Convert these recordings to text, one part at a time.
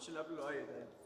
مش اللي قبل القايد يعني.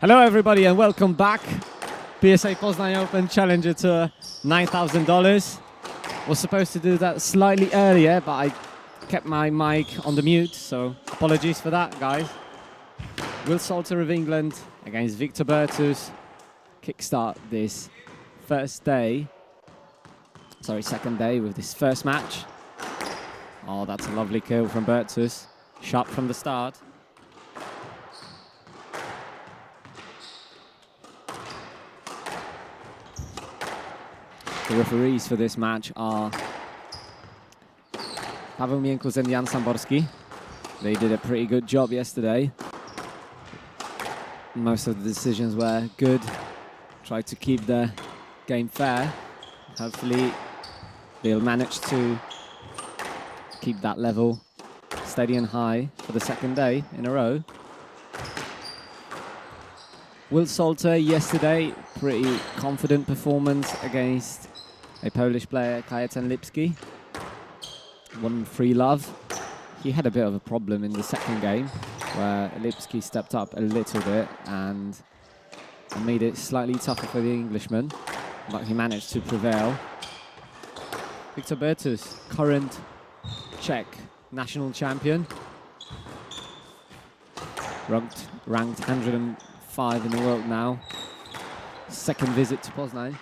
Hello everybody and welcome back. PSA Poznań Open Challenger Tour, $9,000. Was supposed to do that slightly earlier, but I kept my mic on the mute, so apologies for that, guys. Will Salter of England against Victor Byrtus kickstart this second day with this first match. Oh, that's a lovely kill from Byrtus. Sharp from the start. The referees for this match are Paweł Miękus and Jan Samborski. They did a pretty good job yesterday. Most of the decisions were good. Tried to keep the game fair. Hopefully they'll manage to keep that level steady and high for the second day in a row. Will Salter yesterday, pretty confident performance against a Polish player, Kajetan Lipski. Won free love. He had a bit of a problem in the second game where Lipski stepped up a little bit and made it slightly tougher for the Englishman, but he managed to prevail. Victor Byrtus, current Czech national champion, ranked 105 in the world now. Second visit to Poznań.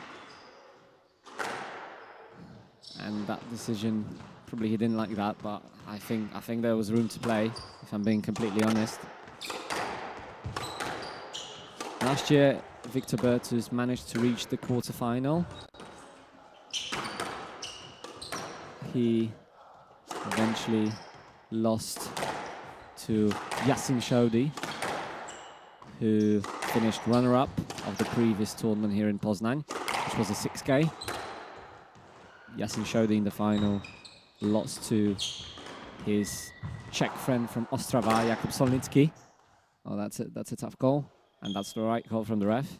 And that decision, probably he didn't like that, but I think there was room to play, if I'm being completely honest. Last year, Victor Byrtus managed to reach the quarterfinal. He eventually lost to Yasin Shodi, who finished runner-up of the previous tournament here in Poznań, which was a 6K. Yasin Shodi in the final lost to his Czech friend from Ostrava, Jakub Solnicky. Oh, that's a tough goal, and that's the right call from the ref.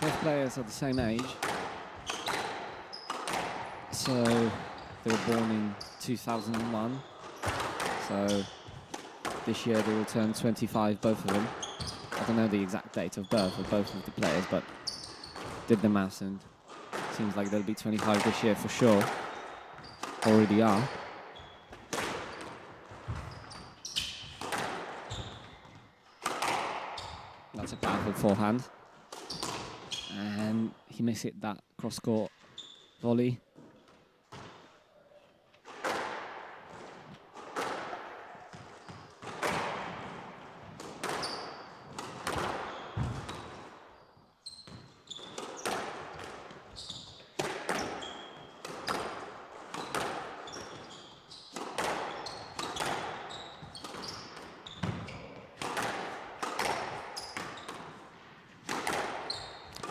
Both players are the same age. So they were born in 2001. So this year they will turn 25, both of them. I don't know the exact date of birth of both of the players, but did the maths and seems like they'll be 25 this year for sure. Already are. That's a powerful forehand. And he missed it, that cross-court volley.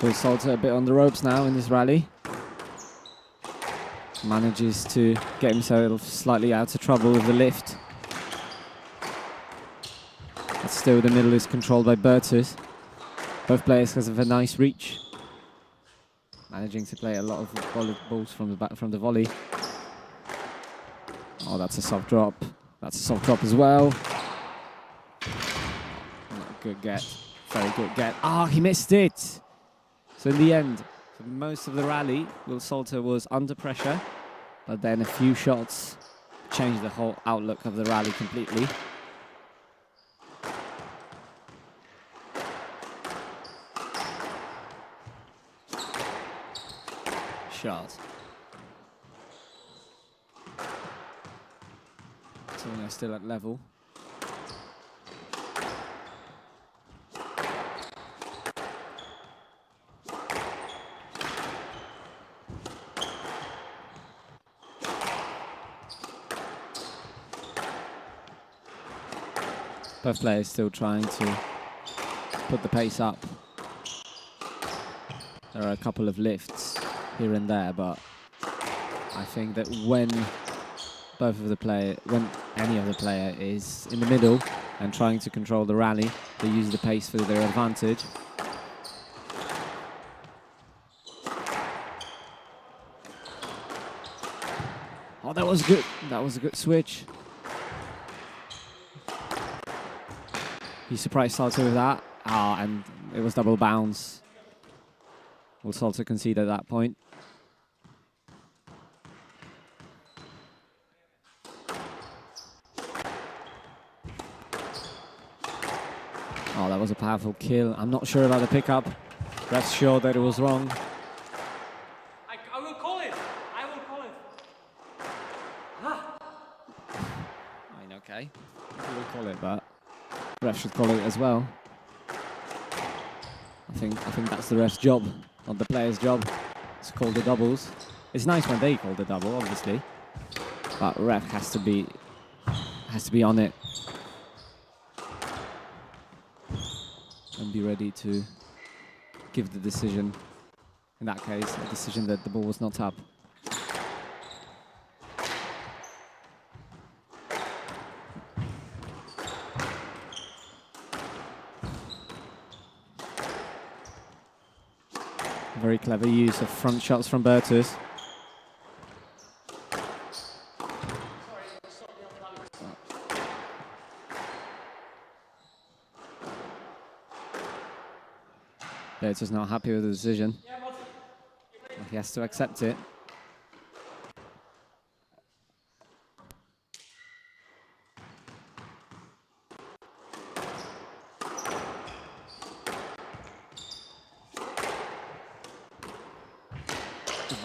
Will Salter a bit on the ropes now in this rally. Manages to get himself slightly out of trouble with the lift. But still the middle is controlled by Byrtus. Both players have a nice reach. Managing to play a lot of balls from the back from the volley. Oh, that's a soft drop. That's a soft drop as well. Not a good get. Very good get. Ah, he missed it. So in the end, for most of the rally, Will Salter was under pressure, but then a few shots changed the whole outlook of the rally completely. Shot. So they're still at level. Both players still trying to put the pace up. There are a couple of lifts here and there, but I think that when any of the player is in the middle and trying to control the rally, they use the pace for their advantage. Oh, that was good. That was a good switch. He surprised Salter with that. Ah, and it was double bounce. Will Salter concede at that point? Oh, that was a powerful kill. I'm not sure about the pickup. Ref's sure that it was wrong. I will call it. I will call it. I mean, okay. He will call it, but ref should call it as well. I think that's the ref's job, not the player's job, to call the doubles. It's nice when they call the double, obviously, but ref has to be on it and be ready to give the decision. In that case, a decision that the ball was not up. Very clever use of front shots from Byrtus. Byrtus not happy with the decision. He has to accept it.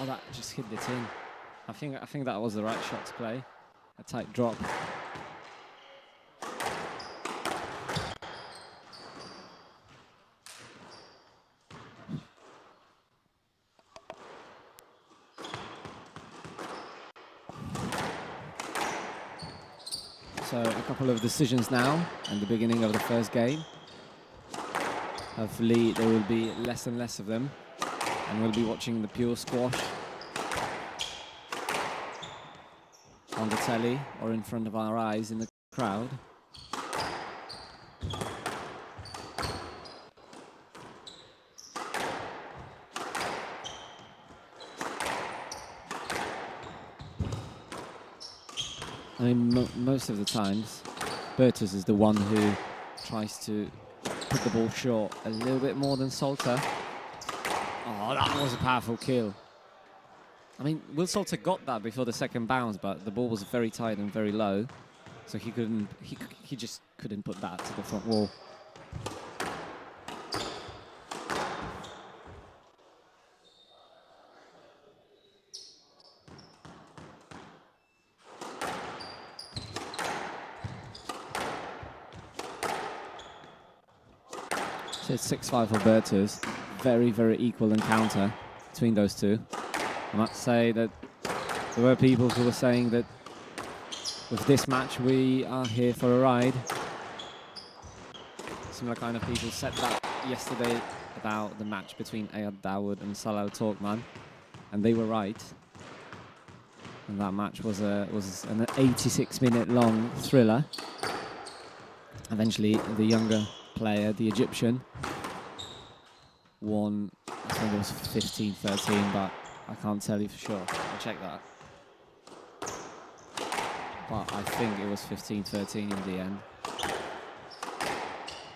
Oh, that just hit it in. I think that was the right shot to play. A tight drop. So a couple of decisions now and the beginning of the first game. Hopefully there will be less and less of them, and we'll be watching the pure squash on the telly or in front of our eyes in the crowd. I mean, most of the times, Byrtus is the one who tries to put the ball short a little bit more than Salter. Oh, that was a powerful kill. I mean, Will Salter got that before the second bounce, but the ball was very tight and very low, so he just couldn't put that to the front wall. So it's 6-5 for Byrtus. Very, very equal encounter between those two. I must say that there were people who were saying that with this match we are here for a ride. Similar kind of people said that yesterday about the match between Daoud and Salal Torkman, and they were right. And that match was an 86-minute long thriller. Eventually, the younger player, the Egyptian, won, I think it was 15-13, but I can't tell you for sure. I'll check that. But I think it was 15-13 in the end,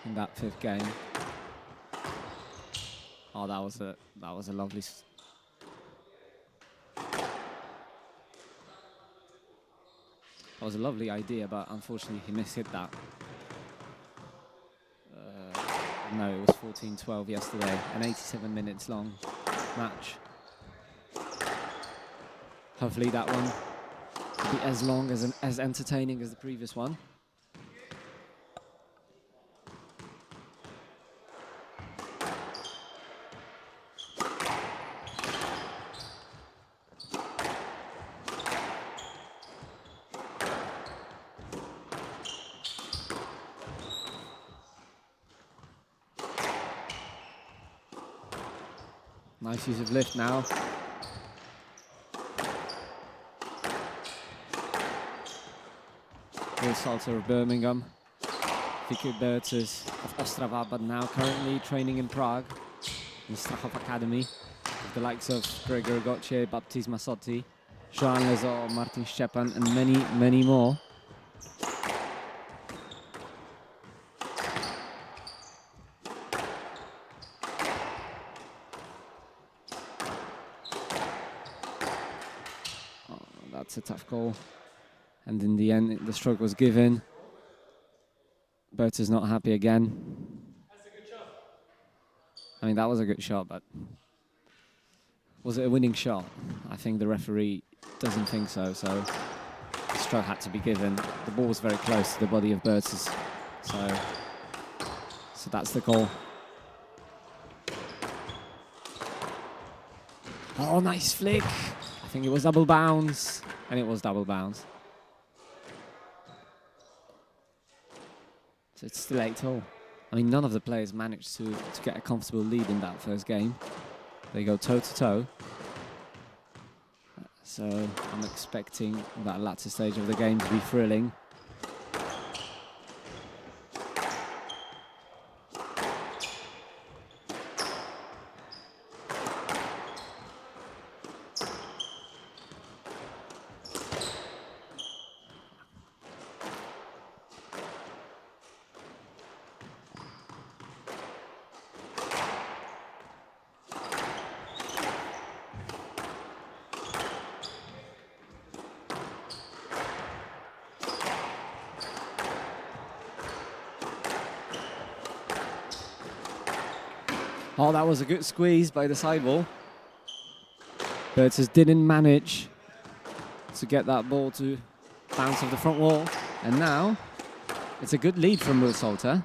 in that fifth game. Oh, that was a lovely. That was a lovely idea, but unfortunately he mishit that. No, it was 14-12 yesterday, an 87 minutes long match. Hopefully that one will be as long, as entertaining as the previous one. Nice use of lift now. Will Salter of Birmingham. Fikir Byrtus of Ostrava, but now currently training in Prague, in Strachov Academy, with the likes of Gregor Gotche, Baptiste Massotti, Joan Lezor, Martin Szczepan, and many, many more. Oh, that's a tough goal. And in the end, the stroke was given. Byrtus not happy again. That's a good shot. I mean, that was a good shot, but was it a winning shot? I think the referee doesn't think so, so the stroke had to be given. The ball was very close to the body of Byrtus, so that's the goal. Oh, nice flick. I think it was double bounce, and it was double bounce. So it's still 8-all. I mean, none of the players managed to get a comfortable lead in that first game. They go toe-to-toe. So I'm expecting that latter stage of the game to be thrilling. Oh, that was a good squeeze by the sideball. Byrtus didn't manage to get that ball to bounce off the front wall. And now it's a good lead from Will Salter.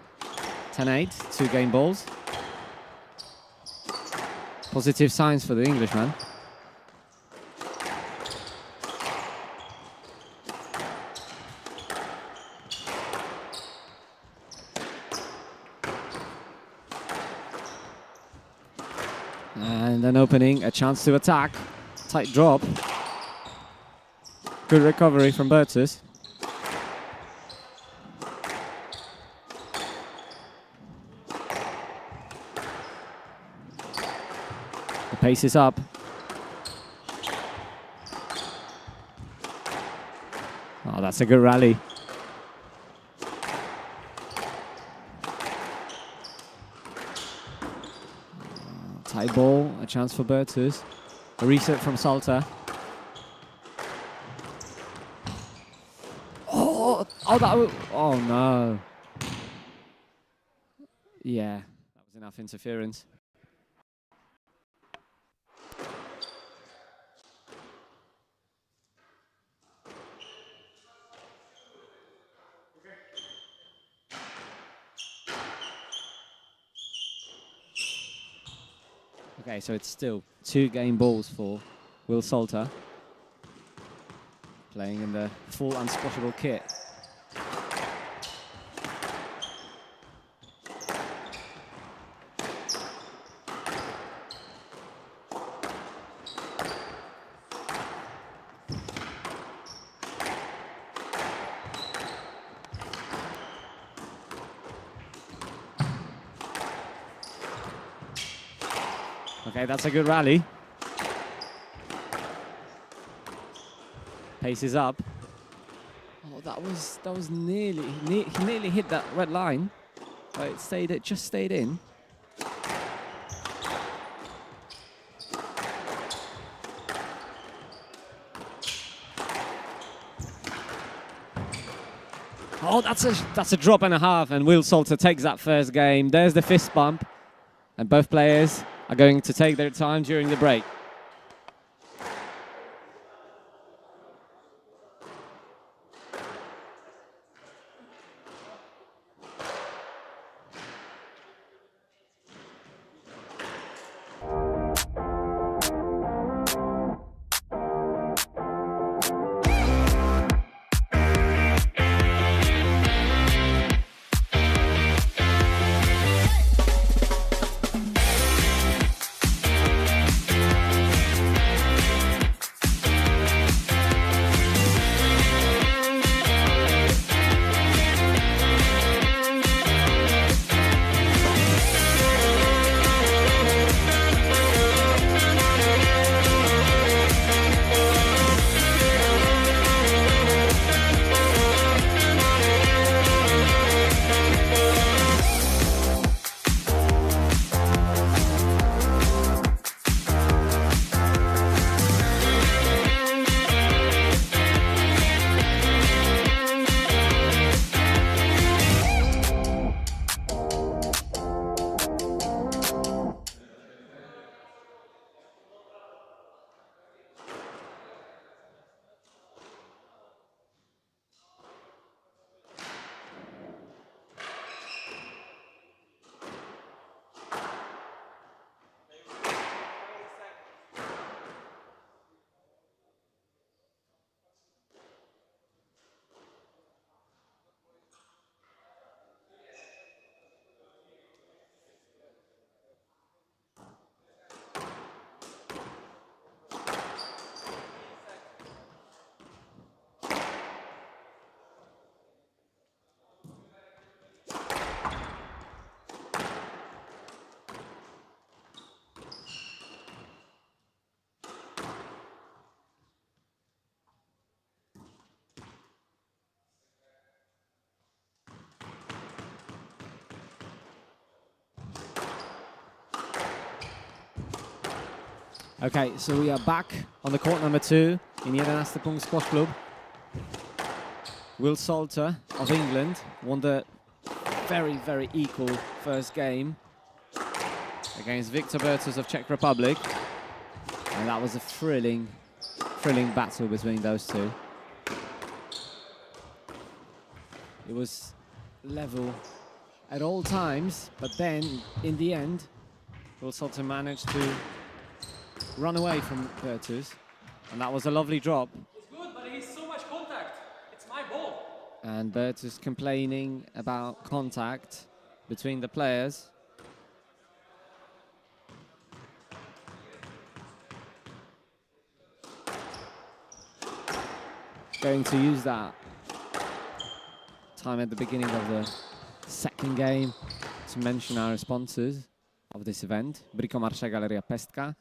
10-8, 2 game balls. Positive signs for the Englishman. And an opening, a chance to attack. Tight drop. Good recovery from Byrtus. The pace is up. Oh, that's a good rally. Tight ball, a chance for Byrtus. A reset from Salter. Oh, that was, oh no. Yeah, that was enough interference. Okay, so it's still 2 game balls for Will Salter, playing in the full unsquashable kit. Okay, that's a good rally. Pace is up. Oh, that was nearly, he nearly hit that red line, but it just stayed in. Oh, that's a drop and a half, and Will Salter takes that first game. There's the fist bump, and both players are going to take their time during the break. Okay, so we are back on the court number 2 in 11. Punkt Squash Club. Will Salter of England won the very, very equal first game against Victor Byrtus of Czech Republic. And that was a thrilling battle between those two. It was level at all times, but then in the end, Will Salter managed to run away from Byrtus, and that was a lovely drop. It's good, but he's so much contact. It's my ball. And Byrtus complaining about contact between the players. Going to use that time at the beginning of the second game to mention our sponsors of this event. Bricomarche Galeria Pestka,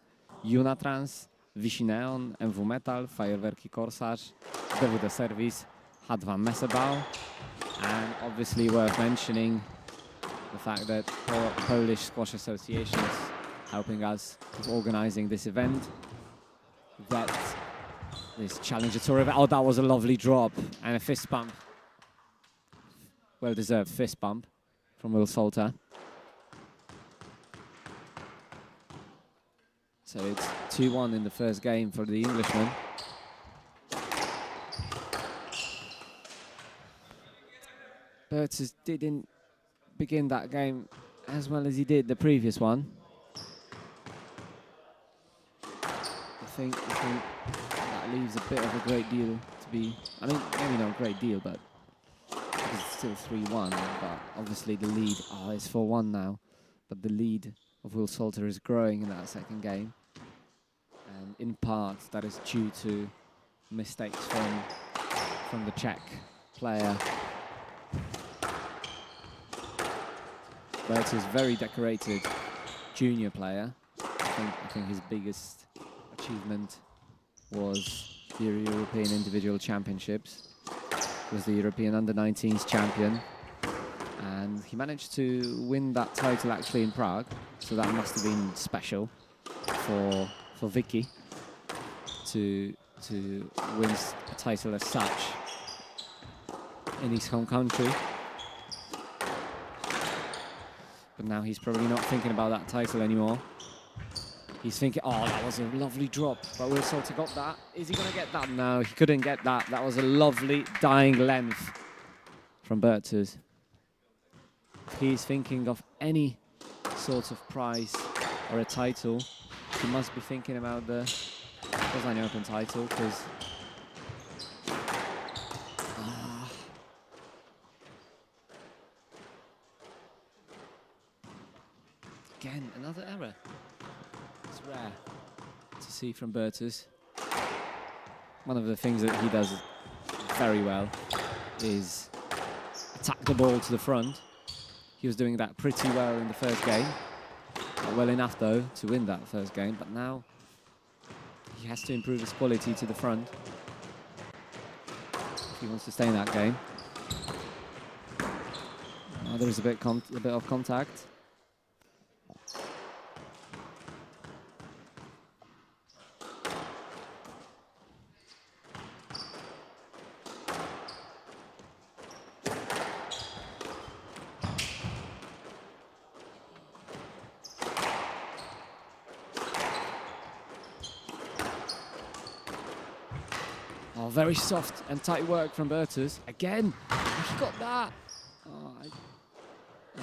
Unatrans, Vichy Neon, MW Metal, Fajerwerki Korsarz, DWD Service, H2 Mesebau, and obviously worth mentioning the fact that Polish Squash Association is helping us with organizing this event. That this Challenger Tour event. Oh, that was a lovely drop and a fist bump. Well-deserved fist bump from Will Salter. So it's 2-1 in the first game for the Englishman. Byrtus didn't begin that game as well as he did the previous one. I think that leaves a bit of a great deal to be, I mean, maybe not a great deal, but it's still 3-1, but obviously the lead, it's 4-1 now, but the lead of Will Salter is growing in that second game. And in part, that is due to mistakes from the Czech player. Byrtus, very decorated junior player. I think his biggest achievement was the European Individual Championships. He was the European Under-19s champion. And he managed to win that title actually in Prague. So that must have been special for Vicky to win a title as such in his home country. But now he's probably not thinking about that title anymore. He's thinking, oh, that was a lovely drop. But Will Salter got that. Is he going to get that? No, he couldn't get that. That was a lovely dying length from Byrtus. He's thinking of any sort of prize or a title. He must be thinking about the Poznań Open title, because again, another error. It's rare to see from Byrtus. One of the things that he does very well is attack the ball to the front. He was doing that pretty well in the first game. Not well enough, though, to win that first game, but now he has to improve his quality to the front if he wants to stay in that game. Now there is a bit of contact. Oh, very soft and tight work from Byrtus. Again, he got that.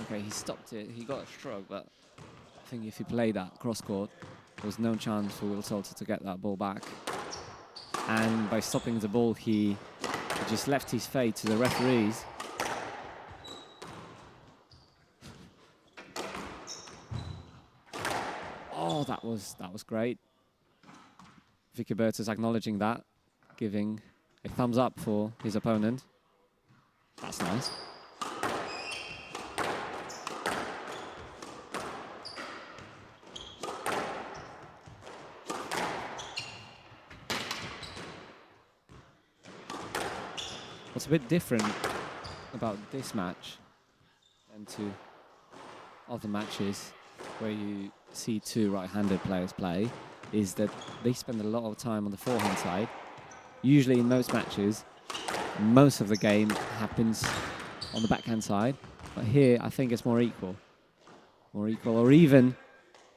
Okay, he stopped it. He got a stroke, but I think if he played that cross-court, there was no chance for Will Salter to get that ball back. And by stopping the ball, he just left his fate to the referees. Oh, that was great. Vicky Byrtus acknowledging that, giving a thumbs up for his opponent. That's nice. What's a bit different about this match and to other matches where you see two right-handed players play is that they spend a lot of time on the forehand side. Usually in most matches, most of the game happens on the backhand side, but here I think it's more equal. More equal, or even,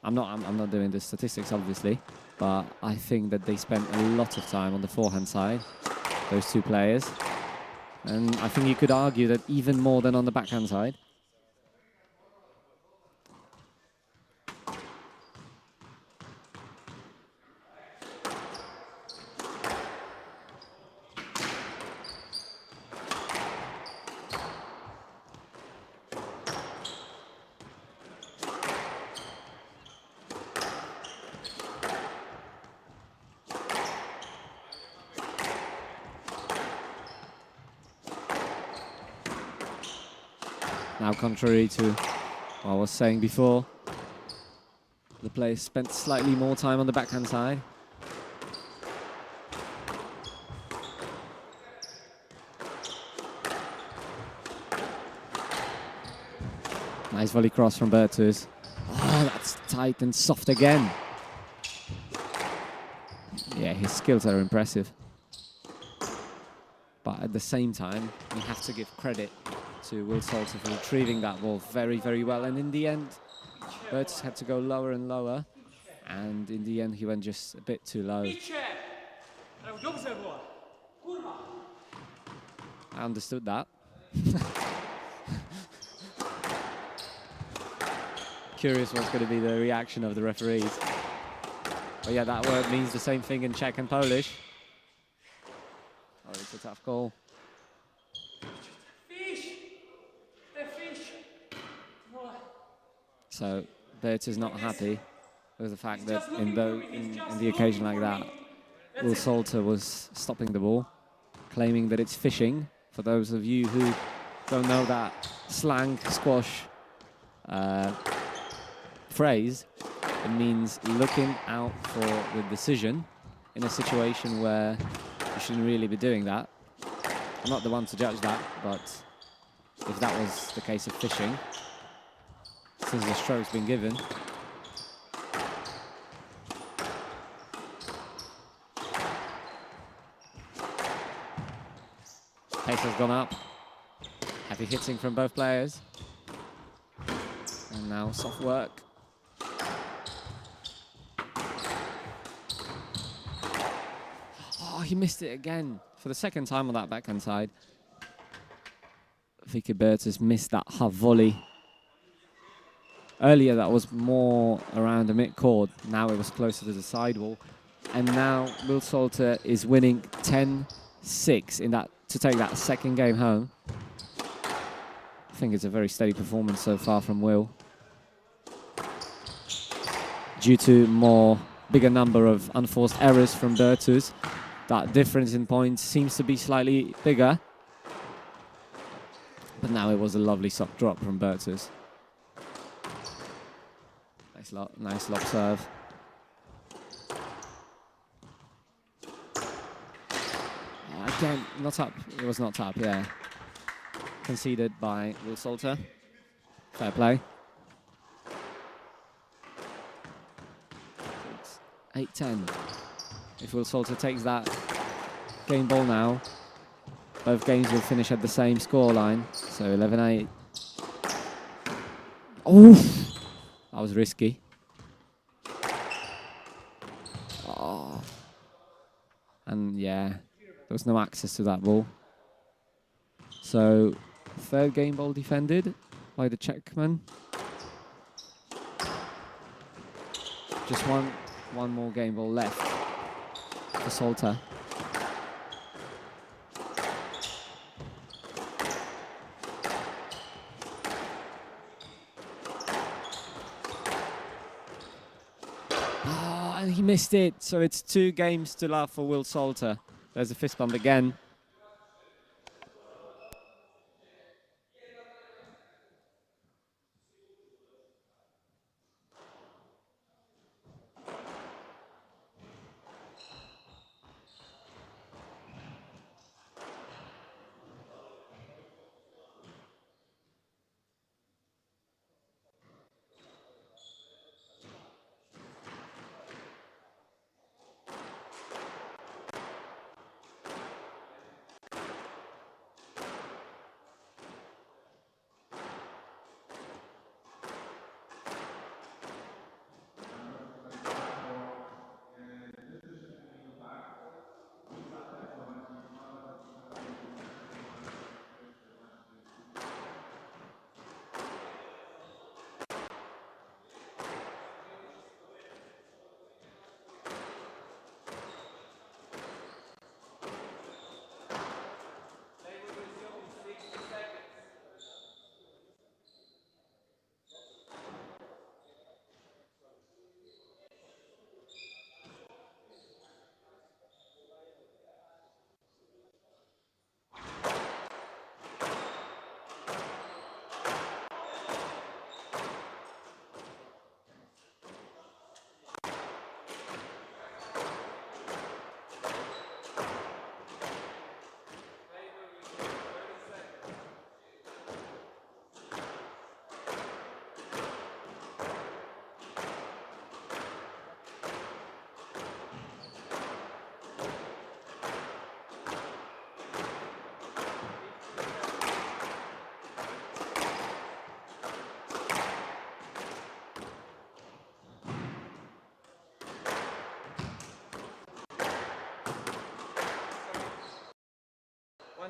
I'm not doing the statistics obviously, but I think that they spent a lot of time on the forehand side, those two players. And I think you could argue that even more than on the backhand side. Now, contrary to what I was saying before, the players spent slightly more time on the backhand side. Nice volley cross from Byrtus. Oh, that's tight and soft again. Yeah, his skills are impressive. But at the same time, you have to give credit to Will Salter for retrieving that ball very, very well. And in the end, Byrtus had to go lower and lower. And in the end, he went just a bit too low. I understood that. Curious what's going to be the reaction of the referees. But yeah, that word means the same thing in Czech and Polish. Oh, it's a tough call. So Byrtus is not happy with the fact that in the occasion like that, Will Salter was stopping the ball, claiming that it's fishing. For those of you who don't know that slang squash phrase, it means looking out for the decision in a situation where you shouldn't really be doing that. I'm not the one to judge that, but if that was the case of fishing, since the stroke's been given. Pace has gone up. Heavy hitting from both players. And now soft work. Oh, he missed it again. For the second time on that backhand side. Vicky Byrtus missed that half volley. Earlier that was more around the mid-court. Now it was closer to the sidewall. And now Will Salter is winning 10-6 in that to take that second game home. I think it's a very steady performance so far from Will. Due to bigger number of unforced errors from Byrtus, that difference in points seems to be slightly bigger. But now it was a lovely soft drop from Byrtus. Nice lob serve. Again, not up. It was not up, yeah. Conceded by Will Salter. Fair play. It's 8-10. If Will Salter takes that game ball now, both games will finish at the same scoreline. So 11-8. Oh! That was risky. Oh. And yeah, there was no access to that ball. So, third game ball defended by the Czechman. Just one more game ball left for Salter. He missed it, so it's 2 games to love for Will Salter. There's a fist bump again.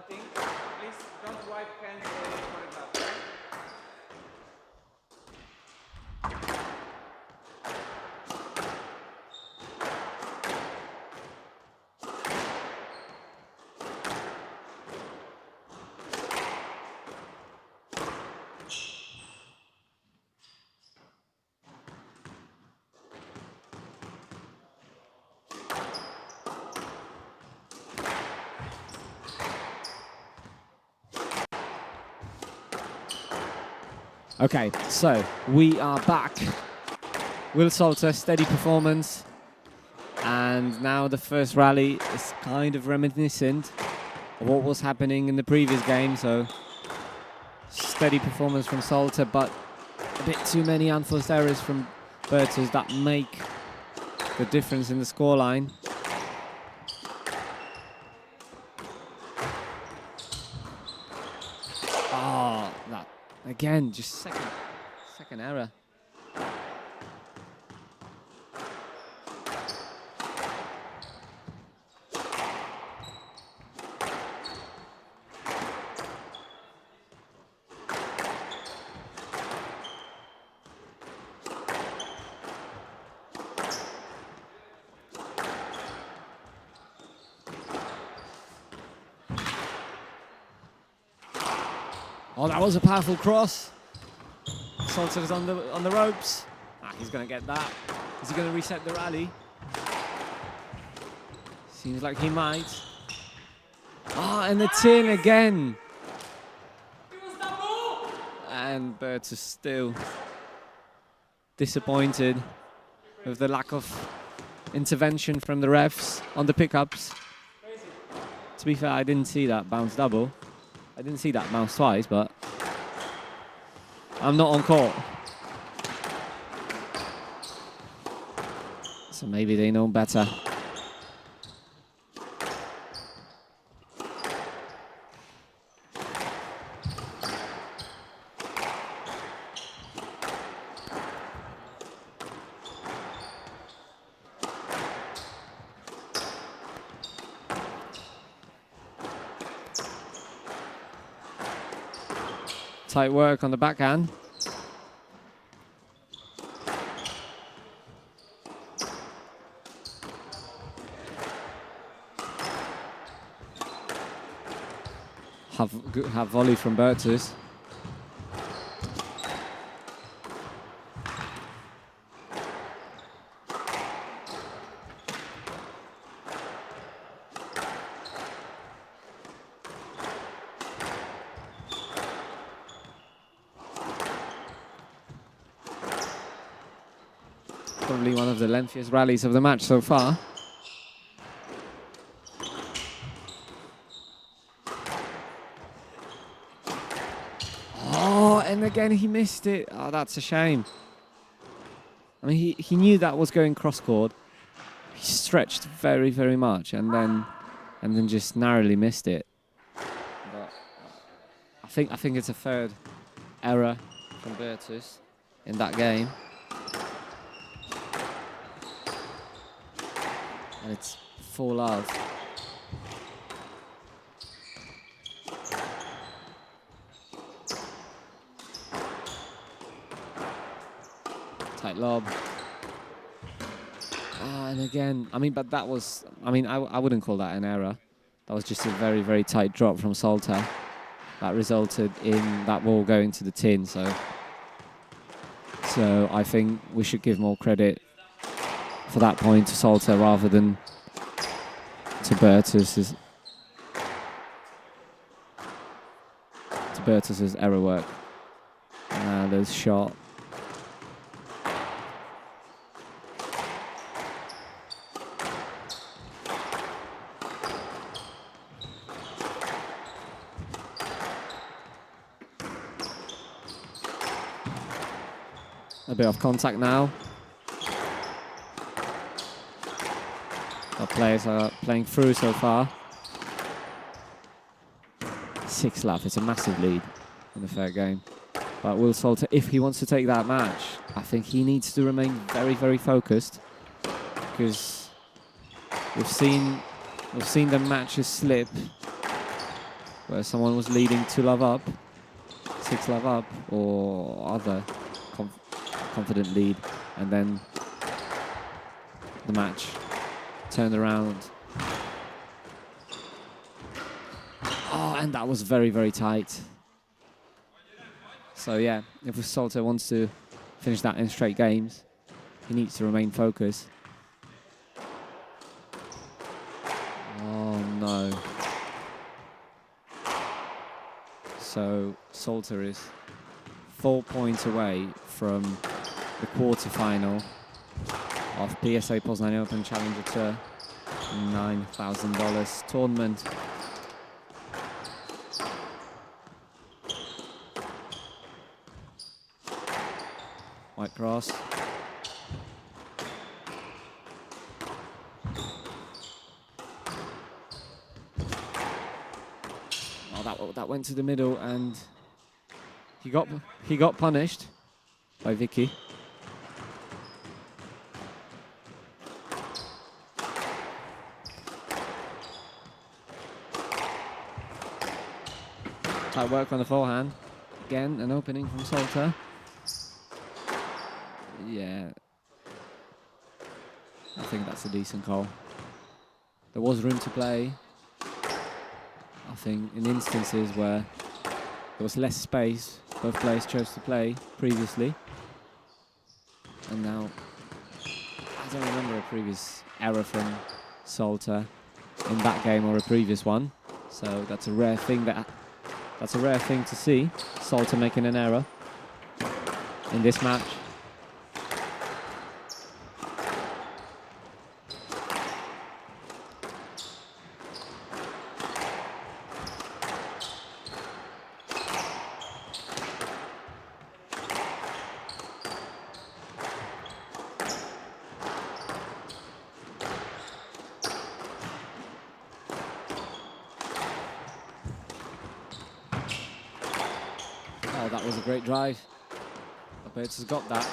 thing. Please don't wipe hands for the glove. Okay, so we are back. Will Salter, steady performance. And now the first rally is kind of reminiscent of what was happening in the previous game. So steady performance from Salter, but a bit too many unforced errors from Byrtus that make the difference in the scoreline. Oh, that again, just second error. Oh, that was a powerful cross. Salter is on the ropes. He's going to get that. Is he going to reset the rally? Seems like he might. And the tin again. And Byrtus still disappointed with the lack of intervention from the refs on the pickups. To be fair, I didn't see that bounce double. I didn't see that bounce twice, but I'm not on court. So maybe they know better. Tight work on the backhand. Have volley from Byrtus. Probably one of the lengthiest rallies of the match so far. Oh, and again he missed it. Oh, that's a shame. I mean, he knew that was going cross-court. He stretched very, very much, and then just narrowly missed it. But I think it's a third error from Byrtus in that game. And it's full love. Tight lob. And again, I mean, but that was, I mean, I wouldn't call that an error. That was just a very, very tight drop from Salter that resulted in that ball going to the tin. So I think we should give more credit for that point to Salter rather than to Byrtus's error work. There's shot. A bit of contact now. Our players are playing through so far. 6 love, it's a massive lead in the fair game. But Will Salter, if he wants to take that match, I think he needs to remain very, very focused, because we've seen the matches slip where someone was leading 2-love up, 6-love up, or other confident lead, and then the match turned around. Oh, and that was very, very tight. So yeah, if Salter wants to finish that in straight games, he needs to remain focused. Oh no. So Salter is 4 points away from the quarterfinal of PSA Poznań Open Challenger Tour $9,000 tournament. White cross. Oh, that went to the middle, and he got punished by Vicky. Tight work on the forehand. Again, an opening from Salter. Yeah, I think that's a decent call. There was room to play. I think in instances where there was less space, both players chose to play previously. And now, I don't remember a previous error from Salter in that game or a previous one. So that's a rare thing to see, Salter making an error in this match. Oh, that was a great drive. Byrtus has got that.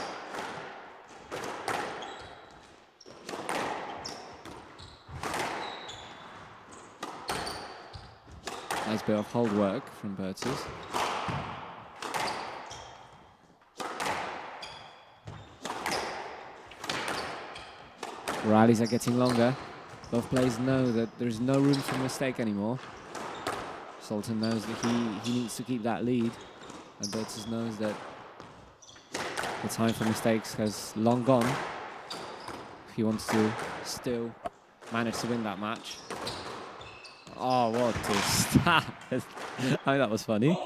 Nice bit of hold work from Byrtus. Rallies are getting longer. Both players know that there is no room for mistake anymore. Salter knows that he needs to keep that lead. And Byrtus knows that the time for mistakes has long gone if he wants to still manage to win that match. Oh, what a start. I mean, that was funny.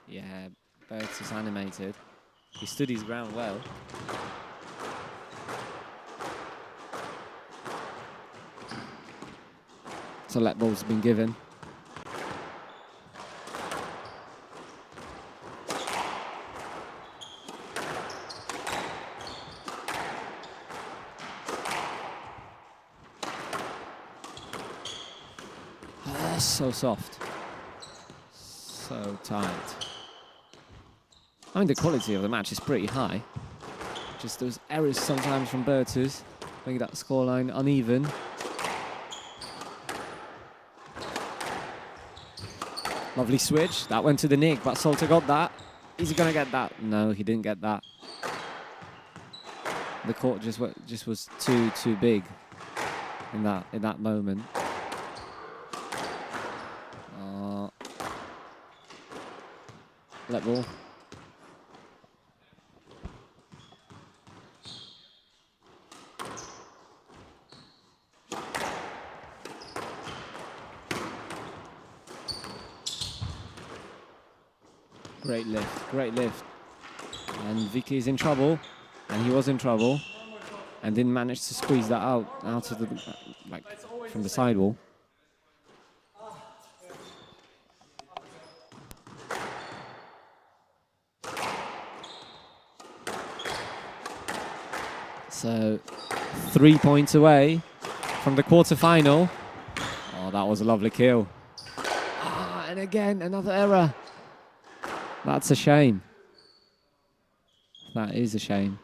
Yeah, Byrtus is animated. He stood his ground well. So let ball's been given. Oh, so soft. So tight. I mean, the quality of the match is pretty high. Just those errors sometimes from Byrtus make that scoreline uneven. Lovely switch. That went to the nick, but Salter got that. Is he gonna get that? No, he didn't get that. The court just was too big in that moment. Let ball. Great lift, great lift. And Vicky is in trouble, and he was in trouble, and didn't manage to squeeze that out of the from the sidewall. So 3 points away from the quarterfinal. Oh, that was a lovely kill. Ah, and again another error. That's a shame. That is a shame.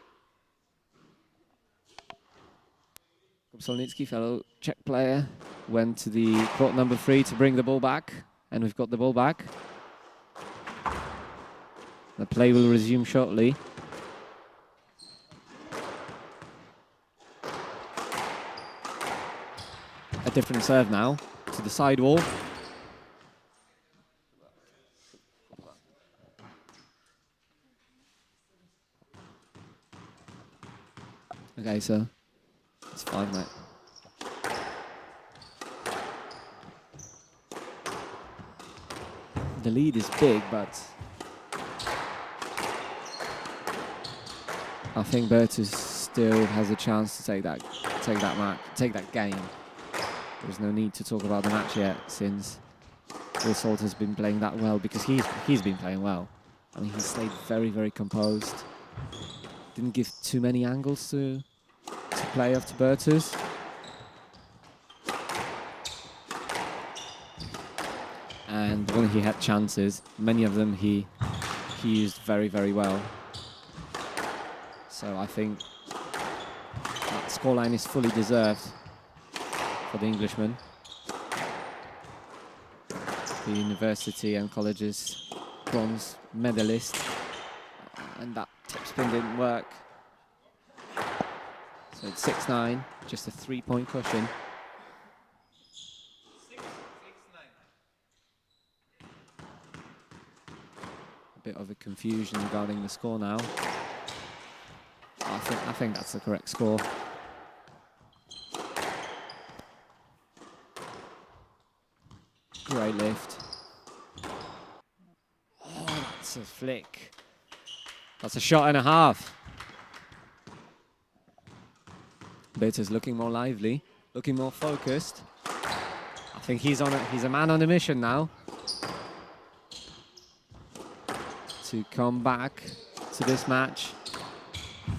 Solnicky, fellow Czech player, went to the court number 3 to bring the ball back, and we've got the ball back. The play will resume shortly. A different serve now to the sidewall. Okay, so it's 5 mate. The lead is big, but I think Byrtus still has a chance to take that game. There's no need to talk about the match yet, since Will Salt has been playing that well, because he's been playing well. I mean, he stayed very, very composed. Didn't give too many angles to play off to Byrtus. And when he had chances, many of them he used very, very well. So I think that scoreline is fully deserved for the Englishman. The university and college's bronze medalist. And that top spin didn't work. So it's 6-9, just a 3-point cushion. A bit of a confusion regarding the score now. I think that's the correct score. Great lift. Oh, that's a flick. That's a shot and a half. Byrtus looking more lively, looking more focused. I think he's a man on a mission now to come back to this match.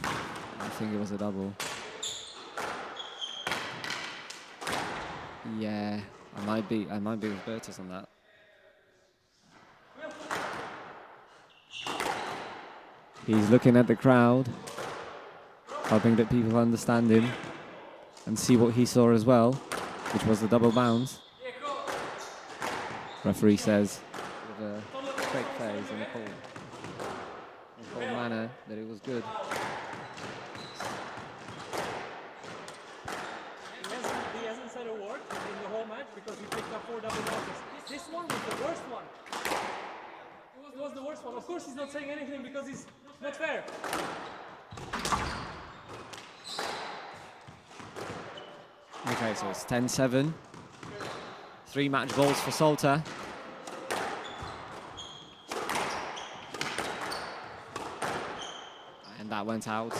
I think it was a double. Yeah, I might be with Byrtus on that. He's looking at the crowd, hoping that people understand him and see what he saw as well, which was the double bounce. Referee says with a straight face and a cold manner that it was good. He hasn't said a word in the whole match because he picked up 4 double bounces. This one was the worst one. It was the worst one. Of course he's not saying anything because he's not fair. Okay, so it's 10-7. 3 match balls for Salter. And that went out.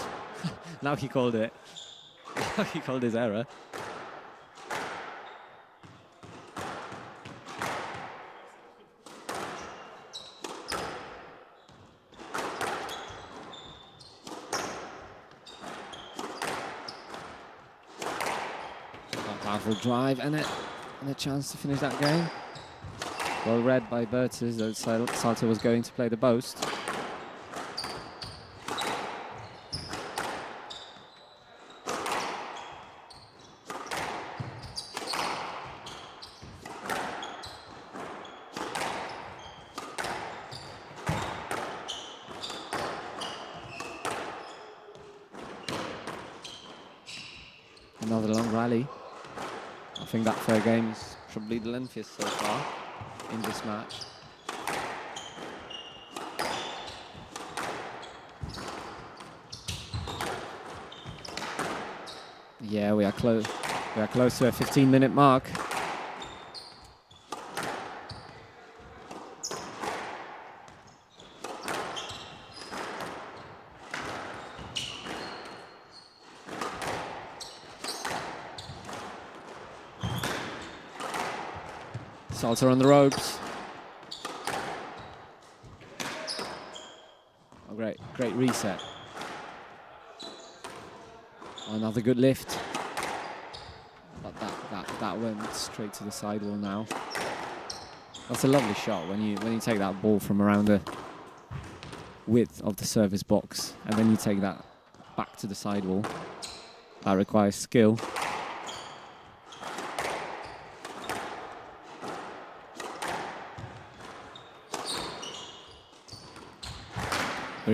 Now he called it. He called his error. Powerful drive and a chance to finish that game. Well read by Byrtus that Salter was going to play the boast. Another long rally. I think that fair game is probably the lengthiest so far in this match. Yeah, we are close. We are close to a 15-minute mark. Salter on the ropes. Oh, great reset. Oh, another good lift. But that went straight to the sidewall now. That's a lovely shot when you take that ball from around the width of the service box and then you take that back to the sidewall. That requires skill.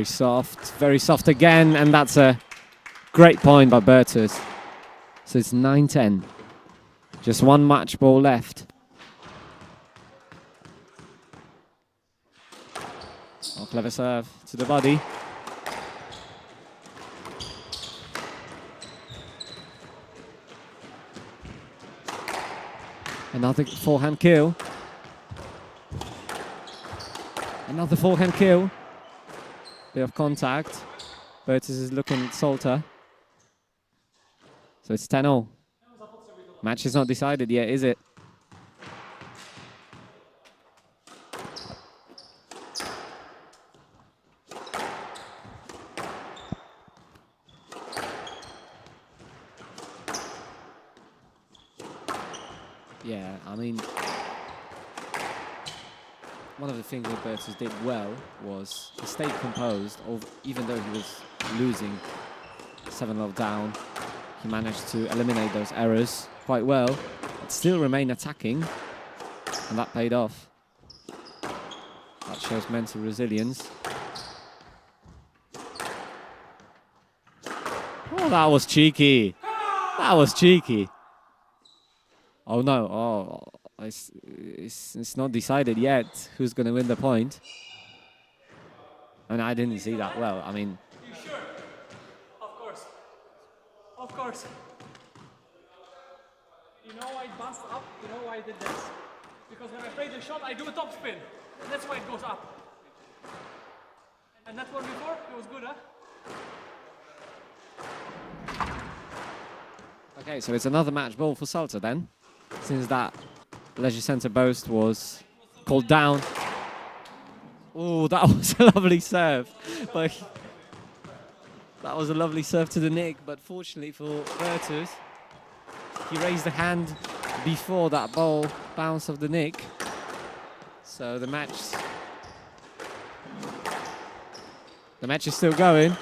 very soft again, and that's a great point by Byrtus. So it's 9-10. Just one match ball left. Oh, clever serve to the body. Another forehand kill. Another forehand kill. Bit of contact. Byrtus is looking at Salter. So it's 10-0. Match is not decided yet, is it? Yeah, I mean, one of the things that Byrtus did well was he stayed composed, even though he was losing 7-0 down. He managed to eliminate those errors quite well, but still remain attacking, and that paid off. That shows mental resilience. Oh, that was cheeky. That was cheeky. Oh no, oh, it's not decided yet who's going to win the point. And I didn't see that well. I mean... You sure? Of course. Of course. You know why it bounced up? You know why I did this? Because when I play the shot, I do a top spin. And that's why it goes up. And that one before, it was good, huh? Okay, so it's another match ball for Salter then, since that leisure centre boast was called down. Oh, that was a lovely serve. But that was a lovely serve to the nick, but fortunately for Byrtus, he raised the hand before that ball bounced off the nick. So the match is still going.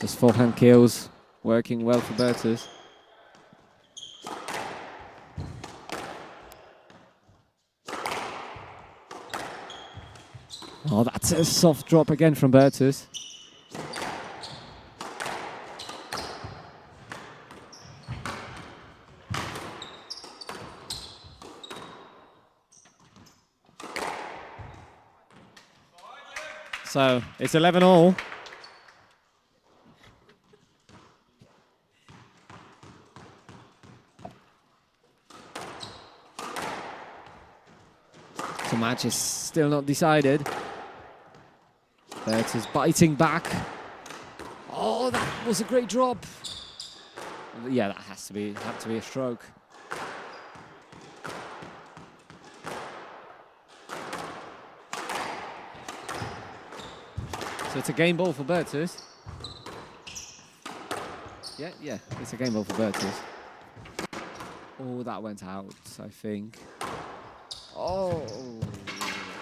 Those forehand kills working well for Byrtus. Oh, that's a soft drop again from Byrtus. So it's 11-all. The match is still not decided. Byrtus biting back. Oh, that was a great drop. Yeah, that had to be a stroke. So it's a game ball for Byrtus. Yeah, it's a game ball for Byrtus. Oh, that went out, I think. Oh,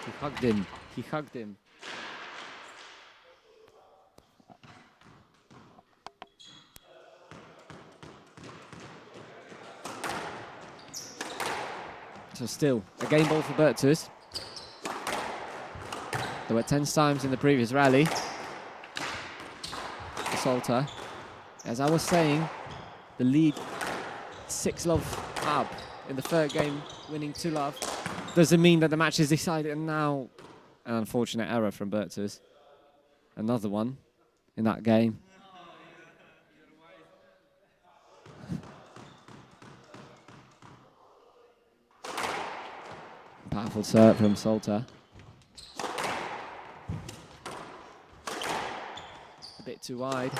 he hugged him. He hugged him. So still a game ball for Byrtus. There were 10 times in the previous rally. For Salter. As I was saying, the lead 6-love up in the third game, winning 2-love. Doesn't mean that the match is decided, and now an unfortunate error from Byrtus. Another one in that game. Powerful serve from Salter. A bit too wide.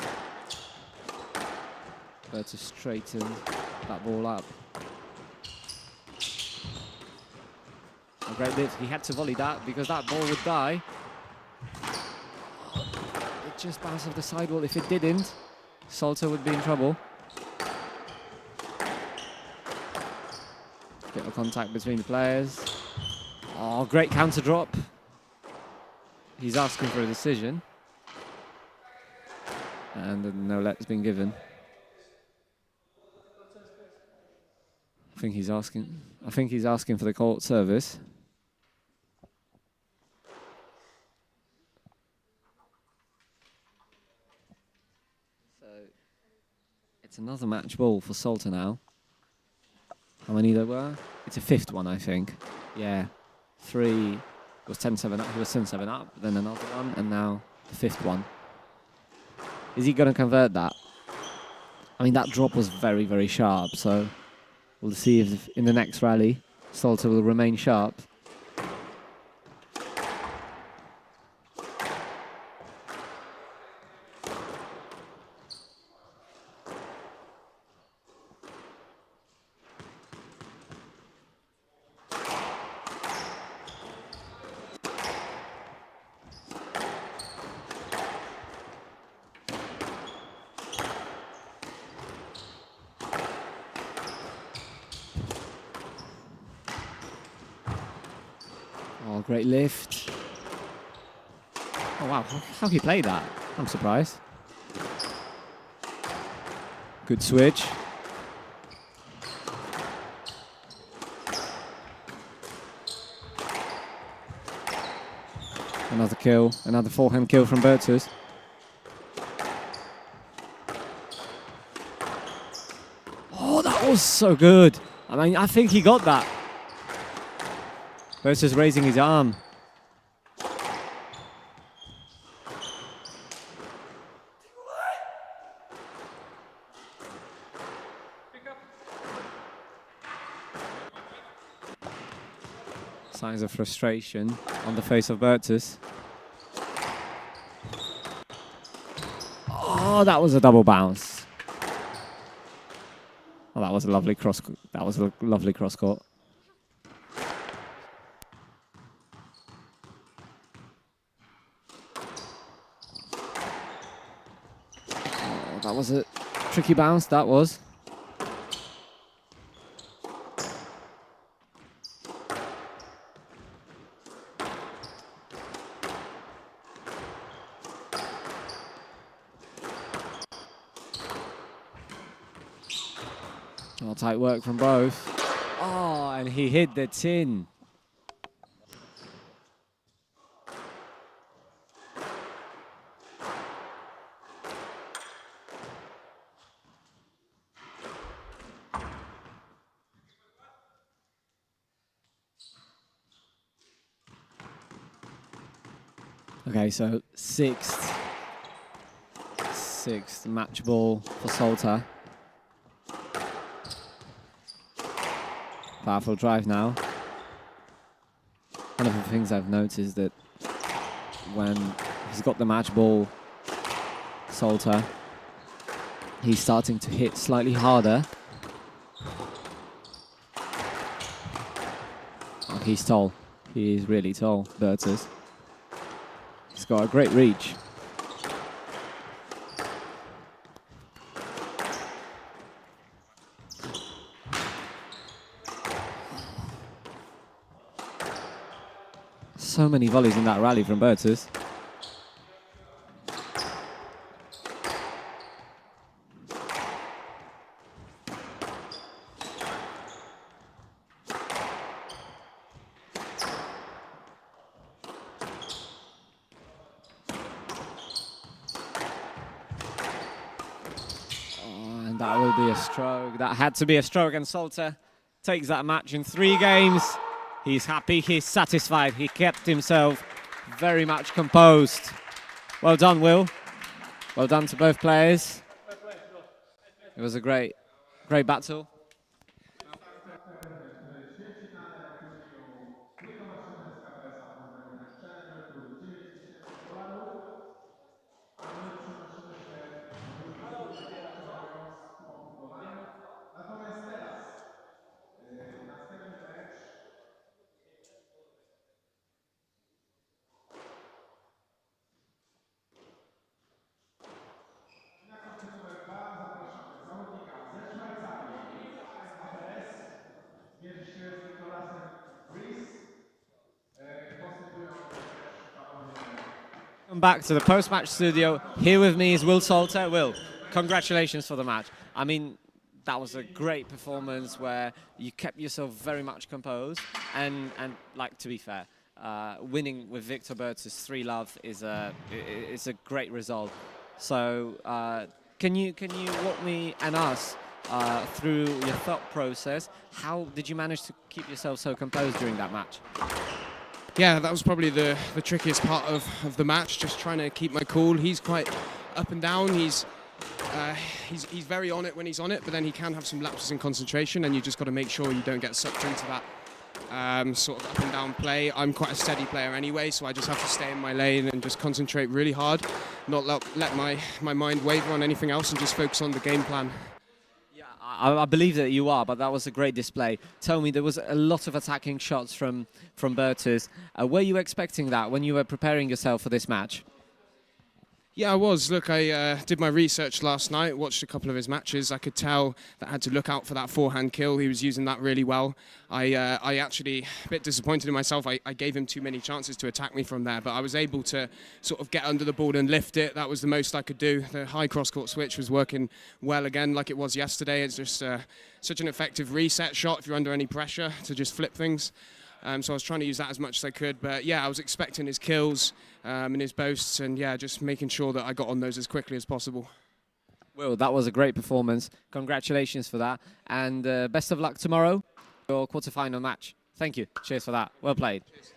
Byrtus straightened that ball up. A great lift. He had to volley that because that ball would die. It just bounced off the sidewall. If it didn't, Salter would be in trouble. Bit of contact between the players. Oh, great counter drop. He's asking for a decision. And no let's been given. I think he's asking for the court service. So it's another match ball for Salter now. How many there were? It's a fifth one, I think. Yeah. 3. It was 10-7 up. He was 10-7 up, then another one, and now the fifth one. Is he going to convert that? I mean, that drop was very, very sharp, so we'll see if in the next rally Salter will remain sharp. Oh, great lift. Oh, wow. How he played that? I'm surprised. Good switch. Another kill. Another forehand kill from Byrtus. Oh, that was so good. I mean, I think he got that. Byrtus raising his arm. Signs of frustration on the face of Byrtus. Oh, that was a double bounce. Oh, that was a lovely cross. That was a lovely cross court. Oh, that was a tricky bounce. That was. Oh, tight work from both. Oh, and he hit the tin. Okay, so sixth match ball for Salter. Powerful drive now. One of the things I've noticed that when he's got the match ball, Salter, he's starting to hit slightly harder. Oh, he's tall. He is really tall, Byrtus. He's got a great reach. So many volleys in that rally from Byrtus. And that will be a stroke. That had to be a stroke, and Salter takes that match in 3 games. He's happy, he's satisfied. He kept himself very much composed. Well done, Will. Well done to both players. It was a great battle. Welcome back to the post-match studio. Here with me is Will Salter. Will, congratulations for the match. I mean, that was a great performance where you kept yourself very much composed and like, to be fair, winning with Victor Byrtus 3-love is a great result. So can you walk me and us through your thought process? How did you manage to keep yourself so composed during that match? Yeah, that was probably the trickiest part of the match, just trying to keep my cool. He's quite up and down. He's very on it when he's on it, but then he can have some lapses in concentration, and you just got to make sure you don't get sucked into that sort of up and down play. I'm quite a steady player anyway, so I just have to stay in my lane and just concentrate really hard, not let my mind waver on anything else, and just focus on the game plan. I believe that you are, but that was a great display. Tell me, there was a lot of attacking shots from Byrtus. Were you expecting that when you were preparing yourself for this match? Yeah, I was. Look, I did my research last night, watched a couple of his matches. I could tell that I had to look out for that forehand kill. He was using that really well. I actually, a bit disappointed in myself. I gave him too many chances to attack me from there, but I was able to sort of get under the ball and lift it. That was the most I could do. The high cross-court switch was working well again, like it was yesterday. It's just such an effective reset shot if you're under any pressure to just flip things. So I was trying to use that as much as I could. But yeah, I was expecting his kills and his boasts, and yeah, just making sure that I got on those as quickly as possible. Well, that was a great performance. Congratulations for that. And best of luck tomorrow, your quarterfinal match. Thank you. Cheers for that. Well played. Cheers.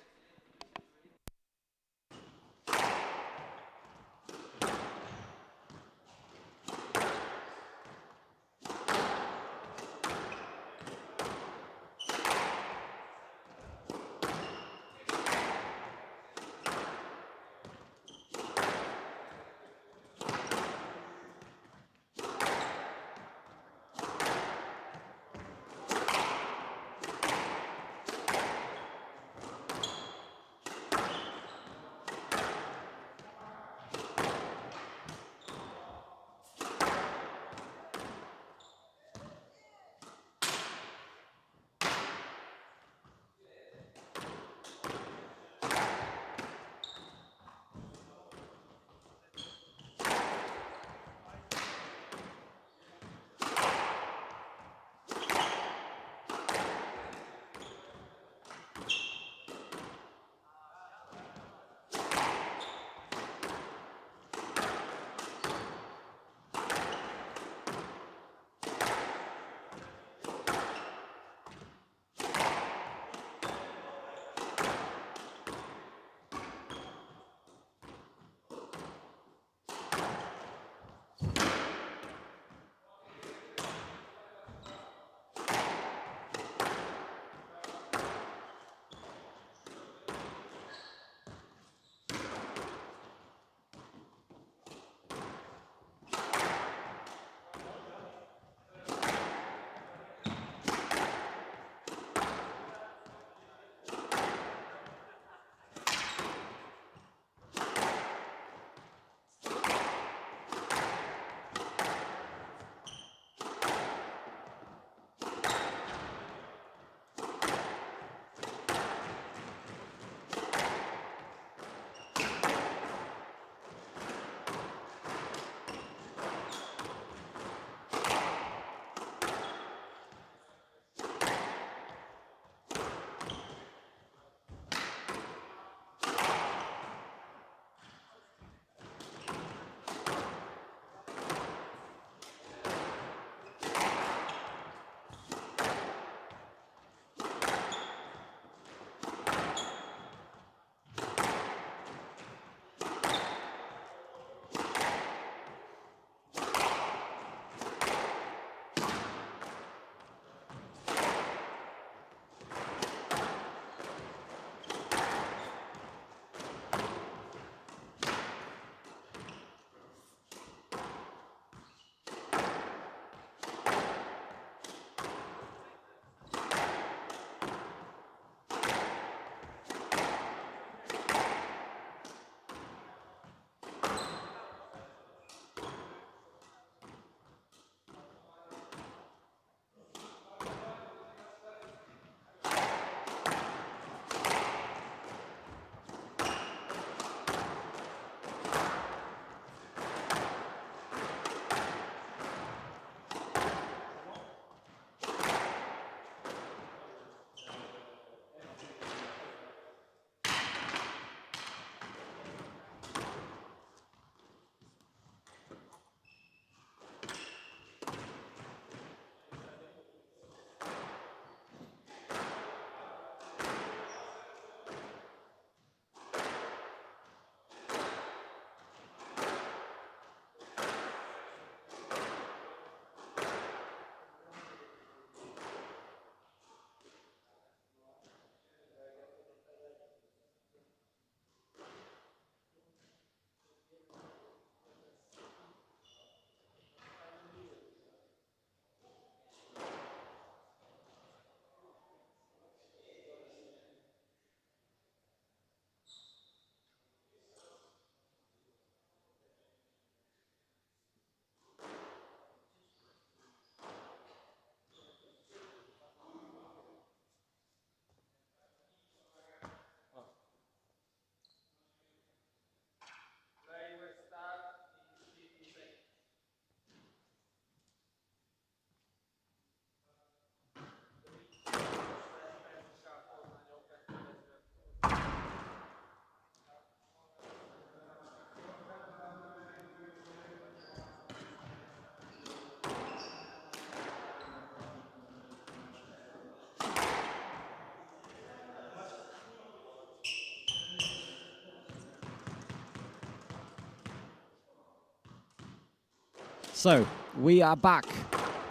So, we are back.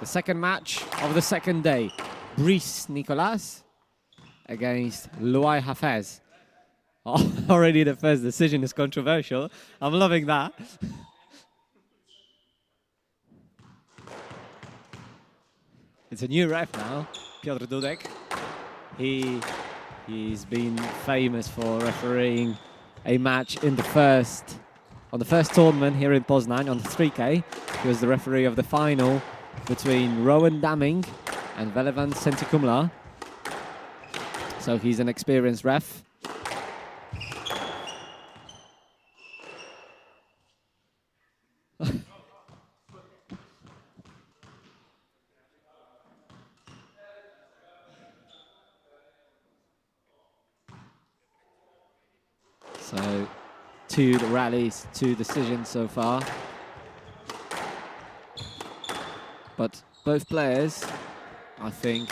The second match of the second day. Nicolas against Hafez. Oh, already the first decision is controversial. I'm loving that. It's a new ref now, Piotr Dudek. He's been famous for refereeing a match on the first tournament here in Poznań on the 3K. He was the referee of the final between Rowan Damming and Velevan Sentikumla. So he's an experienced ref. So 2 rallies, 2 decisions so far. But both players, I think,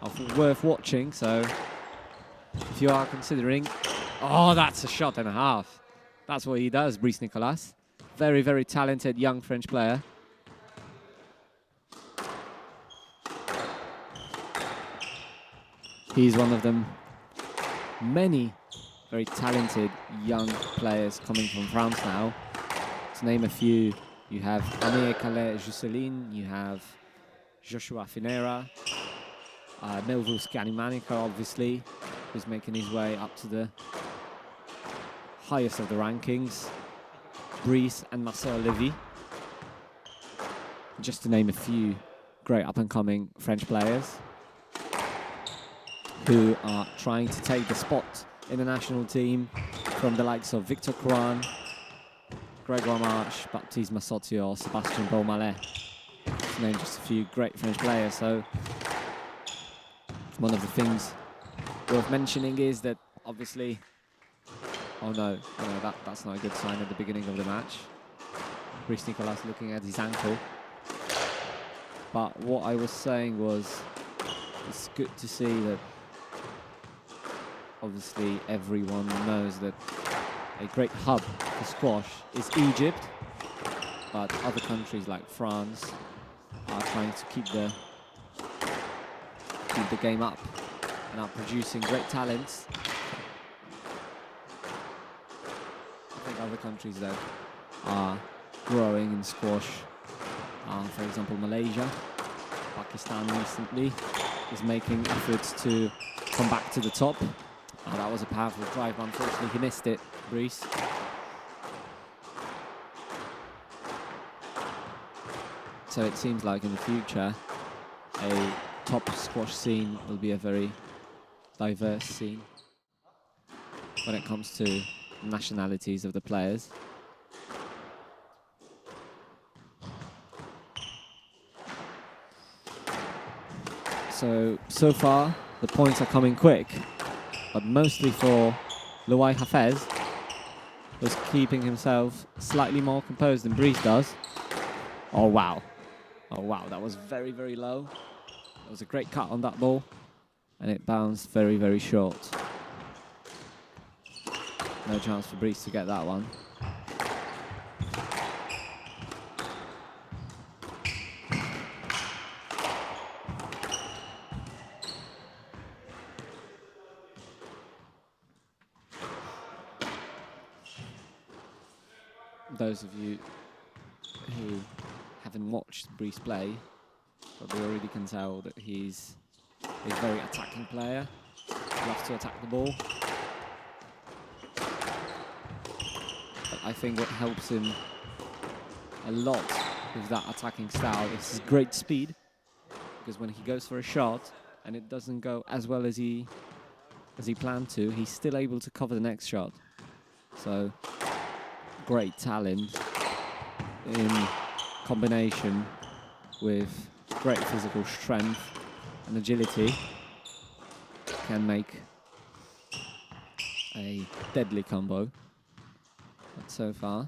are worth watching. So if you are considering, oh, that's a shot and a half. That's what he does, Nicolas. Very, very talented young French player. He's one of them many very talented young players coming from France now. To name a few, you have Amir Calais Jusseline, you have Joshua Finera, Melville Scanimanica, obviously, who's making his way up to the highest of the rankings. Brice and Marcel Levy. Just to name a few great up-and-coming French players who are trying to take the spot in the national team from the likes of Victor Kwan, Grégoire Marche, Baptiste Massotio, or Sébastien Beaumalet. To name just a few great French players. So one of the things worth mentioning is that obviously, oh no, that's not a good sign at the beginning of the match. Nicolas looking at his ankle. But what I was saying was, it's good to see that obviously everyone knows that a great hub for squash is Egypt, but other countries like France are trying to keep the game up and are producing great talents. I think other countries that are growing in squash are, for example, Malaysia. Pakistan recently is making efforts to come back to the top. Oh, that was a powerful drive, but unfortunately he missed it, Brice. So it seems like in the future, a top squash scene will be a very diverse scene when it comes to nationalities of the players. So far, the points are coming quick, but mostly for Hafez, who's keeping himself slightly more composed than Brice does. Oh, wow. Oh, wow, that was very, very low. That was a great cut on that ball, and it bounced very, very short. No chance for Brice to get that one. Those of you who haven't watched Brice play probably already can tell that he's a very attacking player. Loves to attack the ball. But I think what helps him a lot with that attacking style is his great speed. Because when he goes for a shot and it doesn't go as well as he planned to, he's still able to cover the next shot. So great talent in combination with great physical strength and agility can make a deadly combo. But so far,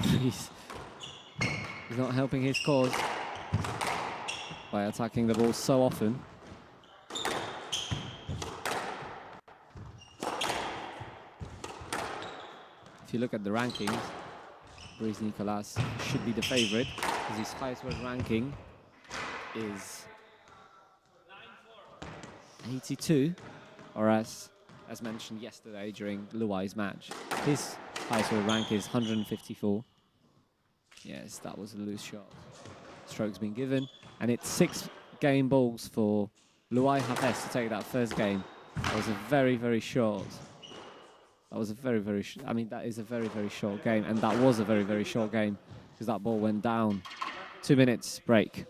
he's not helping his cause by attacking the ball so often. If you look at the rankings, Brice Nicolas should be the favorite, because his highest world ranking is 82, or as mentioned yesterday during Luai's match, his highest world rank is 154. Yes, that was a loose shot. Stroke's been given, and it's 6 game balls for Luai Hafez to take that first game. That was a very, very short. That was a very, very. I mean, that is a very, very short game, and that was a very, very short game because that ball went down. 2 minutes break.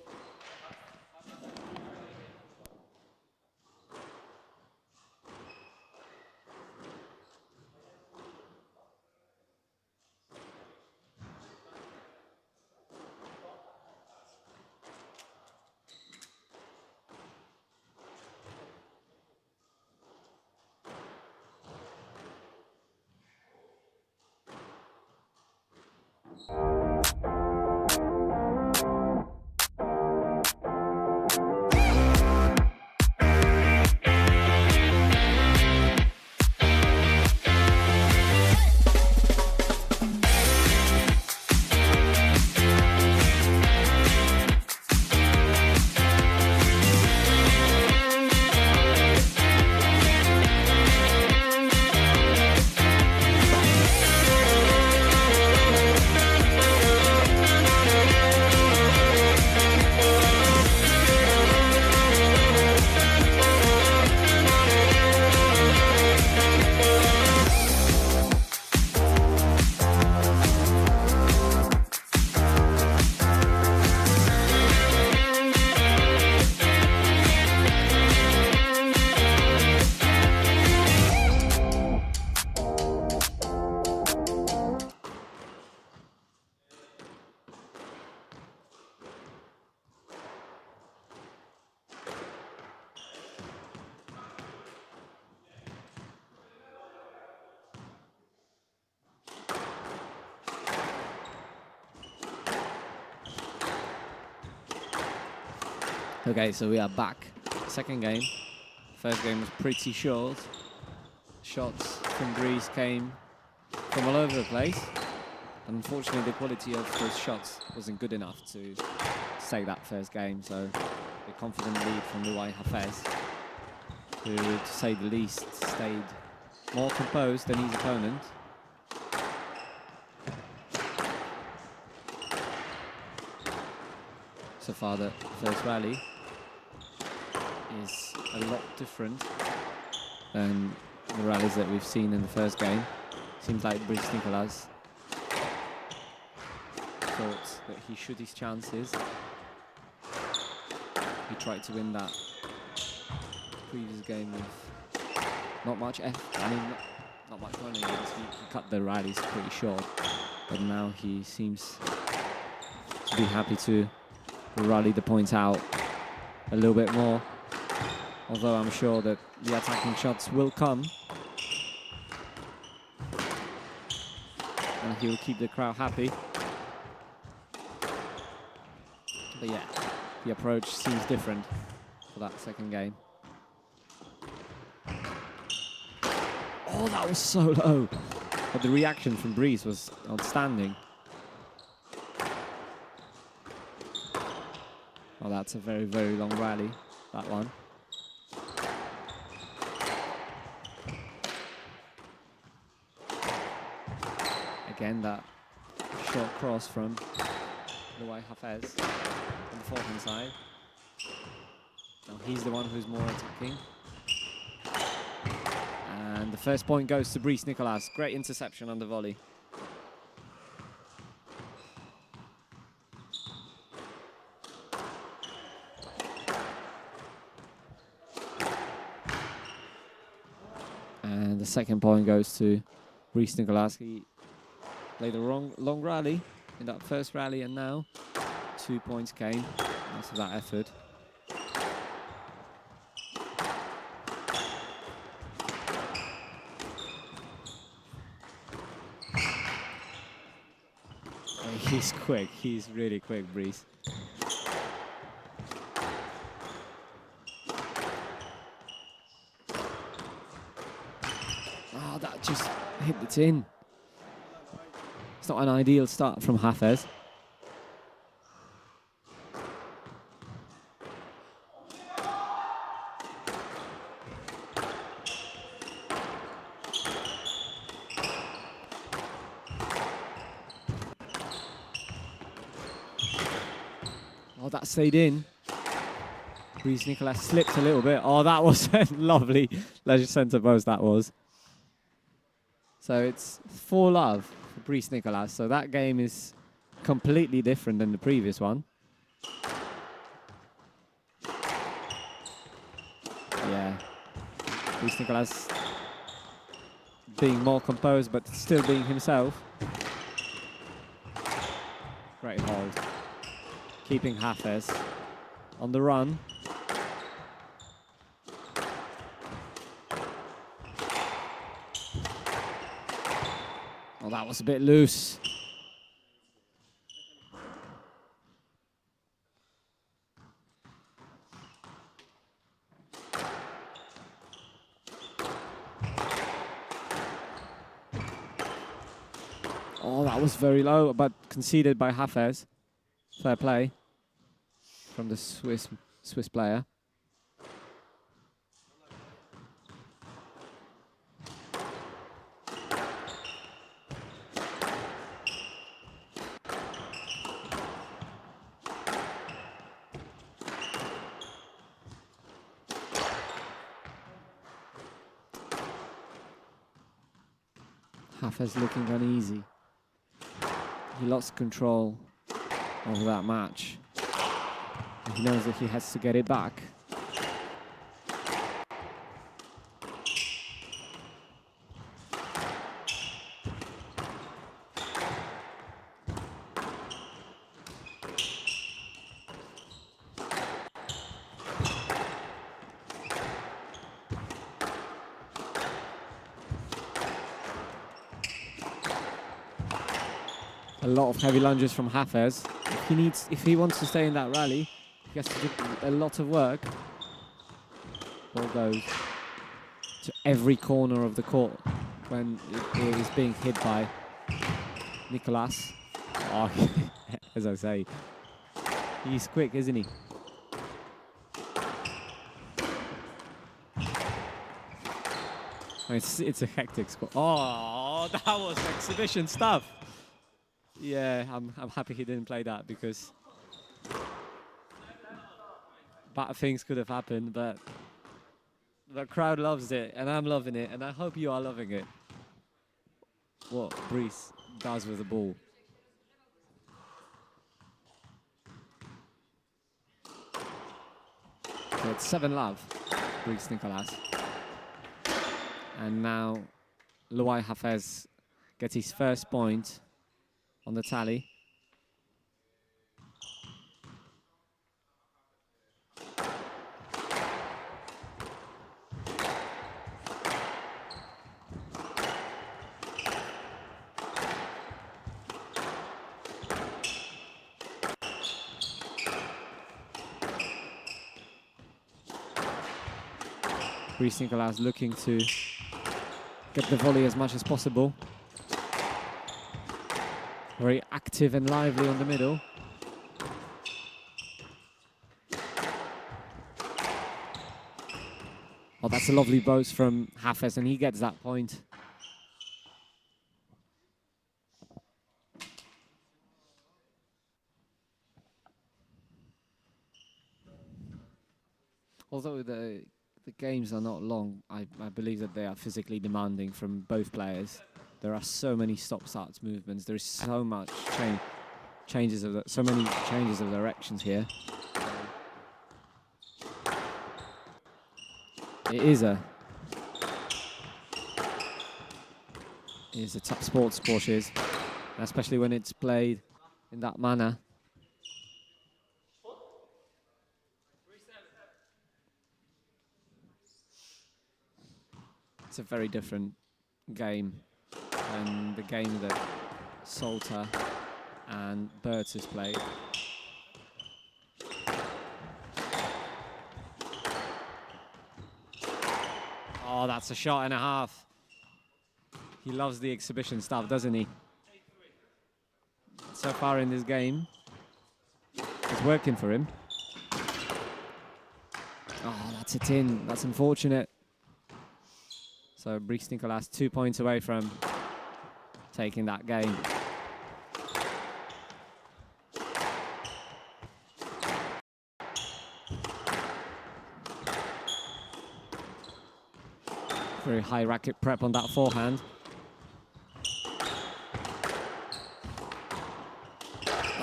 Okay, so we are back. Second game. First game was pretty short. Shots from Brice came from all over the place. Unfortunately, the quality of those shots wasn't good enough to take that first game. So a confident lead from Luai Hafez, who, to say the least, stayed more composed than his opponent. So far, the first rally is a lot different than the rallies that we've seen in the first game. Seems like Brice Nicolas thought that he should his chances. He tried to win that previous game with not much not much running. He cut the rallies pretty short, but now he seems to be happy to rally the points out a little bit more. Although I'm sure that the attacking shots will come. And he'll keep the crowd happy. But yeah, the approach seems different for that second game. Oh, that was so low. But the reaction from Brice was outstanding. Oh, that's a very, very long rally, that one. Again, that short cross from Luai Hafez on the forehand side. Now he's the one who's more attacking. And the first point goes to Brice Nicolas. Great interception on the volley. And the second point goes to Brice Nicolas. He played a long rally in that first rally, and now 2 points came out of that effort. He's quick. He's really quick, Brice. Oh, that just hit the tin. It's not an ideal start from Hafez. Oh, that stayed in. Nicolas slipped a little bit. Oh, that was a lovely leisure centre post, that was. So it's 4-love for Nicolas. So that game is completely different than the previous one. Yeah. Nicolas being more composed, but still being himself. Great hold. Keeping Hafez on the run. Oh, that was a bit loose. Oh, that was very low, but conceded by Hafez. Fair play from the Swiss player. Hafez looking uneasy. He lost control of that match. He knows that he has to get it back. A lot of heavy lunges from Hafez. If he wants to stay in that rally, he has to do a lot of work. Ball goes to every corner of the court when it is being hit by Nicolas. Oh, as I say, he's quick, isn't he? It's a hectic squad. Oh, that was exhibition stuff. Yeah, I'm happy he didn't play that because bad things could have happened, but the crowd loves it, and I'm loving it, and I hope you are loving it. What Brice does with the ball. So it's 7-love, Brice Nicolas. And now Luai Hafez gets his first point on the tally. Brice Nicolas looking to get the volley as much as possible. Very active and lively on the middle. Oh, that's a lovely boast from Hafez, and he gets that point. Although the games are not long, I believe that they are physically demanding from both players. There are so many stop-starts movements. There is so much so many changes of directions here. It is a tough sport, is, especially when it's played in that manner. It's a very different game than the game that Solta and Byrtus played. Oh, that's a shot and a half. He loves the exhibition stuff, doesn't he? so far in this game is working for him. Oh, that's a tin. That's unfortunate. So Nicolas 2 points away from taking that game. Very high racket prep on that forehand.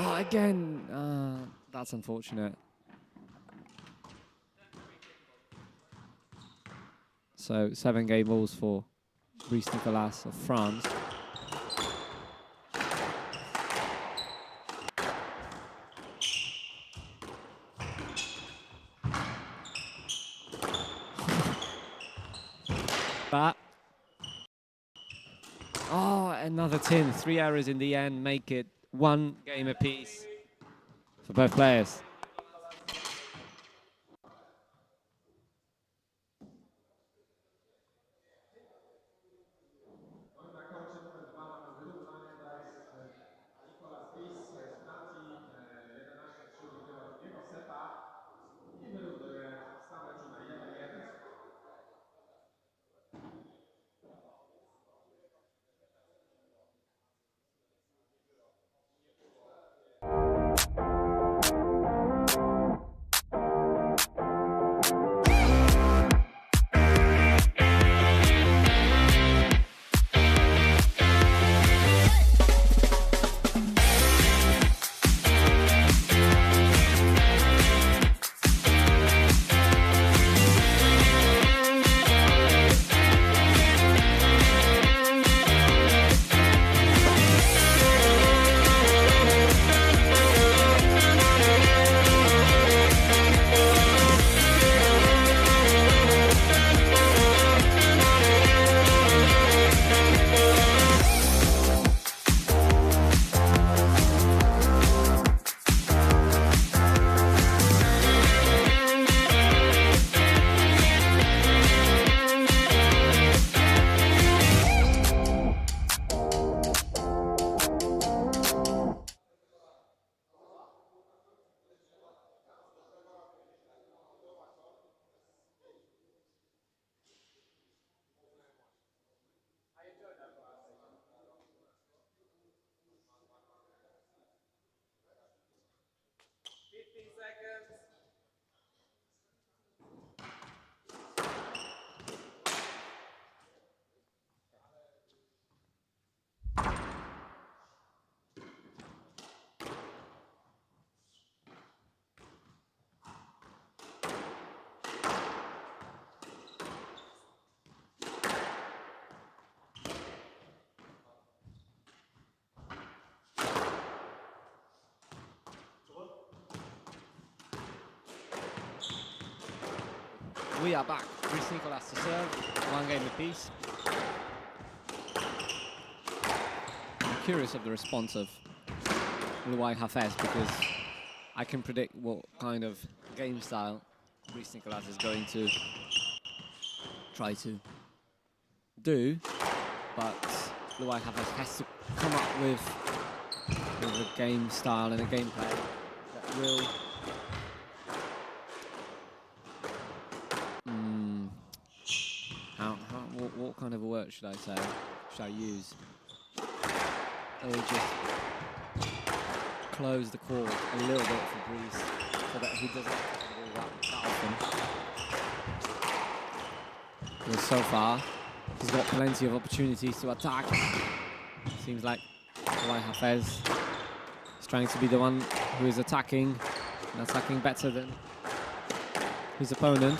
Oh, again, that's unfortunate. So 7 game balls for Nicolas of France. But oh, another tin. 3 errors in the end make it 1 game apiece for both players. We are back. Nicolas to serve. 1 game apiece. I'm curious of the response of Hafez because I can predict what kind of game style Nicolas is going to try to do, but Hafez has to come up with a game style and a gameplay that will what kind of a word should I say? Should I use? Or just close the court a little bit for Brice so that he doesn't have to do that often. Because so far, he's got plenty of opportunities to attack. Seems like Hafez is trying to be the one who is attacking and attacking better than his opponent.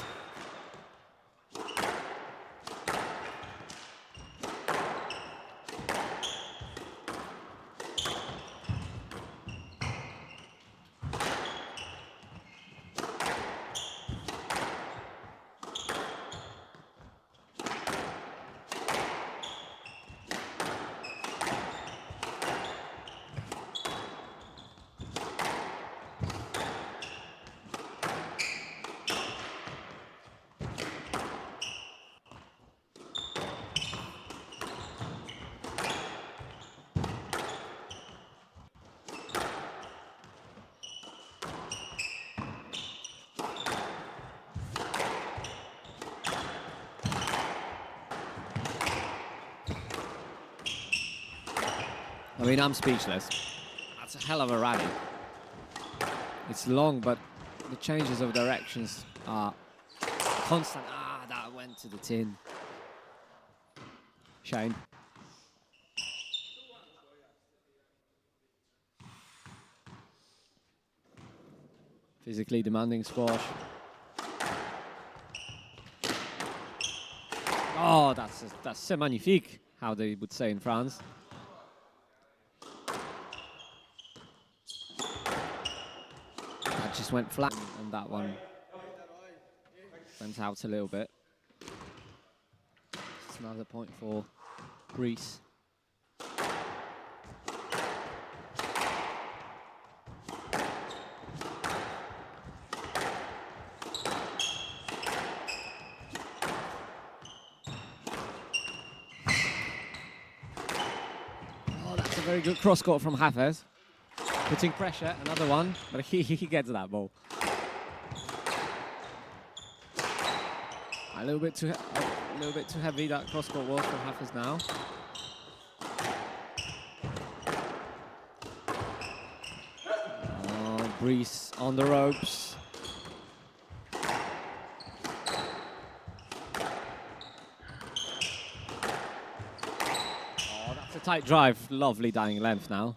I mean, I'm speechless. That's a hell of a rally. It's long, but the changes of directions are constant. Ah, that went to the tin. Shame. Physically demanding squash. Oh, that's magnifique, how they would say in France. That just went flat, and that one went out a little bit. It's another point for Greece. Very good cross court from Hafez. Putting pressure, another one, but he gets that ball. A little bit too heavy that cross court was from Hafez now. Oh, Breeze on the ropes. Tight drive, lovely dying length now.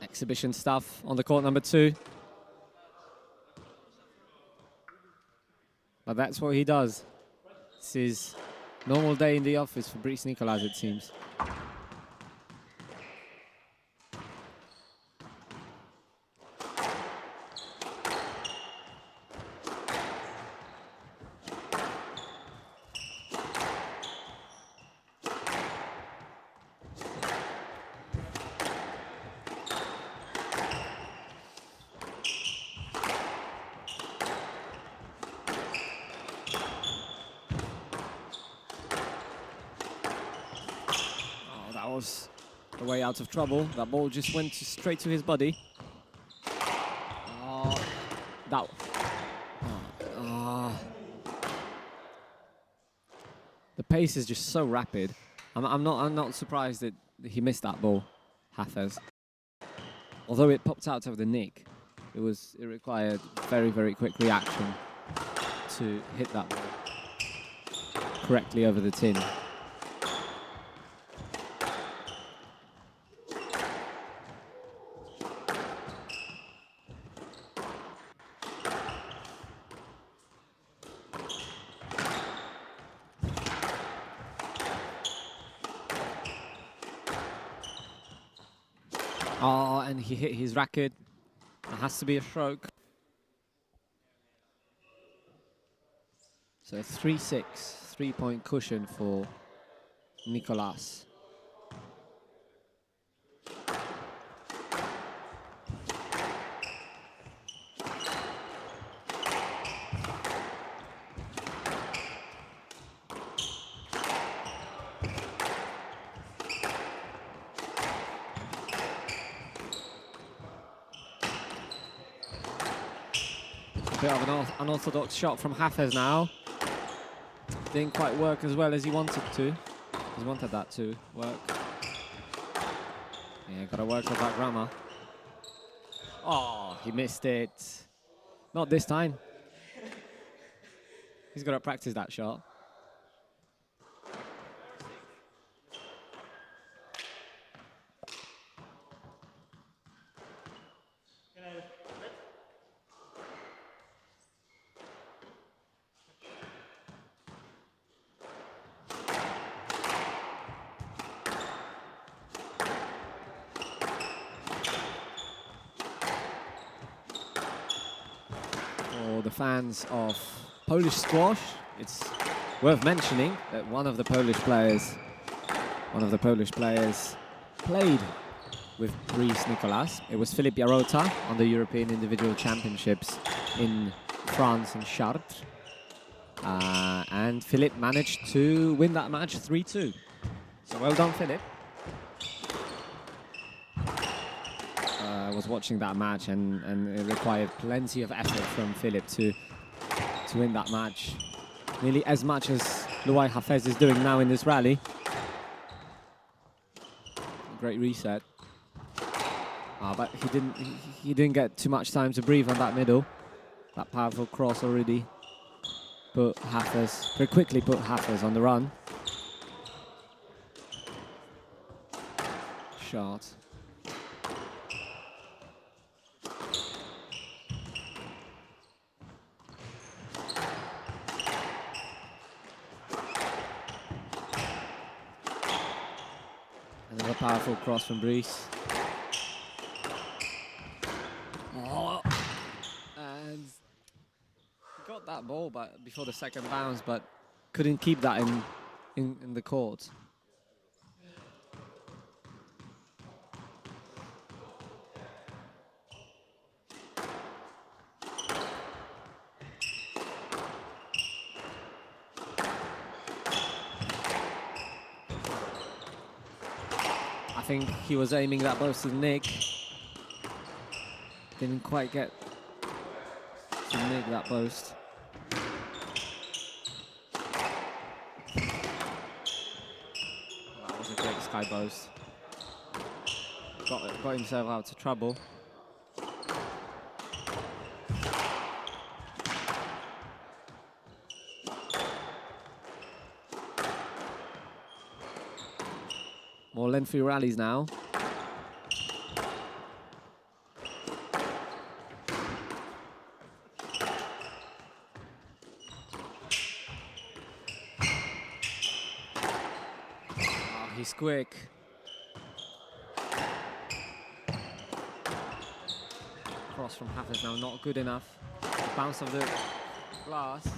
Exhibition stuff on the court number 2. But that's what he does. It's his normal day in the office for Brice Nicolas, it seems. Was the way out of trouble. That ball just went straight to his body. Oh, that. The pace is just so rapid. I'm not surprised that he missed that ball, Hafez. Although it popped out of the nick, it required very quick reaction to hit that ball correctly over the tin. Oh, and he hit his racket. It has to be a stroke. So 3-6, 3-point cushion for Nicolas. Bit of an unorthodox shot from Hafez now. Didn't quite work as well as he wanted to. He wanted that to work. Yeah, gotta work with that grammar. Oh, he missed it. Not this time. He's gotta practice that shot. For the fans of Polish squash, it's worth mentioning that one of the Polish players played with Brice Nicolas. It was Philippe Yarota on the European Individual Championships in France in Chartres. And Philippe managed to win that match 3-2. So well done, Philippe. I was watching that match and it required plenty of effort from Philippe to win that match. Nearly as much as Luai Hafez is doing now in this rally. Great reset. But he didn't get too much time to breathe on that middle. That powerful cross already put Hafez, very quickly put Hafez on the run. Shot. Another powerful cross from Brice. Oh. And he got that ball but before the second bounce, but couldn't keep that in the court. I think he was aiming that both to Nick. Didn't quite get to Nick that post. That was a great sky post. Got himself out of trouble. More lengthy rallies now. Oh, he's quick. Cross from Hafez now, not good enough. The bounce of the glass.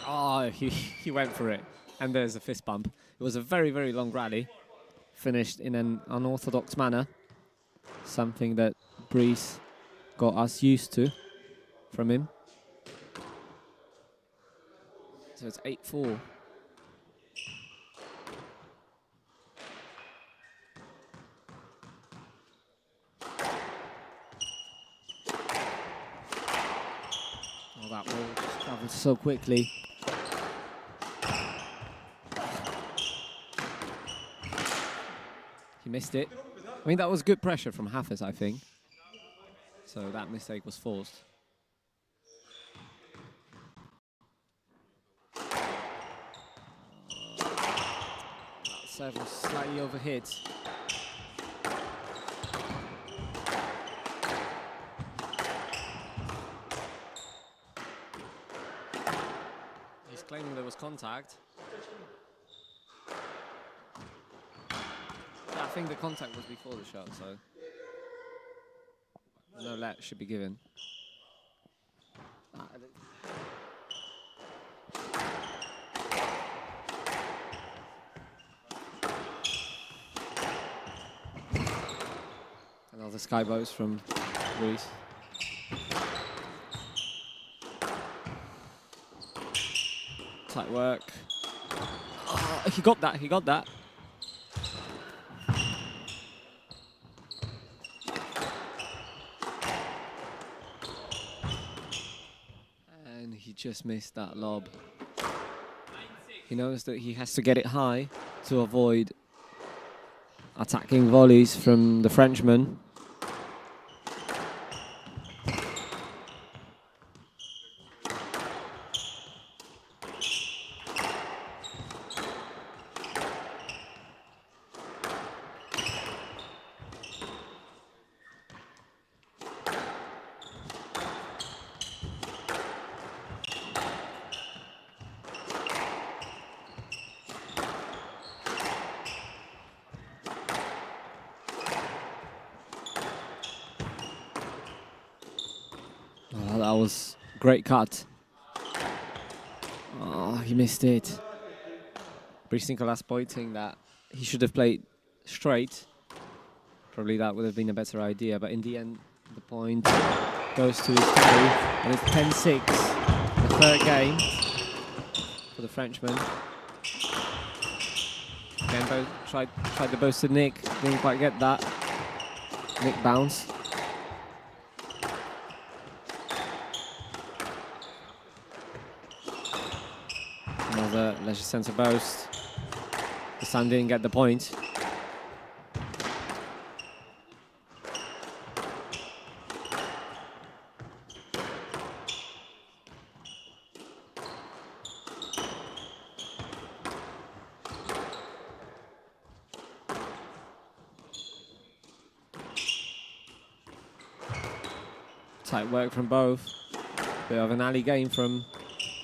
Oh, he went for it. And there's a fist bump. It was a very, very long rally. Finished in an unorthodox manner. Something that Brice got us used to from him. So it's 8-4. Oh, that ball just travelled so quickly. He missed it. I mean, that was good pressure from Hafez, I think. So that mistake was forced. That serve was slightly overhit. He's claiming there was contact. I think the contact was before the shot, so no let should be given. Another sky bows from Brice. Tight work. Oh, he got that, he got that. Just missed that lob. He knows that he has to get it high to avoid attacking volleys from the Frenchman. That was great cut. Oh, he missed it. Nicolas pointing that he should have played straight. Probably that would have been a better idea, but in the end, the point goes to his team, and it's 10-6, the third game for the Frenchman. Again, both tried the boast to Nick, didn't quite get that. Nick bounce. Another leisure centre boast. The Sun didn't get the point. Tight work from both. Bit of an alley game from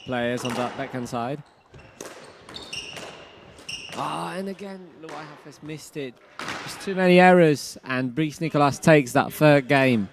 players on that backhand side. Ah, and again, Hafez missed it. Just too many errors, and Nicolas takes that third game.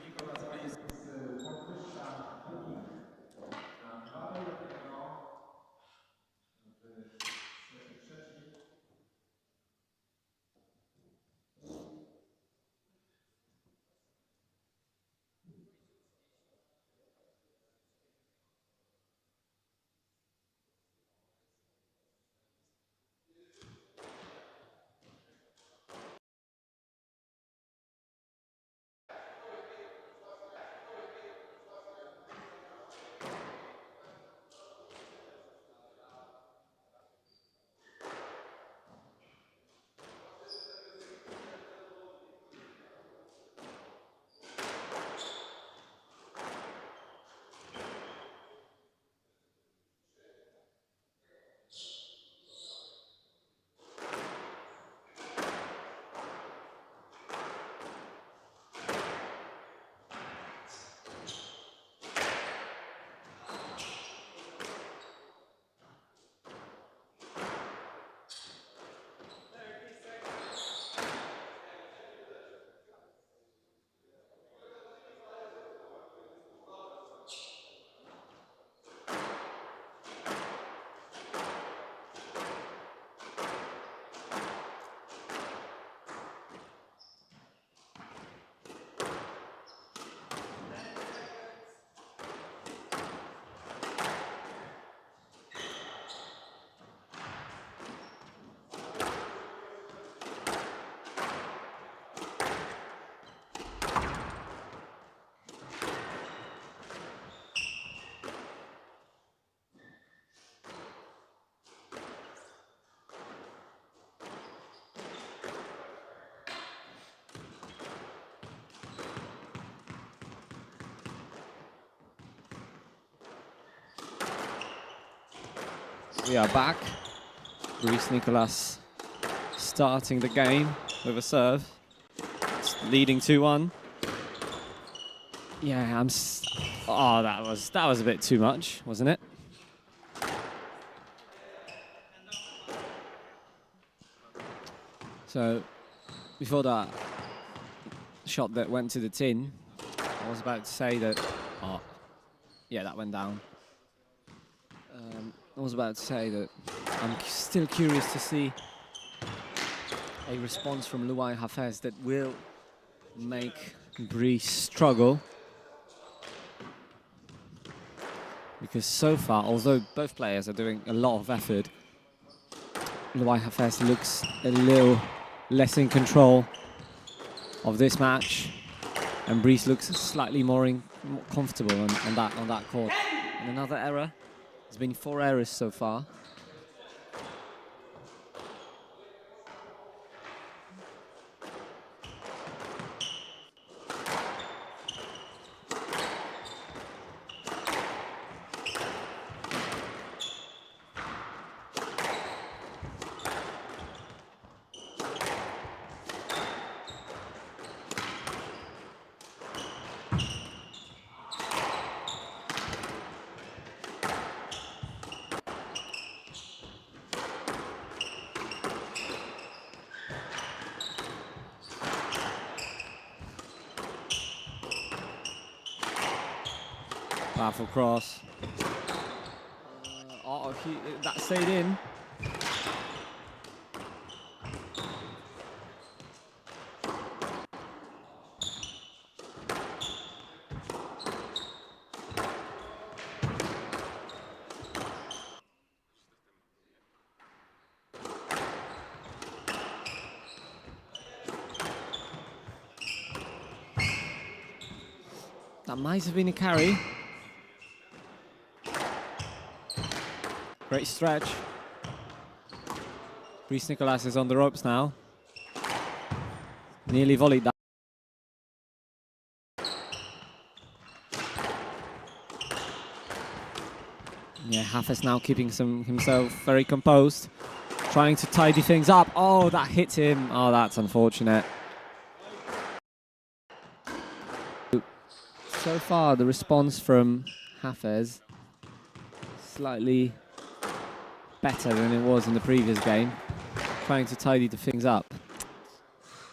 We are back. Nicolas starting the game with a serve. It's leading 2-1. Yeah, oh, that was a bit too much, wasn't it? So, before that shot that went to the tin, I was about to say that, oh, yeah, that went down. I was about to say that I'm still curious to see a response from Hafez that will make Brice struggle. Because so far, although both players are doing a lot of effort, Hafez looks a little less in control of this match, and Brice looks slightly more comfortable on that court. And another error. There's been 4 errors so far. Powerful cross. Oh, that stayed in. That might have been a carry. Great stretch. Nicolas is on the ropes now. Nearly volleyed that. Yeah, Hafez now keeping himself very composed, trying to tidy things up. Oh, that hits him. Oh, that's unfortunate. So far, the response from Hafez slightly better than it was in the previous game, trying to tidy the things up.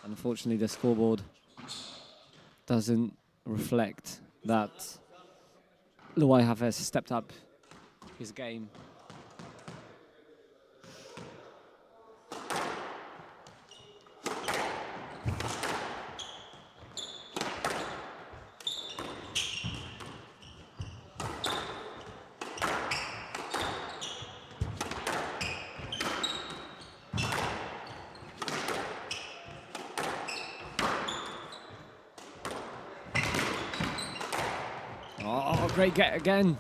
Unfortunately, the scoreboard doesn't reflect that Luai Hafez stepped up his game. Oh, great get again.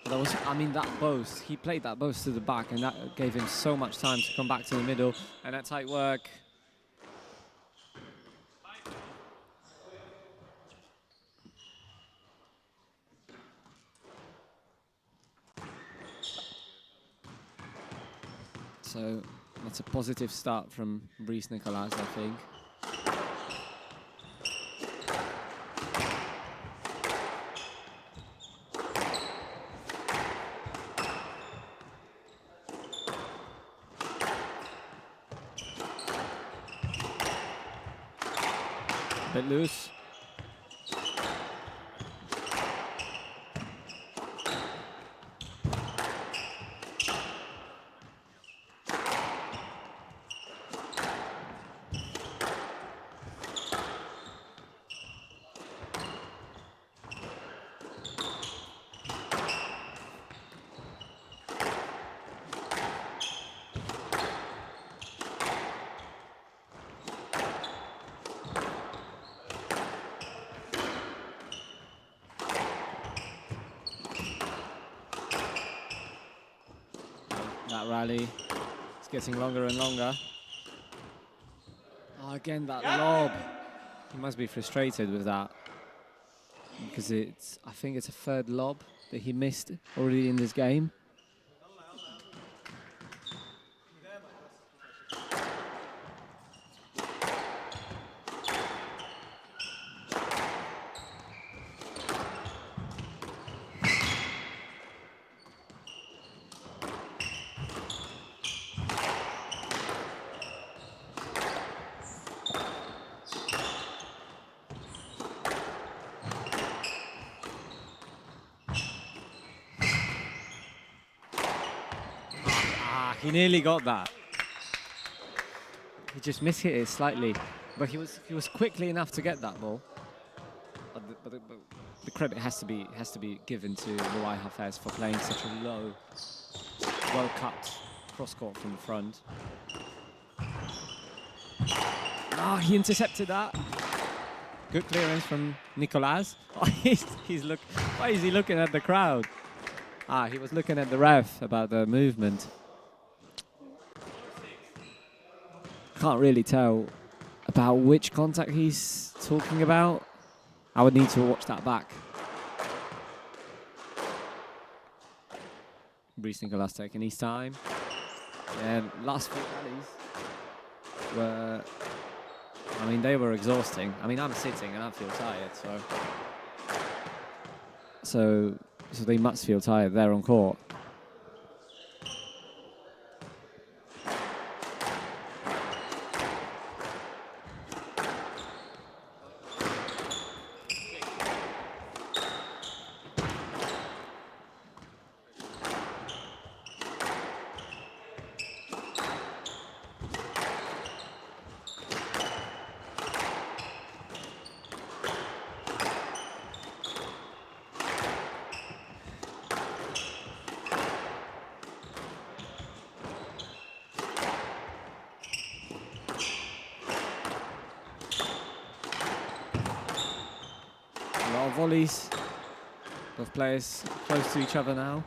That was, I mean, that boast, he played that boast to the back, and that gave him so much time to come back to the middle, and that tight work. So that's a positive start from Nicolas, I think. Bit loose. That rally is getting longer and longer. Oh, again, that lob. He must be frustrated with that, because I think it's a third lob that he missed already in this game. He nearly got that. He just mishit it slightly, but he was quickly enough to get that ball. But the credit has to be given to Luai Hafez for playing such a low, well-cut cross-court from the front. Ah, he intercepted that. Good clearance from Nicolas. Oh, why is he looking at the crowd? Ah, he was looking at the ref about the movement. Can't really tell about which contact he's talking about. I would need to watch that back. Nicolas taking his time. And last few rallies were, I mean, they were exhausting. I mean, I'm sitting and I feel tired, so they must feel tired there on court. A lot of volleys. Both players close to each other now.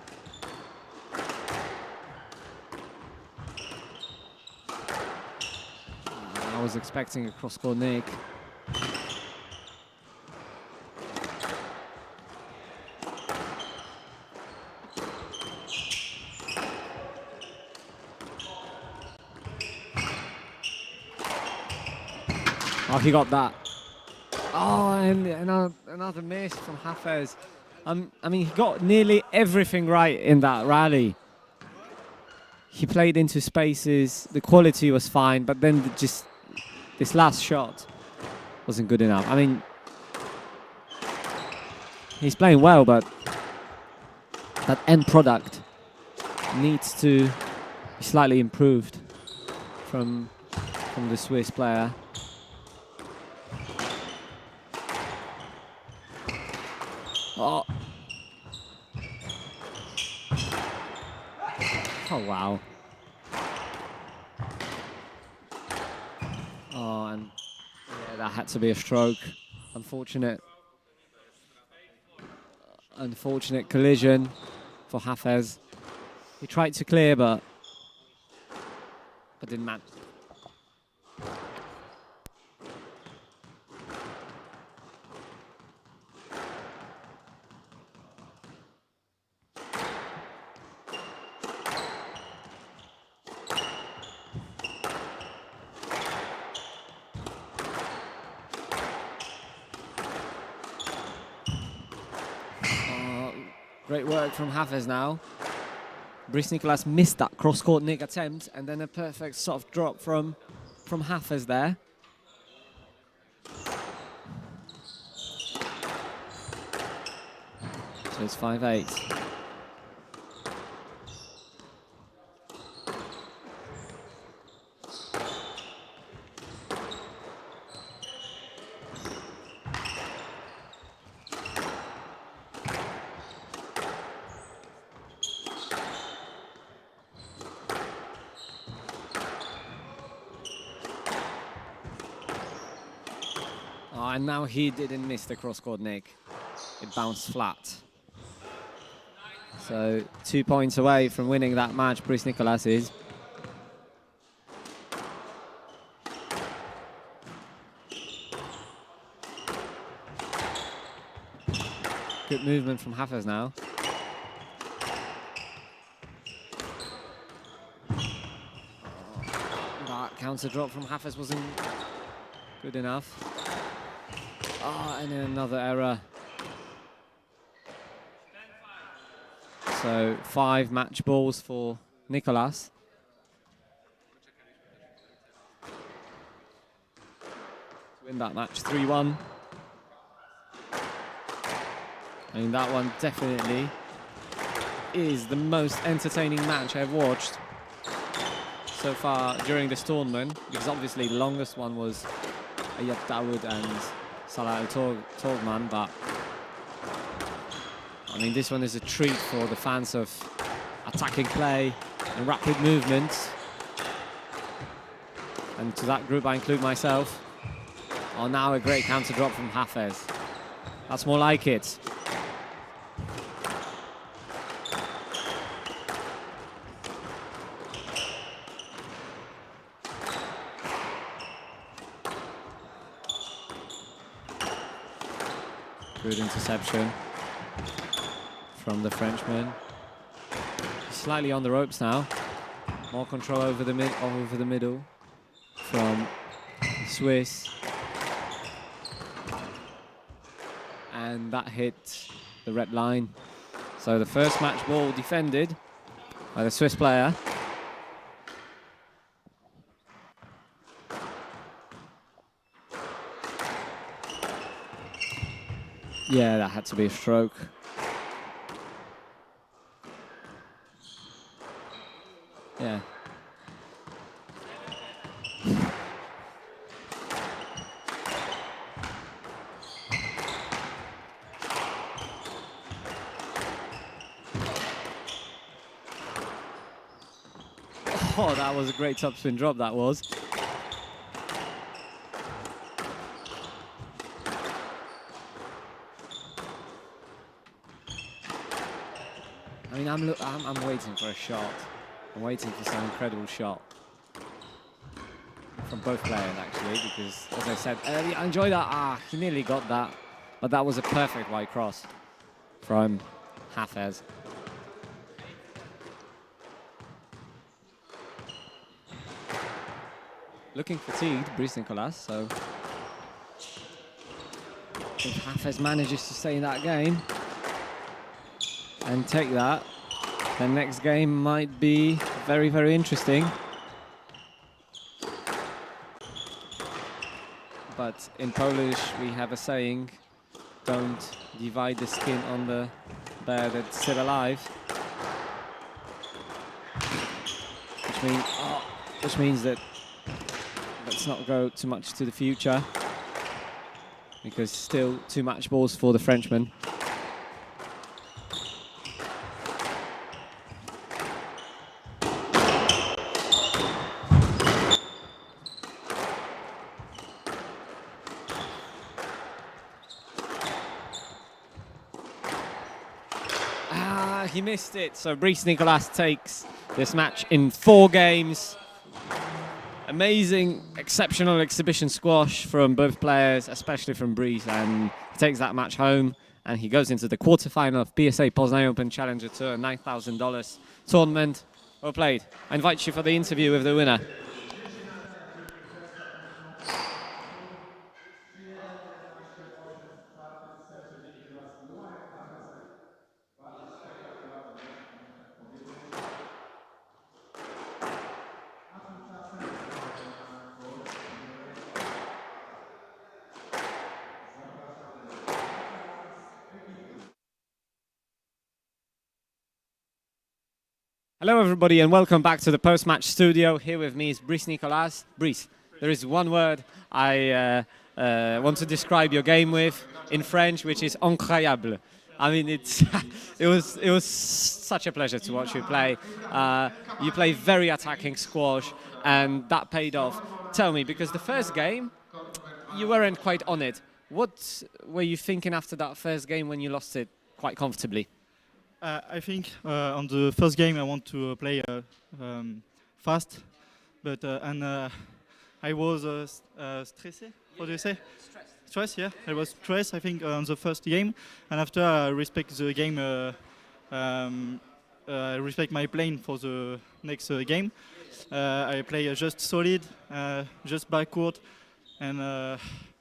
I was expecting a cross-court nick. Oh, he got that. Oh, and another miss from Hafez. I mean, he got nearly everything right in that rally. He played into spaces. The quality was fine, but then just this last shot wasn't good enough. I mean, he's playing well, but that end product needs to be slightly improved from the Swiss player. Oh. Oh, wow. Oh, and yeah, that had to be a stroke. Unfortunate collision for Hafez. He tried to clear, but didn't manage. Great work from Hafez now. Nicolas missed that cross-court nick attempt, and then a perfect soft drop from Hafez there. So it's 5-8. And now he didn't miss the cross-court nick. It bounced flat. So 2 points away from winning that match, Nicolas is. Good movement from Hafez now. That counter drop from Hafez wasn't good enough. Oh, and another error. So 5 match balls for Nicolas. Win that match 3-1. I mean, that one definitely is the most entertaining match I've watched so far during this tournament, because obviously the longest one was Daoud and Salah Al-Torgman, but I mean, this one is a treat for the fans of attacking play and rapid movements. And to that group I include myself. Oh, now a great counter drop from Hafez. That's more like it. Good interception from the Frenchman. Slightly on the ropes now. More control over the middle from the Swiss. And that hit the red line. So the first match ball defended by the Swiss player. Yeah, that had to be a stroke. Yeah. Oh, that was a great topspin drop, that was. I mean, I'm waiting for a shot. I'm waiting for some incredible shot from both players, actually, because, as I said earlier, I enjoy that. He nearly got that, but that was a perfect white cross from Hafez. Looking fatigued, Nicolas, so if Hafez manages to stay in that game and take that, the next game might be very, very interesting. But in Polish, we have a saying, don't divide the skin on the bear that's still alive. Which means that let's not go too much to the future, because still 2 match balls for the Frenchman. He missed it, so Nicolas takes this match in 4 games. Amazing, exceptional exhibition squash from both players, especially from Brice, and he takes that match home, and he goes into the quarterfinal of PSA Poznań Open Challenger Tour, $9,000 tournament. Well played. I invite you for the interview with the winner. Hello everybody and welcome back to the post-match studio. Here with me is Nicolas. Brice, there is one word I want to describe your game with in French, which is incroyable. I mean, it was such a pleasure to watch you play. You play very attacking squash, and that paid off. Tell me, because the first game, you weren't quite on it. What were you thinking after that first game when you lost it quite comfortably? I think on the first game I want to play fast, but I was stressed. What do you say? Stress, yeah. I was stressed, I think, on the first game, and after I respect the game. I respect my plan for the next game. I play just solid, just backward, and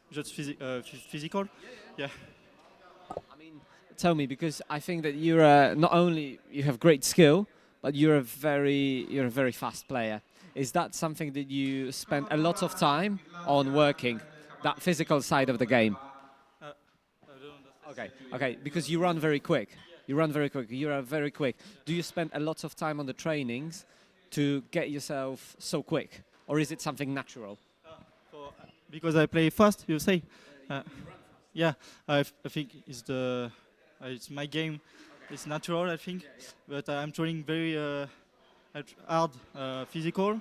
just physical. Yeah. Tell me, because I think that you're not only you have great skill, but you're a very fast player. Is that something that you spend a lot of time on working, that physical side of the game? Okay, because you run very quick. You run very quick. You are very quick. Do you spend a lot of time on the trainings to get yourself so quick, or is it something natural? Because I play fast, you say. Yeah, I think it's my game. It's natural, I think, but I'm training very hard, physical,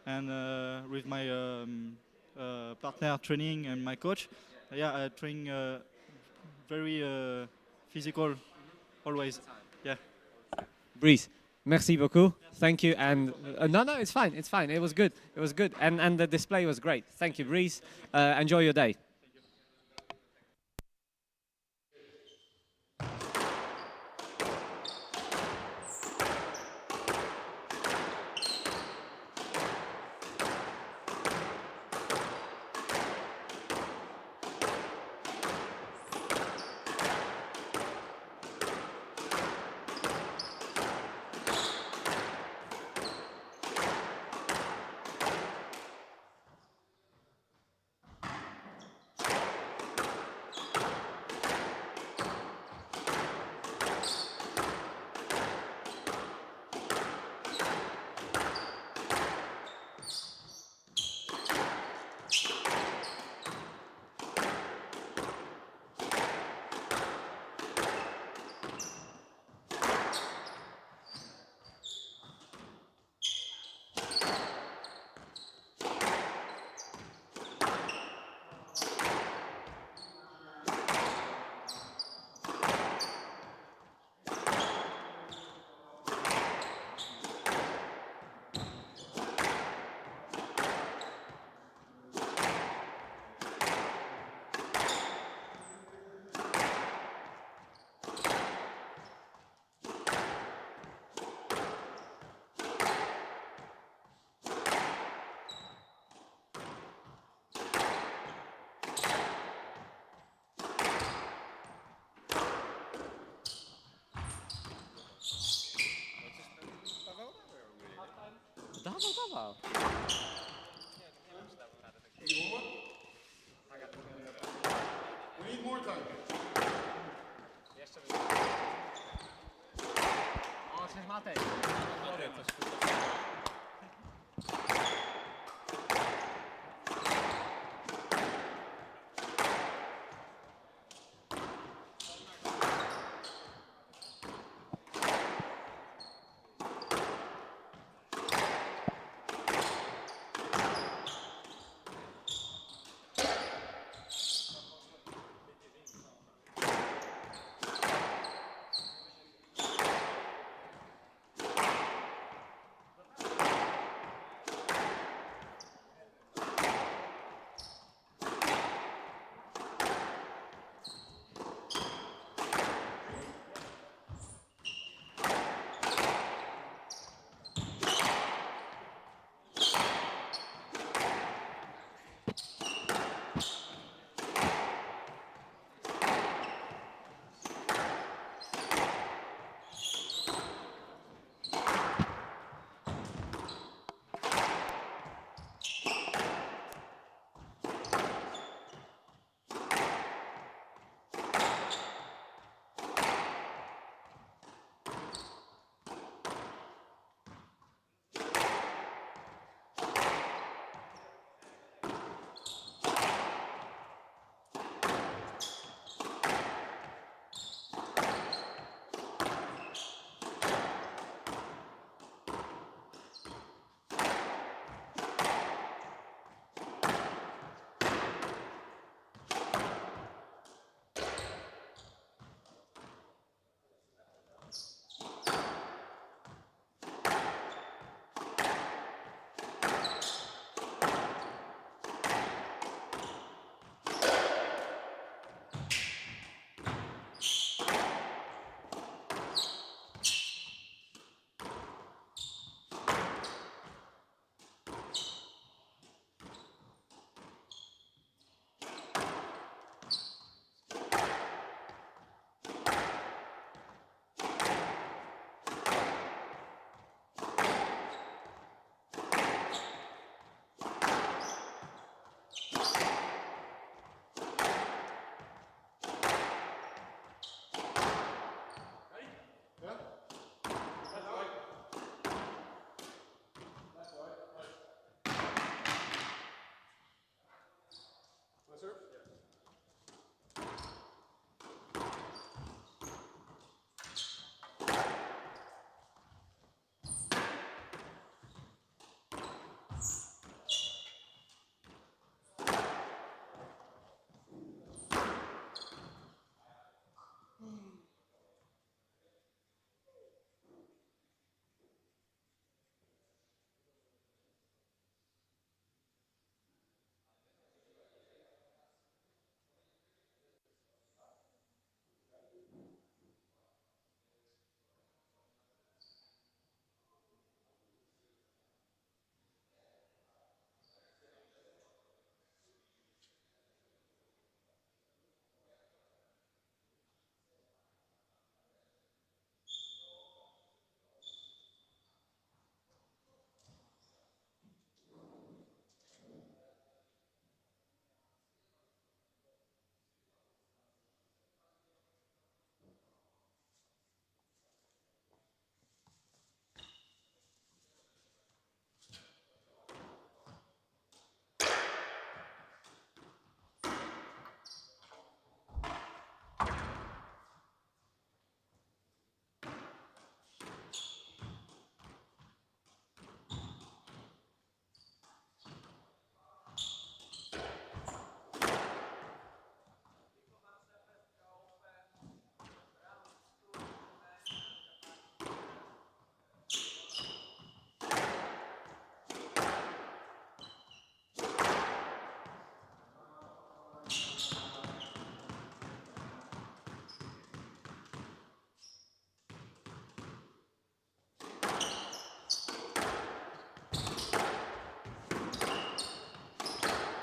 and with my partner training and my coach. Yeah, I train very physical always. Yeah. Brice, merci beaucoup. Thank you. And no, it's fine. It's fine. It was good. It was good. And the display was great. Thank you, Brice. Enjoy your day.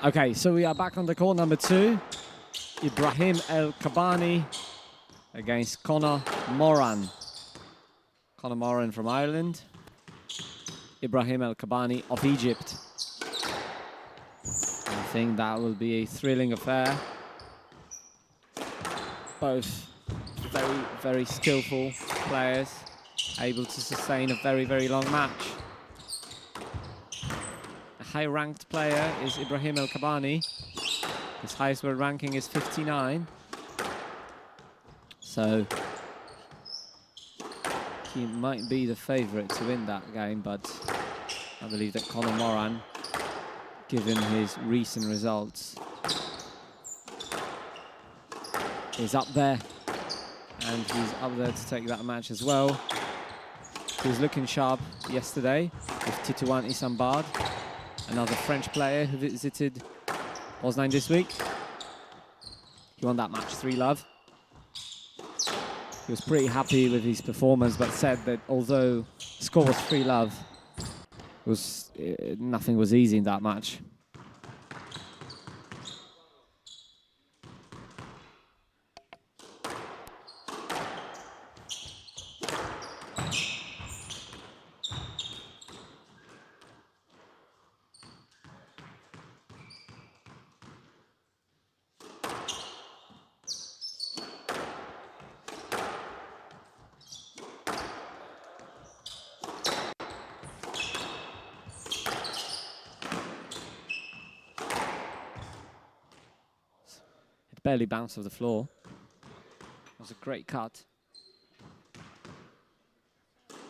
Okay, so we are back on the court, number 2. Ibrahim El Kabbani against Conor Moran. Conor Moran from Ireland. Ibrahim El Kabbani of Egypt. I think that will be a thrilling affair. Both very, very skillful players, able to sustain a very, very long match. A high-ranked player is Ibrahim El Kabbani. His highest world ranking is 59. So he might be the favorite to win that game, but I believe that Conor Moran, given his recent results, is up there, and he's up there to take that match as well. He was looking sharp yesterday with Titouan Isambard, another French player who visited Poznań this week. He won that match 3-love. He was pretty happy with his performance, but said that although the score was 3-love, nothing was easy in that match. Barely bounced off the floor. It was a great cut.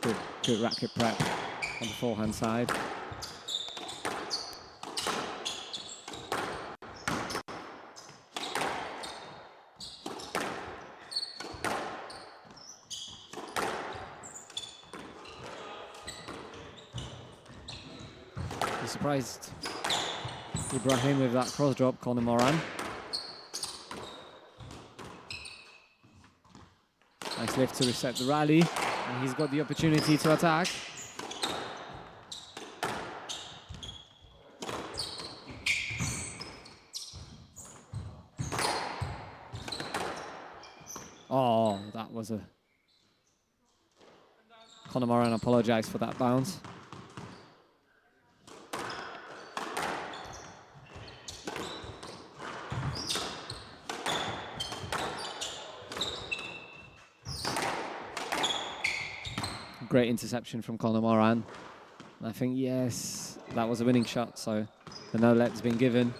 Good racket prep on the forehand side. He surprised Ibrahim with that cross drop, Conor Moran. Nice lift to reset the rally, and he's got the opportunity to attack. Oh, that was a... Conor Moran apologized for that bounce. Great interception from Conor Moran. And I think, yes, that was a winning shot, so the no-let's been given.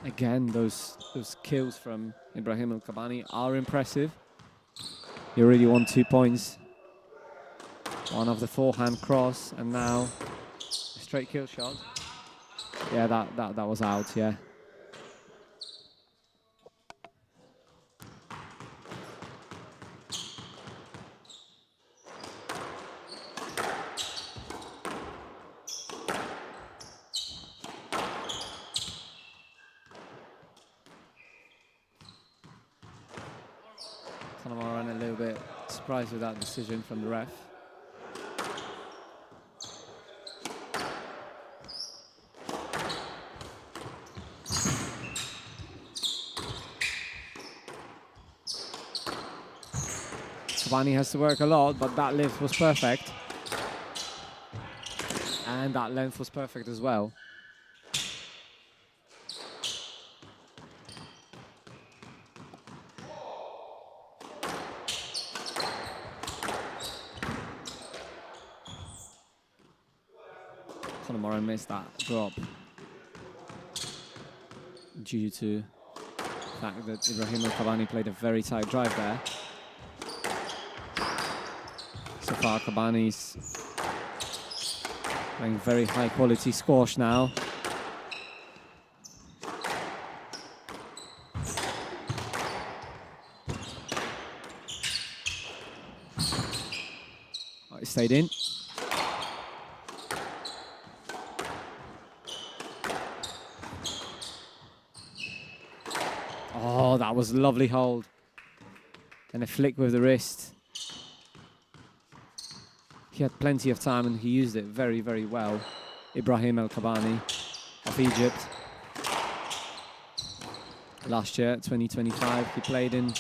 Again, those kills from Ibrahim El Kabbani are impressive. He already won 2 points. One of the forehand cross, and now a straight kill shot. Yeah, that was out, yeah. Conor Moran a little bit surprised with that decision from the ref. Kabbani has to work a lot, but that lift was perfect. And that length was perfect as well. Conor Moran missed that drop due to the fact that Ibrahim El Kabbani played a very tight drive there. So far, Kabbani's playing very high quality squash now. Oh, it stayed in. Oh, that was a lovely hold. And a flick with the wrist. He had plenty of time and he used it very, very well. Ibrahim El Kabbani of Egypt. Last year, 2025, he played in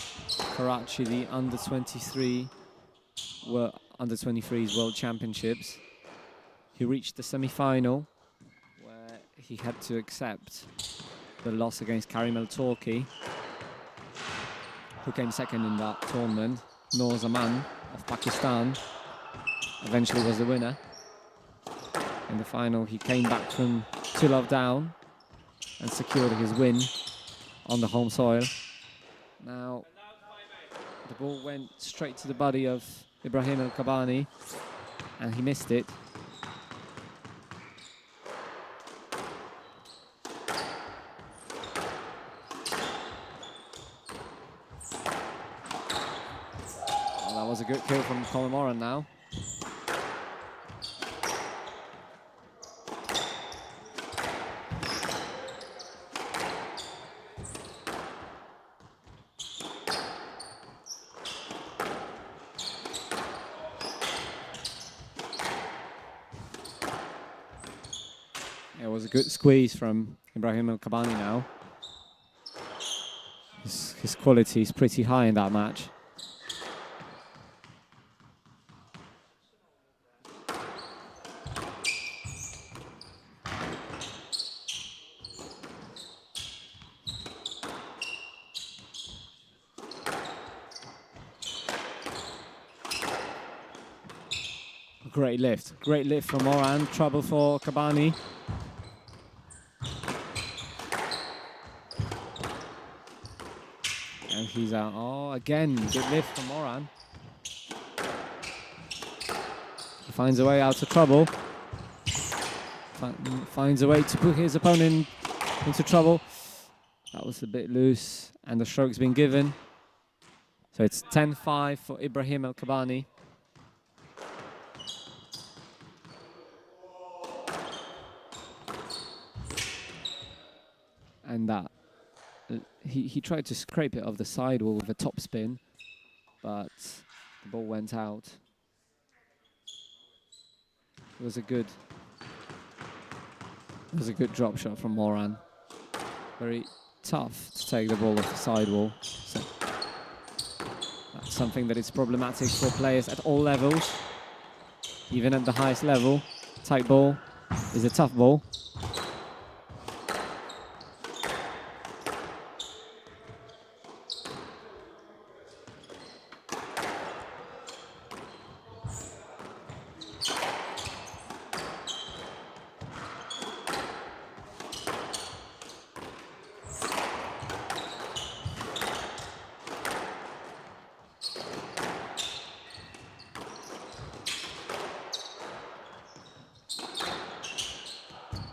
Karachi, the under-23 under-23s World Championships. He reached the semi-final where he had to accept the loss against Karim El Torki, who came second in that tournament. Noor Zaman of Pakistan eventually was the winner. In the final, he came back from 2-love down and secured his win on the home soil. Now, the ball went straight to the body of Ibrahim El Kabbani, and he missed it. Well, that was a good kill from Kamal Moran now. It was a good squeeze from Ibrahim El Kabbani now. His quality is pretty high in that match. Great lift from Moran. Trouble for Kabbani. And he's out. Oh, again, good lift from Moran. He finds a way out of trouble. Finds a way to put his opponent into trouble. That was a bit loose, and the stroke's been given. So it's 10-5 for Ibrahim El Kabbani. And that he tried to scrape it off the sidewall with a top spin, but the ball went out. It was a good drop shot from Moran. Very tough to take the ball off the sidewall. So that's something that is problematic for players at all levels, even at the highest level. Tight ball is a tough ball.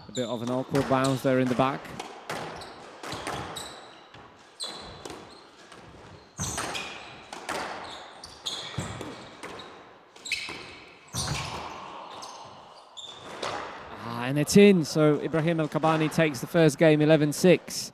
A bit of an awkward bounce there in the back. And it's in, so Ibrahim El Kabbani takes the first game 11-6.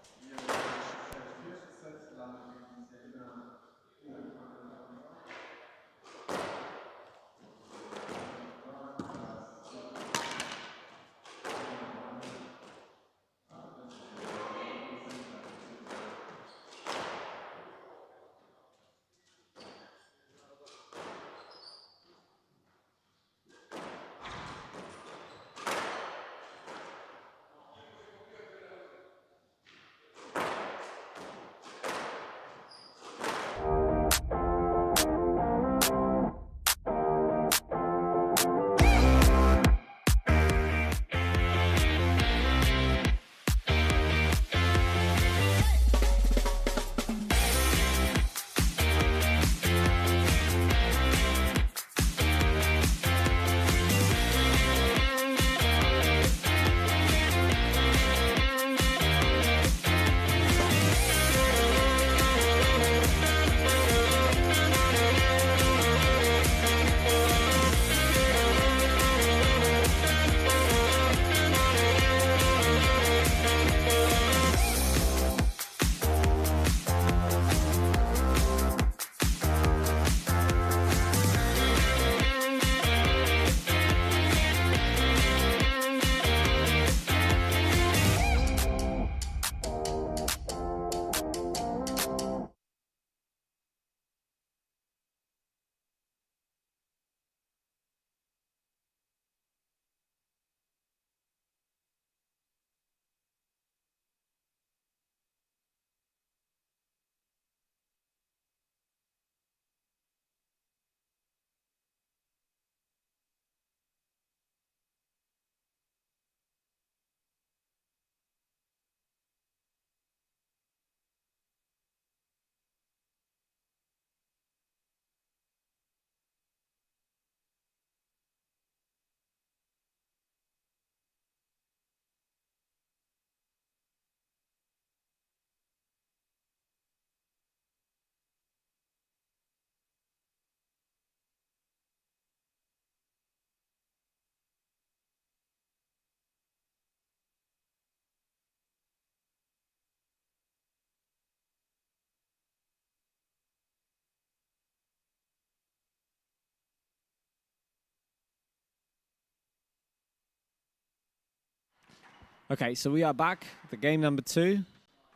Okay, so we are back. The game number 2.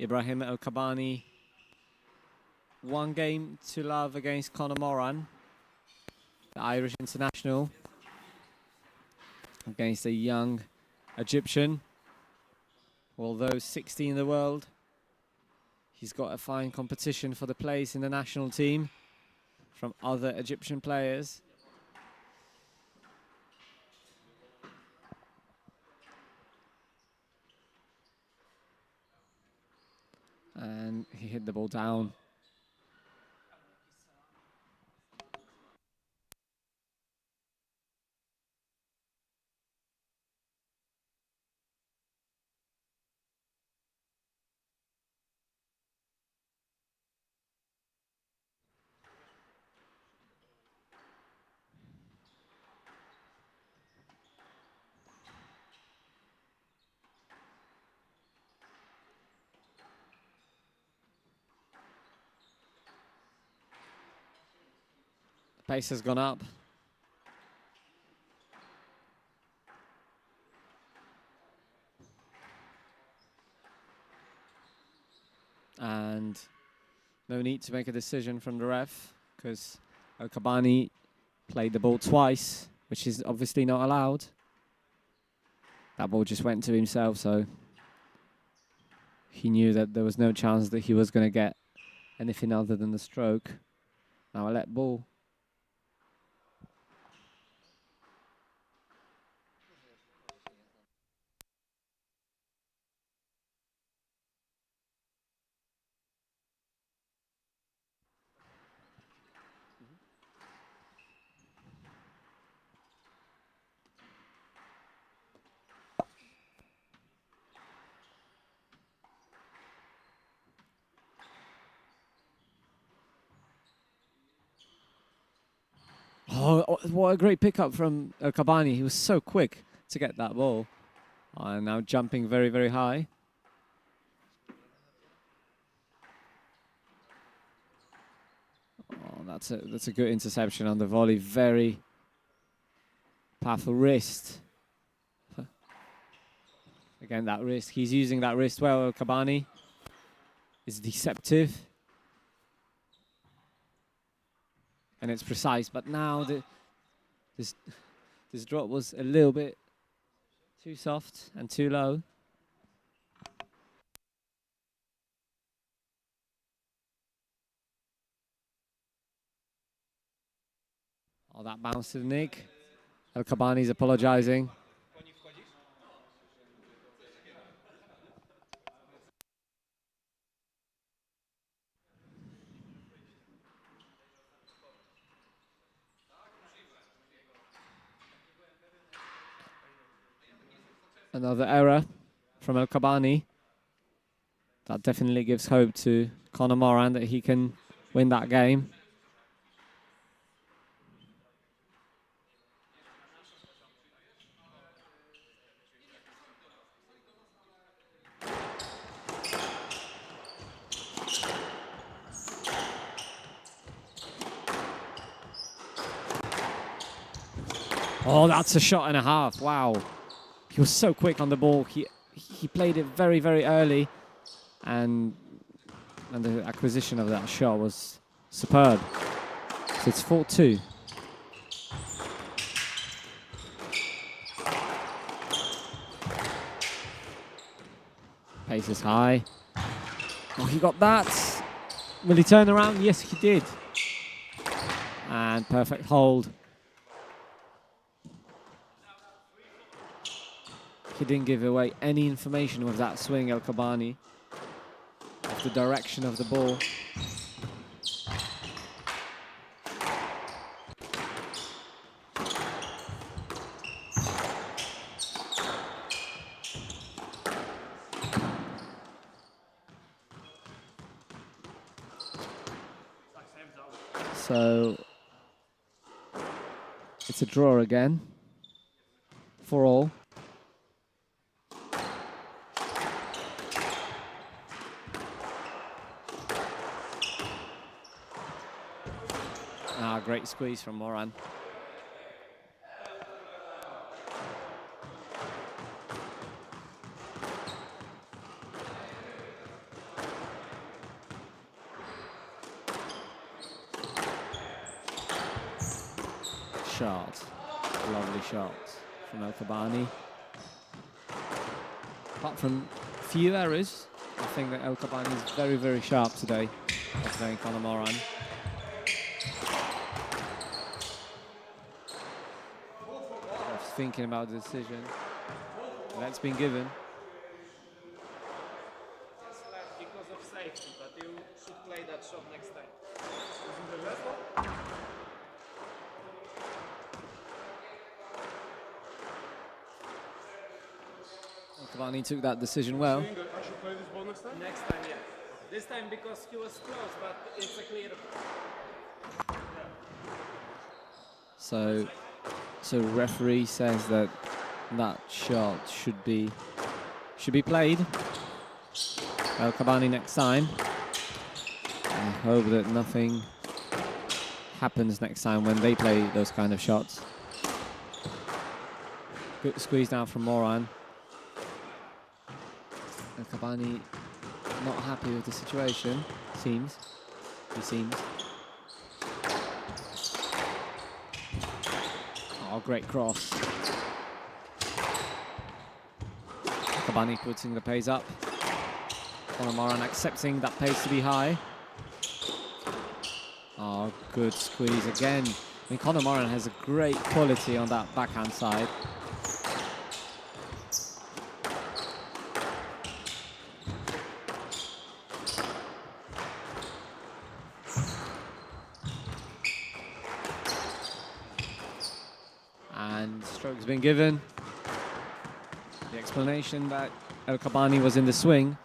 Ibrahim El Kabbani. 1 game to love against Conor Moran, the Irish international, against a young Egyptian. Although 16 in the world, he's got a fine competition for the place in the national team from other Egyptian players. And he hit the ball down. Pace has gone up. And no need to make a decision from the ref because El Kabbani played the ball twice, which is obviously not allowed. That ball just went to himself, so he knew that there was no chance that he was going to get anything other than the stroke. Now a let ball. Oh, what a great pickup from Kabbani. He was so quick to get that ball. And now jumping very, very high. Oh, that's a good interception on the volley. Very powerful wrist. Again, that wrist. He's using that wrist well. Kabbani is deceptive. And it's precise, but now this drop was a little bit too soft and too low. Oh, that bounce to the Nick. El Kabbani's apologizing. Another error from El Kabbani. That definitely gives hope to Conor Moran that he can win that game. Oh, that's a shot and a half. Wow. He was so quick on the ball. He played it very, very early. And the acquisition of that shot was superb. So it's 4-2. Pace is high. Oh, he got that. Will he turn around? Yes, he did. And perfect hold. He didn't give away any information with that swing, El Kabbani, of the direction of the ball. So it's a draw again, 4-all. Great squeeze from Moran. shot. Lovely shot from El Kabbani. Apart from few errors, I think that El Kabbani is very, very sharp today. Playing Conor Moran. Ref's thinking about the decision. That's been given. Because of safety, but you should play that shot next time. Kabbani took that decision well. I should play this ball next time? Next time, yeah. This time because he was close, but it's a clear. So referee says that that shot should be played. El Kabbani next time. I hope that nothing happens next time when they play those kind of shots. Good squeeze down from Moran. El Kabbani not happy with the situation, he seems. Oh, great cross. Kabbani putting the pace up. Conor Moran accepting that pace to be high. Oh, good squeeze again. I mean, Conor Moran has a great quality on that backhand side. And stroke's been given. The explanation that El Kabbani was in the swing.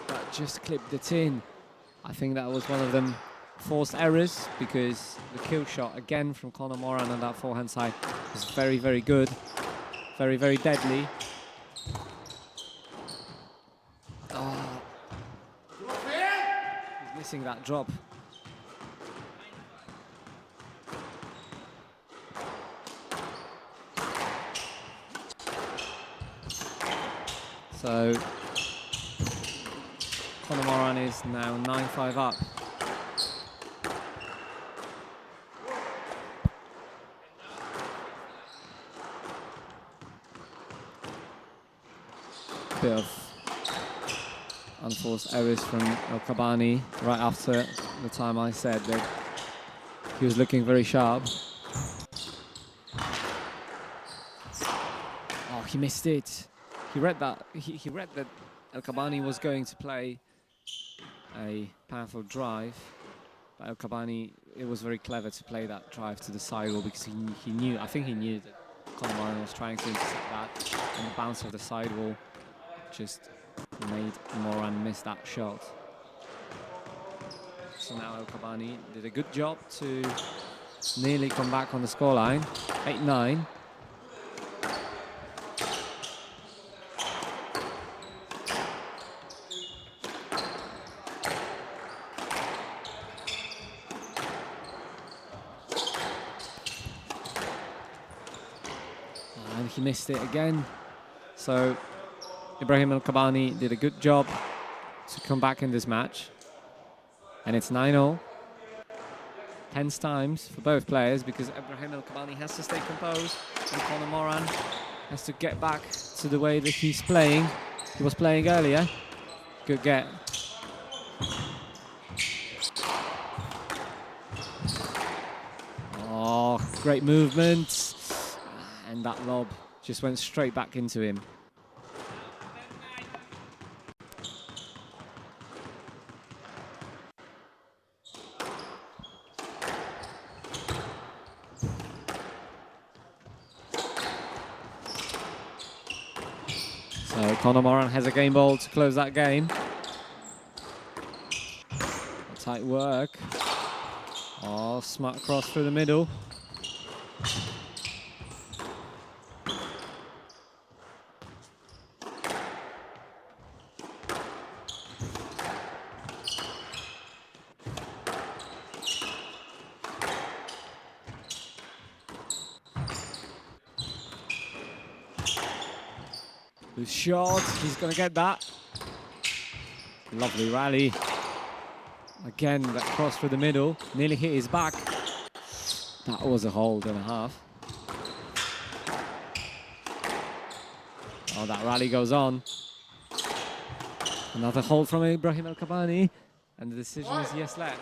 That just clipped it in. I think that was one of them forced errors because the kill shot again from Conor Moran on that forehand side was very, very good. Very, very deadly. Oh. He's missing that drop. So Conor Moran is now 9-5 up. Bit of unforced errors from El Kabbani right after the time I said that he was looking very sharp. Oh, he missed it. He read that. He read that El Kabbani was going to play a powerful drive, but El Kabbani, it was very clever to play that drive to the sidewall because he knew. I think he knew that Conor Moran was trying to intercept that, and the bounce of the sidewall just made Moran miss that shot. So now El Kabbani did a good job to nearly come back on the scoreline. 8-9. And he missed it again. So Ibrahim El Kabbani did a good job to come back in this match. And it's 9-0. Tense times for both players because Ibrahim El Kabbani has to stay composed and Conor Moran has to get back to the way that he was playing earlier. Good get. Oh, great movement. And that lob just went straight back into him. So Conor Moran has a game ball to close that game. Tight work. Oh, smart cross through the middle. Who's short? He's going to get that. Lovely rally. Again, that cross through the middle. Nearly hit his back. That was a hold and a half. Oh, that rally goes on. Another hold from Ibrahim Kabbani. And the decision is yes, let.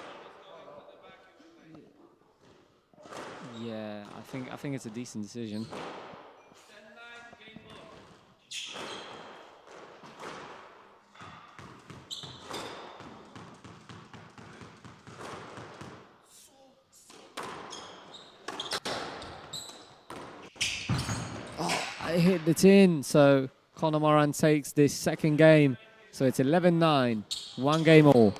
Yeah, I think it's a decent decision. Oh, I hit the tin. So Conor Moran takes this second game. So it's 11-9, 1 game all.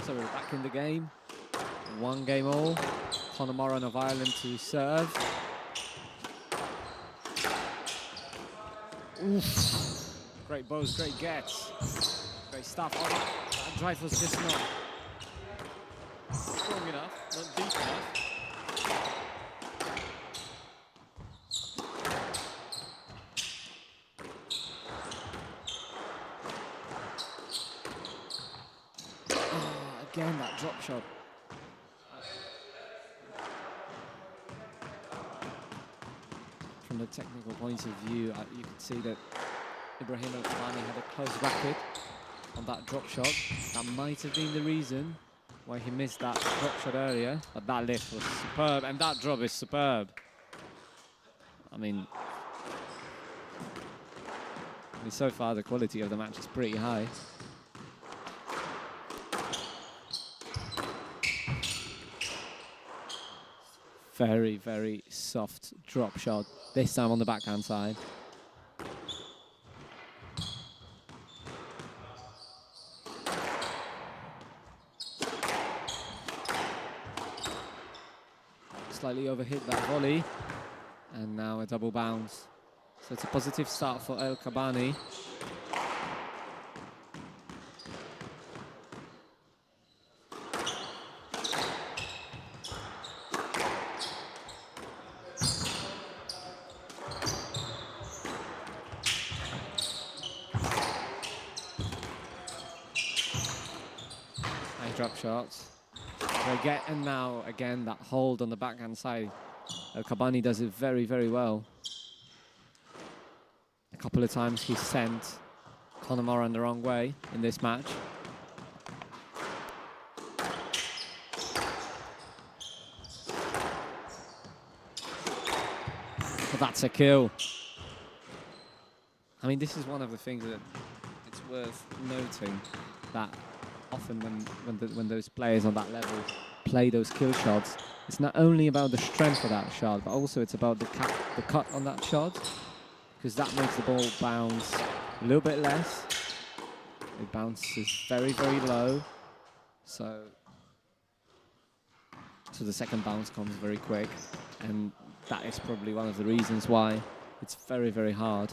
So we're back in the game. 1 game all. Conor Moran of Ireland to serve. Oof. Great bows, great gets. Great stuff. Oh, that drive was just not strong enough, not deep enough. Again, that drop shot. From the technical point of view, you could see that Ibrahim Kabbani had a close racket on that drop shot. That might have been the reason why he missed that drop shot earlier. But that lift was superb, and that drop is superb. I mean, so far the quality of the match is pretty high. Very, very soft drop shot, this time on the backhand side. Slightly overhit that volley, and now a double bounce. So it's a positive start for El Kabbani. Drop shots. And now again that hold on the backhand side. Kabbani does it very, very well. A couple of times he sent Conor Moran the wrong way in this match. But that's a kill. I mean, this is one of the things that it's worth noting, that often when those players on that level play those kill shots, it's not only about the strength of that shot, but also it's about the cut on that shot, because that makes the ball bounce a little bit less. It bounces very, very low, so the second bounce comes very quick, and that is probably one of the reasons why it's very, very hard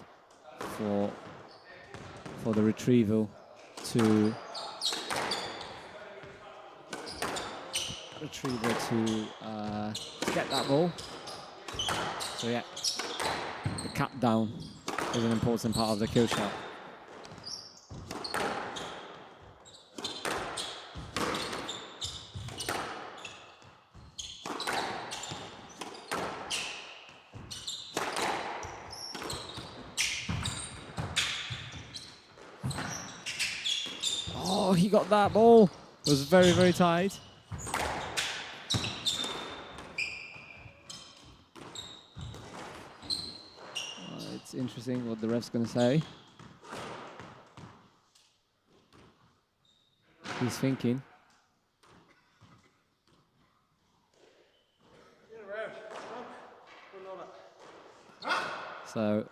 for the retrieval to get that ball. So yeah, the cap down is an important part of the kill shot. Oh, he got that ball. It was very, very tight. It's interesting what the ref's going to say. He's thinking. So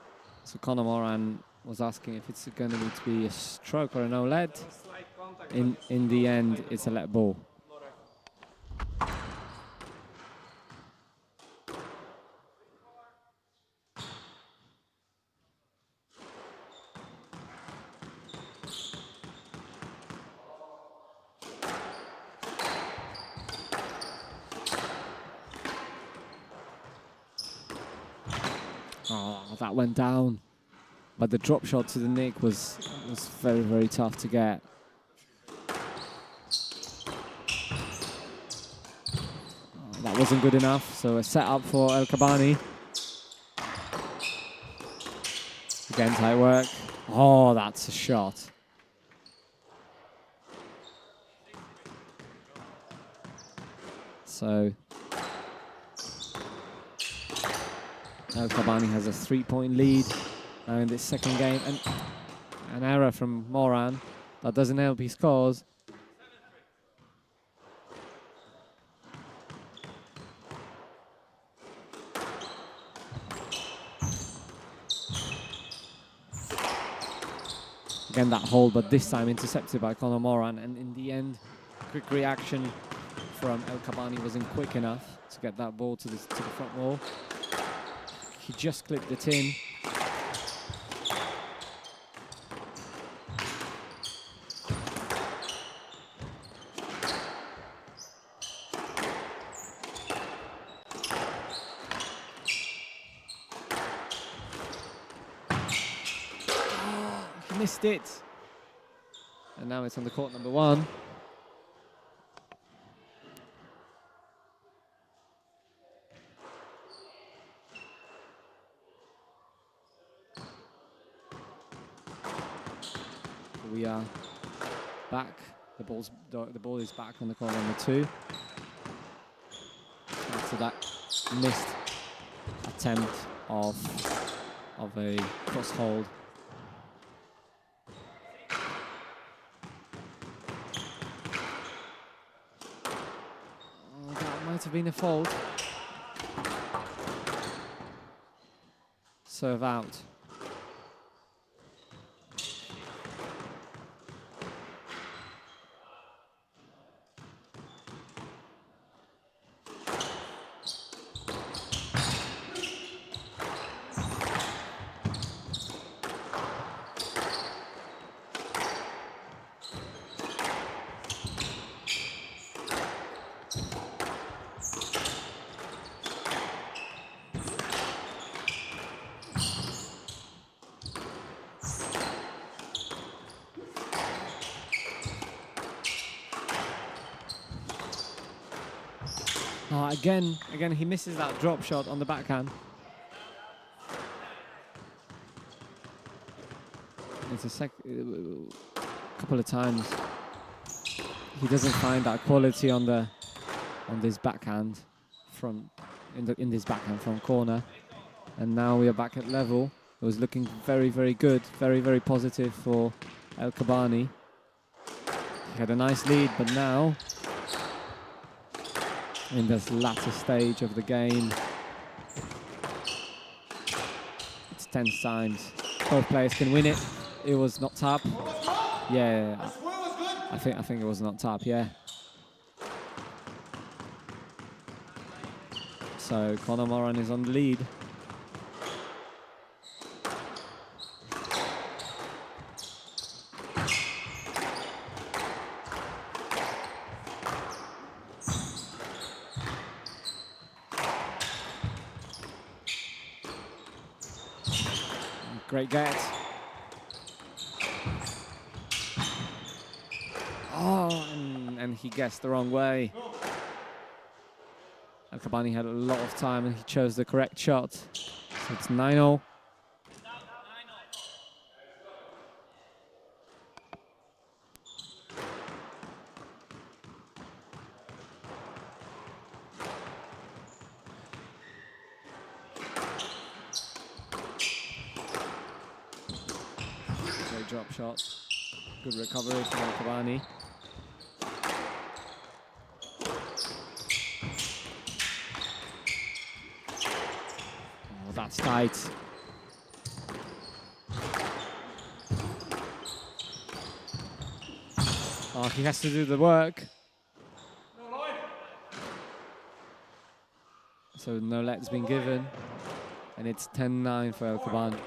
Conor Moran was asking if it's going to need to be a stroke or a no lead. In the end, it's a let ball. Oh, that went down. But the drop shot to the nick was very, very tough to get. Oh, that wasn't good enough, so a set up for El Kabbani. Again, tight work. Oh, that's a shot. So El Kabbani has a 3-point lead now in this second game, and an error from Moran that doesn't help his cause. Again, that hold, but this time intercepted by Conor Moran, and in the end, quick reaction from El Kabbani wasn't quick enough to get that ball to the front wall. He just clipped it in. Missed it, and now it's on the court number 1. We are back. The ball is back on the court number 2 after that missed attempt of a cross hold. Might have been a fault. Serve out. Again, he misses that drop shot on the backhand. It's a couple of times he doesn't find that quality on this backhand from in this backhand from corner, and now we are back at level. It was looking very, very good, very, very positive for El Kabbani. He had a nice lead, but now, in this latter stage of the game, it's 10 times. Both players can win it. It was not tap. Yeah, I think it was not tap. Yeah. So Conor Moran is on the lead. Great get. Oh, and he guessed the wrong way. El Kabbani had a lot of time and he chose the correct shot. So it's 9-0. Great drop shot. Good recovery from El Kabbani. That's tight. Oh, he has to do the work. So no let's been given. And it's 10-9 for El Kabbani.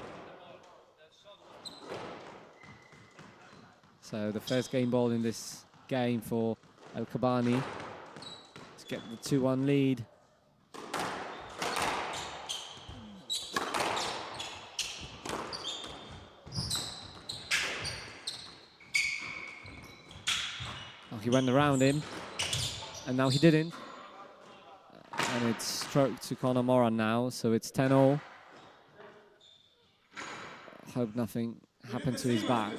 So the first game ball in this game for El Kabbani to get the 2-1 lead. He went around him, and now he didn't. And it's stroke to Conor Moran now, so it's 10-0. Hope nothing happened to his back.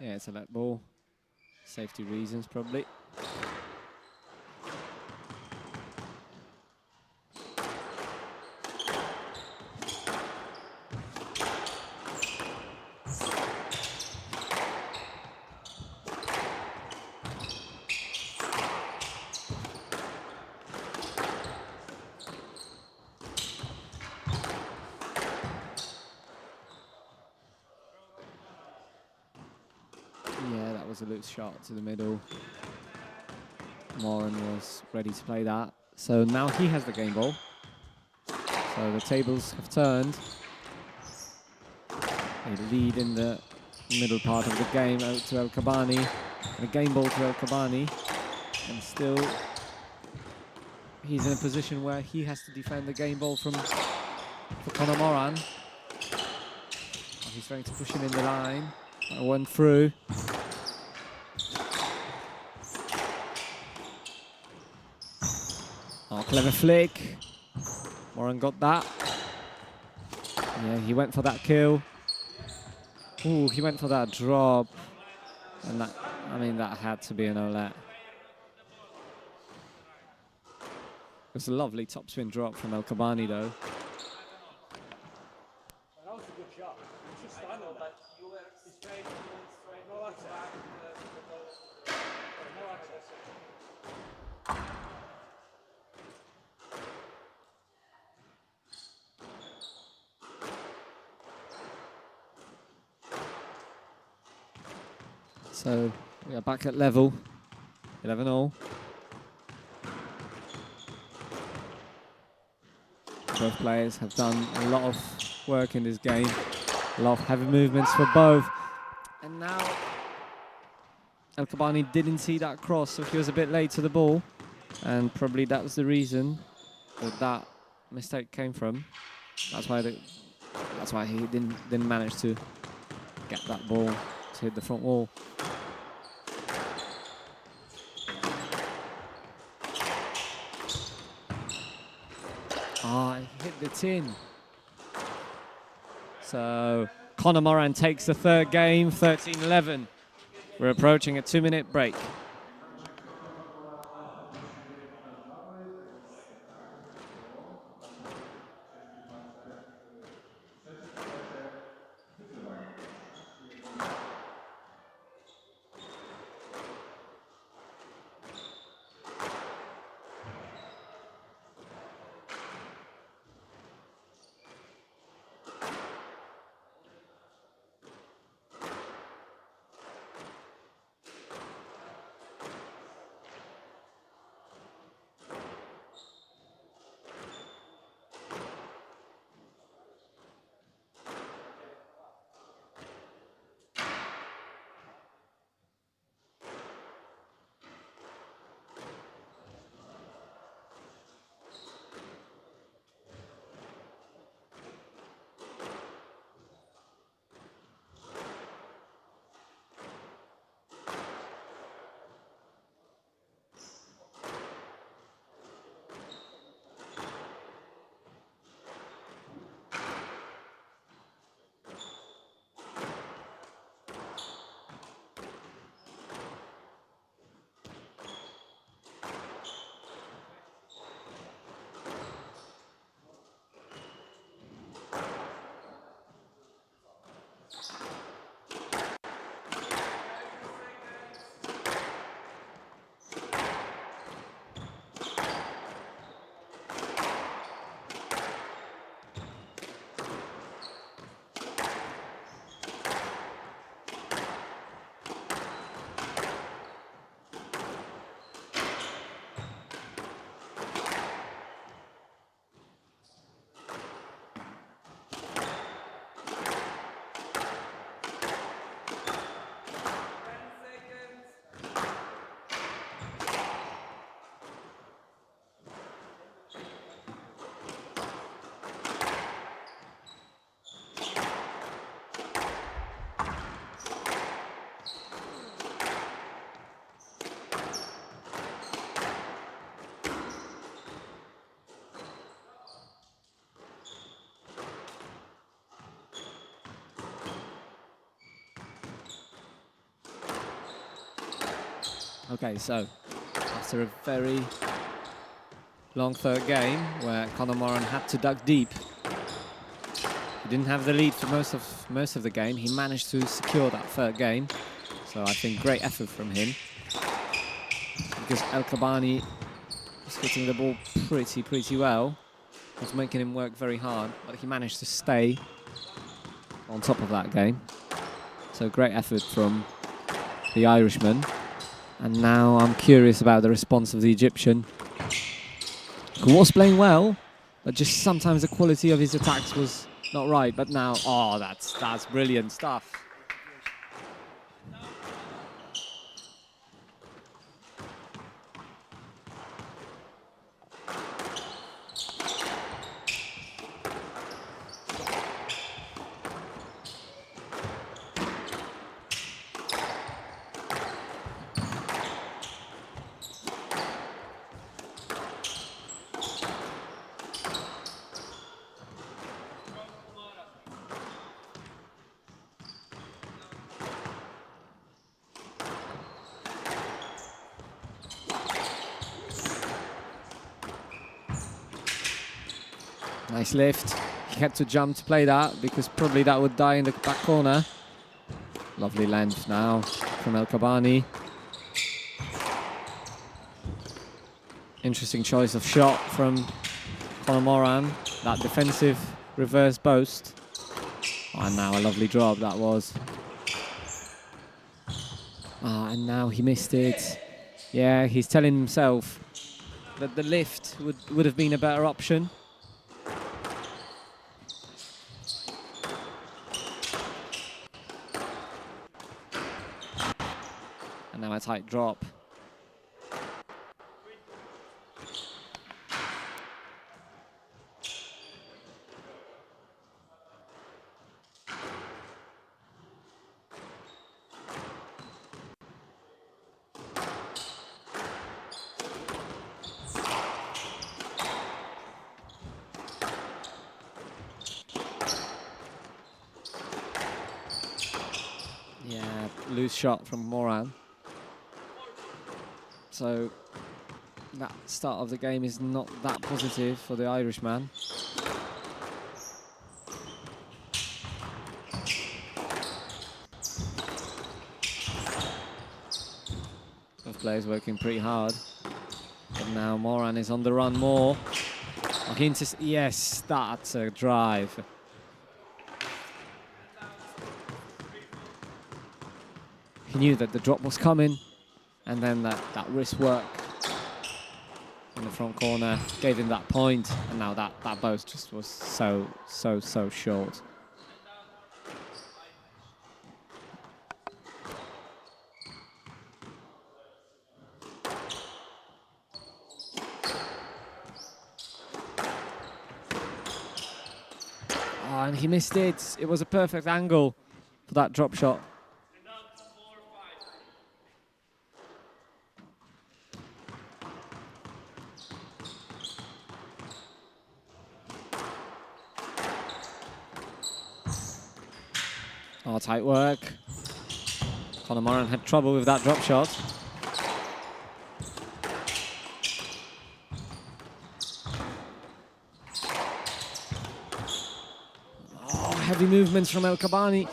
Yeah, it's a let ball. Safety reasons, probably. A loose shot to the middle. Moran was ready to play that. So now he has the game ball. So the tables have turned. They lead in the middle part of the game out to El Kabbani. And a game ball to El Kabbani. And still he's in a position where he has to defend the game ball for Conor Moran. He's trying to push him in the line. That went through. Oh, clever flick. Moran got that. Yeah, he went for that kill. Ooh, he went for that drop. And that, I mean, that had to be an Olet. It was a lovely topspin drop from El Kabbani, though. That was a good shot. You should stand on that. You were straight, no access. No access. So we are back at level, 11-0. Both players have done a lot of work in this game, a lot of heavy movements for both. And now El Kabbani didn't see that cross, so he was a bit late to the ball. And probably that was the reason that mistake came from. That's why he didn't manage to get that ball to hit the front wall. He hit the tin. So Conor Moran takes the third game, 13-11. We're approaching a 2-minute break. Okay, so after a very long third game where Conor Moran had to duck deep, he didn't have the lead for most of the game. He managed to secure that third game, so I think great effort from him, because El Kabbani was hitting the ball pretty well. Was making him work very hard, but he managed to stay on top of that game. So great effort from the Irishman. And now I'm curious about the response of the Egyptian, who was playing well, but just sometimes the quality of his attacks was not right. But now, oh, that's brilliant stuff. Nice lift. He had to jump to play that because probably that would die in the back corner. Lovely length now from El Kabbani. Interesting choice of shot from Conor Moran. That defensive reverse boast. Oh, and now a lovely drop that was. Ah, and now he missed it. Yeah, he's telling himself that the lift would have been a better option. And now a tight drop. Yeah, loose shot from Moran. So that start of the game is not that positive for the Irishman. Both players working pretty hard. But now Moran is on the run more. Yes, that's a drive. He knew that the drop was coming, and then that wrist work in the front corner gave him that point, and now that both just was so short. Oh, and he missed it. It was a perfect angle for that drop shot. Oh, tight work. Conor Moran had trouble with that drop shot. Oh, heavy movements from El Kabbani.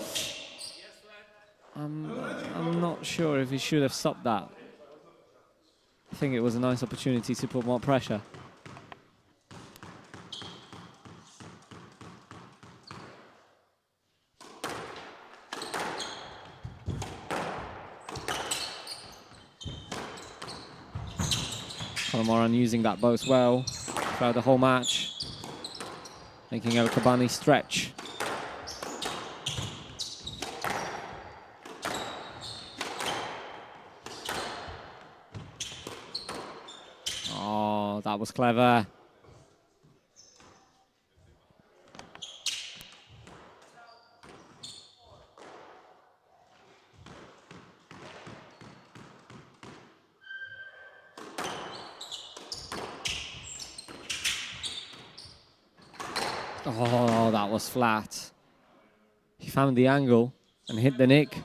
I'm not sure if he should have stopped that. I think it was a nice opportunity to put more pressure. Moran using that both well throughout the whole match, making El Kabbani stretch. Oh, that was clever. Oh, that was flat. He found the angle and hit the nick.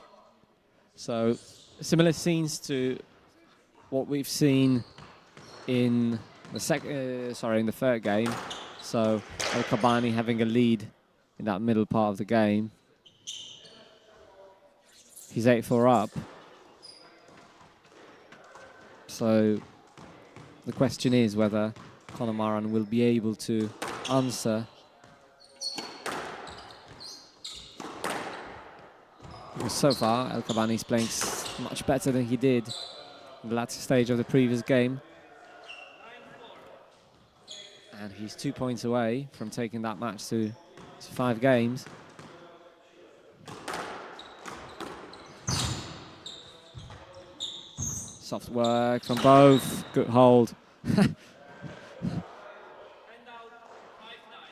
So similar scenes to what we've seen in the in the third game. So El Kabbani having a lead in that middle part of the game. He's 8-4 up. So the question is whether Conor Moran will be able to answer. Because so far, El Kabbani is playing much better than he did in the latter stage of the previous game. And he's 2 points away from taking that match to 5 games. Soft work from both. Good hold.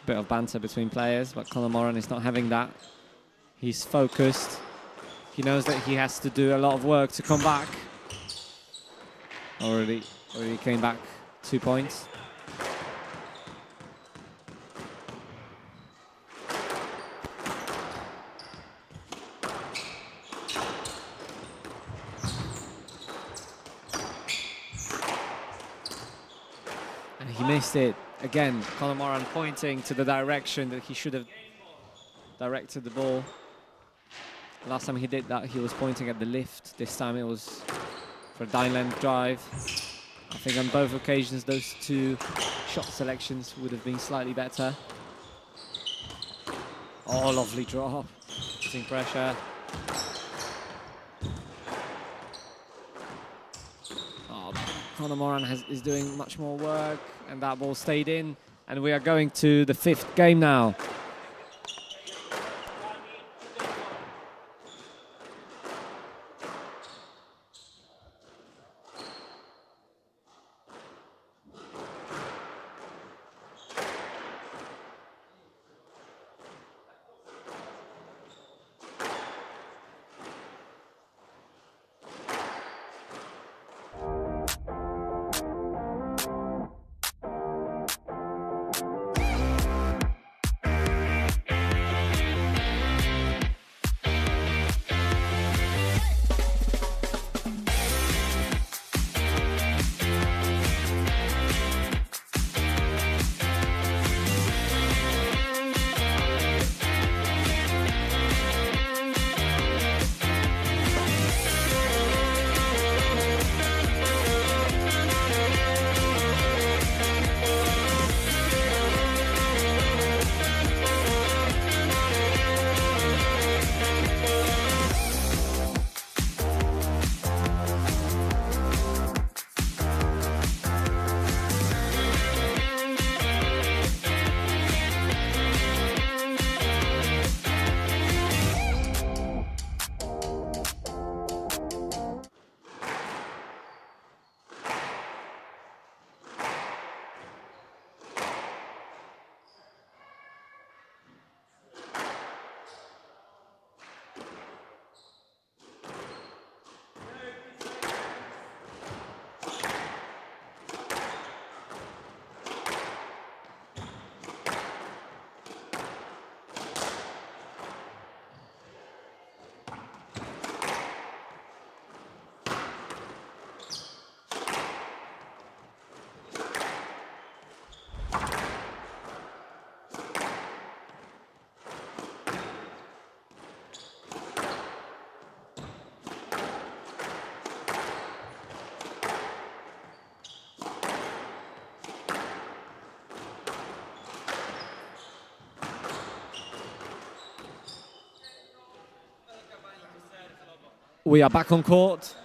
Bit of banter between players, but Conor Moran is not having that. He's focused. He knows that he has to do a lot of work to come back. Already came back 2 points. And he missed it. Again, Conor Moran pointing to the direction that he should have directed the ball. Last time he did that, he was pointing at the lift. This time it was for a down-length drive. I think on both occasions, those two shot selections would have been slightly better. Oh, lovely drop. Putting pressure. Oh, Conor Moran is doing much more work, and that ball stayed in. And we are going to the 5th game now. We are back on court.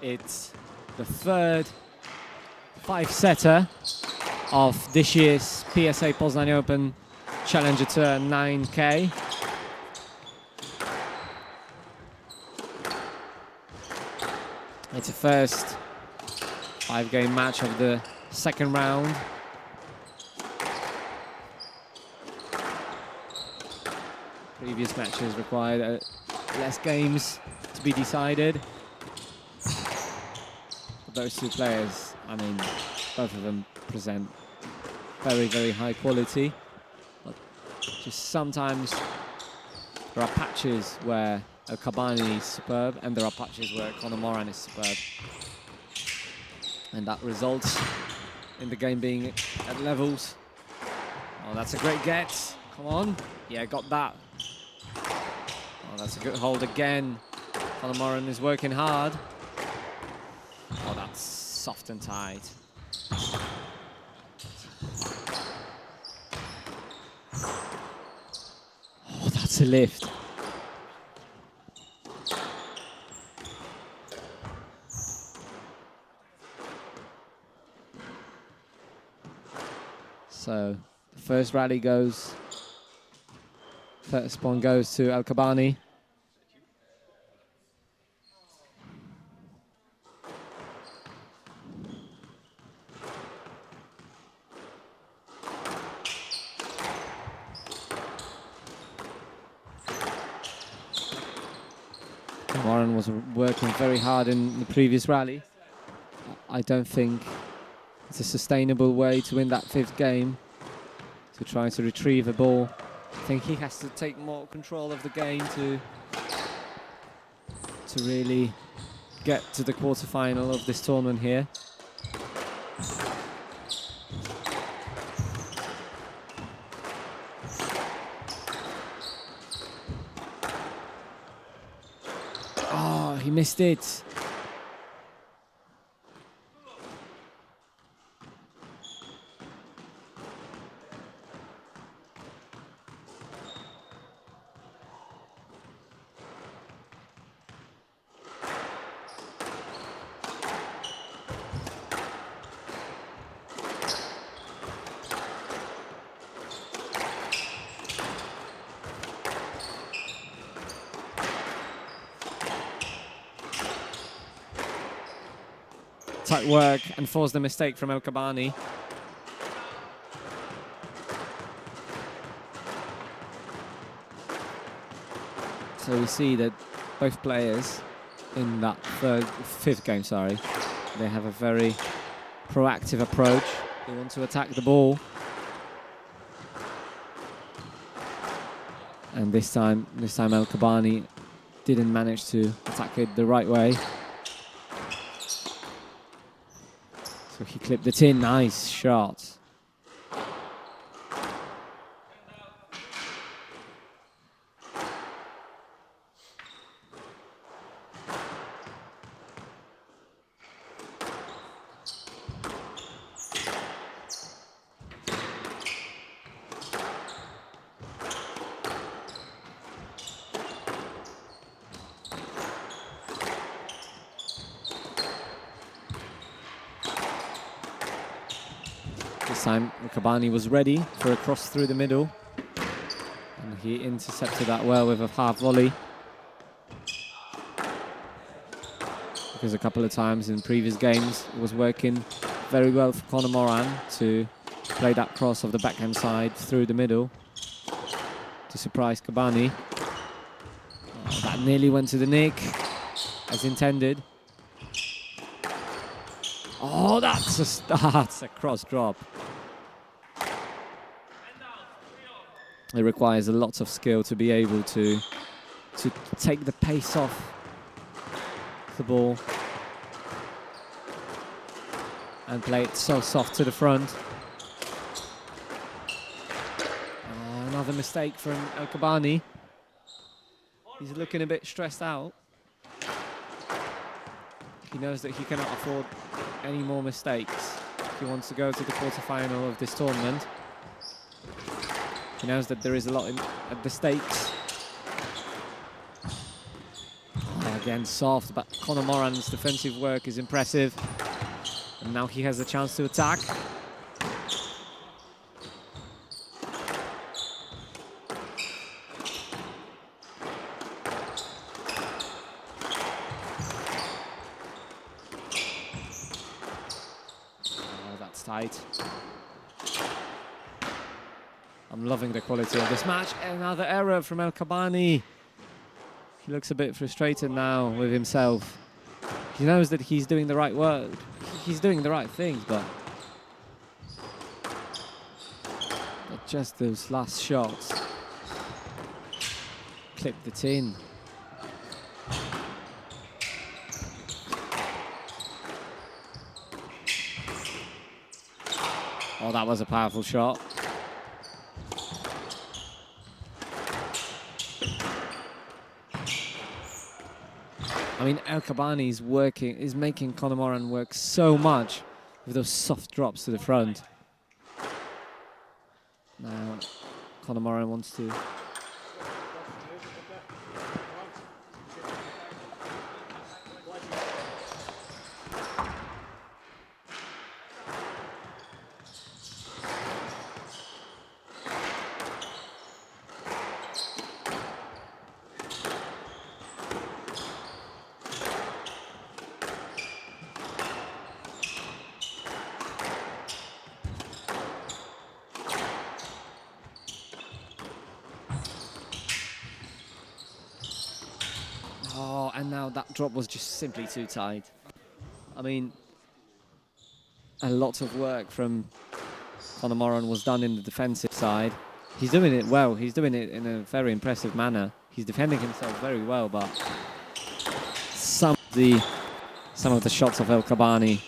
It's the third 5-setter of this year's PSA Poznań Open Challenger Tour 9K. It's a first 5-game match of the second round. Previous matches required less games to be decided. But those two players, I mean, both of them present very, very high quality. But just sometimes there are patches where Kabbani is superb, and there are patches where Moran is superb. And that results in the game being at levels. Oh, that's a great get. Come on. Yeah, got that. Oh, that's a good hold again. Moran is working hard. Oh, that's soft and tight. Oh, that's a lift. So, the first rally goes, first point goes to Kabbani. Moran was working very hard in the previous rally. I don't think it's a sustainable way to win that 5th game, to try to retrieve a ball. I think he has to take more control of the game to really get to the quarterfinal of this tournament here. Oh, he missed it. Tight work and forced the mistake from Kabbani. So we see that both players in that 5th game, they have a very proactive approach. They want to attack the ball. And this time Kabbani didn't manage to attack it the right way. So he clipped it in. Nice shot. This time Kabbani was ready for a cross through the middle, and he intercepted that well with a half volley. Because a couple of times in previous games it was working very well for Moran to play that cross of the backhand side through the middle to surprise Kabbani. Oh, that nearly went to the nick as intended. Oh, that's a cross drop. It requires a lot of skill to be able to take the pace off the ball and play it so soft to the front. Another mistake from Kabbani. He's looking a bit stressed out. He knows that he cannot afford any more mistakes if he wants to go to the quarterfinal of this tournament. He knows that there is a lot at the stakes. Oh, Again, soft, but Conor Moran's defensive work is impressive. And now he has a chance to attack. Oh, that's tight. I'm loving the quality of this match. Another error from El Kabbani. He looks a bit frustrated now with himself. He knows that he's doing the right work. He's doing the right things, but just those last shots clipped it in. Oh, that was a powerful shot. I mean, El Kabbani is making Conor Moran work so much with those soft drops to the front. Now, Conor Moran wants to... Oh, and now that drop was just simply too tight. I mean, a lot of work from Conor Moran was done in the defensive side. He's doing it well. He's doing it in a very impressive manner. He's defending himself very well, but some of the shots of El Kabbani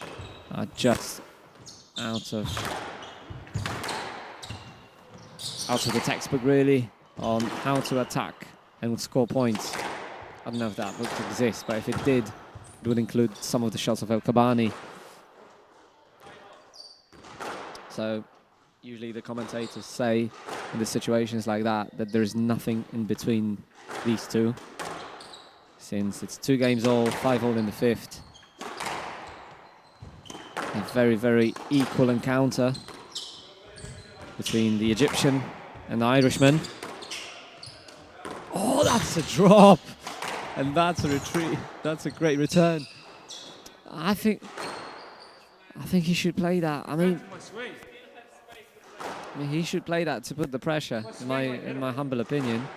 are just out of the textbook, really, on how to attack and score points. I don't know if that would exist, but if it did, it would include some of the shots of El Kabbani. So usually the commentators say in the situations like that there is nothing in between these two. Since it's 2 games all, 5 all in the 5th. A very, very equal encounter between the Egyptian and the Irishman. Oh, that's a drop! And that's a retreat. That's a great return. I think he should play that. I mean, he should play that to put the pressure, in my humble opinion.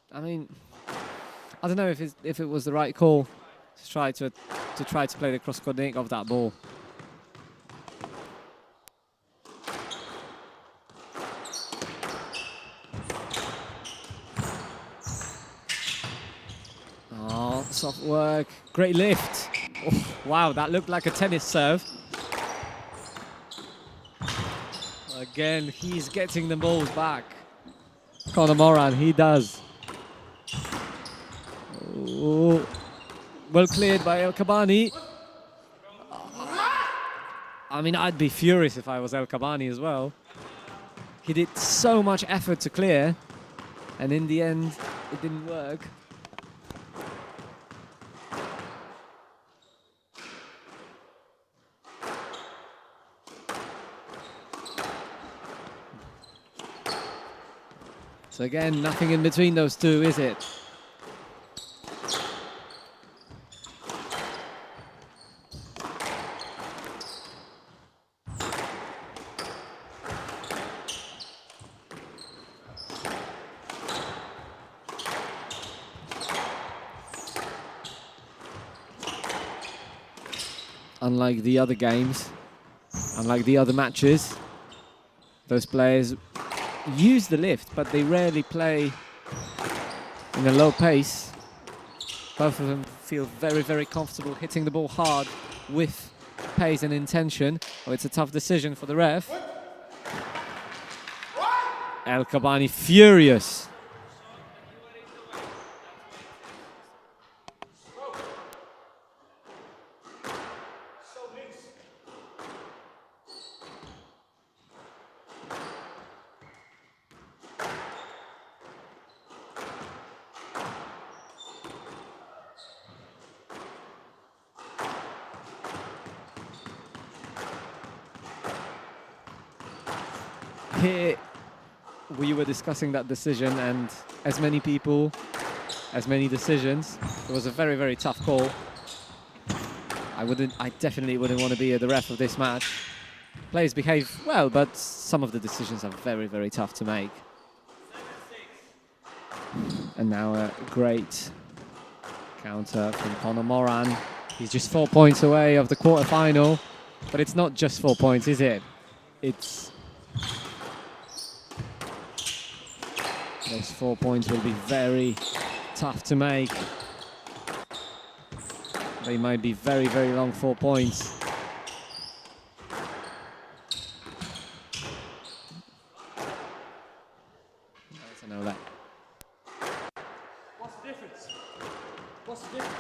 I mean, I don't know if it was the right call to try to play the cross coordinate of that ball. Oh, soft work, great lift. Oh, wow, that looked like a tennis serve. Again, he's getting the balls back. Conor Moran, he does. Oh, well cleared by El Kabbani. I mean, I'd be furious if I was El Kabbani as well. He did so much effort to clear, and in the end, it didn't work. So again, nothing in between those two, is it? Unlike the other games, unlike the other matches, those players use the lift, but they rarely play in a low pace. Both of them feel very, very comfortable hitting the ball hard with pace and intention. Oh, it's a tough decision for the ref. El Kabbani furious. Here we were discussing that decision, and as many people, as many decisions, it was a very, very tough call. I definitely wouldn't want to be the ref of this match. Players behave well, but some of the decisions are very, very tough to make. And now a great counter from Moran. He's just 4 points away of the quarterfinal, but it's not just 4 points, is it? It's those 4 points will be very tough to make. They might be very, very long 4 points. That's a no let. What's the difference? What's the difference?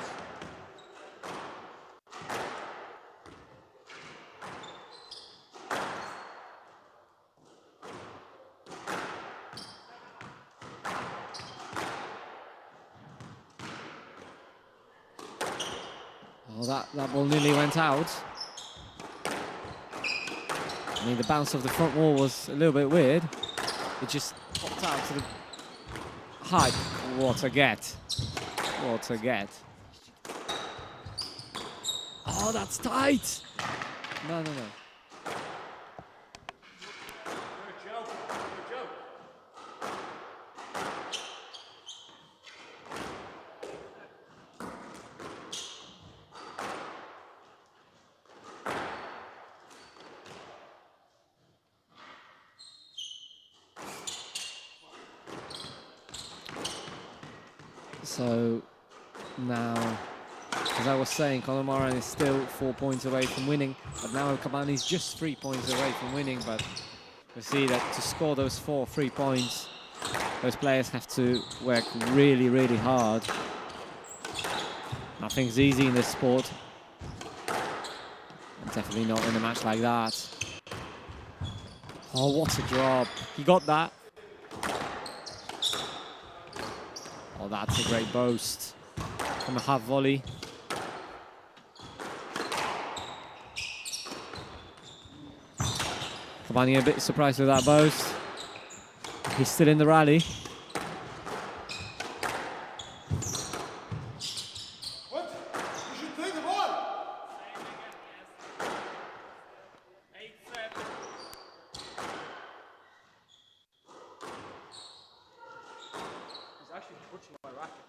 Oh, that ball nearly went out. I mean, the bounce of the front wall was a little bit weird. It just popped out to the height. What a get. What a get. Oh, that's tight. No, no, no. So now, as I was saying, Moran is still 4 points away from winning, but now Kabbani is just 3 points away from winning. But we see that to score those 3 points, those players have to work really, really hard. Nothing's easy in this sport, and definitely not in a match like that. Oh, what a drop. He got that. Oh, that's a great boast from a half volley. Kabbani a bit surprised with that boast. He's still in the rally. What? You should play the ball! He's actually touching my racket.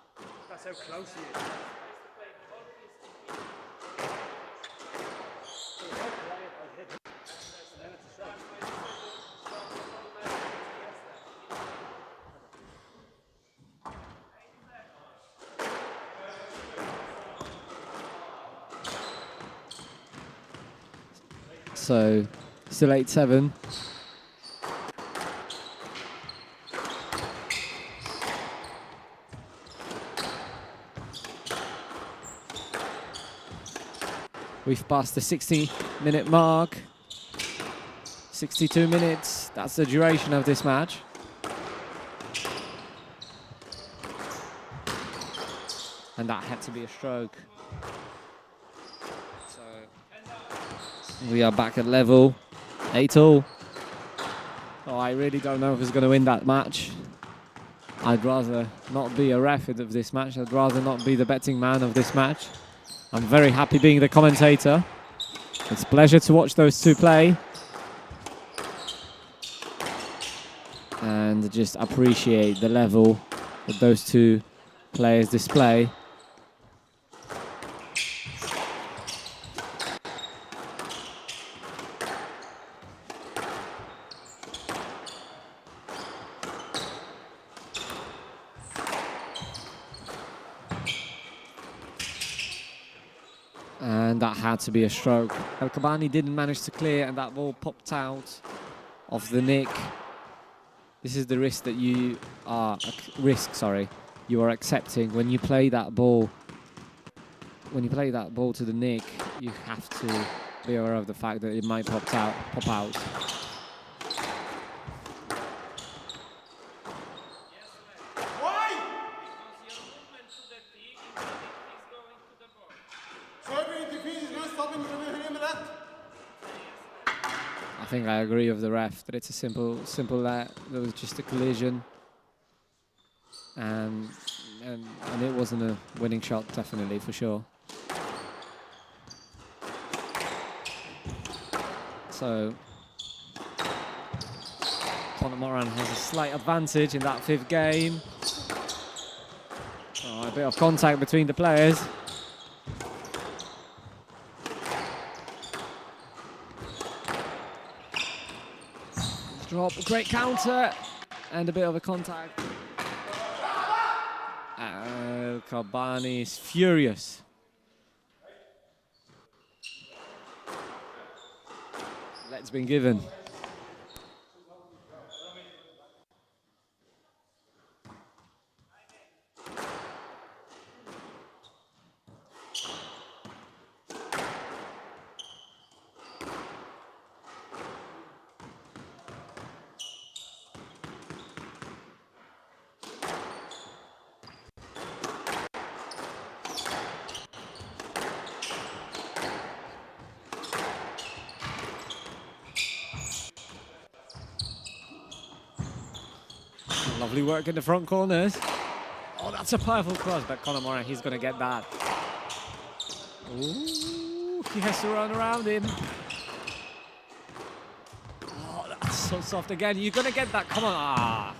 That's how close he is. So, still 8-7. We've passed the 60-minute mark. 62 minutes, that's the duration of this match. And that had to be a stroke. So we are back at level 8-all. Oh, I really don't know who's going to win that match. I'd rather not be a ref of this match. I'd rather not be the betting man of this match. I'm very happy being the commentator. It's a pleasure to watch those two play. And just appreciate the level that those two players display. And that had to be a stroke. El Kabbani didn't manage to clear, and that ball popped out of the nick. This is the risk that you are you are accepting when you play that ball. When you play that ball to the nick, you have to be aware of the fact that it might pop out. Why? Serving defeat is not stopping him at that. I think I agree with the ref that it's a simple that there was just a collision, and it wasn't a winning shot, definitely, for sure. So Moran has a slight advantage in that 5th game. Oh, a bit of contact between the players. Drop, a great counter, and a bit of a contact. Kabbani is furious. Let's been given. Lovely work in the front corners. Oh, that's a powerful cross, but Moran, he's going to get that. Ooh, he has to run around him. Oh, that's so soft again. You're going to get that. Come on. Ah,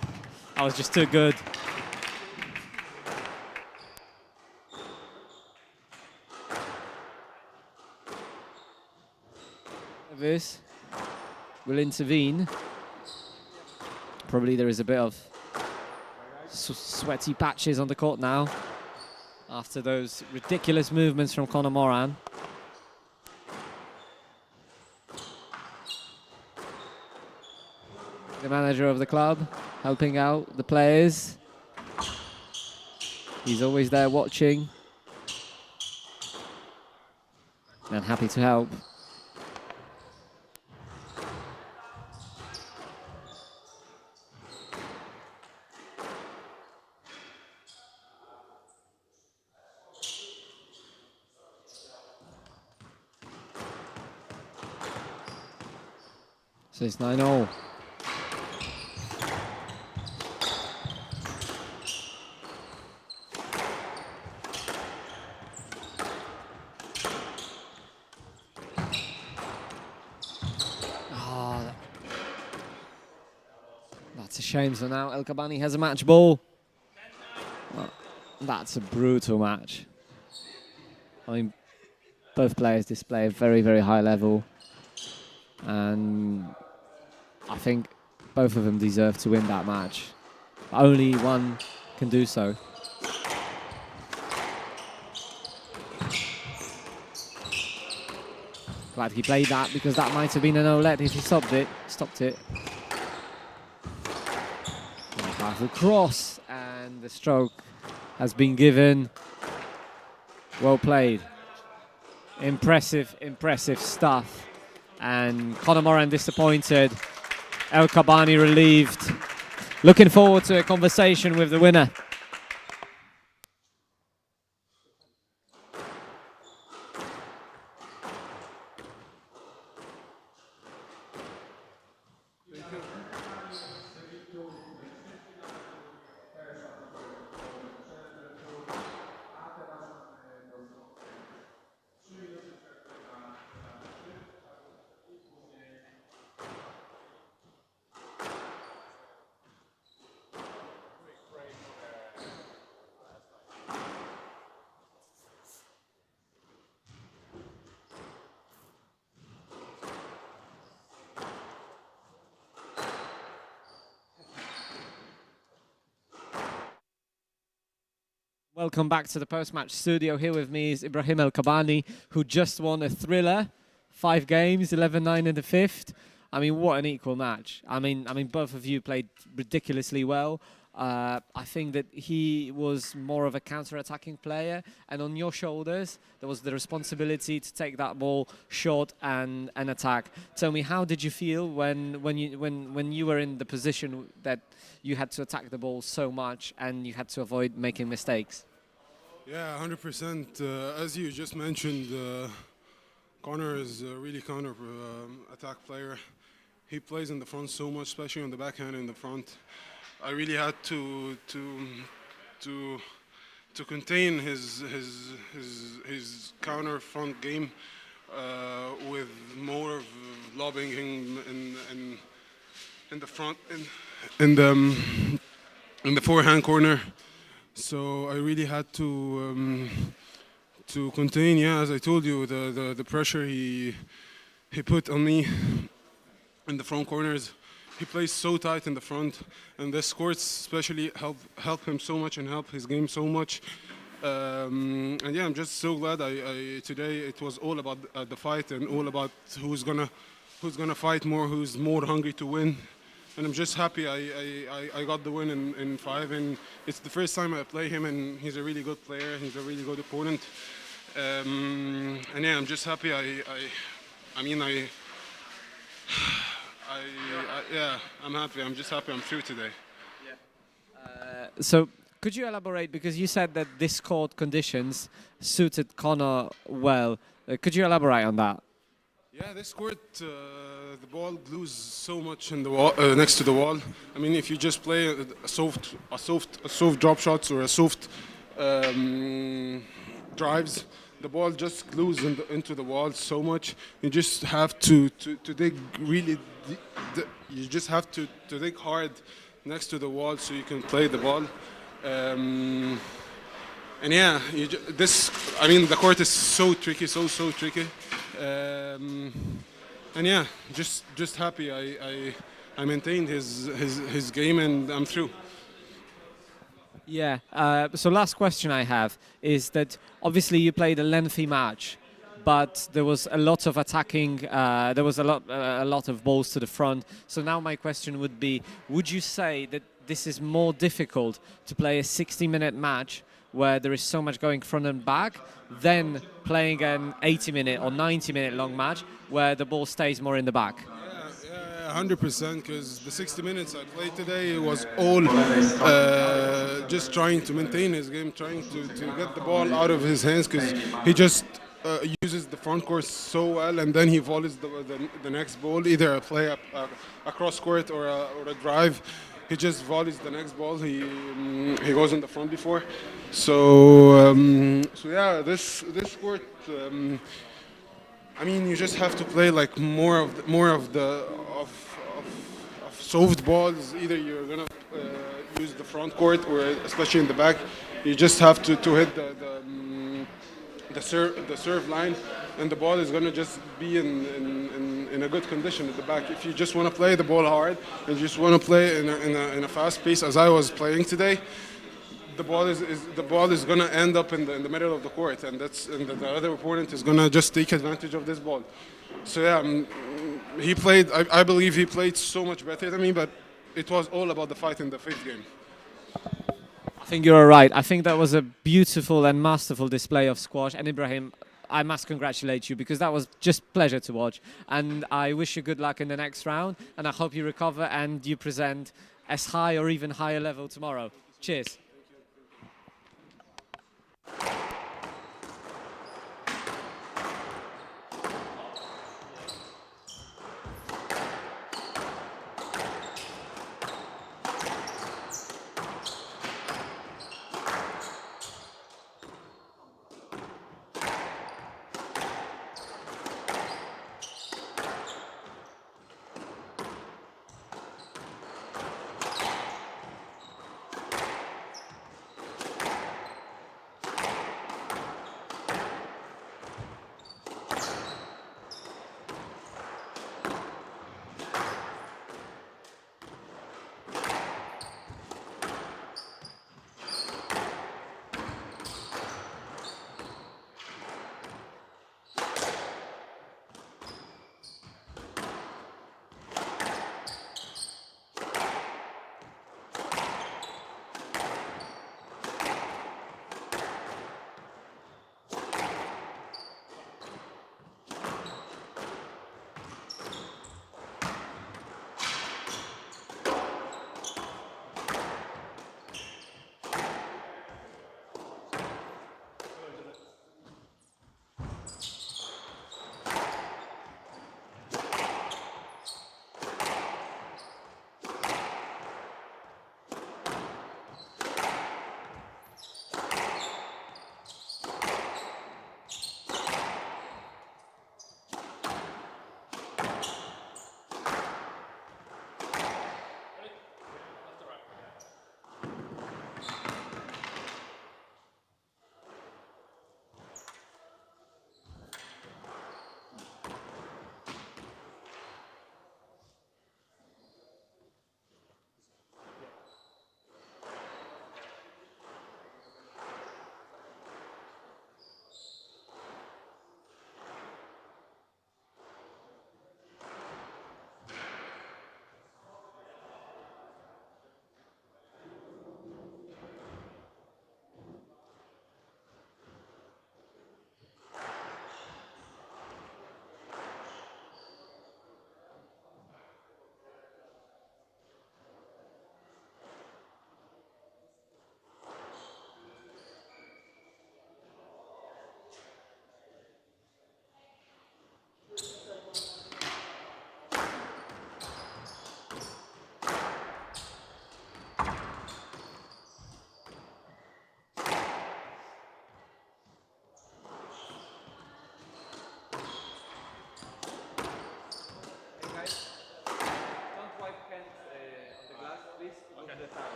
that was just too good. This will intervene. Probably there is a bit of sweaty patches on the court now after those ridiculous movements from Moran. The manager of the club helping out the players. He's always there watching and happy to help. So it's 9-0. Oh, that's a shame. So now El Kabbani has a match ball. Well, that's a brutal match. I mean, both players display a very, very high level. And I think both of them deserve to win that match. Only one can do so. Glad he played that, because that might have been an no-let if he stopped it. Powerful cross, and the stroke has been given. Well played. Impressive, impressive stuff. And Moran disappointed. El Kabbani relieved. Looking forward to a conversation with the winner. Welcome back to the post-match studio. Here with me is Ibrahim El Kabbani, who just won a thriller. 5 games, 11-9 in the 5th. I mean, what an equal match. I mean, both of you played ridiculously well. I think that he was more of a counter-attacking player, and on your shoulders there was the responsibility to take that ball short and attack. Tell me, how did you feel when you were in the position that you had to attack the ball so much and you had to avoid making mistakes? Yeah, 100%. As you just mentioned, Connor is a really counter attack player. He plays in the front so much, especially on the backhand in the front. I really had to contain his counter front game with more of lobbing in the front in the forehand corner. So I really had to contain. Yeah, as I told you, the pressure he put on me in the front corners. He plays so tight in the front, and the courts especially help him so much and help his game so much. And yeah, I'm just so glad today it was all about the fight and all about who's gonna fight more, who's more hungry to win. And I'm just happy I got the win in 5, and it's the first time I play him, and he's a really good player. He's a really good opponent. And yeah, I'm just happy. Yeah, I'm happy. I'm just happy I'm through today. So could you elaborate, because you said that this court conditions suited Connor well. Could you elaborate on that? Yeah, this court, the ball glues so much in the wall, next to the wall. I mean, if you just play a soft drop shots or a soft drives, the ball just glues into the wall so much. You just have to dig really. You just have to dig hard next to the wall so you can play the ball. And yeah, the court is so tricky, so tricky. And yeah, just happy I maintained his game, and I'm through. Yeah. So last question I have is that obviously you played a lengthy match, but there was a lot of attacking. There was a lot of balls to the front. So now my question would be: would you say that this is more difficult to play a 60-minute match where there is so much going front and back than playing an 80-minute or 90-minute long match where the ball stays more in the back? Yeah, 100%, because the 60 minutes I played today, it was all just trying to maintain his game, trying to get the ball out of his hands, because he just uses the front court so well, and then he volleys the next ball, either a play a cross court or a drive. He just volleys the next ball. He goes in the front before. So yeah, this court. I mean, you just have to play like more of soft balls. Either you're gonna use the front court, or especially in the back, you just have to hit the serve line, and the ball is gonna just be in a good condition at the back. If you just want to play the ball hard and you just want to play in a fast pace, as I was playing today, the ball is gonna end up in the middle of the court, and the other opponent is gonna just take advantage of this ball. So yeah, he played. I believe he played so much better than me, but it was all about the fight in the 5th game. I think you're right. I think that was a beautiful and masterful display of squash. And Ibrahim, I must congratulate you, because that was just pleasure to watch. And I wish you good luck in the next round. And I hope you recover and you present as high or even higher level tomorrow. Cheers.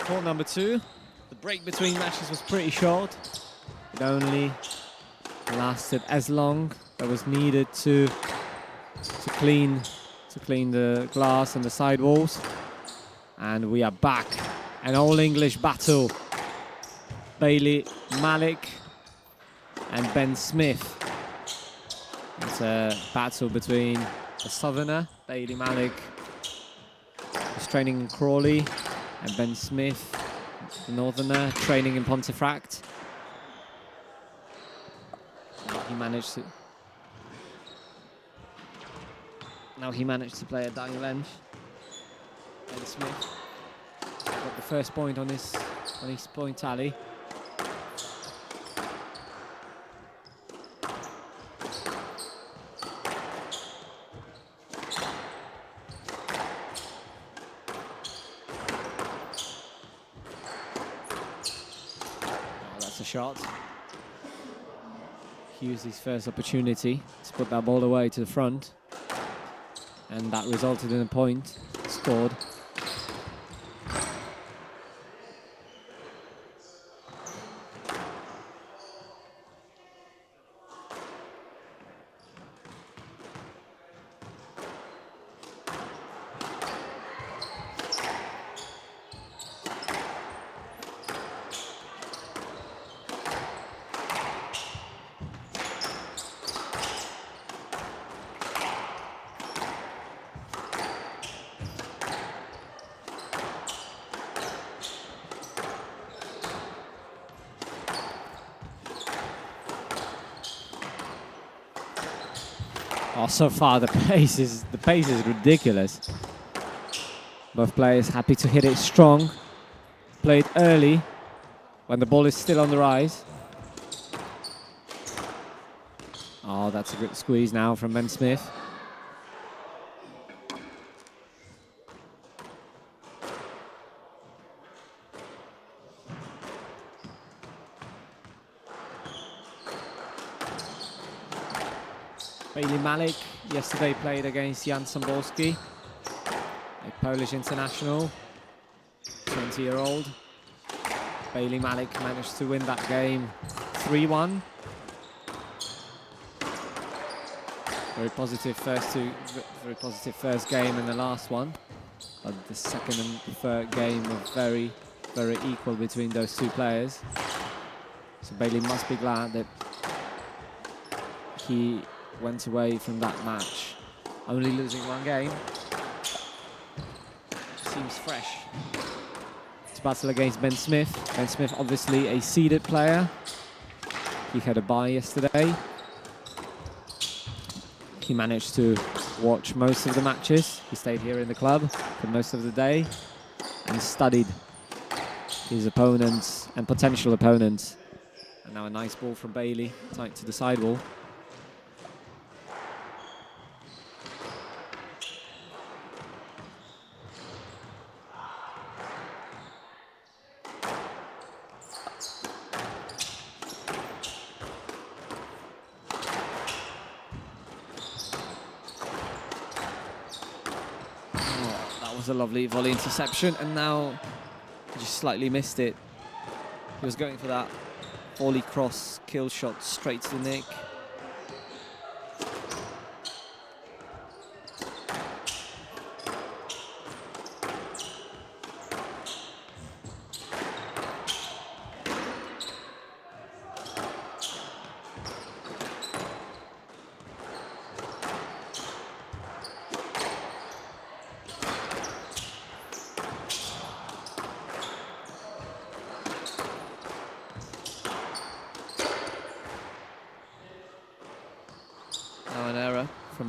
Court number 2. The break between matches was pretty short. It only lasted as long as was needed to clean the glass and the sidewalls. And we are back. An all English battle. Bailey, Malik and Ben Smith. It's a battle between the southerner, Bailey Malik, who's training in Crawley, and Ben Smith, the northerner, training in Pontefract. He managed to play a dying length. Ben Smith got the first point on his point tally. That's a shot. He used his first opportunity to put that ball away to the front, and that resulted in a point scored. Oh, so far the pace is ridiculous. Both players happy to hit it strong. Play it early when the ball is still on the rise. Oh, that's a good squeeze now from Ben Smith. Bailey Malik yesterday played against Jan Samborski, a Polish international, 20-year-old. Bailey Malik managed to win that game 3-1. Very positive first game in the last one. But the second and third game were very, very equal between those two players. So Bailey must be glad that he went away from that match only losing one game. Seems fresh to battle against Ben Smith. Ben Smith, obviously a seeded player. He had a bye yesterday. He managed to watch most of the matches. He stayed here in the club for most of the day and studied his opponents and potential opponents. And now a nice ball from Bailey, tight to the sidewall. A lovely volley interception, and now he just slightly missed it. He was going for that volley cross kill shot straight to the neck.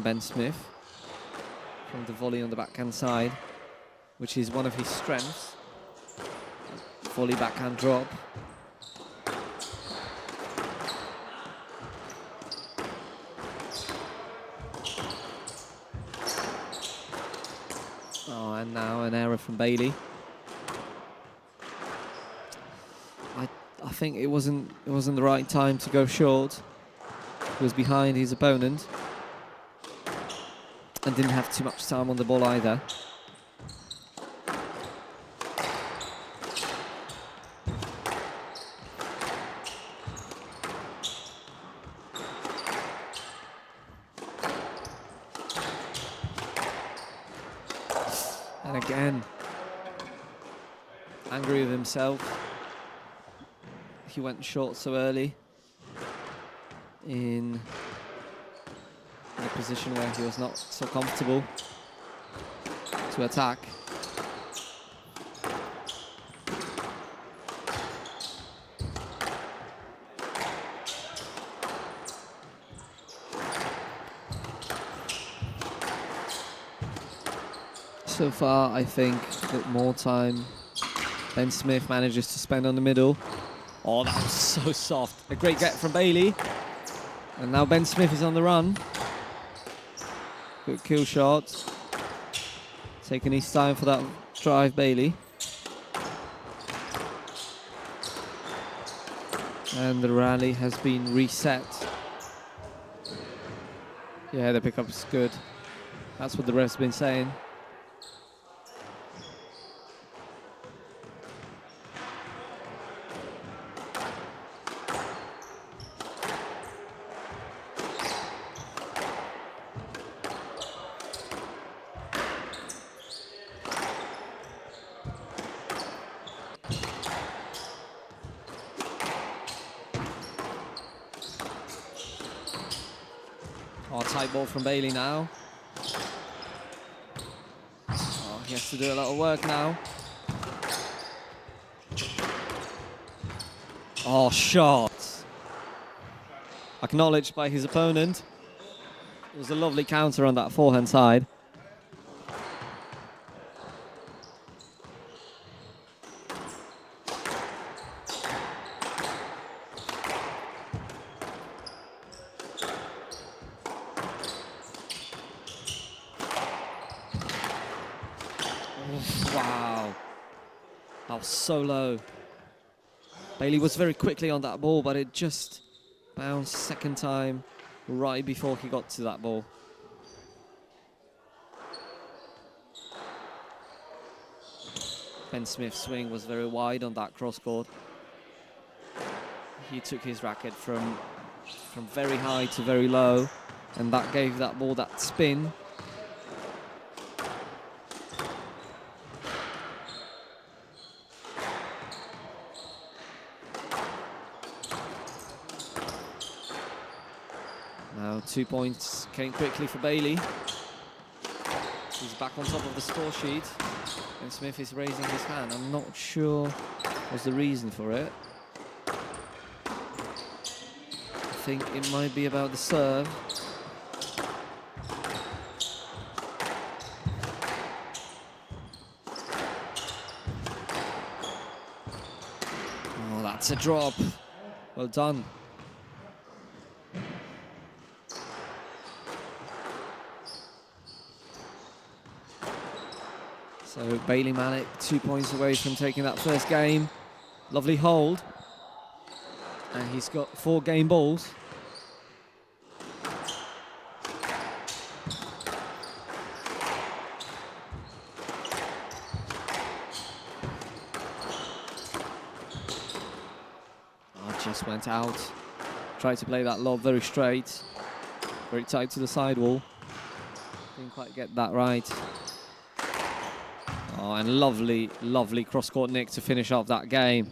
Ben Smith from the volley on the backhand side, which is one of his strengths. Volley backhand drop. Oh, and now an error from Bailey. I think it wasn't the right time to go short. He was behind his opponent and didn't have too much time on the ball either. again, angry with himself. He went short so early in a position where he was not so comfortable to attack. So far, I think that more time Ben Smith manages to spend on the middle. Oh, that was so soft. A great get from Bailey. And now Ben Smith is on the run. Good kill shot. Taking his time for that drive, Bailey. And the rally has been reset. Yeah, the pickup's good. That's what the ref's been saying. Oh, tight ball from Bailey now. Oh, he has to do a lot of work now. Oh, shot. Acknowledged by his opponent. It was a lovely counter on that forehand side. Wow, that was so low. Bailey was very quickly on that ball, but it just bounced second time right before he got to that ball. Ben Smith's swing was very wide on that cross court. He took his racket from very high to very low, and that gave that ball that spin. Now 2 points came quickly for Bailey. He's back on top of the score sheet. And Smith is raising his hand. I'm not sure what's the reason for it. I think it might be about the serve. Oh, that's a drop. Well done. So Bailey Malik 2 points away from taking that first game. Lovely hold. And he's got 4 game balls. Oh, just went out. Tried to play that lob very straight. Very tight to the sidewall. Didn't quite get that right. Oh, and lovely, lovely cross-court nick to finish off that game.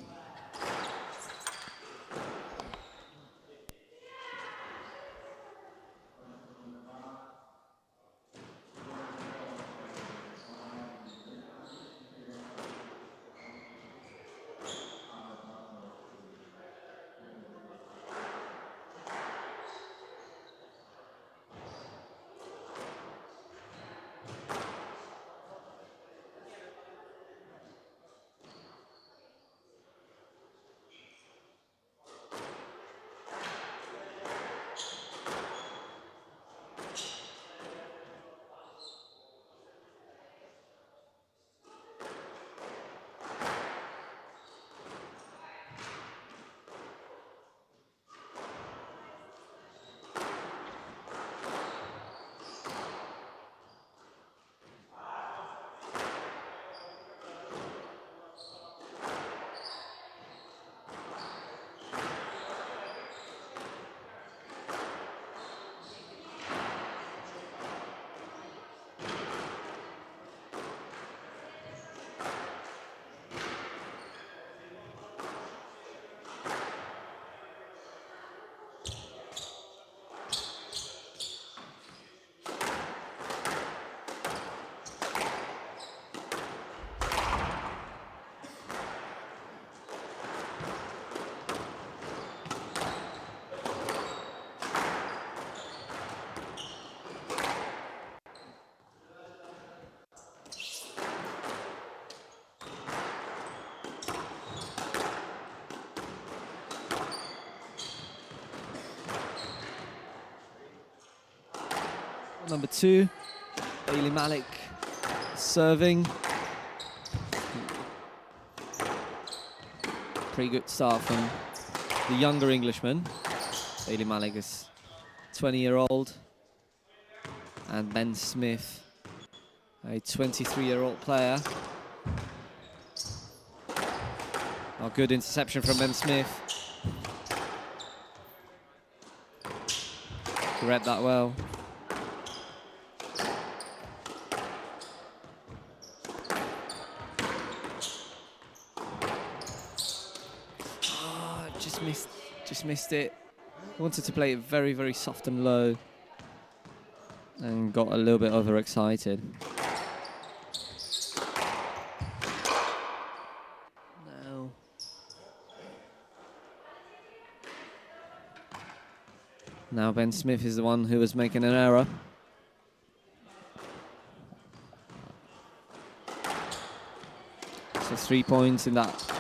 number 2. Bailey Malik serving. Pretty good start from the younger Englishman. Bailey Malik is 20-year-old. And Ben Smith, a 23-year-old player. Oh, good interception from Ben Smith. He read that well. Oh, just missed it. Wanted to play it very, very soft and low. And got a little bit overexcited. No. Now Ben Smith is the one who was making an error. So 3 points in that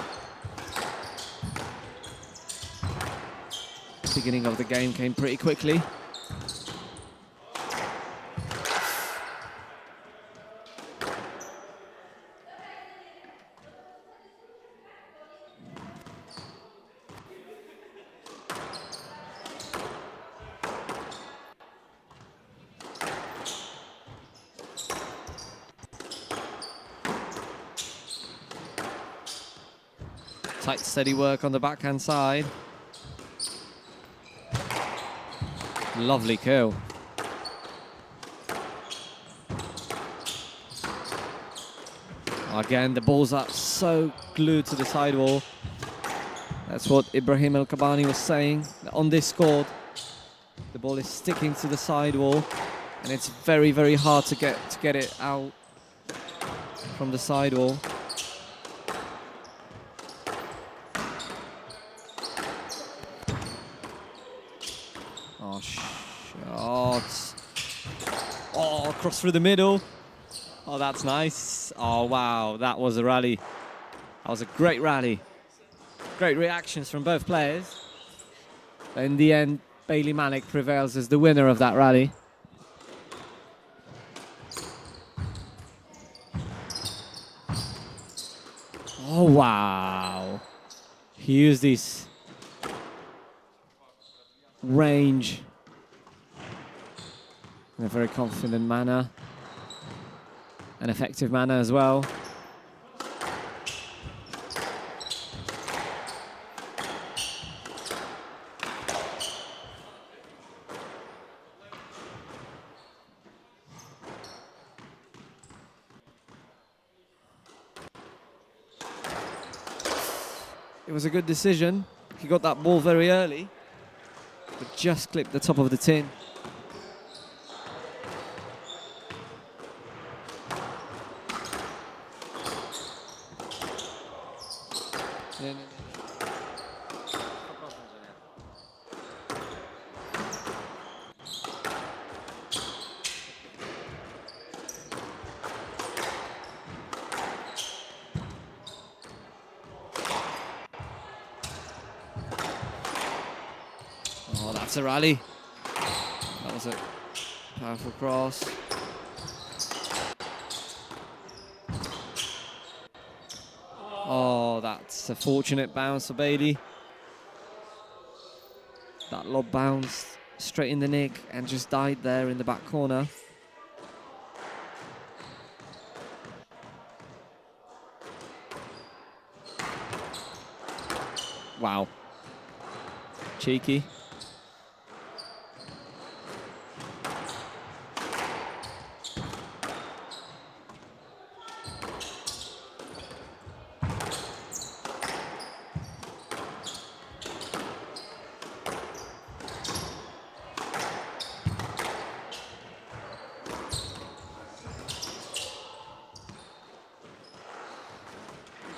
beginning of the game came pretty quickly. Tight, steady work on the backhand side. Lovely kill. Again, the balls are so glued to the sidewall. That's what Ibrahim El Kabbani was saying. On this court, the ball is sticking to the sidewall, and it's very, very hard to get it out from the sidewall. Oh, shot. Oh, cross through the middle. Oh, that's nice. Oh, wow, that was a rally. That was a great rally. Great reactions from both players. But in the end, Bailey Malik prevails as the winner of that rally. Oh, wow. He used his range in a very confident manner. An effective manner as well. It was a good decision. He got that ball very early, but just clipped the top of the tin. Oh, that's a rally. That was a powerful cross. Oh, that's a fortunate bounce for Bailey. That lob bounced straight in the nick and just died there in the back corner. Wow. Cheeky.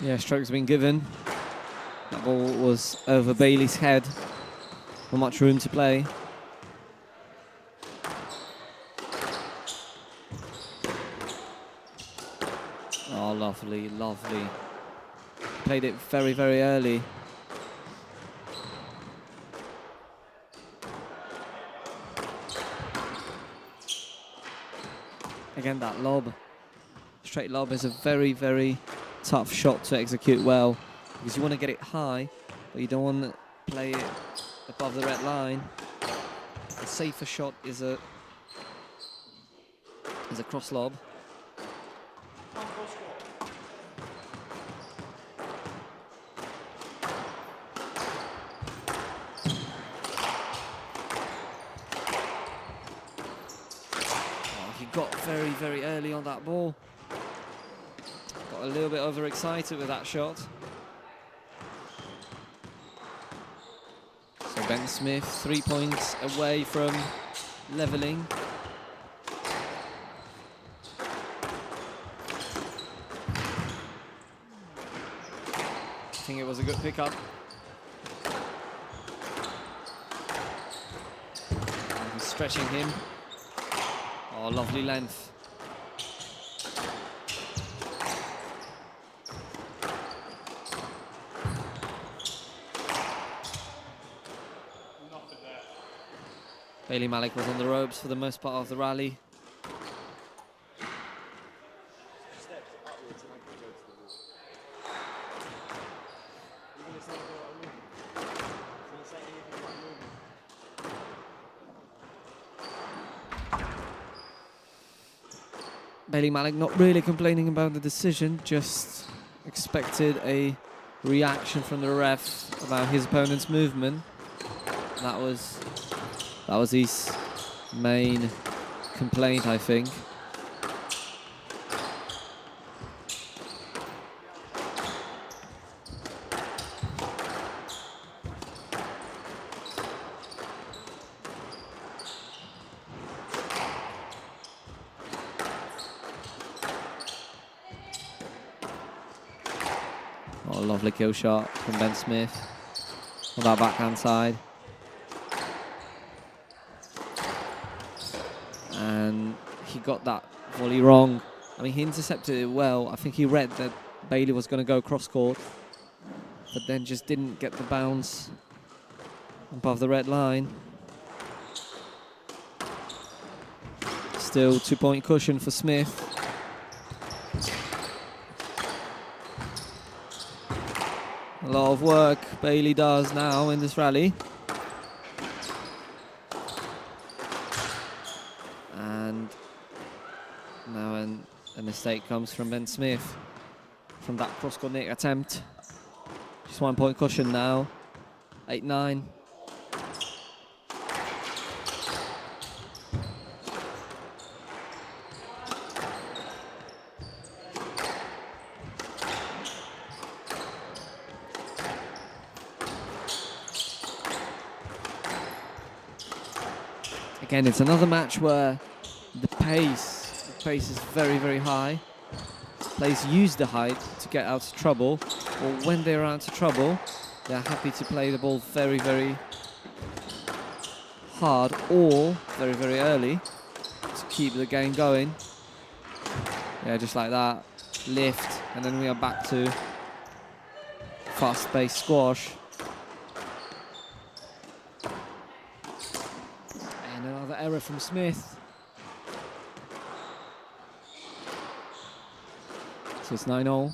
Yeah, stroke's been given. That ball was over Bailey's head. Not much room to play. Oh, lovely, lovely. Played it very, very early. Again, that lob, straight lob is a very, very tough shot to execute well because you want to get it high, but you don't want to play it above the red line. A safer shot is a cross lob. Got very, very early on that ball. Got a little bit overexcited with that shot. So Ben Smith 3 points away from leveling. I think it was a good pickup. And stretching him. Oh, lovely length. Bailey Malik was on the ropes for the most part of the rally. Bailey Malik not really complaining about the decision, just expected a reaction from the ref about his opponent's movement. That was his main complaint, I think. Oh, lovely kill shot from Ben Smith on that backhand side. And he got that volley wrong. I mean, he intercepted it well. I think he read that Bailey was going to go cross court, but then just didn't get the bounce above the red line. Still 2-point cushion for Smith. A lot of work Bailey does now in this rally. And now a mistake comes from Ben Smith from that cross-court nick attempt. Just 1-point cushion now, 8-9. Again, it's another match where the pace is very, very high. Players use the height to get out of trouble, or when they're out of trouble, they're happy to play the ball very, very hard or very, very early to keep the game going. Yeah, just like that. Lift, and then we are back to fast-paced squash. Another error from Smith. So it's 9-0.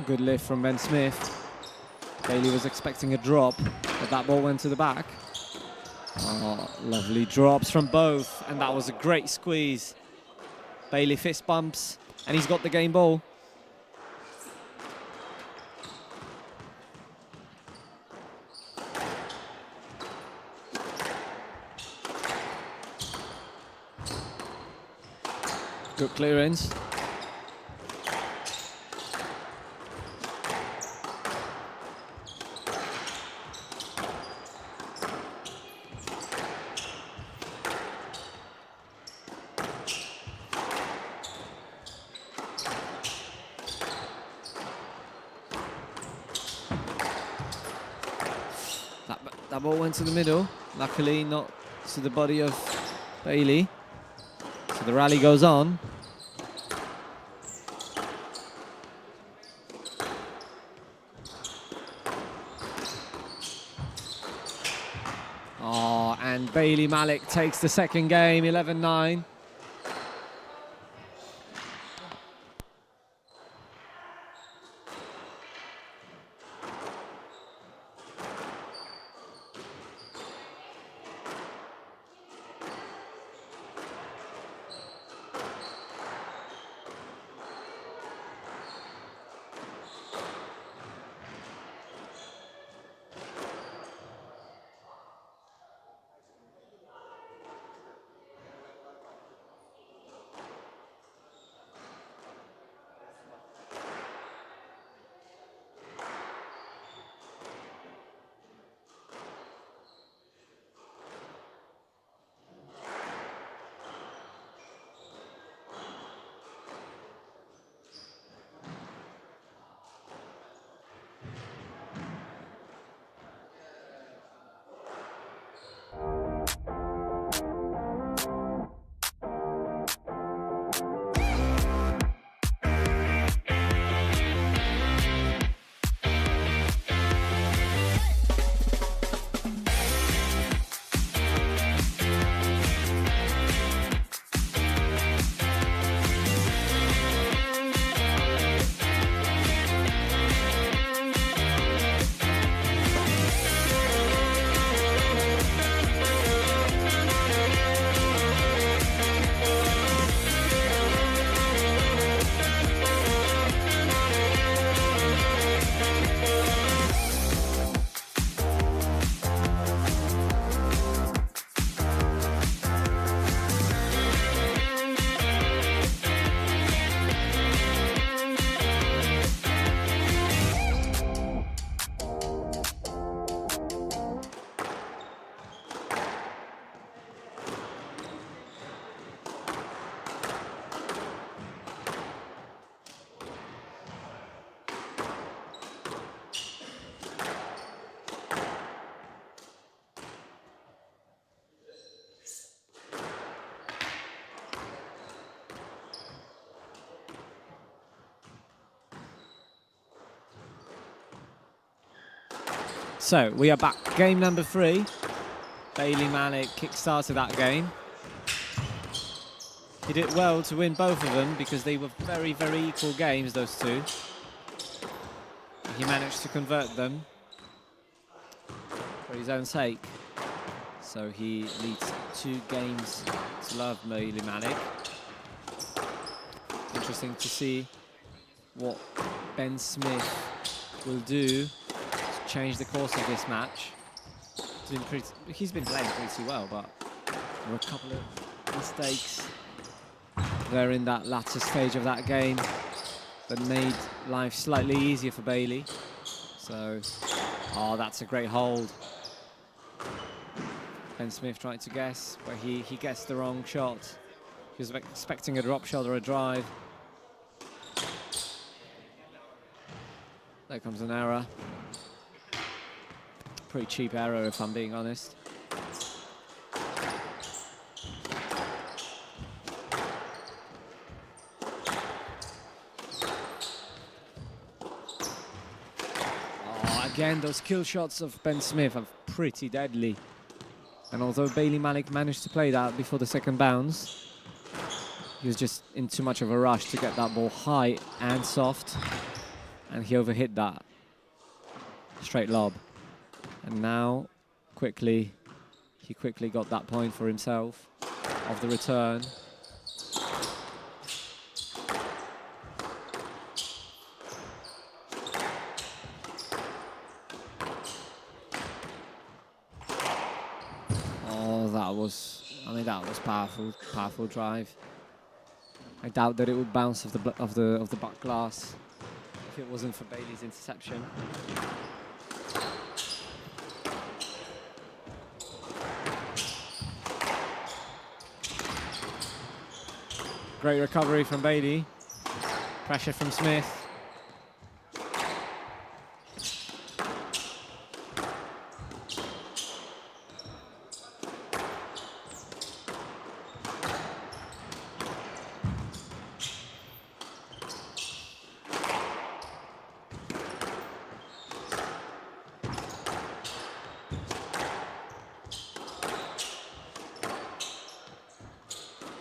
Good lift from Ben Smith. Bailey was expecting a drop, but that ball went to the back. Oh, lovely drops from both, and that was a great squeeze. Bailey fist bumps, and he's got the game ball. Good clearance. That ball went to the middle. Luckily, not to the body of Bailey. So the rally goes on. Oh, and Bailey Malik takes the second game, 11-9. So we are back. Game number 3. Bailey Malik kick-started that game. He did well to win both of them because they were very, very equal games, those two. He managed to convert them for his own sake. So he leads 2 games to love Bailey Malik. Interesting to see what Ben Smith will do to change the course of this match. He's been playing pretty well, but there were a couple of mistakes there in that latter stage of that game that made life slightly easier for Bailey. So, oh, that's a great hold. Ben Smith tried to guess, but he gets the wrong shot. He was expecting a drop shot or a drive. There comes an error. Pretty cheap error, if I'm being honest. Oh, again, those kill shots of Ben Smith are pretty deadly. And although Bailey Malik managed to play that before the second bounce, he was just in too much of a rush to get that ball high and soft. And he overhit that. Straight lob. And now, he quickly got that point for himself of the return. Oh, that was powerful drive. I doubt that it would bounce off the back glass if it wasn't for Bailey's interception. Great recovery from Bailey. Pressure from Smith.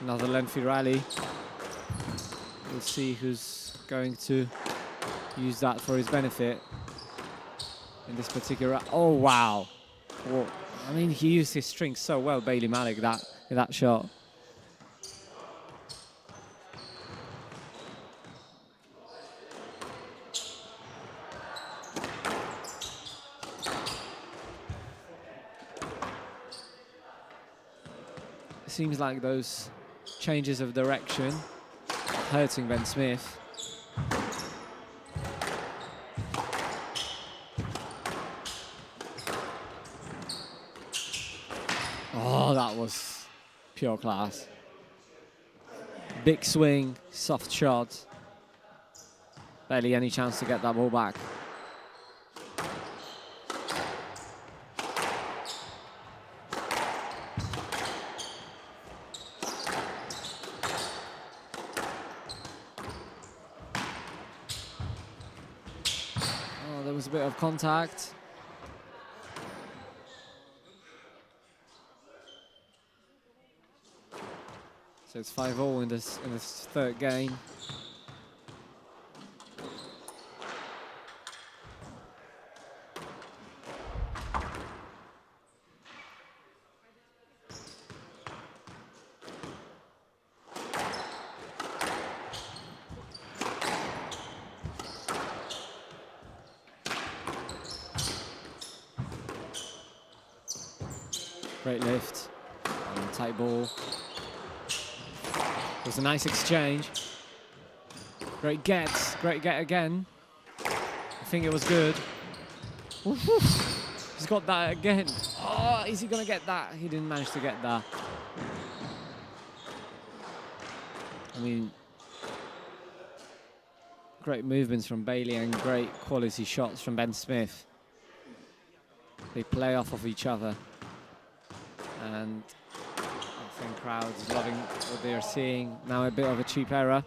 Another lengthy rally. We'll see who's going to use that for his benefit in this particular. Oh wow! Well, I mean, he used his strength so well, Bailey Malik, that shot. It seems like those changes of direction hurting Ben Smith. Oh, that was pure class. Big swing, soft shot. Barely any chance to get that ball back. Oh, there was a bit of contact. So it's 5-all in this third game. Great lift, and tight ball. It was a nice exchange. Great get again. I think it was good. He's got that again. Oh, is he gonna get that? He didn't manage to get that. I mean, great movements from Bailey and great quality shots from Ben Smith. They play off of each other. And I think crowds loving what they are seeing. Now a bit of a cheap error.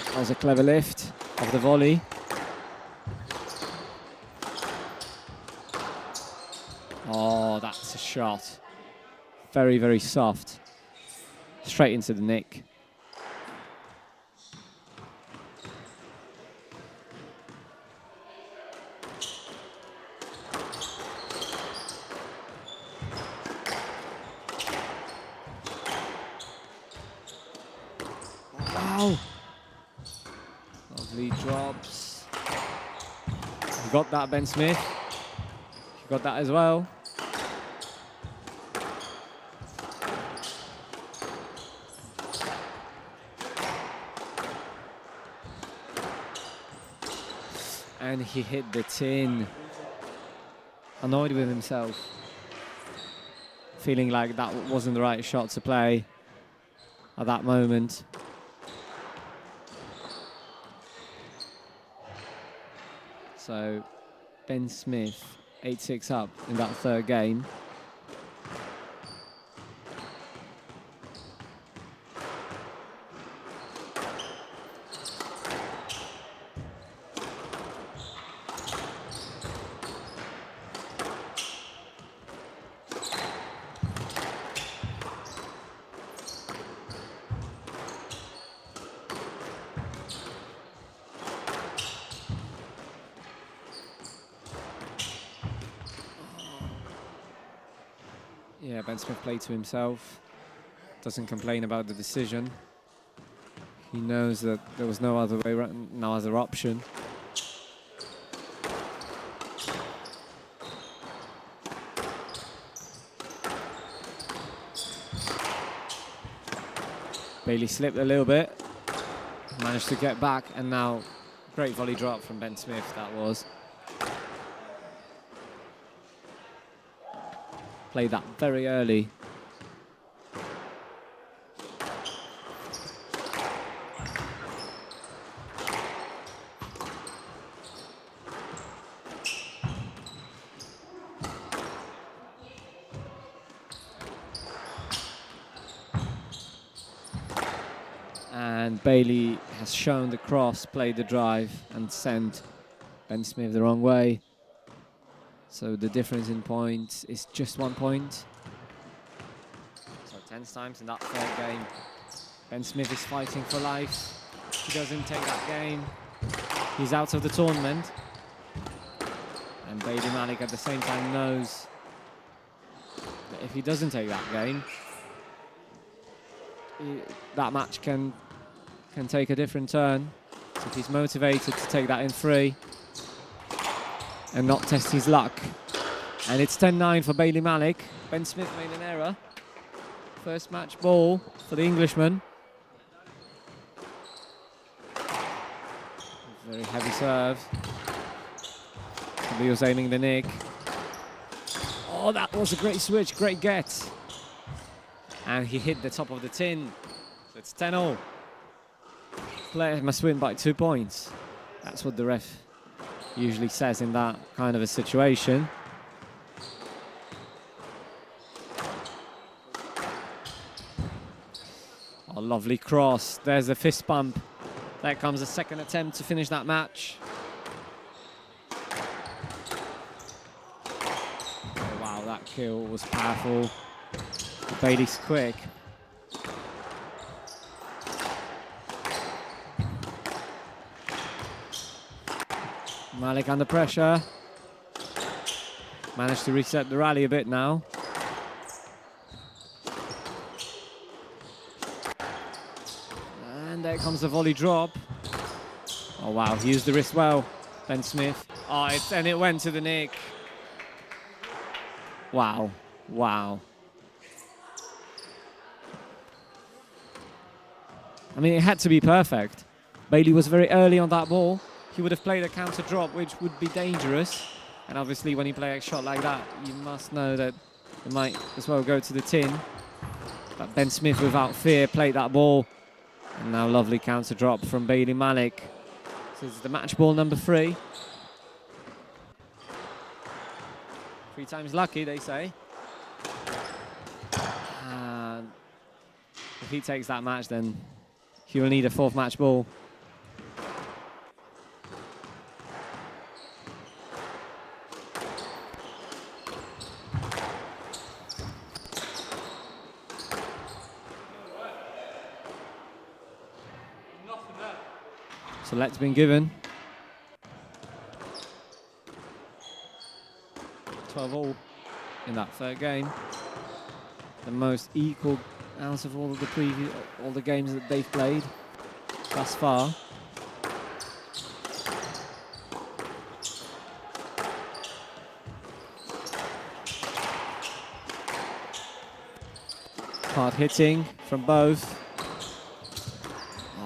That was a clever lift of the volley. Oh, that's a shot. Very, very soft. Straight into the nick. Wow. Lovely drops. You got that, Ben Smith. You got that as well. And he hit the tin. Annoyed with himself. Feeling like that wasn't the right shot to play at that moment. So Ben Smith 8-6 up in that third game. Yeah, Ben Smith played to himself. Doesn't complain about the decision. He knows that there was no other way, no other option. Bailey slipped a little bit, managed to get back, and now great volley drop from Ben Smith, that was. Played that very early. And Bailey has shown the cross, played the drive, and sent Ben Smith the wrong way. So the difference in points is just 1 point. So 10 times in that third game. Ben Smith is fighting for life. He doesn't take that game. He's out of the tournament. And Bailey Malik at the same time knows that if he doesn't take that game, that match can take a different turn. So if he's motivated to take that in 3 and not test his luck. And it's 10-9 for Bailey Malik. Ben Smith made an error. First match ball for the Englishman. Very heavy serve. He was aiming the nick. Oh, that was a great switch, great get. And he hit the top of the tin. So it's 10-0. Player must win by 2 points. That's what the ref usually says in that kind of a situation. Oh, lovely cross. There's a fist bump. There comes a second attempt to finish that match. Oh, wow, that kill was powerful. Bailey's quick. Malik under pressure. Managed to reset the rally a bit now. And there comes the volley drop. Oh wow, he used the wrist well, Ben Smith. Oh, and it went to the nick. Wow, wow. I mean, it had to be perfect. Bailey was very early on that ball. He would have played a counter drop, which would be dangerous. And obviously, when you play a shot like that, you must know that it might as well go to the tin. But Ben Smith, without fear, played that ball. And now lovely counter drop from Bailey Malik. This is the match ball number 3. 3 times lucky, they say. And if he takes that match, then he will need a 4th match ball. So let's been given. 12-all in that third game. The most equal out of all of the games that they've played thus far. Hard hitting from both.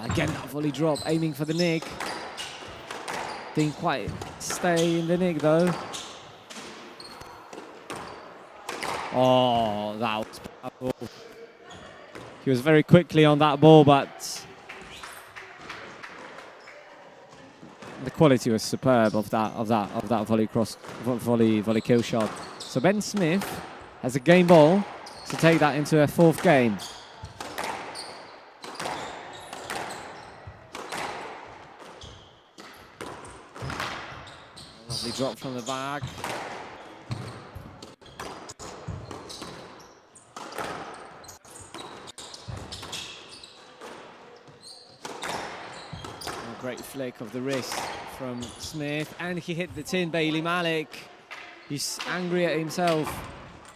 Again, that volley drop, aiming for the nick. Didn't quite stay in the nick though. Oh, that was powerful. He was very quickly on that ball, but the quality was superb of that volley kill shot. So Ben Smith has a game ball to take that into a 4th game. Lovely drop from the bag. A great flick of the wrist from Smith, and he hit the tin. Bailey Malik, he's angry at himself.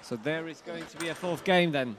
So there is going to be a 4th game then.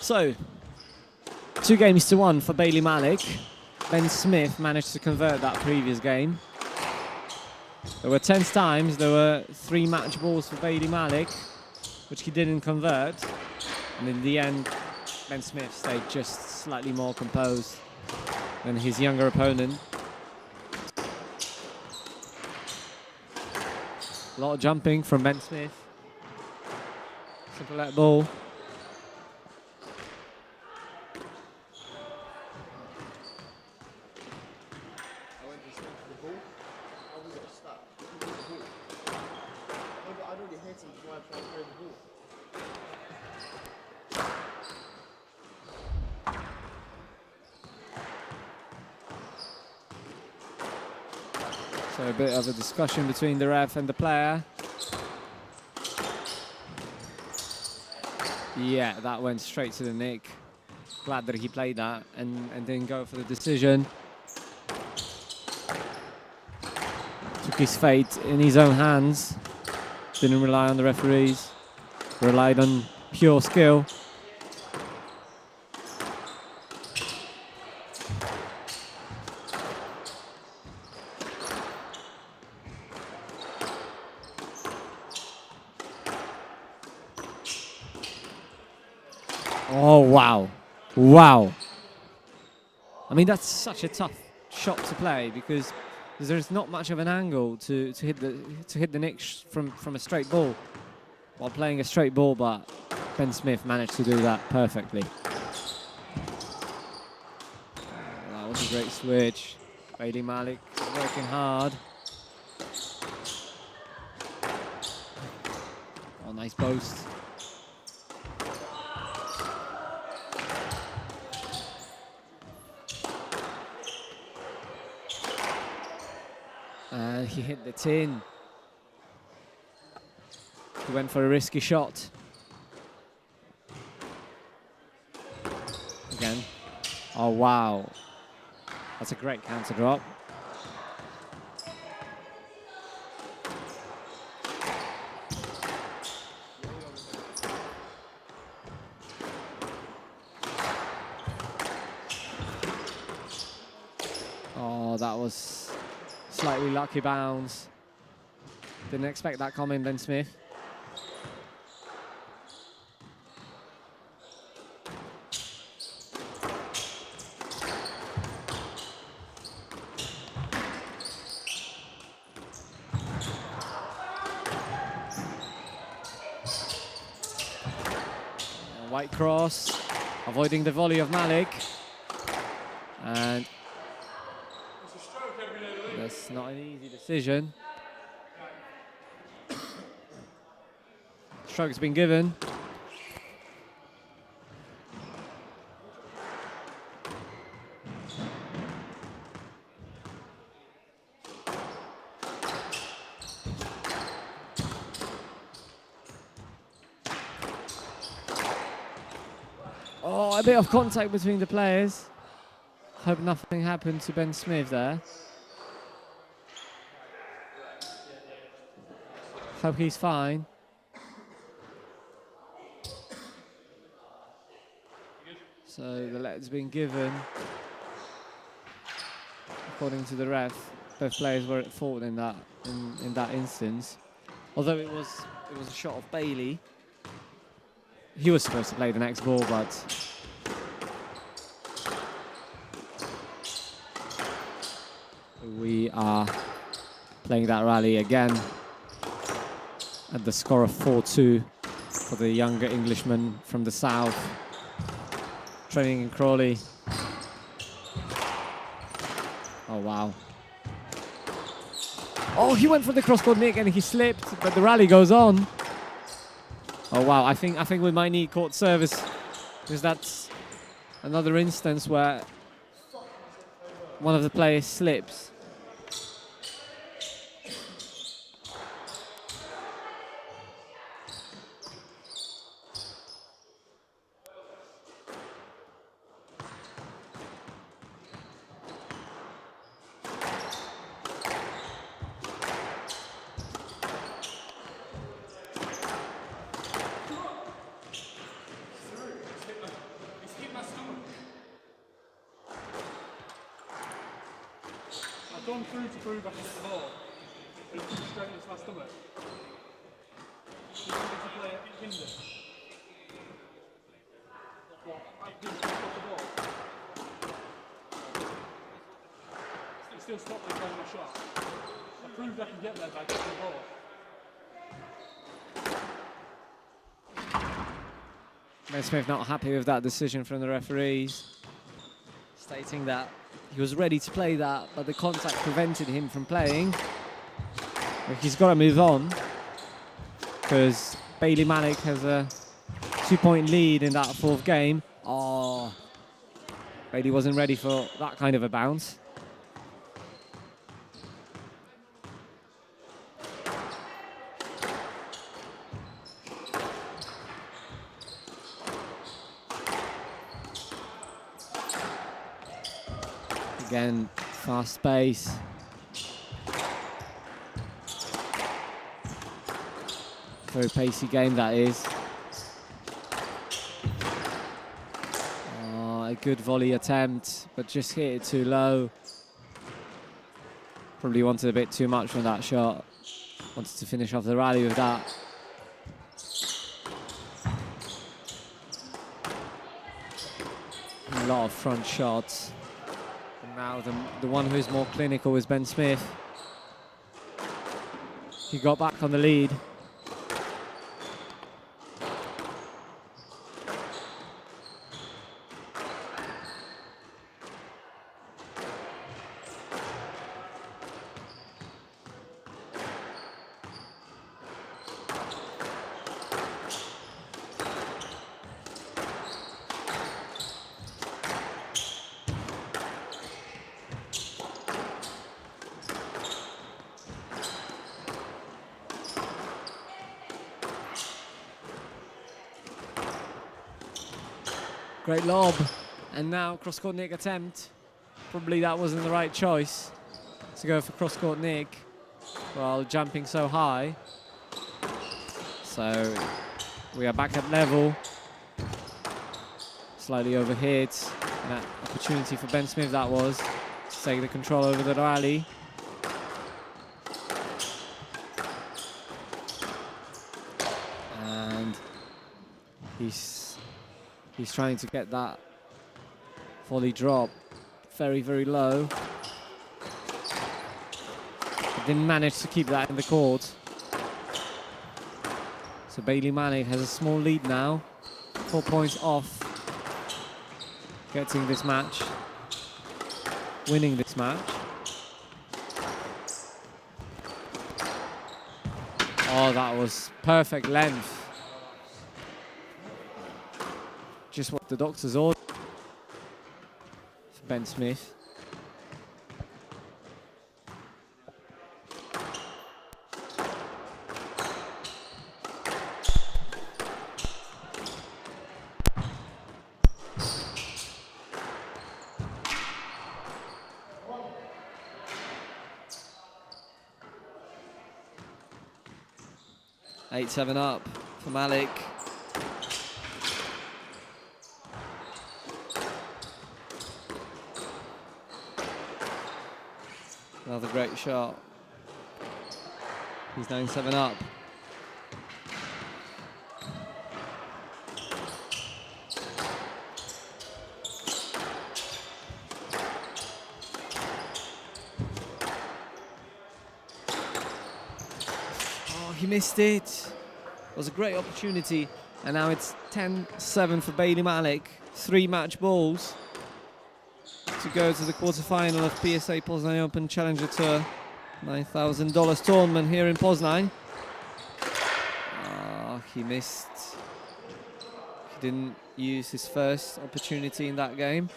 So, 2-1 for Bailey Malik. Ben Smith managed to convert that previous game. There were 10 times, there were 3 match balls for Bailey Malik, which he didn't convert. And in the end, Ben Smith stayed just slightly more composed than his younger opponent. A lot of jumping from Ben Smith. Simple let ball. So a bit of a discussion between the ref and the player. Yeah, that went straight to the nick. Glad that he played that and didn't go for the decision. Took his fate in his own hands. Didn't rely on the referees. Relied on pure skill. Oh, wow. Wow. I mean, that's such a tough shot to play because there's not much of an angle to hit the nick from a straight ball while playing a straight ball, but Ben Smith managed to do that perfectly. That was a great switch. Bailey Malik working hard. Oh, nice post. He hit the tin. He went for a risky shot. Again. Oh, wow. That's a great counter drop. Oh, that was slightly lucky bounce. Didn't expect that coming, Ben Smith. White cross, avoiding the volley of Malik. And that's not an easy decision. Stroke's been given. Oh, a bit of contact between the players. Hope nothing happened to Ben Smith there. Hope he's fine. So the let's been given. According to the ref, both players were at fault in that instance. Although it was a shot of Bailey. He was supposed to play the next ball, but we are playing that rally again at the score of 4-2 for the younger Englishman from the south, training in Crawley. Oh, wow. Oh, he went for the cross-court nick and he slipped, but the rally goes on. Oh, wow. I think we might need court service because that's another instance where one of the players slips. gone through to prove I can get the ball. But it's too straight in his last stomach. He wanted to play it hinder. What? I didn't stop the ball. It still stopped me playing my shot. I proved I can get there by getting the ball. Ben Smith not happy with that decision from the referees, stating that he was ready to play that, but the contact prevented him from playing. But he's got to move on, because Bailey Malik has a 2-point lead in that fourth game. Oh, Bailey wasn't ready for that kind of a bounce. Again, fast pace. Very pacey game that is. Oh, a good volley attempt, but just hit it too low. Probably wanted a bit too much from that shot. Wanted to finish off the rally with that. A lot of front shots. Now the one who's more clinical is Ben Smith. He got back on the lead. Great lob, and now cross-court nick attempt. Probably that wasn't the right choice to go for cross-court nick while jumping so high. So we are back at level. Slightly overhit. And that opportunity for Ben Smith that was to take the control over the rally. And he's trying to get that volley drop very, very low. But didn't manage to keep that in the court. So Bailey Malik has a small lead now. 4 points off getting this match, winning this match. Oh, that was perfect length. Just what the doctors ordered for Ben Smith. Eight, 7 up for Malik. Another great shot. He's 9-7 up. Oh, he missed it. It was a great opportunity. And now it's 10-7 for Bailey Malik. 3 match balls to go to the quarterfinal of PSA Poznań Open Challenger Tour $9,000 tournament here in Poznań. He missed. He didn't use his first opportunity in that game.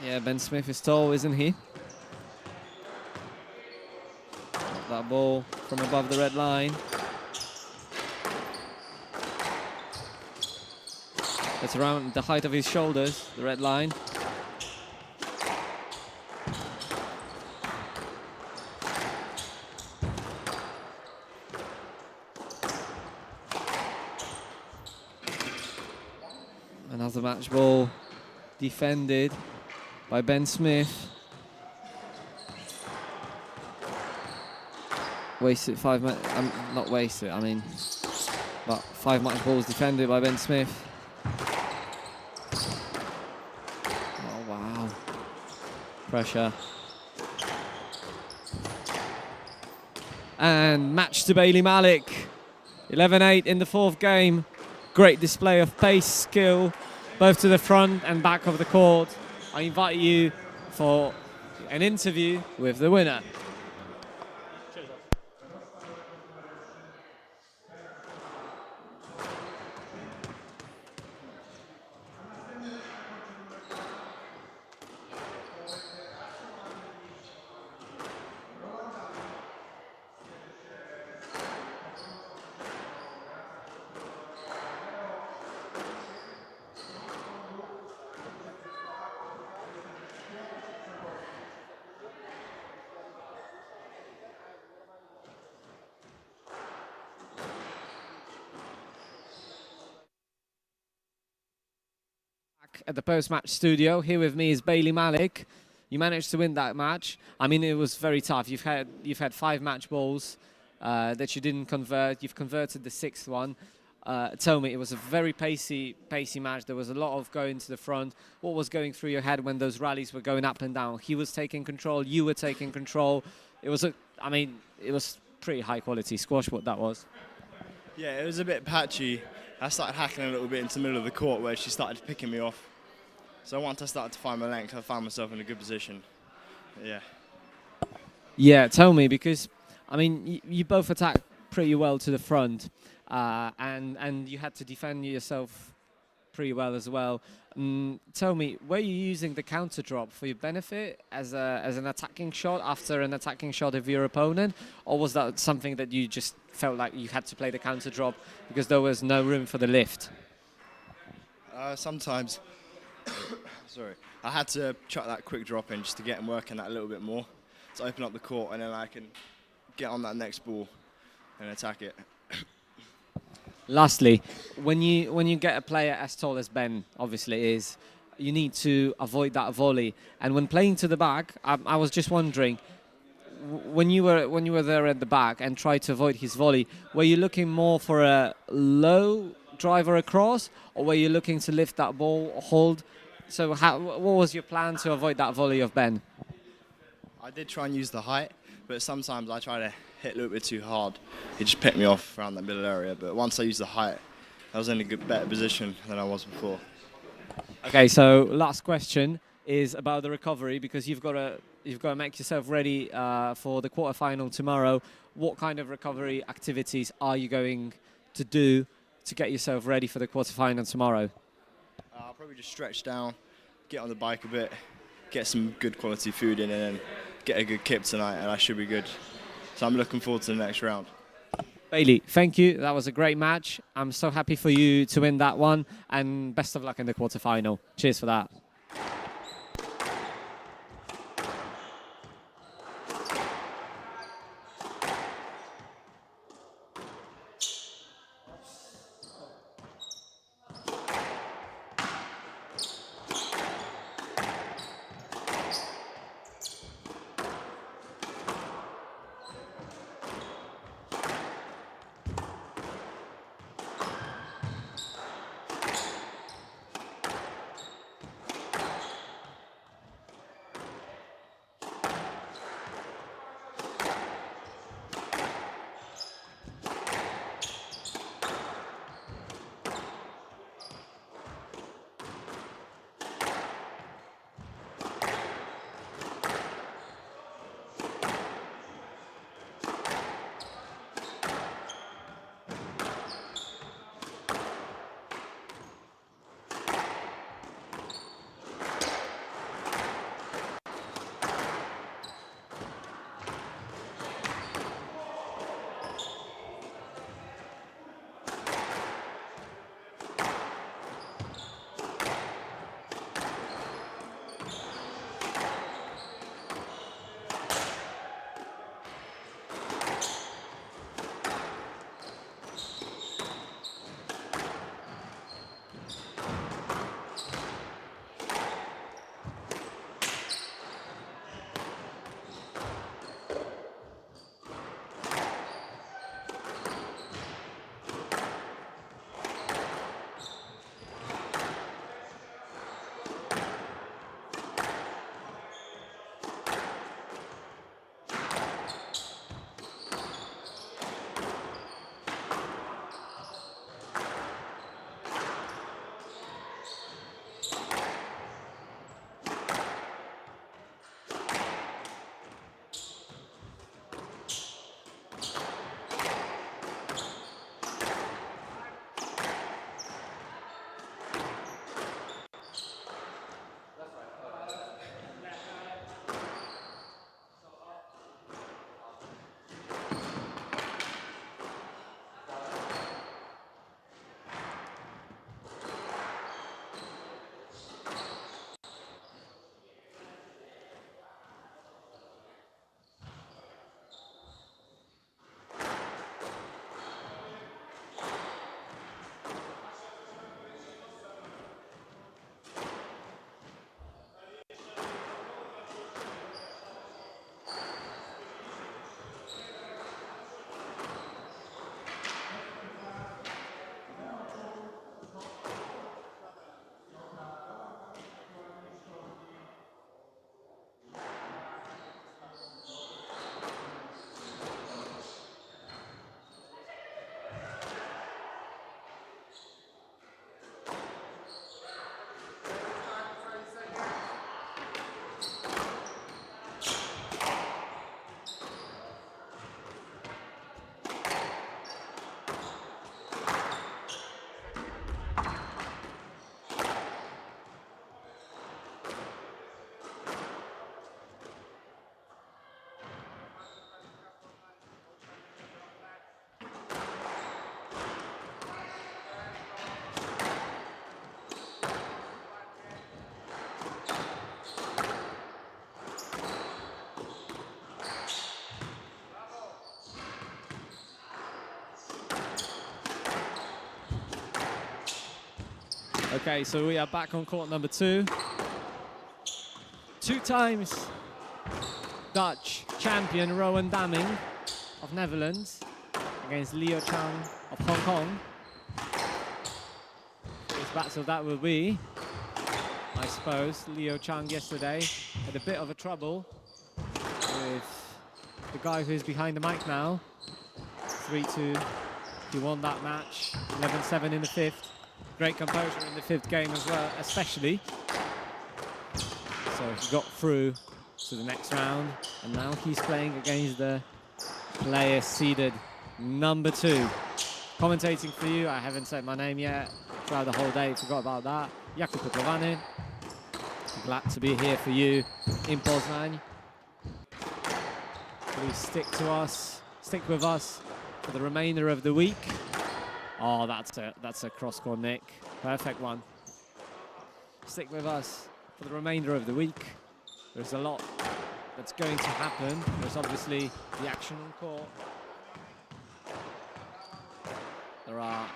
Yeah, Ben Smith is tall, isn't he? Got that ball from above the red line. It's around the height of his shoulders, the red line. Another match ball defended. by Ben Smith. Wasted 5 match, not wasted, I mean, but 5 match balls defended by Ben Smith. Oh, wow. Pressure. And match to Bailey Malik. 11-8 in the 4th game. Great display of pace, skill, both to the front and back of the court. I invite you for an interview with the winner. At the post-match studio, here with me is Bailey Malik. You managed to win that match. I mean, it was very tough. You've had 5 match balls that you didn't convert. You've converted the 6th one. Tell me, it was a very pacey match. There was a lot of going to the front. What was going through your head when those rallies were going up and down? He was taking control. You were taking control. It was it was pretty high quality squash. What that was. Yeah, it was a bit patchy. I started hacking a little bit into the middle of the court where she started picking me off. So once I started to find my length, I found myself in a good position. Yeah. Yeah, tell me, because, I mean, you both attacked pretty well to the front, and you had to defend yourself pretty well as well. Tell me, were you using the counter drop for your benefit as an attacking shot after an attacking shot of your opponent, or was that something that you just felt like you had to play the counter drop because there was no room for the lift? Sometimes, sorry, I had to chuck that quick drop in just to get him working that a little bit more, to open up the court, and then I can get on that next ball and attack it. Lastly, when you get a player as tall as Ben obviously is, you need to avoid that volley. And when playing to the back, I was just wondering, when you were there at the back and tried to avoid his volley, were you looking more for a low driver across, or were you looking to lift that ball, hold? So what was your plan to avoid that volley of Ben? I did try and use the height, but sometimes I try to hit a little bit too hard. He just picked me off around that middle area. But once I used the height, I was in a better position than I was before. Okay, so last question is about the recovery, because you've got to make yourself ready for the quarterfinal tomorrow. What kind of recovery activities are you going to do to get yourself ready for the quarterfinal tomorrow? I'll probably just stretch down, get on the bike a bit, get some good quality food in, and then get a good kip tonight, and I should be good. So I'm looking forward to the next round. Bailey, thank you. That was a great match. I'm so happy for you to win that one, and best of luck in the quarterfinal. Cheers for that. Okay, so we are back on court number 2. 2 times Dutch champion Rowan Damming of Netherlands against Leo Chung of Hong Kong. Which battle that will be, I suppose. Leo Chung yesterday had a bit of a trouble with the guy who's behind the mic now. 3-2. He won that match. 11-7 in the 5th. Great composure in the 5th game as well, especially. So he got through to the next round, and now he's playing against the player seeded number 2. Commentating for you, I haven't said my name yet throughout the whole day, forgot about that. Jakub Poplowany. Glad to be here for you in Poznań. Please stick with us for the remainder of the week. Oh, that's a cross-court nick. Perfect one. Stick with us for the remainder of the week. There's a lot that's going to happen. There's obviously the action on court. There are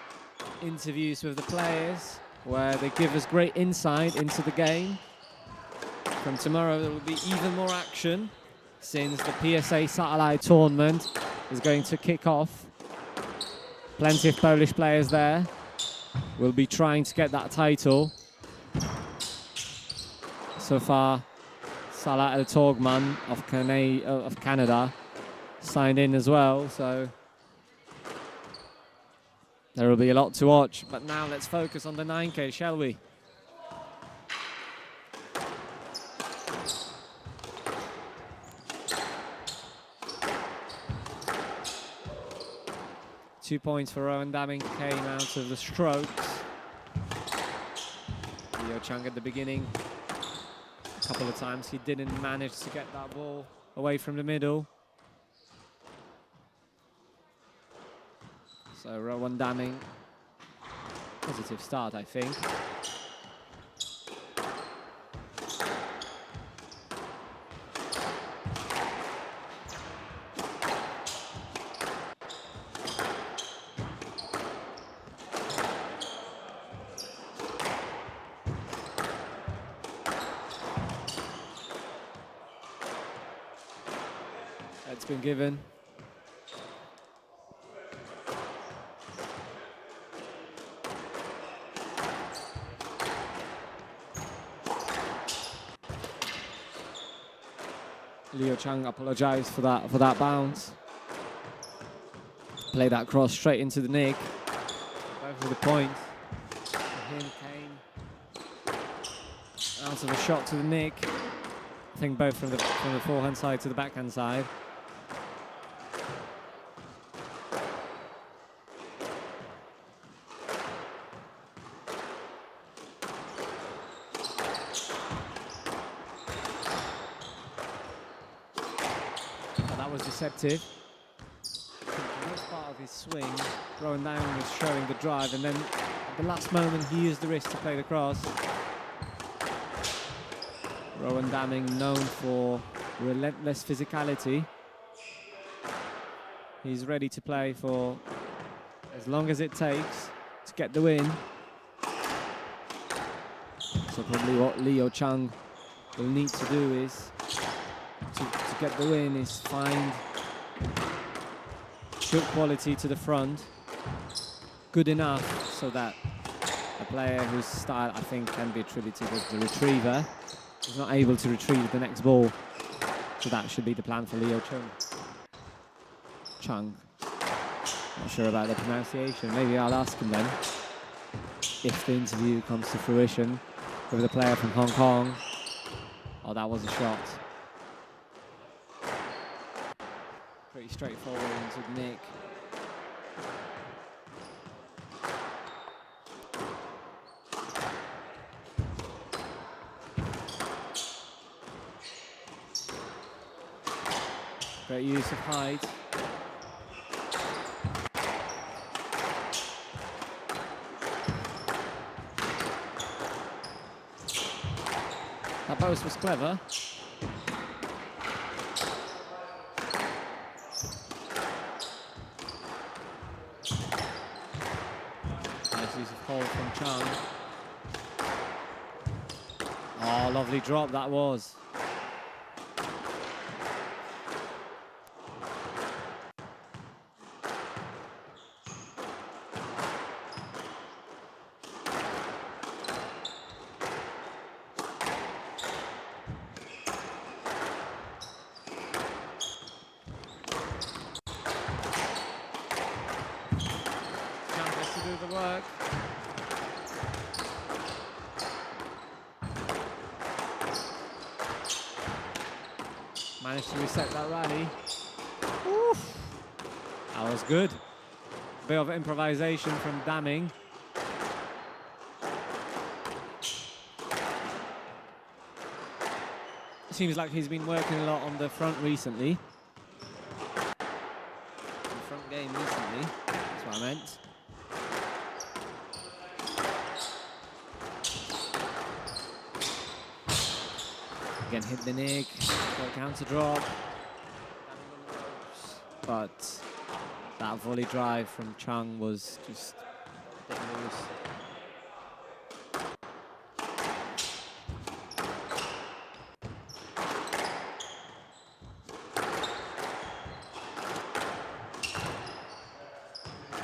interviews with the players where they give us great insight into the game. From tomorrow there will be even more action since the PSA Satellite Tournament is going to kick off. Plenty of Polish players there will be trying to get that title. So far, Salah El Torgman of Canada signed in as well, so there will be a lot to watch. But now let's focus on the 9K, shall we? Two points for Rowan Damming came out of the strokes. Leo Chung at the beginning, a couple of times he didn't manage to get that ball away from the middle. So Rowan Damming, positive start, I think. It's been given. Leo Chung apologized for that bounce. Play that cross straight into the nick. Both of the points. For him came out of a shot to the nick. I think both from the forehand side to the backhand side. Deceptive. The most part of his swing, Rowan Damming was showing the drive, and then at the last moment he used the wrist to play the cross. Rowan Damming known for relentless physicality. He's ready to play for as long as it takes to get the win. So probably what Leo Chung will need to do is to get the win is find good quality to the front, good enough so that a player whose style I think can be attributed as the retriever is not able to retrieve the next ball. So that should be the plan for Leo Chung. Not sure about the pronunciation. Maybe I'll ask him then if the interview comes to fruition with the player from Hong Kong. Oh, that was a shot. Pretty straightforward into the nick. Great use of height. That post was clever. Nice use of hold from Chung. Oh, lovely drop that was. Do the work. Managed to reset that rally. Oof. That was good. Bit of improvisation from Damming. Seems like he's been working a lot on the front recently. The front game recently. That's what I meant. Again, hit the nick, got a counter drop, but that volley drive from Chung was just a bit loose.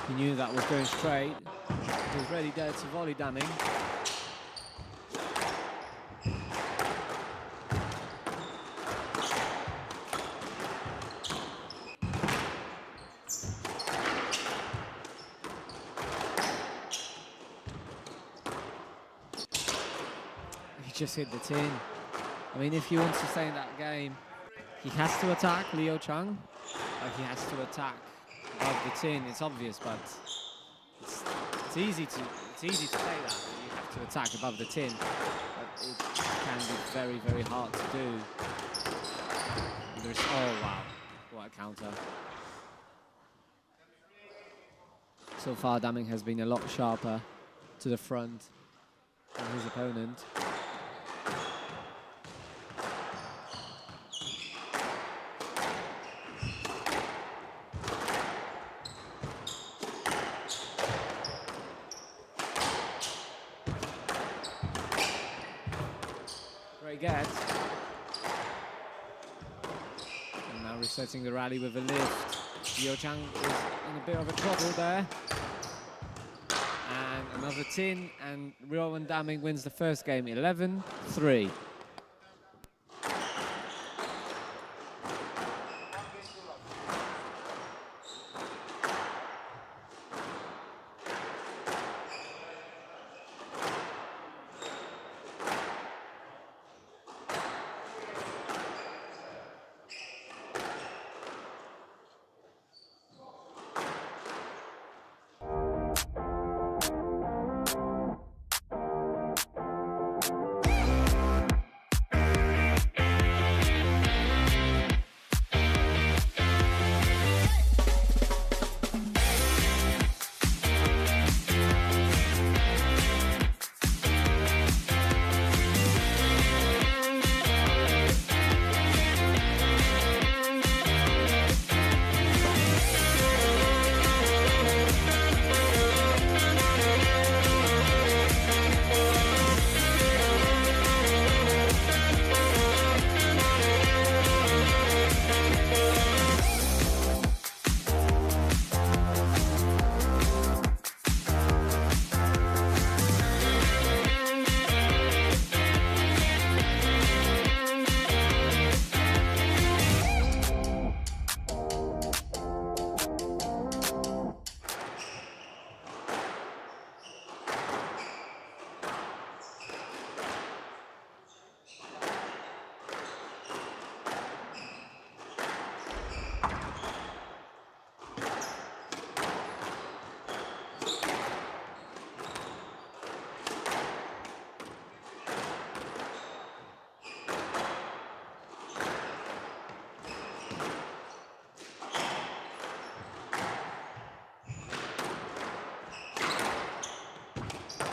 He knew that was going straight. He was ready there to volley Damming. Just hit the tin. I mean, if he wants to stay in that game, he has to attack Leo Chung, or he has to attack above the tin. It's obvious, but it's easy to say that. You have to attack above the tin, but it can be very, very hard to do. Oh wow, what a counter! So far, Damming has been a lot sharper to the front than his opponent. Get. And now resetting the rally with a lift. Leo Chung is in a bit of a trouble there. And another tin, and Rowan Damming wins the first game 11-3.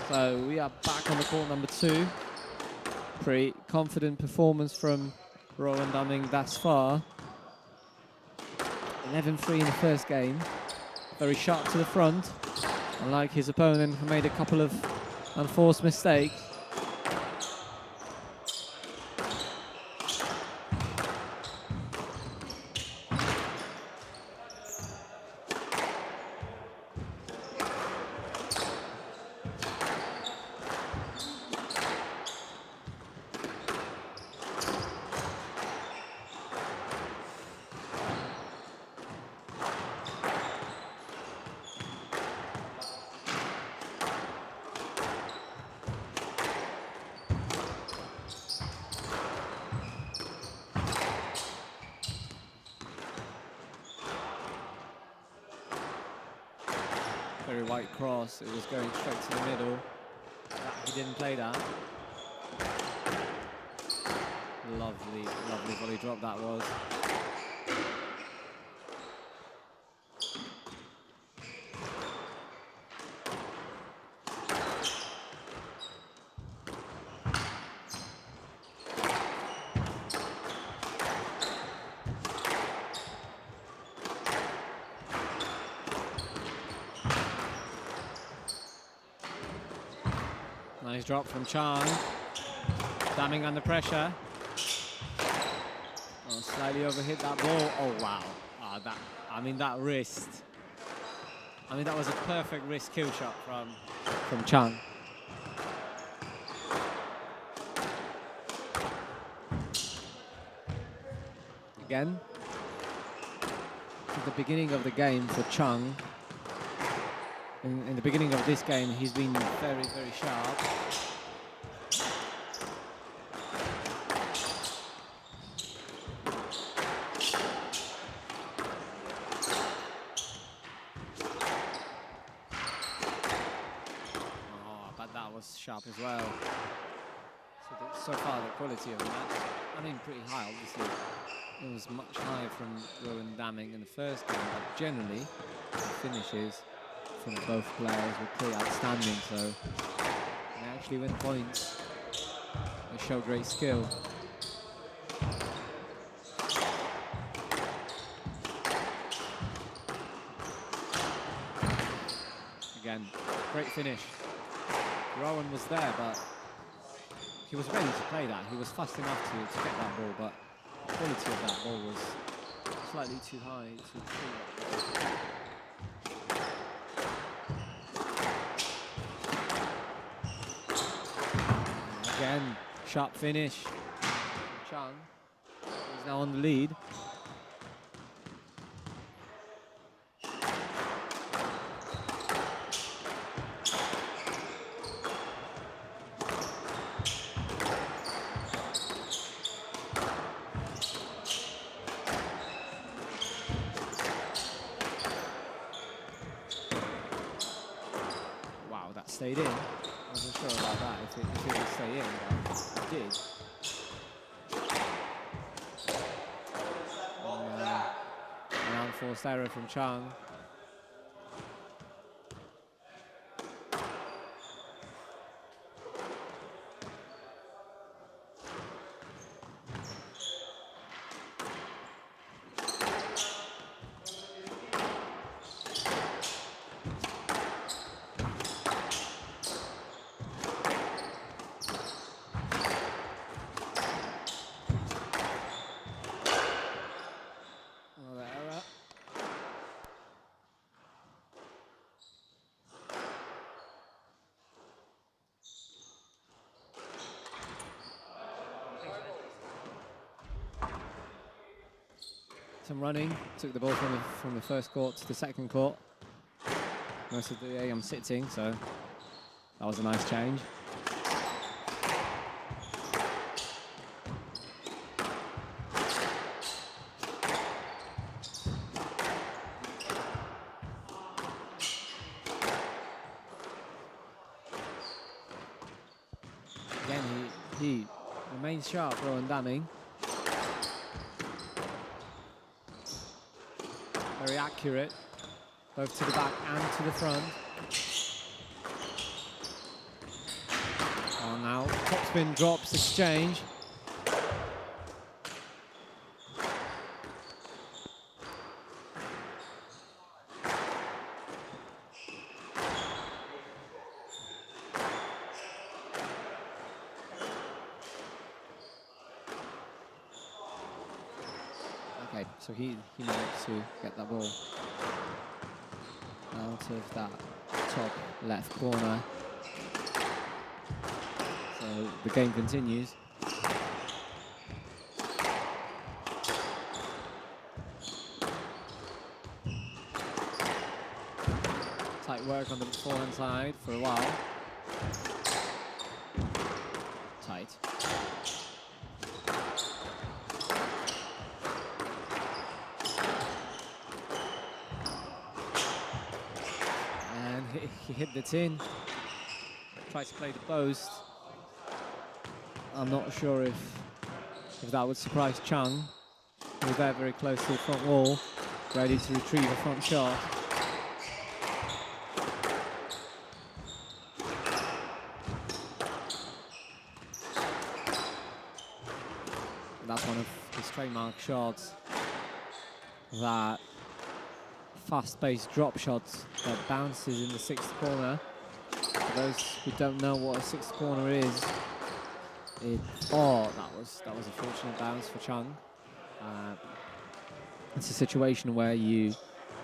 So we are back on the court number 2. Pretty confident performance from Rowan Damming thus far. 11-3 in the first game. Very sharp to the front, unlike his opponent who made a couple of unforced mistakes. white cross. It was going straight to the middle. He didn't play that. Lovely, lovely volley drop that was. Nice drop from Chung. Damming under pressure. Oh, slightly overhit that ball. Oh wow! That wrist. That was a perfect wrist kill shot from Chung. Again, at the beginning of the game for Chung. In the beginning of this game, he's been very, very sharp. Oh, but that was sharp as well. So far, the quality of the match, pretty high, obviously. It was much higher from Rowan Damming in the first game, but generally, the finishes from both players were pretty outstanding, so they actually win points. They show great skill. Again, great finish. Rowan was there, but he was ready to play that. He was fast enough to get that ball, but the quality of that ball was slightly too high, too clear. Again, sharp finish. Chung is now on the lead. Wow, that stayed in. I wasn't sure about that, if it would stay in, but it did. An unforced error from Chung. Some running, took the ball from the first court to the second court. Most of the day I'm sitting, so that was a nice change. Again, he remains sharp, Rowan Damming. Very accurate, both to the back and to the front. Oh, now topspin drops, exchange. Okay, so he managed to get that ball out of that top left corner. So the game continues. Tight work on the forehand side for a while. Tight. He hit the tin. Tries to play the post. I'm not sure if that would surprise Chung. He was there very close to the front wall, ready to retrieve a front shot. That's one of his trademark shots. That fast-paced drop shot that bounces in the sixth corner. For those who don't know what a sixth corner is, that was a fortunate bounce for Chung. It's a situation where you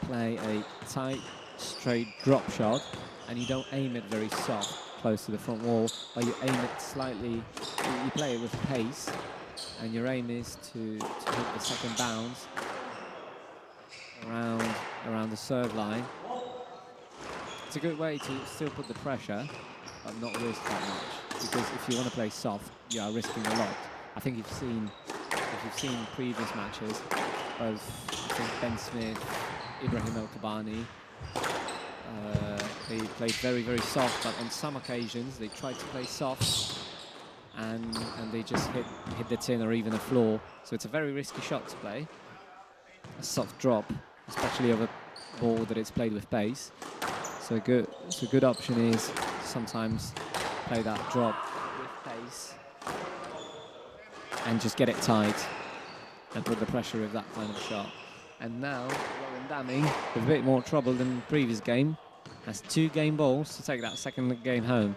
play a tight, straight drop shot, and you don't aim it very soft, close to the front wall, but you aim it slightly. You play it with pace, and your aim is to hit the second bounce around the serve line. It's a good way to still put the pressure, but not risk that much. Because if you want to play soft, you are risking a lot. I think if you've seen previous matches, both I think Ben Smith, Ibrahim Kabbani, they played very, very soft, but on some occasions they tried to play soft and they just hit the tin or even the floor. So it's a very risky shot to play. A soft drop, especially of a ball that it's played with pace. So a good option is sometimes play that drop with pace and just get it tight and put the pressure with that kind of shot. And now Rowan Damming, with a bit more trouble than the previous game, has 2 game balls to take that second game home.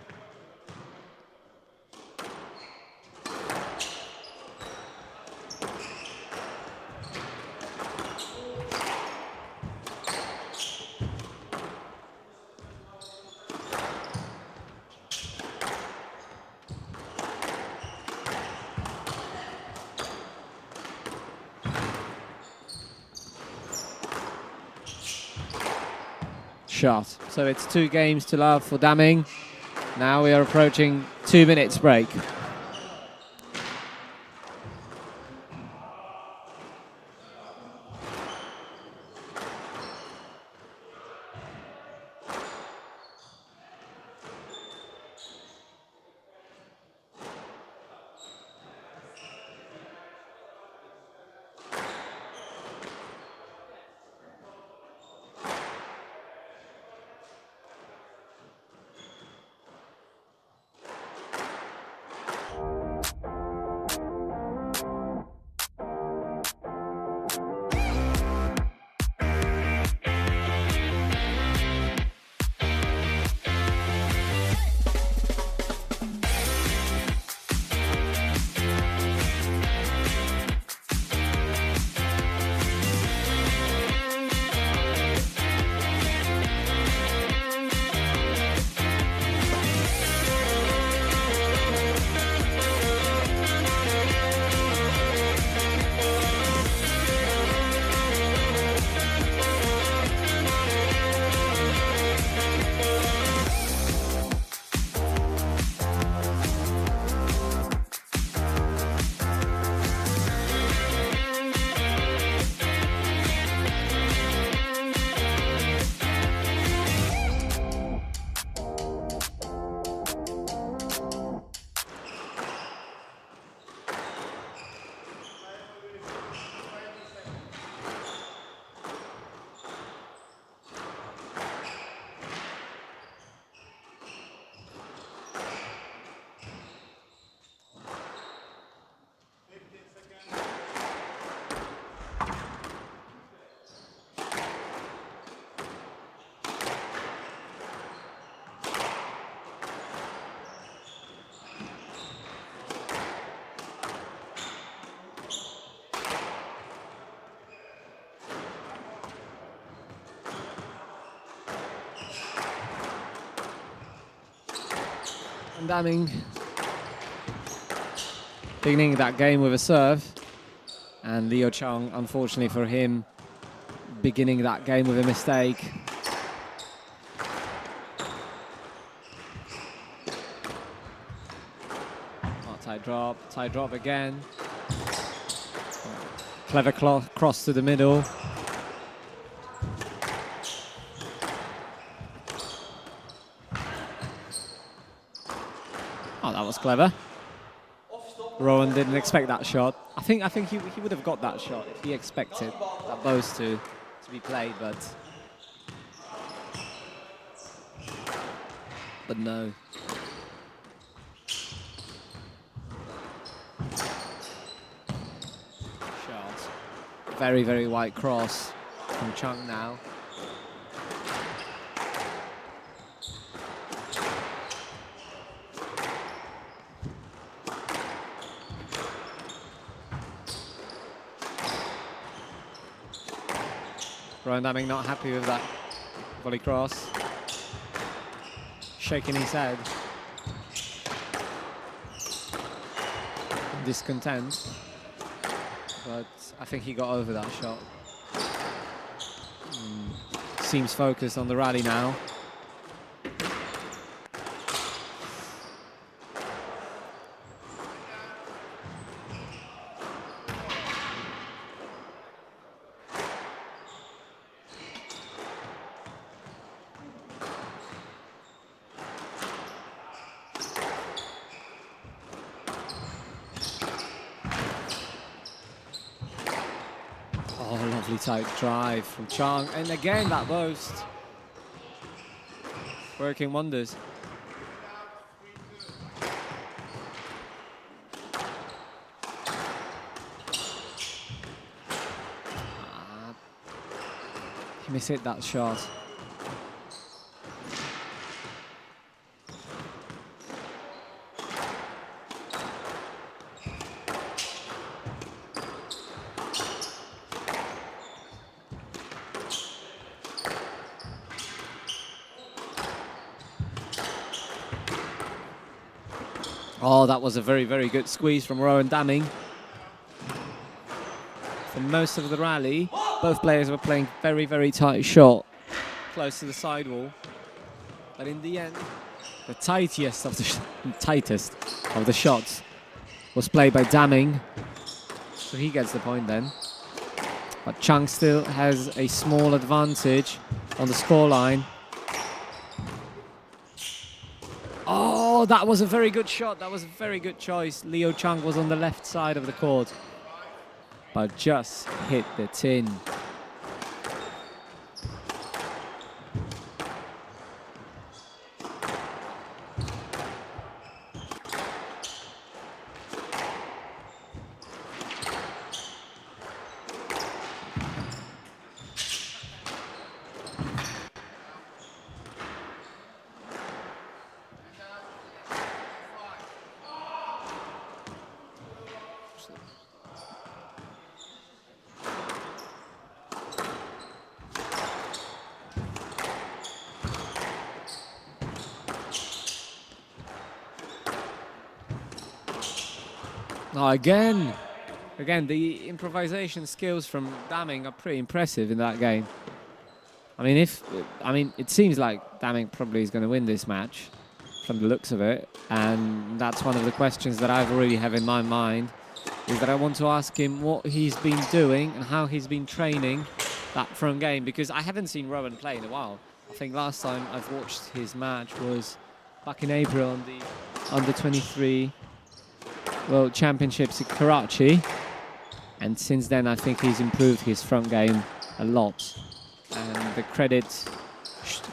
Shot. So it's 2 games to love for Damming. Now we are approaching 2 minutes break. And Damming beginning that game with a serve, and Leo Chung, unfortunately for him, beginning that game with a mistake. Oh, tie drop again. Clever cross to the middle. Oh, that was clever. Rowan didn't expect that shot. I think he would have got that shot if he expected that those two to be played, but no. Shot. Very, very wide cross from Chung now. Rowan Damming not happy with that volley cross. Shaking his head. Discontent. But I think he got over that shot. Seems focused on the rally now. Tight drive from Chung, and again that boast working wonders. He mishit that shot. Oh, that was a very, very good squeeze from Rowan Damming. For most of the rally, both players were playing very, very tight shot, close to the sidewall. But in the end, the tightest of the shots was played by Damming. So he gets the point then. But Chung still has a small advantage on the scoreline. Oh, that was a very good shot. That was a very good choice. Leo Chung was on the left side of the court, but just hit the tin. Oh, again, the improvisation skills from Damming are pretty impressive in that game. I mean, it seems like Damming probably is going to win this match from the looks of it, and that's one of the questions that I've already have in my mind, is that I want to ask him what he's been doing and how he's been training that front game, because I haven't seen Rowan play in a while. I think last time I've watched his match was back in April on the Under-23 World Championships in Karachi, and since then I think he's improved his front game a lot, and the credit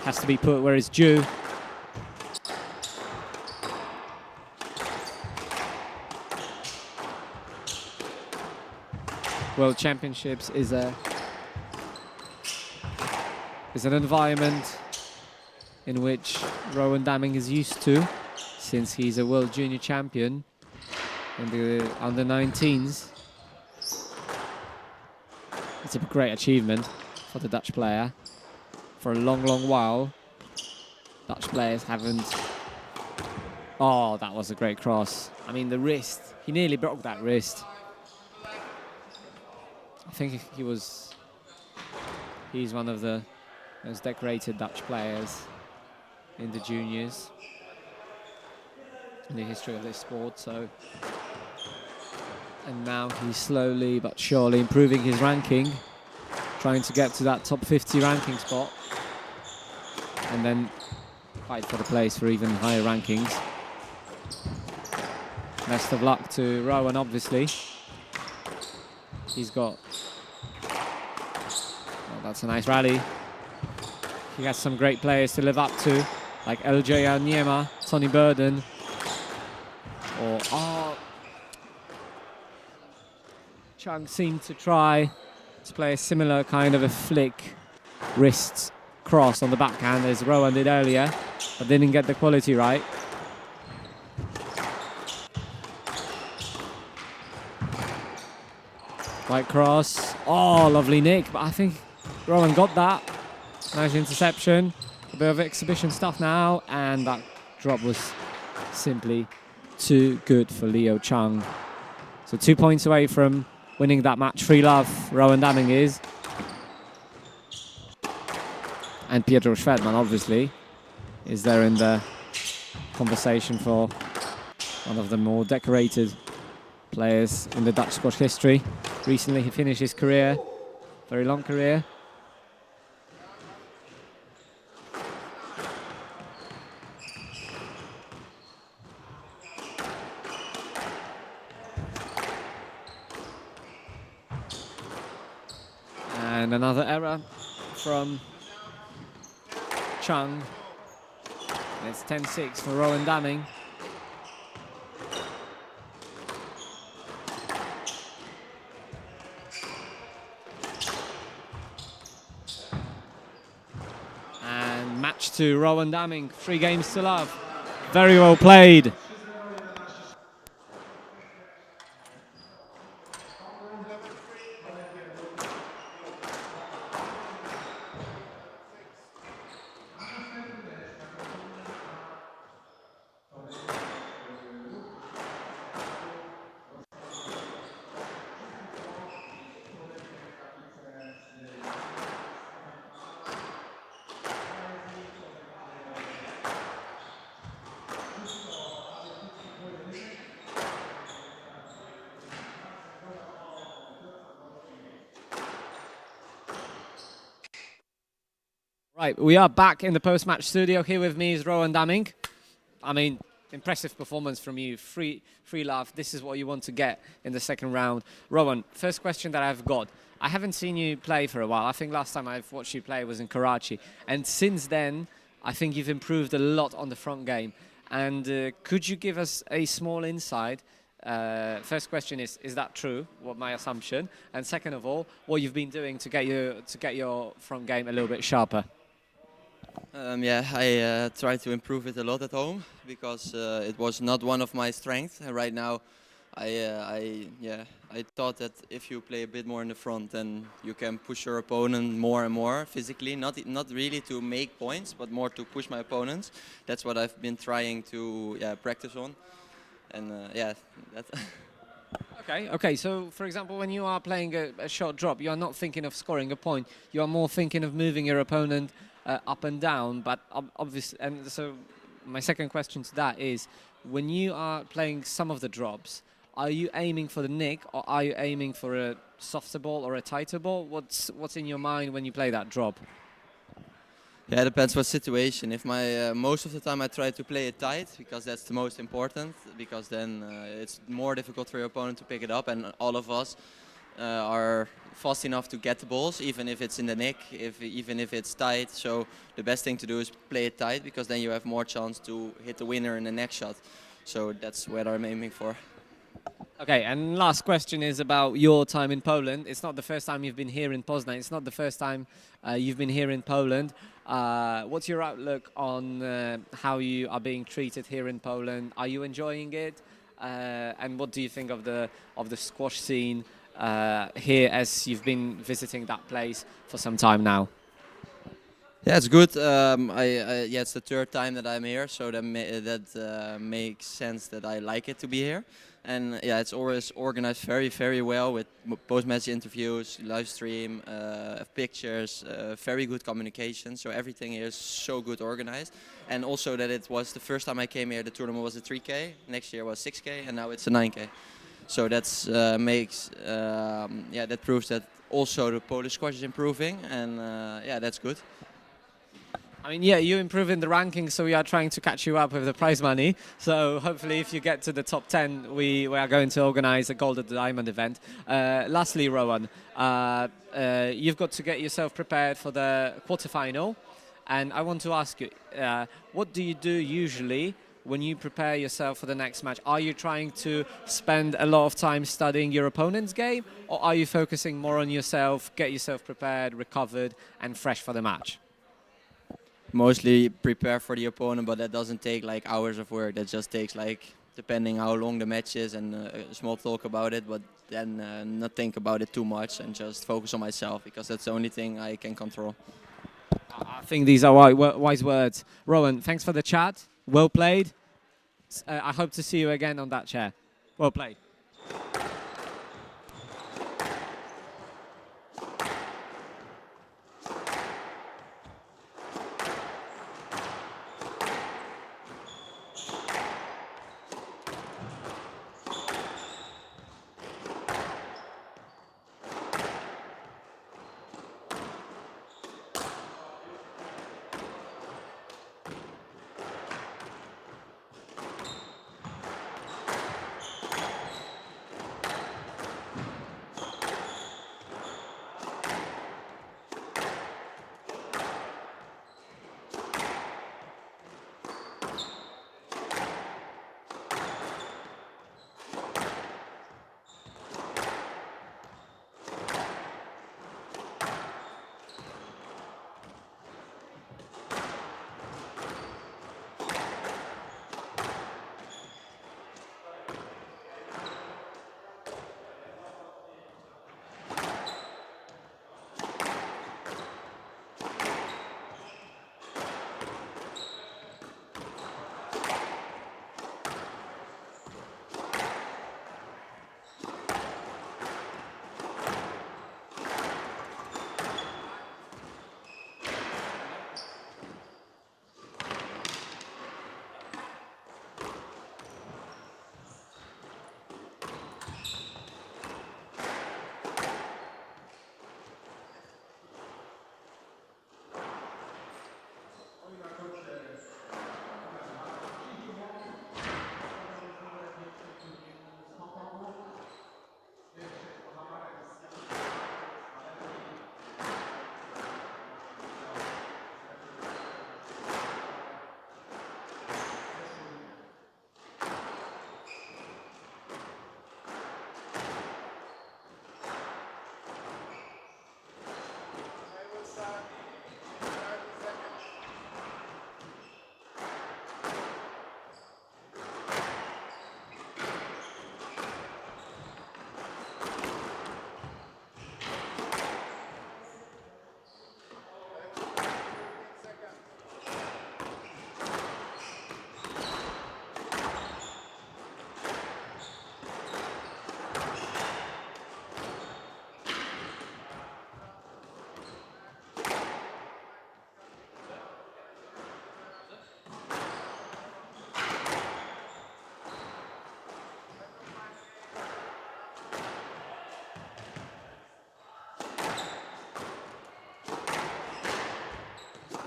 has to be put where it's due. World Championships is an environment in which Rowan Damming is used to, since he's a World Junior Champion in the Under-19s. It's a great achievement for the Dutch player. For a long, long while, Dutch players haven't... Oh, that was a great cross. I mean, the wrist, he nearly broke that wrist. I think he's one of the most decorated Dutch players in the juniors in the history of this sport. So, and now he's slowly but surely improving his ranking, trying to get to that top 50 ranking spot, and then fight for the place for even higher rankings. Best of luck to Rowan, obviously. He's got... Oh, that's a nice rally. He has some great players to live up to, like LJ Onyema, Tony Burden, or... Oh, Chung seemed to try to play a similar kind of a flick wrist cross on the backhand as Rowan did earlier, but didn't get the quality right. Right cross. Oh, lovely nick, but I think Rowan got that. Nice interception. A bit of exhibition stuff now, and that drop was simply too good for Leo Chung. So 2 points away from winning that match. 3 love, Rowan Damming is. And Pietro Schwedman, obviously, is there in the conversation for one of the more decorated players in the Dutch squash history. Recently he finished his career, very long career. And another error from Chung. And it's 10-6 for Rowan Damming. And match to Rowan Damming, 3 games to love. Very well played. Right, we are back in the post-match studio. Here with me is Rowan Damming. I mean, impressive performance from you. Free love. This is what you want to get in the second round. Rowan, first question that I've got. I haven't seen you play for a while. I think last time I've watched you play was in Karachi. And since then, I think you've improved a lot on the front game. And could you give us a small insight? First question is that true? What my assumption? And second of all, what you've been doing to get your front game a little bit sharper? I try to improve it a lot at home because it was not one of my strengths. And right now, I thought that if you play a bit more in the front, then you can push your opponent more and more physically. Not really to make points, but more to push my opponents. That's what I've been trying to practice on. And that's. Okay. So, for example, when you are playing a short drop, you are not thinking of scoring a point. You are more thinking of moving your opponent up and down. But obviously, and so my second question to that is, when you are playing some of the drops, are you aiming for the nick, or are you aiming for a softer ball or a tighter ball? What's in your mind when you play that drop? Yeah, it depends what situation. If most of the time I try to play it tight, because that's the most important, because then it's more difficult for your opponent to pick it up, and all of us are fast enough to get the balls, even if it's in the nick, even if it's tight. So the best thing to do is play it tight, because then you have more chance to hit the winner in the next shot. So that's what I'm aiming for. Okay, and last question is about your time in Poland. It's not the first time you've been here in Poznań. It's not the first time you've been here in Poland. What's your outlook on how you are being treated here in Poland? Are you enjoying it? And what do you think of the squash scene here, as you've been visiting that place for some time now? Yeah, it's good. It's the third time that I'm here, so that makes sense that I like it to be here. And yeah, it's always organized very, very well with post-match interviews, live stream, pictures, very good communication. So everything here is so good organized. And also that it was the first time I came here, the tournament was a 3K, next year was 6K, and now it's a 9K. So that's that proves that also the Polish squash is improving, and that's good. I mean, yeah, you improve in the rankings, so we are trying to catch you up with the prize money. So hopefully, if you get to the top 10, we are going to organize a Gold or Diamond event. Lastly, Rowan, you've got to get yourself prepared for the quarterfinal. And I want to ask you, what do you do usually when you prepare yourself for the next match? Are you trying to spend a lot of time studying your opponent's game, or are you focusing more on yourself, get yourself prepared, recovered, and fresh for the match? Mostly prepare for the opponent, but that doesn't take like hours of work. That just takes like, depending how long the match is, and a small talk about it, but then not think about it too much and just focus on myself, because that's the only thing I can control. I think these are wise words. Rowan, thanks for the chat. Well played. I hope to see you again on that chair. Well played.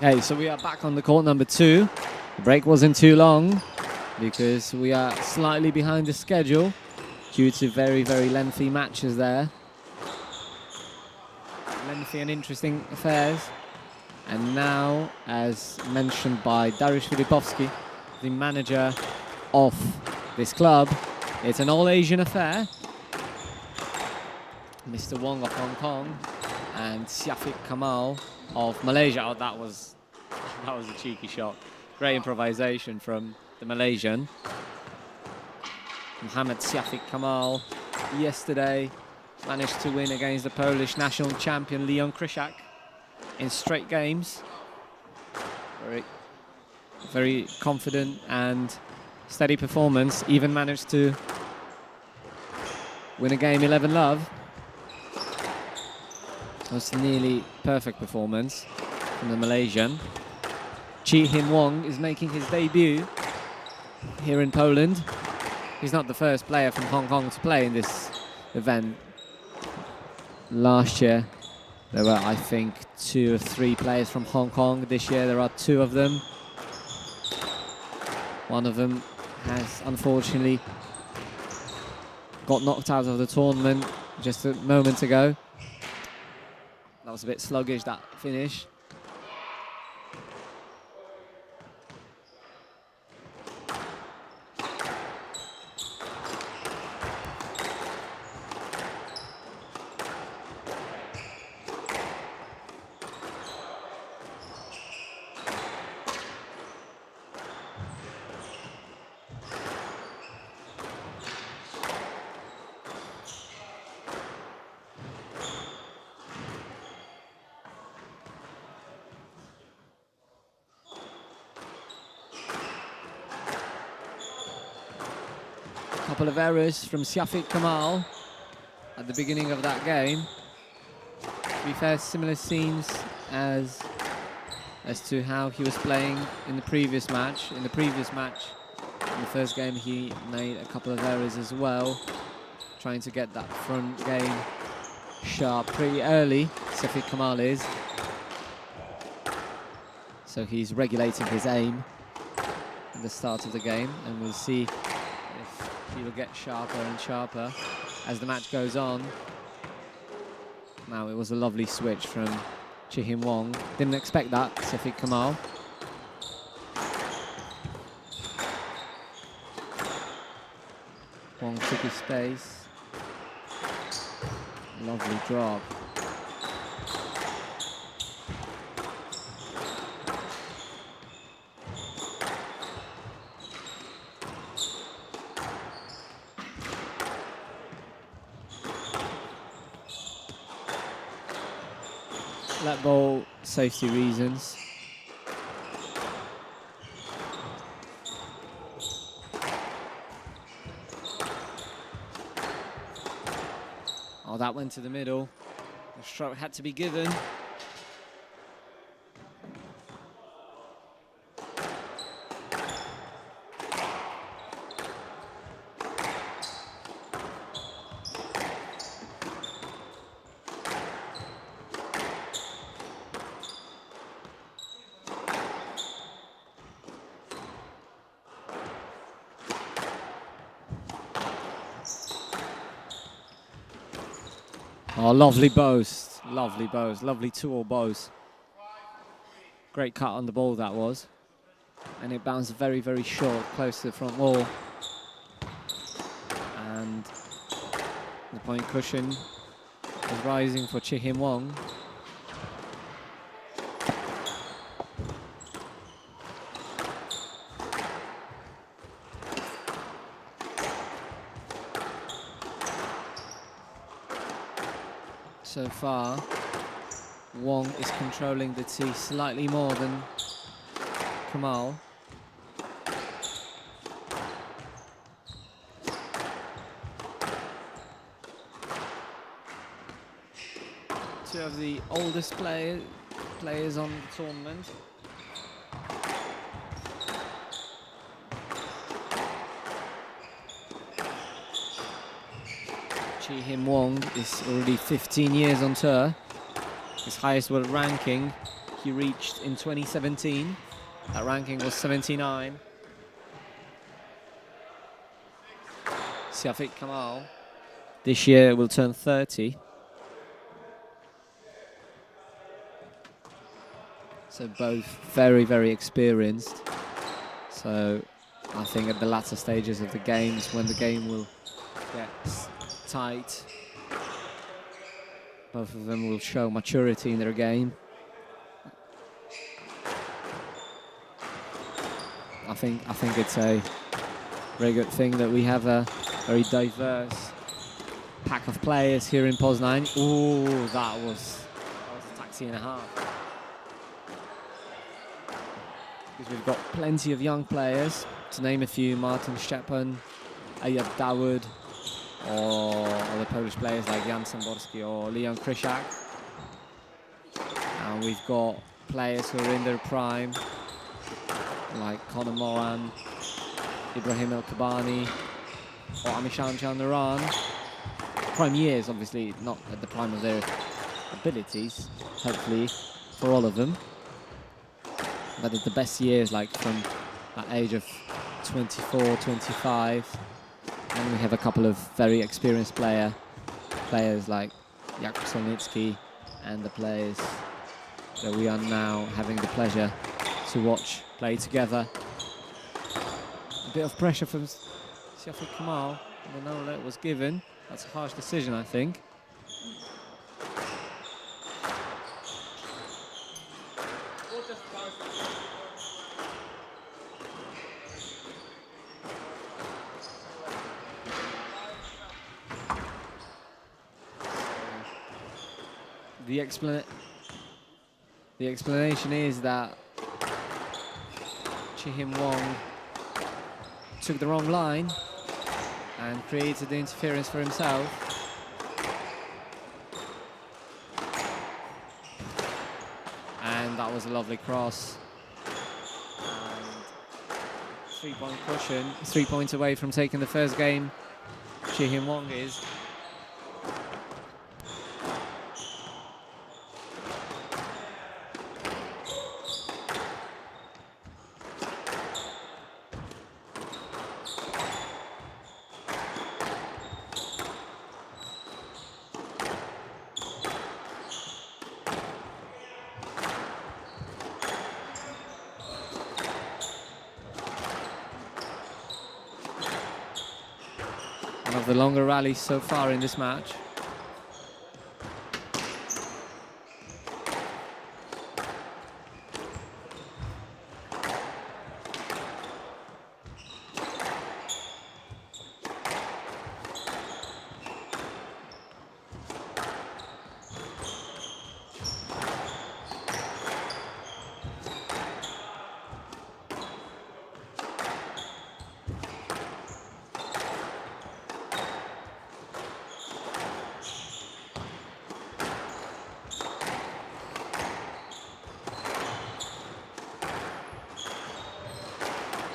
Okay, so we are back on the court number 2. The break wasn't too long because we are slightly behind the schedule due to very, very lengthy matches there. Lengthy and interesting affairs. And now, as mentioned by Dariusz Filipowski, the manager of this club, it's an all-Asian affair. Mr. Wong of Hong Kong and Siafik Kamal of Malaysia. Oh, that was a cheeky shot. Great improvisation from the Malaysian. Mohamed Siafik Kamal yesterday managed to win against the Polish national champion Leon Krysiak in straight games. Very confident and steady performance. Even managed to win a game 11-love. It was nearly perfect performance from the Malaysian. Chi Hin Wong is making his debut here in Poland. He's not the first player from Hong Kong to play in this event. Last year, There were, I think, 2 or 3 players from Hong Kong. This year there are 2 of them. One of them has unfortunately got knocked out of the tournament just a moment ago. That was a bit sluggish, that finish. Couple of errors from Kamal at the beginning of that game. To be fair, similar scenes as to how he was playing in the previous match. In the first game, he made a couple of errors as well, trying to get that front game sharp pretty early. Kamal is. So he's regulating his aim at the start of the game, and we'll see he will get sharper and sharper as the match goes on. Now it was a lovely switch from Wong. Didn't expect that, Kamal. Wong took his space. Lovely drop. Let ball, safety reasons. Oh, that went to the middle. The stroke had to be given. Oh, lovely boast, lovely 2-all boast. Great cut on the ball that was. And it bounced very, very short, close to the front wall. And the point cushion is rising for Wong. So far, Wong is controlling the tee slightly more than Kamal. Two of the oldest players on the tournament. Wong is already 15 years on tour. His highest world ranking he reached in 2017. That ranking was 79. Kamal this year will turn 30. So both very, very experienced. So I think at the latter stages of the games, when the game will get tight, both of them will show maturity in their game. I think it's a very good thing that we have a very diverse pack of players here in Poznań. Ooh, that was a taxi and a half. Because we've got plenty of young players, to name a few: Martin Szczepan, Daoud, or other Polish players like Jan Samborski or Leon Krysiak. And we've got players who are in their prime, like Moran, Ibrahim El Kabbani, or Amishan Chandaran. Prime years, obviously, not at the prime of their abilities, hopefully, for all of them. But at the best years, like from that age of 24, 25, and we have a couple of very experienced players like Solnicky and the players that we are now having the pleasure to watch play together. A bit of pressure from Kamal. The no let was given. That's a harsh decision, I think. The explanation is that Wong took the wrong line and created the interference for himself. And that was a lovely cross. And 3-point cushion, 3 points away from taking the first game. Wong is. One of the longer rallies so far in this match.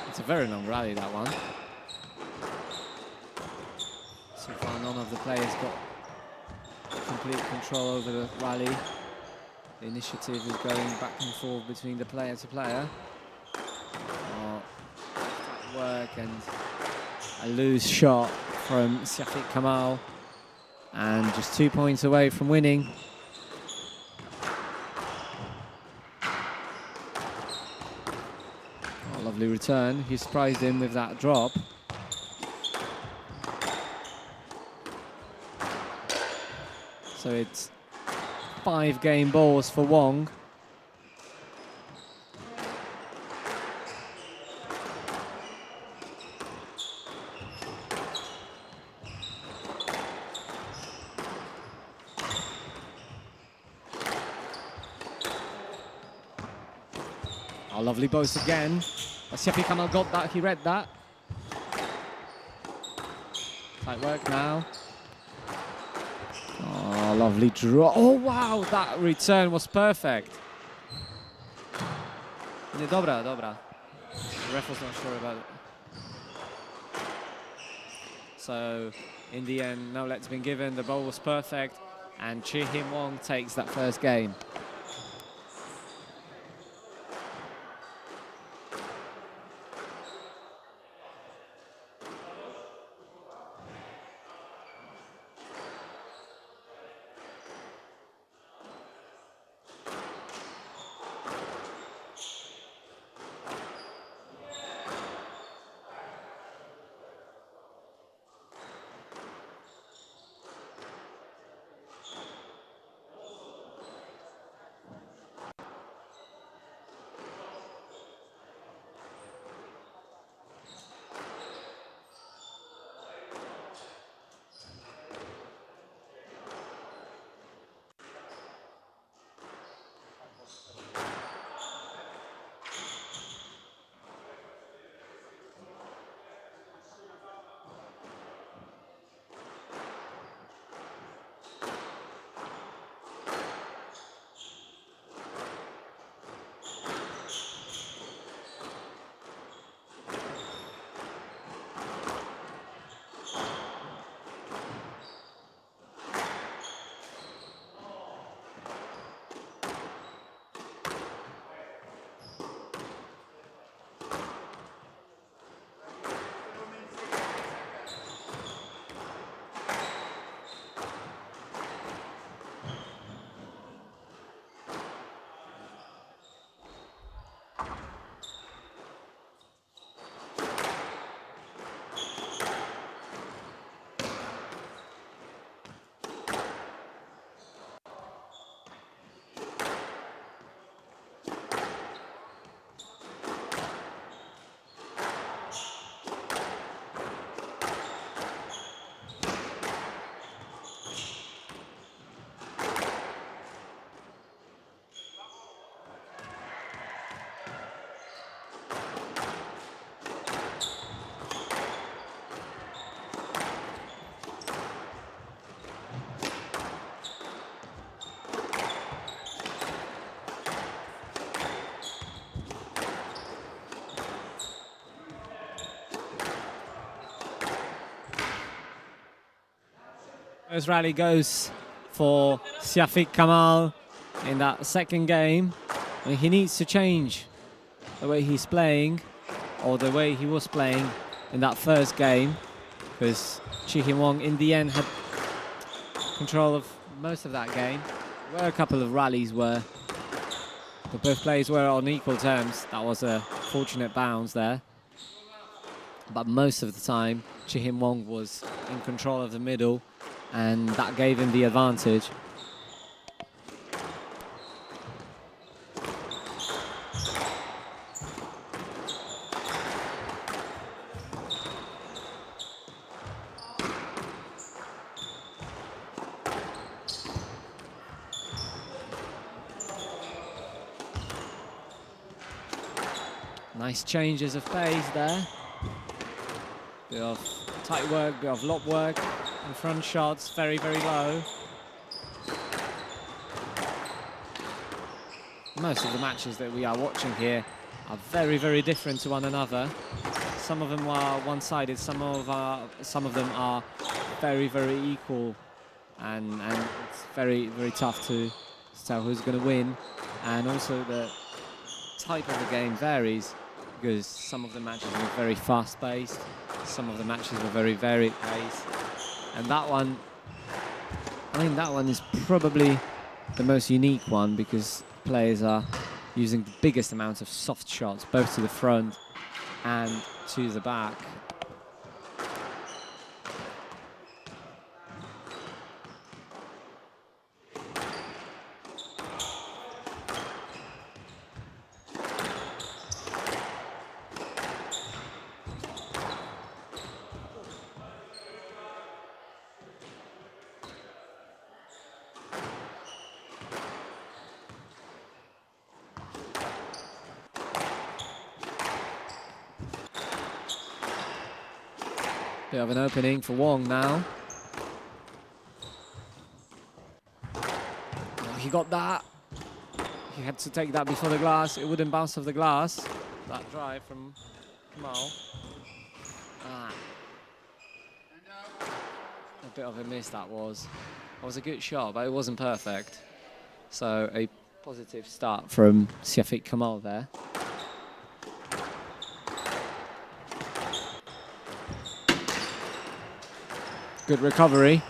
It's a very long rally, that one. So far, none of the players got complete control over the rally. The initiative is going back and forth between the player to player. Work and a loose shot from Kamal, and just 2 points away from winning. Lovely return. He surprised him with that drop. So it's 5 game balls for Wong. Oh, lovely both again. Kamal got that, he read that. Tight work now. Oh, lovely draw. Oh, wow, that return was perfect. Dobra. The ref was not sure about it. So, in the end, no let's been given. The ball was perfect, and Wong takes that first game. First rally goes for Siafik Kamal in that second game. I mean, he needs to change the way he's playing, or the way he was playing in that first game, because Wong in the end had control of most of that game. There were a couple of rallies where both players were on equal terms. That was a fortunate bounce there. But most of the time, Wong was in control of the middle, and that gave him the advantage. Nice changes of pace there. Bit of tight work, bit of lob work, and front shots very, very low. Most of the matches that we are watching here are very, very different to one another. Some of them are one-sided, some of them are very, very equal, and it's very, very tough to tell who's going to win. And also the type of the game varies, because some of the matches were very fast-paced, some of the matches were very varied paced, and that one, I mean, that one is probably the most unique one, because players are using the biggest amount of soft shots, both to the front and to the back. Bit of an opening for Wong now. Oh, he got that. He had to take that before the glass. It wouldn't bounce off the glass. That drive from Kamal. A bit of a miss that was. That was a good shot, but it wasn't perfect. So a positive start from Siafik Kamal there. Good recovery.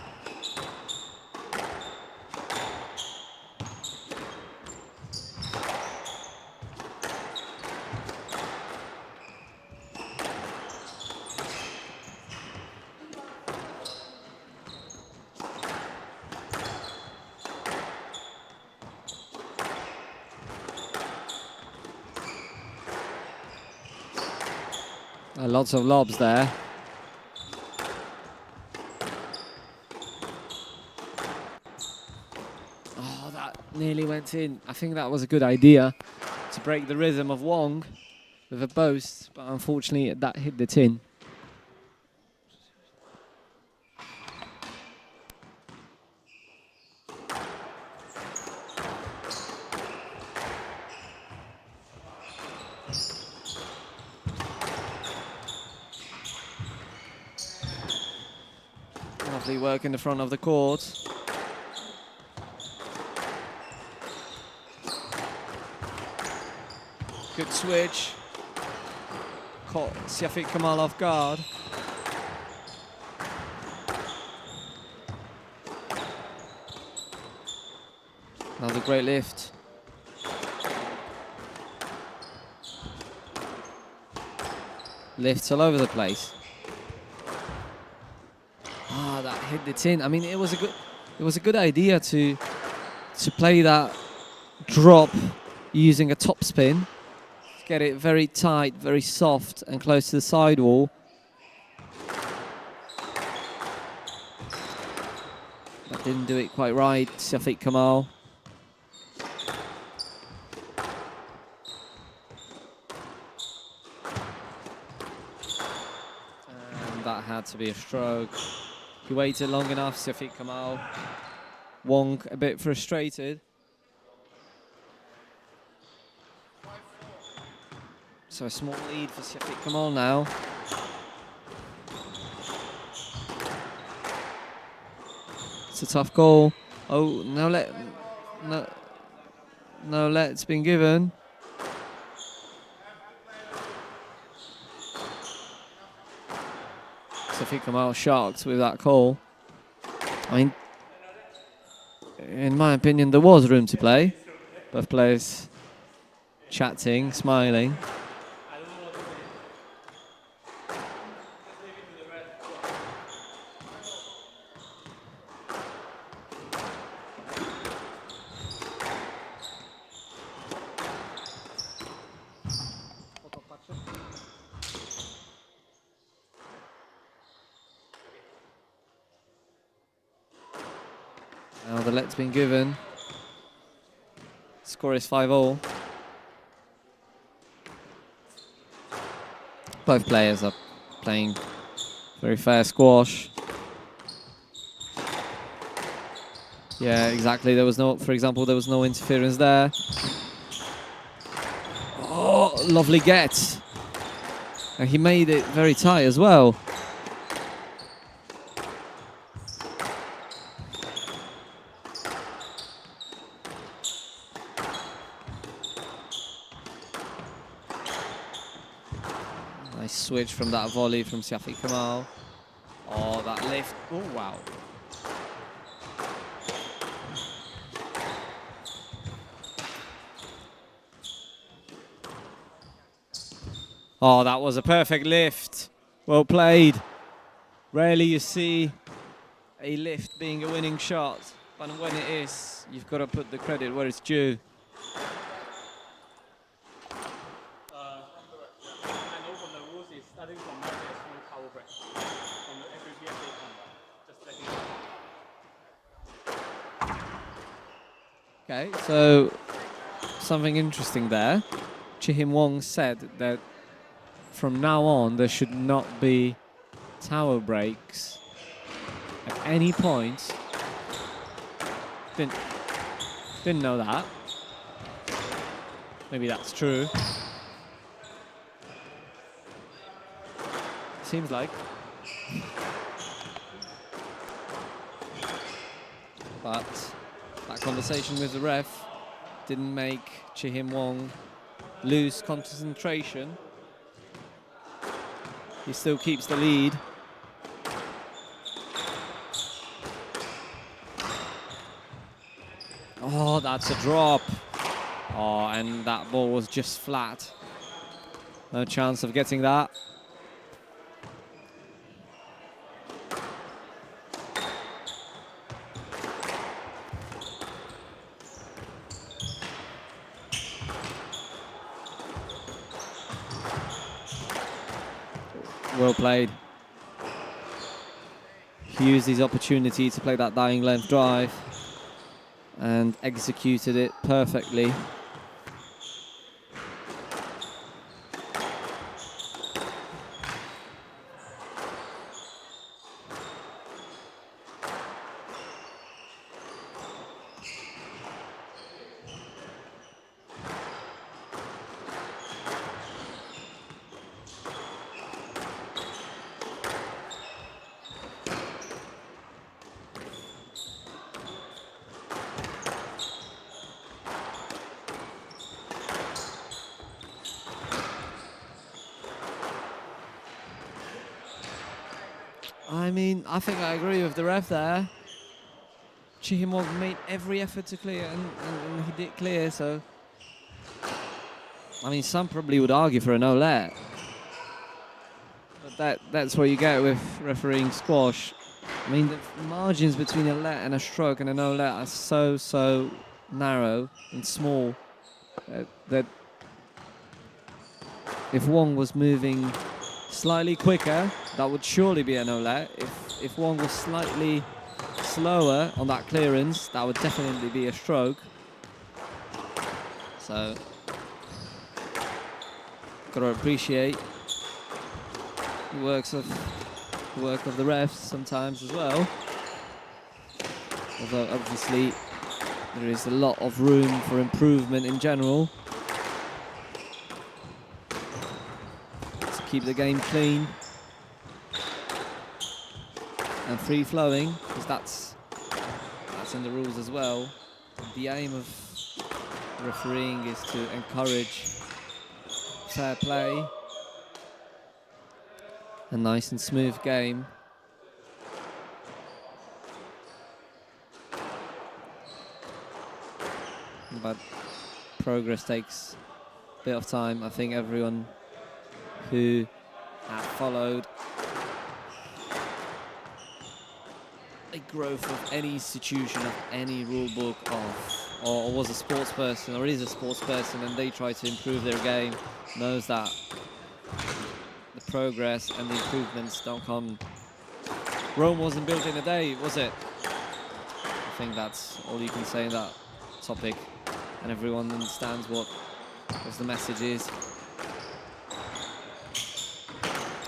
Lots of lobs there. Nearly went in. I think that was a good idea to break the rhythm of Wong with a boast, but unfortunately that hit the tin. Lovely work in the front of the court. Good switch. Caught Siafik Kamal off guard. Another great lift. Lifts all over the place. Ah, that hit the tin. I mean, it was a good idea to play that drop using a top spin. Get it very tight, very soft, and close to the sidewall. That didn't do it quite right, Siafik Kamal. And that had to be a stroke. He waited long enough, Siafik Kamal. Wong a bit frustrated. So a small lead for Siafik Kamal now. It's a tough goal. Oh, no let's been given. Kamal shocked with that call. I mean, in my opinion, there was room to play. Both players chatting, smiling. Now the let's been given. Score is 5-all. Both players are playing very fair squash. Yeah, exactly. There was no, for example, there was no interference there. Oh, lovely get. And he made it very tight as well. Nice switch from that volley from Kamal. Oh, that lift. Oh, wow. Oh, that was a perfect lift. Well played. Rarely you see a lift being a winning shot, but when it is, you've got to put the credit where it's due. Okay, so something interesting there. Wong said that from now on there should not be tower breaks at any point. Didn't know that. Maybe that's true. Seems like. But that conversation with the ref didn't make Wong lose concentration. He still keeps the lead. Oh, that's a drop. Oh, and that ball was just flat. No chance of getting that. Well played. He used his opportunity to play that dying length drive and executed it perfectly. I mean, I think I agree with the ref there. Wong made every effort to clear, and he did clear, so... I mean, some probably would argue for a no-let. But that's what you get with refereeing squash. I mean, the margins between a let and a stroke and a no-let are so narrow and small that if Wong was moving slightly quicker, that would surely be a no-let. If Wong was slightly slower on that clearance, that would definitely be a stroke. So, gotta appreciate the work of the refs sometimes as well. Although obviously there is a lot of room for improvement in general. To keep the game clean and free-flowing, because that's That's in the rules as well. The aim of refereeing is to encourage fair play. A nice and smooth game. But progress takes a bit of time. I think everyone who have followed a growth of any institution, of any rule book, or was a sports person or is a sports person, and they try to improve their game, knows that the progress and the improvements don't come. Rome wasn't built in a day, was it? I think that's all you can say in that topic, and everyone understands what the message is.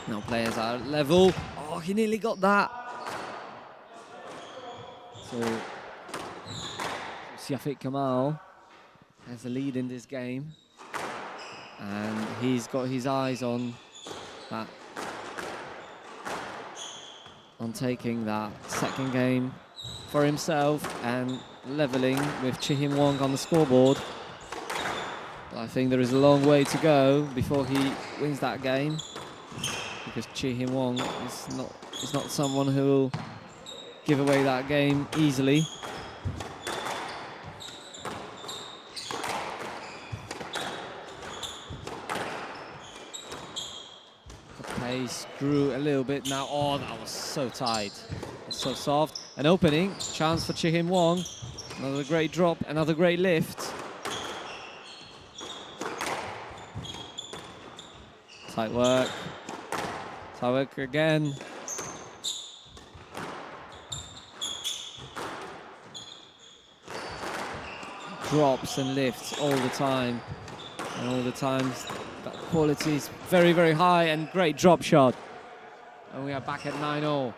Now players are at level. Oh, he nearly got that. So Siafik Kamal has the lead in this game, and he's got his eyes on that, on taking that second game for himself and leveling with Chihim Wong on the scoreboard. But I think there is a long way to go before he wins that game, because Chihim Wong is not someone who will give away that game easily. The pace grew a little bit now. Oh, that was so tight. That's so soft. An opening chance for Chihim Wong. Another great drop, another great lift. Tight work. Tight work again. Drops and lifts all the time, and all the times that quality is very, very high, and great drop shot. And we are back at 9-0.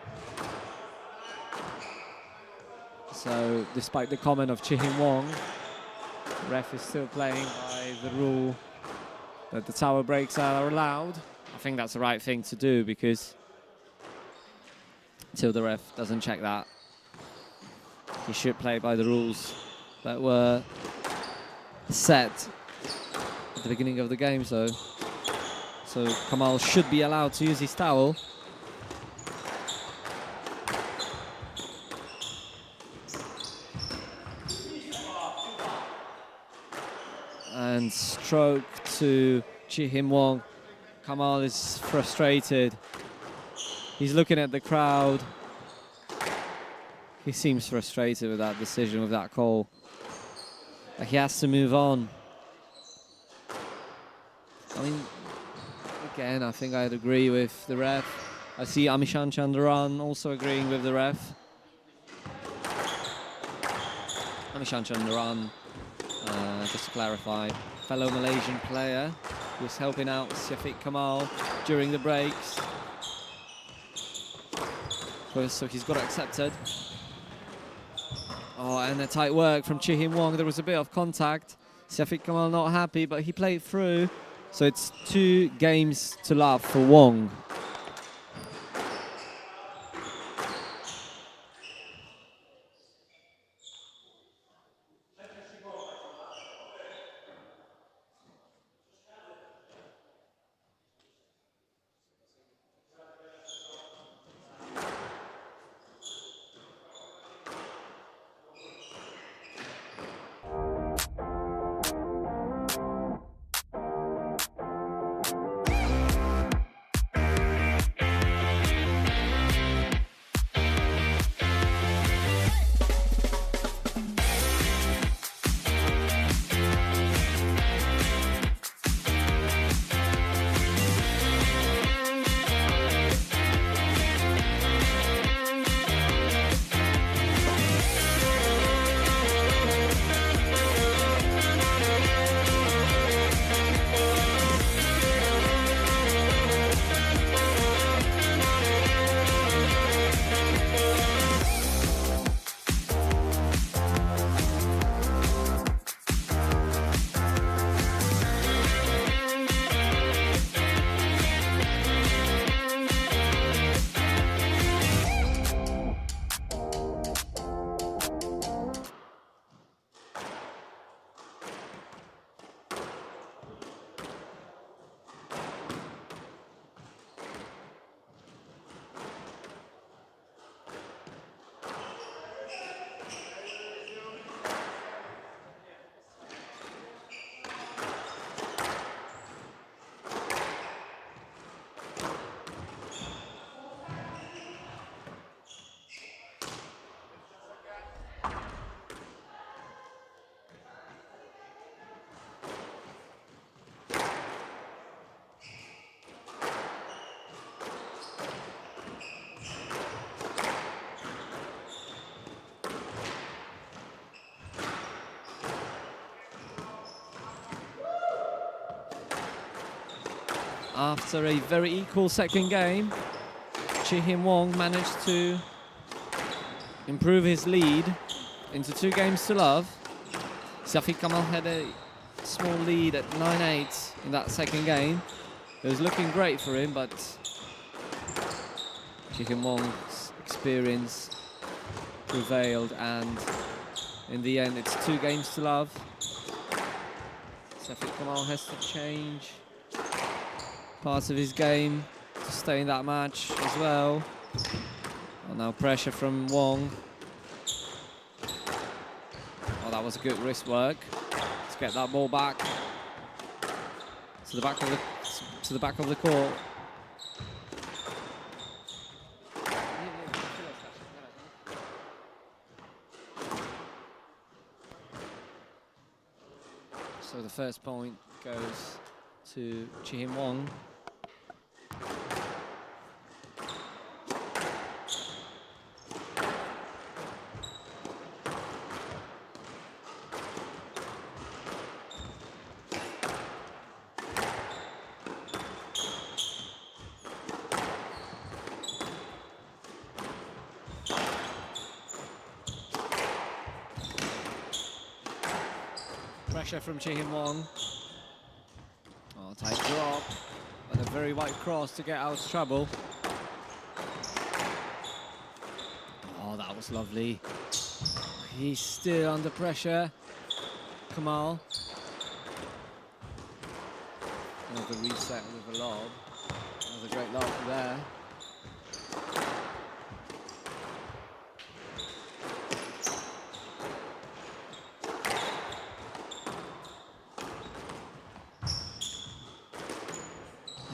So despite the comment of Chihim Wong, the ref is still playing by the rule that the tower breaks are allowed. I think that's the right thing to do, because until the ref doesn't check that, he should play by the rules that were set at the beginning of the game. So Kamal should be allowed to use his towel. And stroke to Chihim Wong. Kamal is frustrated. He's looking at the crowd. He seems frustrated with that decision, with that call. But he has to move on. I mean, again, I think I'd agree with the ref. I see Amishan Chandaran also agreeing with the ref. Amishan Chandaran, just to clarify, fellow Malaysian player who was helping out Siafik Kamal during the breaks. So he's got it accepted. Oh, and a tight work from Chihim Wong. There was a bit of contact. Siafik Kamal not happy, but he played through. So it's 2 games to love for Wong. after a very equal second game, Wong managed to improve his lead into 2 games to love. Kamal had a small lead at 9-8 in that second game. It was looking great for him, but Wong's experience prevailed, and in the end it's 2 games to love. Kamal has to change parts of his game to stay in that match as well. Oh, now pressure from Wong. Oh, that was good wrist work. Let's get that ball back to the back of the court. So the first point goes to Wong. Pressure from Wong. Oh, tight drop and a very wide cross to get out of trouble. Oh, that was lovely. He's still under pressure. Kamal. Another reset with a lob. Another great lob there.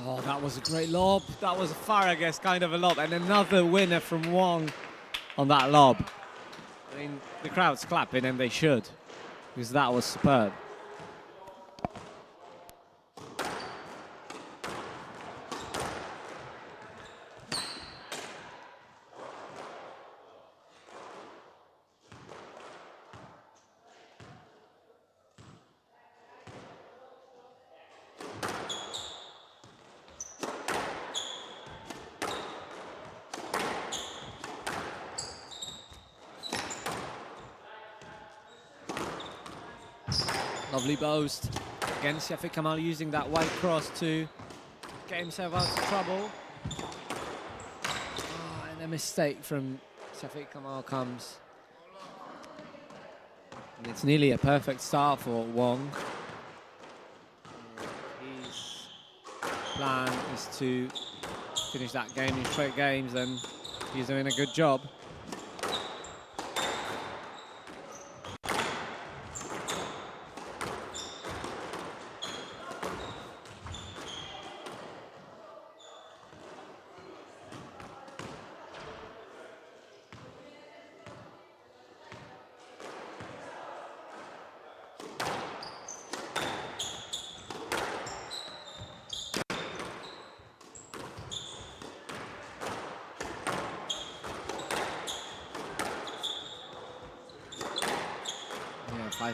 Oh, that was a great lob. That was a Farragus kind of a lob, and another winner from Wong on that lob. I mean, the crowd's clapping, and they should, because that was superb. Lovely boast. Again, Kamal using that wide cross to get himself out of trouble. Oh, and a mistake from Kamal comes. And it's nearly a perfect start for Wong. His plan is to finish that game in straight games, and he's doing a good job.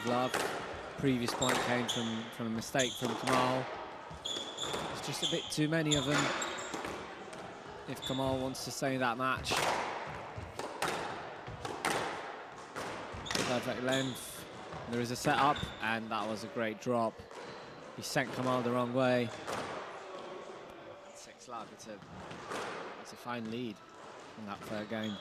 Love. Previous point came from a mistake from Kamal. It's just a bit too many of them if Kamal wants to stay in that match. Perfect length. There is a setup, and that was a great drop. He sent Kamal the wrong way. 6 love. It's a fine lead in that third game.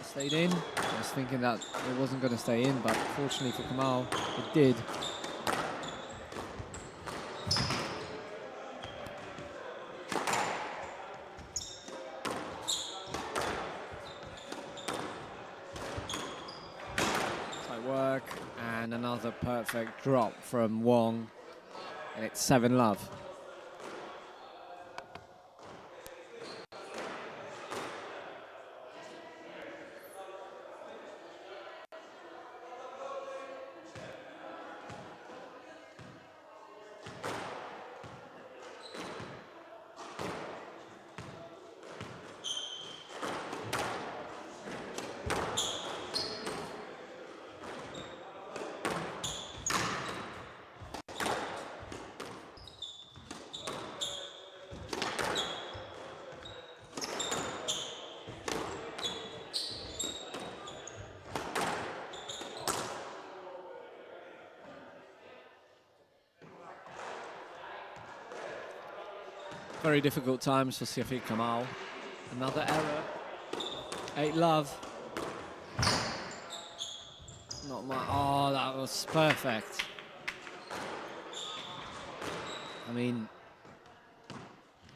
Stayed in. I was thinking that it wasn't going to stay in, but fortunately for Kamal, it did. Tight work, and another perfect drop from Wong, and it's 7 love. Very difficult times for Siafiq Kamal. Another error. 8-love. Not my. Oh, that was perfect. I mean,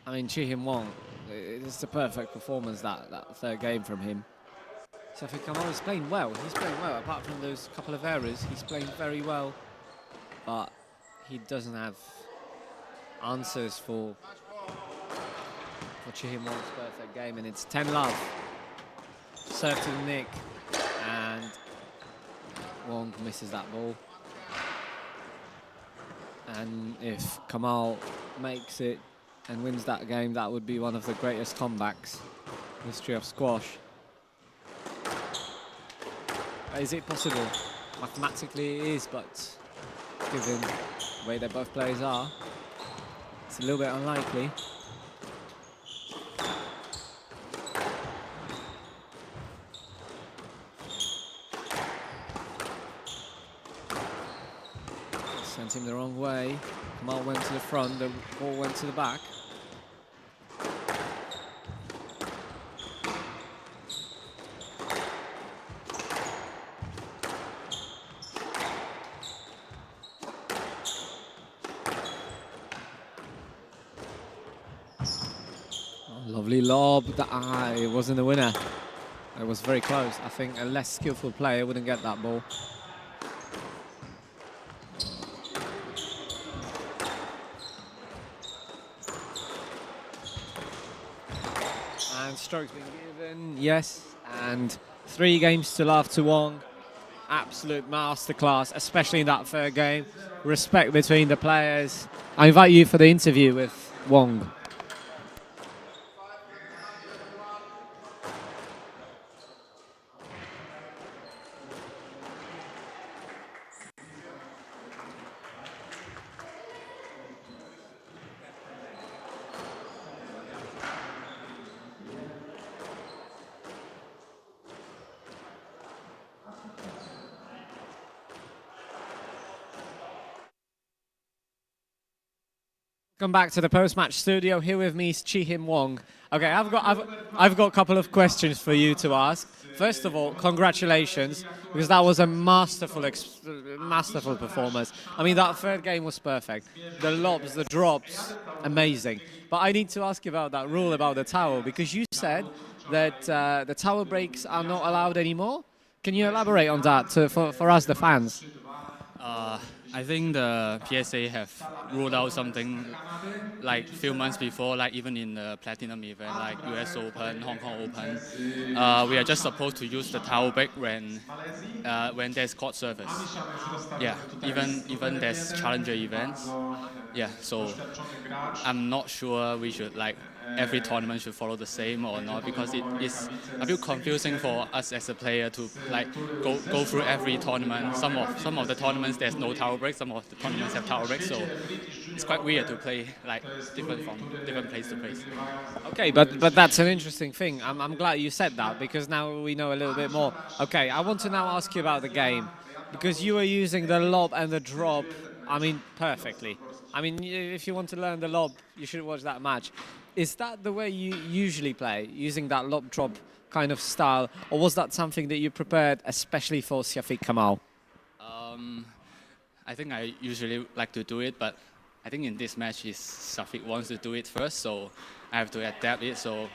Chi-Him Wong. It's a perfect performance, that third game from him. Siafiq Kamal is playing well. He's playing well. Apart from those couple of errors, he's playing very well. But he doesn't have answers for Chi-Him Wong's perfect game, and it's 10-love. Serve to Nick, and Wong misses that ball. And if Kamal makes it and wins that game, that would be one of the greatest comebacks in the history of squash. Is it possible? Mathematically it is, but given the way that both players are, it's a little bit unlikely. Sent him the wrong way. Kamal went to the front, the ball went to the back. Lovely lob. It wasn't the winner. It was very close. I think a less skillful player wouldn't get that ball. And strokes being given, yes. And 3 games to love to Wong. Absolute masterclass, especially in that third game. Respect between the players. I invite you for the interview with Wong. Welcome back to the post-match studio. Here with me is Chi-Him Wong. Okay, I've got a couple of questions for you to ask. First of all, congratulations, because that was a masterful performance. I mean, that third game was perfect. The lobs, the drops, amazing. But I need to ask you about that rule about the towel, because you said that the towel breaks are not allowed anymore. Can you elaborate on that for us, the fans? I think the PSA have ruled out something like a few months before, like even in the Platinum event, like US Open, Hong Kong Open. We are just supposed to use the towel break when there's court service. Yeah, even there's challenger events. Yeah, so I'm not sure we should every tournament should follow the same or not, because it is a bit confusing for us as a player to go through every tournament. Some of the tournaments there's no towel break, some of the tournaments have towel break, so it's quite weird to play different place to place. Okay, but that's an interesting thing. I'm glad you said that, because now we know a little bit more. Okay, I want to now ask you about the game, because you were using the lob and the drop, I mean, perfectly. I mean, if you want to learn the lob, you should watch that match. Is that the way you usually play, using that lob drop kind of style, or was that something that you prepared especially for Siafiq Kamal? I think I usually like to do it, but I think in this match, Siafiq wants to do it first, so I have to adapt it. So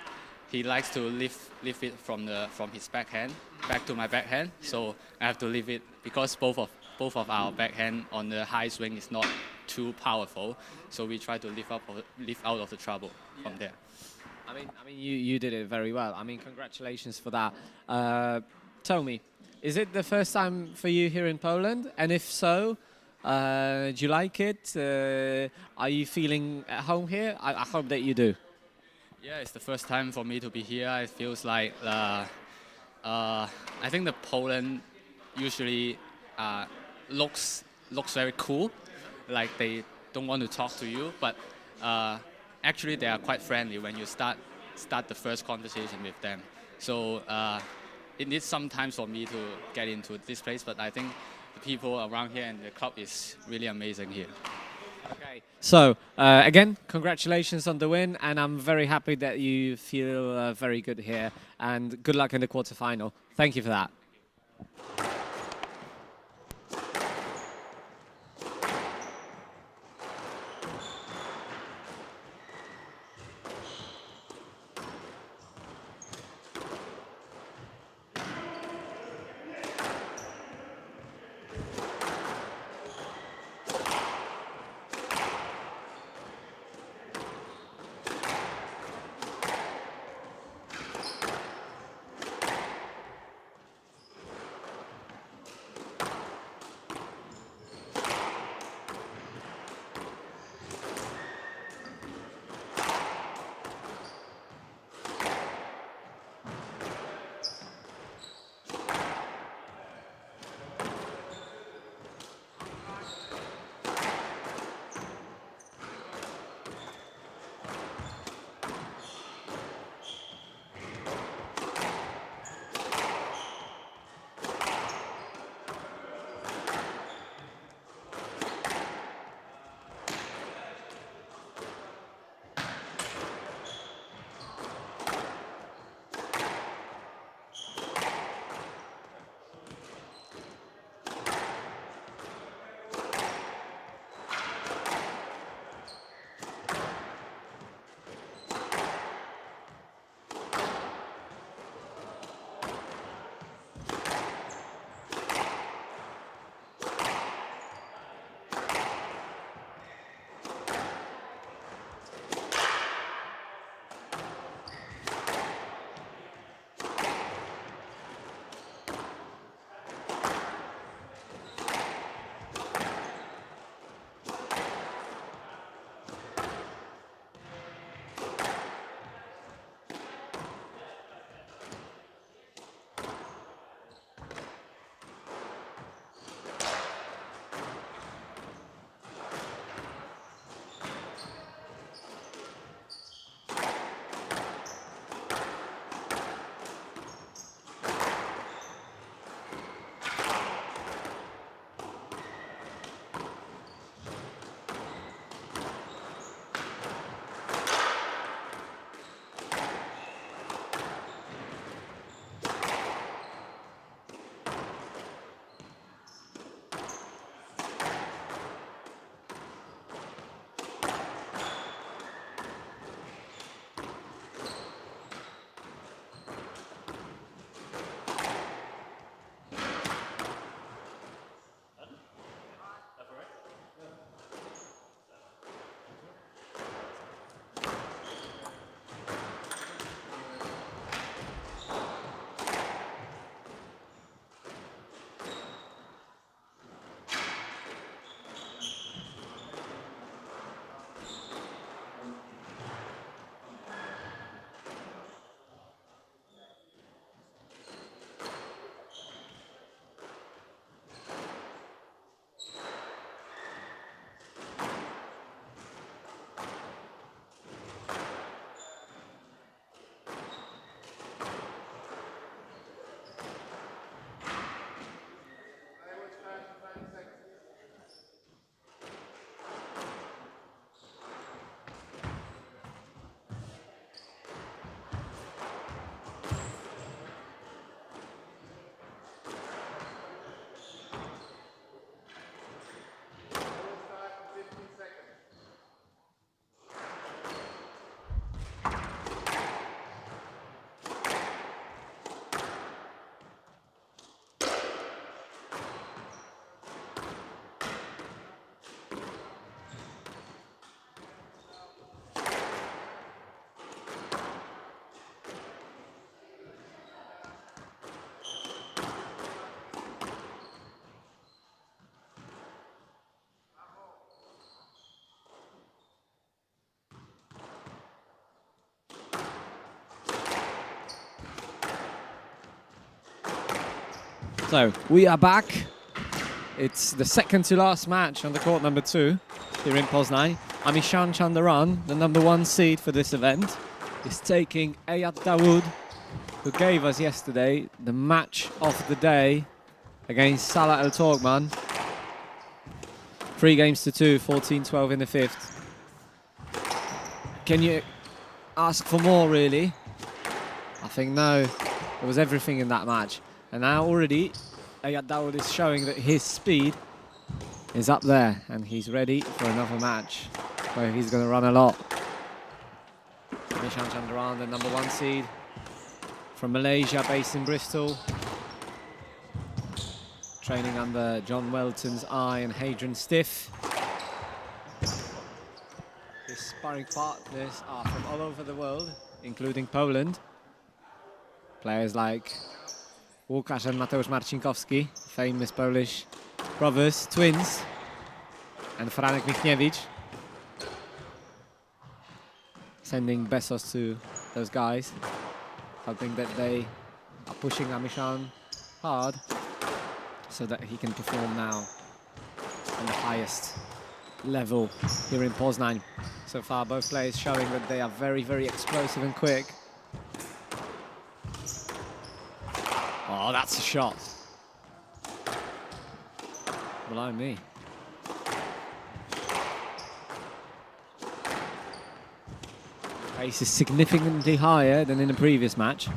he likes to lift it from his backhand back to my backhand, so I have to leave it, because both of our backhand on the high swing is not too powerful, so we try to lift out of the trouble from there. I mean, you did it very well. I mean, congratulations for that. Tell me, is it the first time for you here in Poland? And if so, do you like it? Are you feeling at home here? I hope that you do. Yeah, it's the first time for me to be here. It feels like I think the Poland usually looks very cool, like they don't want to talk to you, but actually they are quite friendly when you start the first conversation with them. So it needs some time for me to get into this place, but I think the people around here and the club is really amazing here. Okay. So, again, congratulations on the win, and I'm very happy that you feel very good here, and good luck in the quarterfinal. Thank you for that. So we are back. It's the second to last match on the court number 2 here in Poznań. Chandaran, the number 1 seed for this event, is taking Daoud, who gave us yesterday the match of the day against Salah El Torkman. 3 games to 2, 14-12 in the 5th. Can you ask for more, really? I think no. There was everything in that match. And now already, Daoud is showing that his speed is up there, and he's ready for another match where he's going to run a lot. Chandaran, the number 1 seed from Malaysia, based in Bristol. Training under John Welton's eye and Hadrian Stiff. His sparring partners are from all over the world, including Poland. Players like Łukasz and Mateusz Marcinkowski, famous Polish brothers, twins, and Franek Michniewicz. Sending besos to those guys, hoping that they are pushing Amishan hard so that he can perform now on the highest level here in Poznań. So far, both players showing that they are very, very explosive and quick. Oh, that's a shot. Below me. Pace is significantly higher than in the previous match.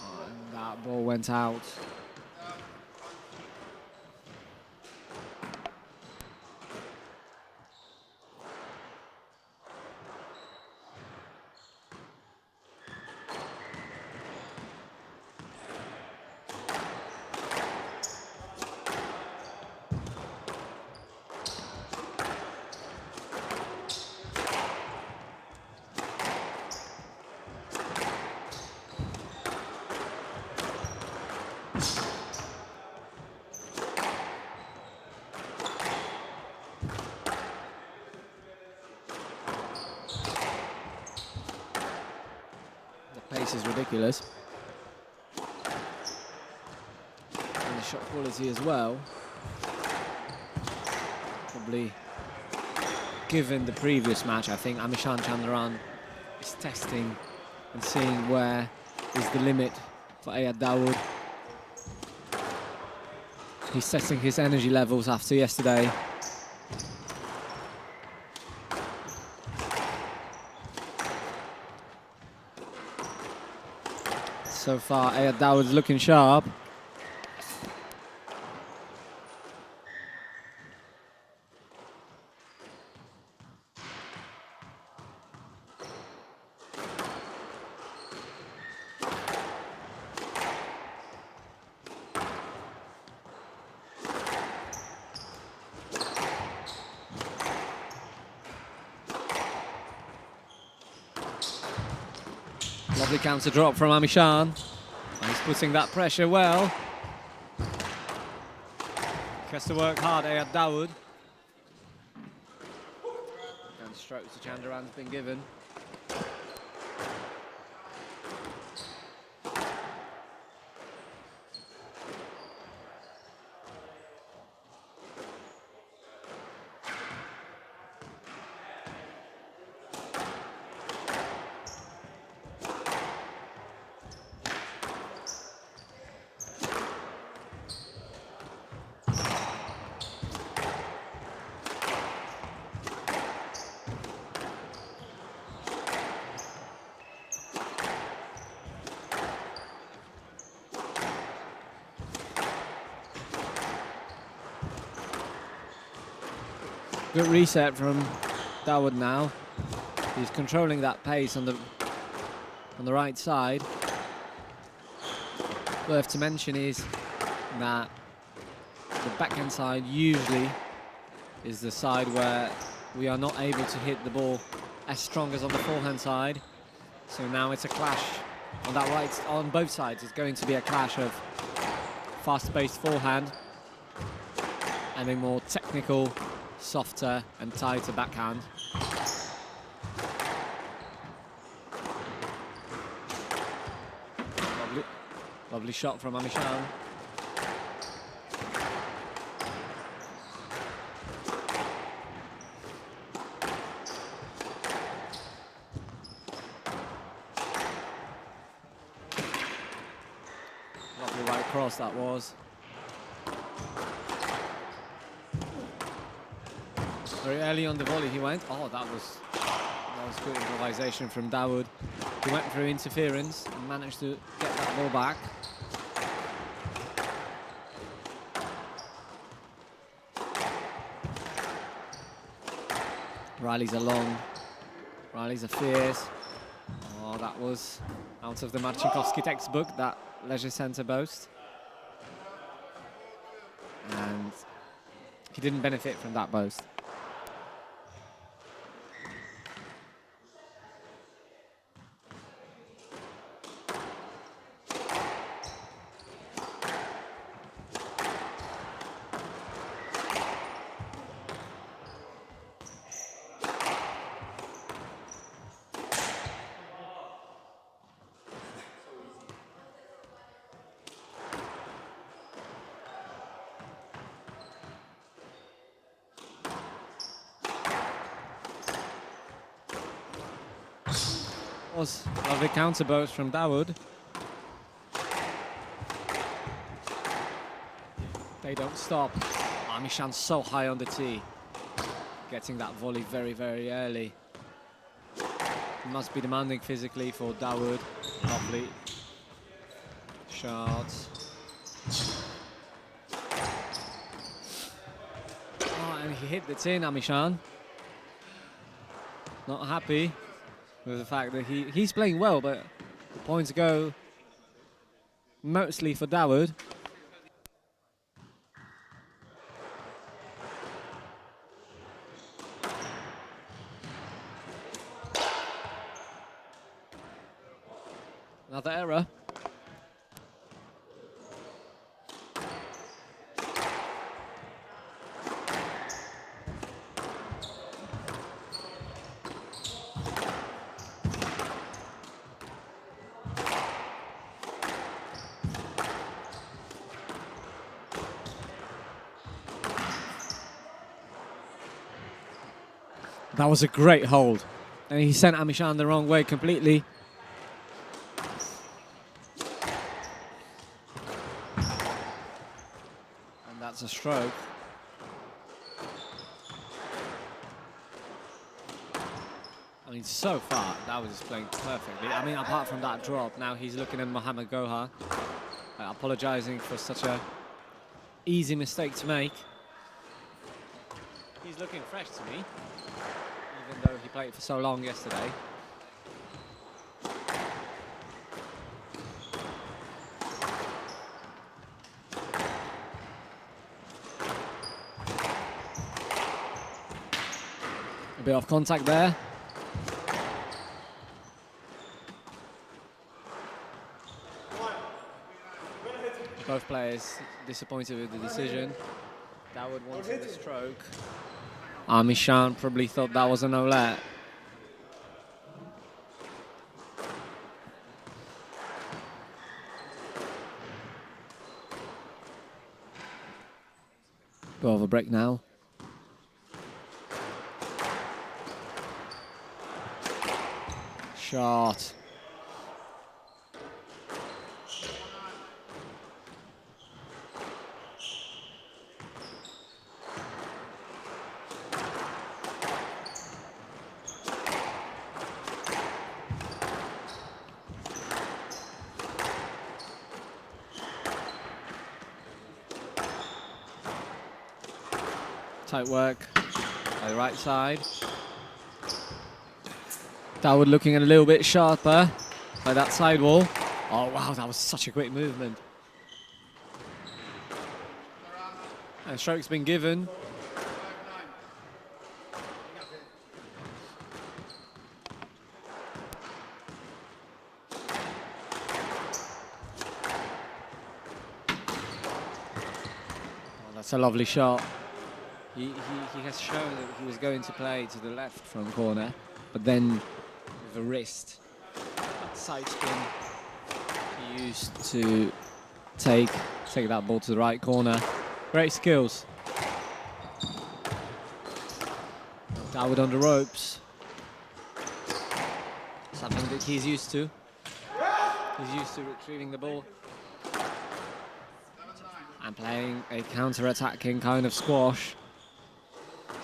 Oh, and that ball went out. Pace is ridiculous. And the shot quality as well. Probably, given the previous match, I think Amishan Chandaran is testing and seeing where is the limit for Daoud. He's testing his energy levels after yesterday. So far, Daoud's looking sharp. Lovely counter drop from Amishan. He's putting that pressure well. He has to work hard, Daoud. And stroke to Chandaran's been given. Good reset from Daoud now. He's controlling that pace on the right side. Worth to mention is that the backhand side usually is the side where we are not able to hit the ball as strong as on the forehand side. So now it's a clash on that right, on both sides. It's going to be a clash of fast-paced forehand and a more technical, softer and tighter backhand. Lovely shot from Amishan. Lovely right cross that was. Very early on the volley he went. Oh, that was good improvisation from Daoud. He went through interference and managed to get that ball back. Riley's a long. Riley's a fierce. Oh, that was out of the Marcinkowski textbook, that leisure centre boast. And he didn't benefit from that boast. Was lovely counter boast from Daoud. They don't stop. Amishan so high on the tee, getting that volley very, very early. Must be demanding physically for Daoud. Lovely shot. Oh, and he hit the tin, Amishan. Not happy with the fact that he's playing well, but the points go mostly for Daoud. Another error. That was a great hold. And he sent Amishan the wrong way completely. And that's a stroke. I mean, so far, that was playing perfectly. I mean, apart from that drop, now he's looking at Mohamed Gohar, apologizing for such a easy mistake to make. He's looking fresh to me, even though he played for so long yesterday. A bit of contact there. Both players disappointed with the decision. Daoud wanted the stroke. Amishan probably thought that was a no-let. Go over break now. Shot. Tight work by the right side. Daoud looking a little bit sharper by that sidewall. Oh wow, that was such a great movement. And stroke's been given. Oh, that's a lovely shot. He has shown that he was going to play to the left front corner, but then with a wrist, that side spin, he used to take that ball to the right corner. Great skills. Daoud on the ropes. Something that he's used to. He's used to retrieving the ball and playing a counter-attacking kind of squash.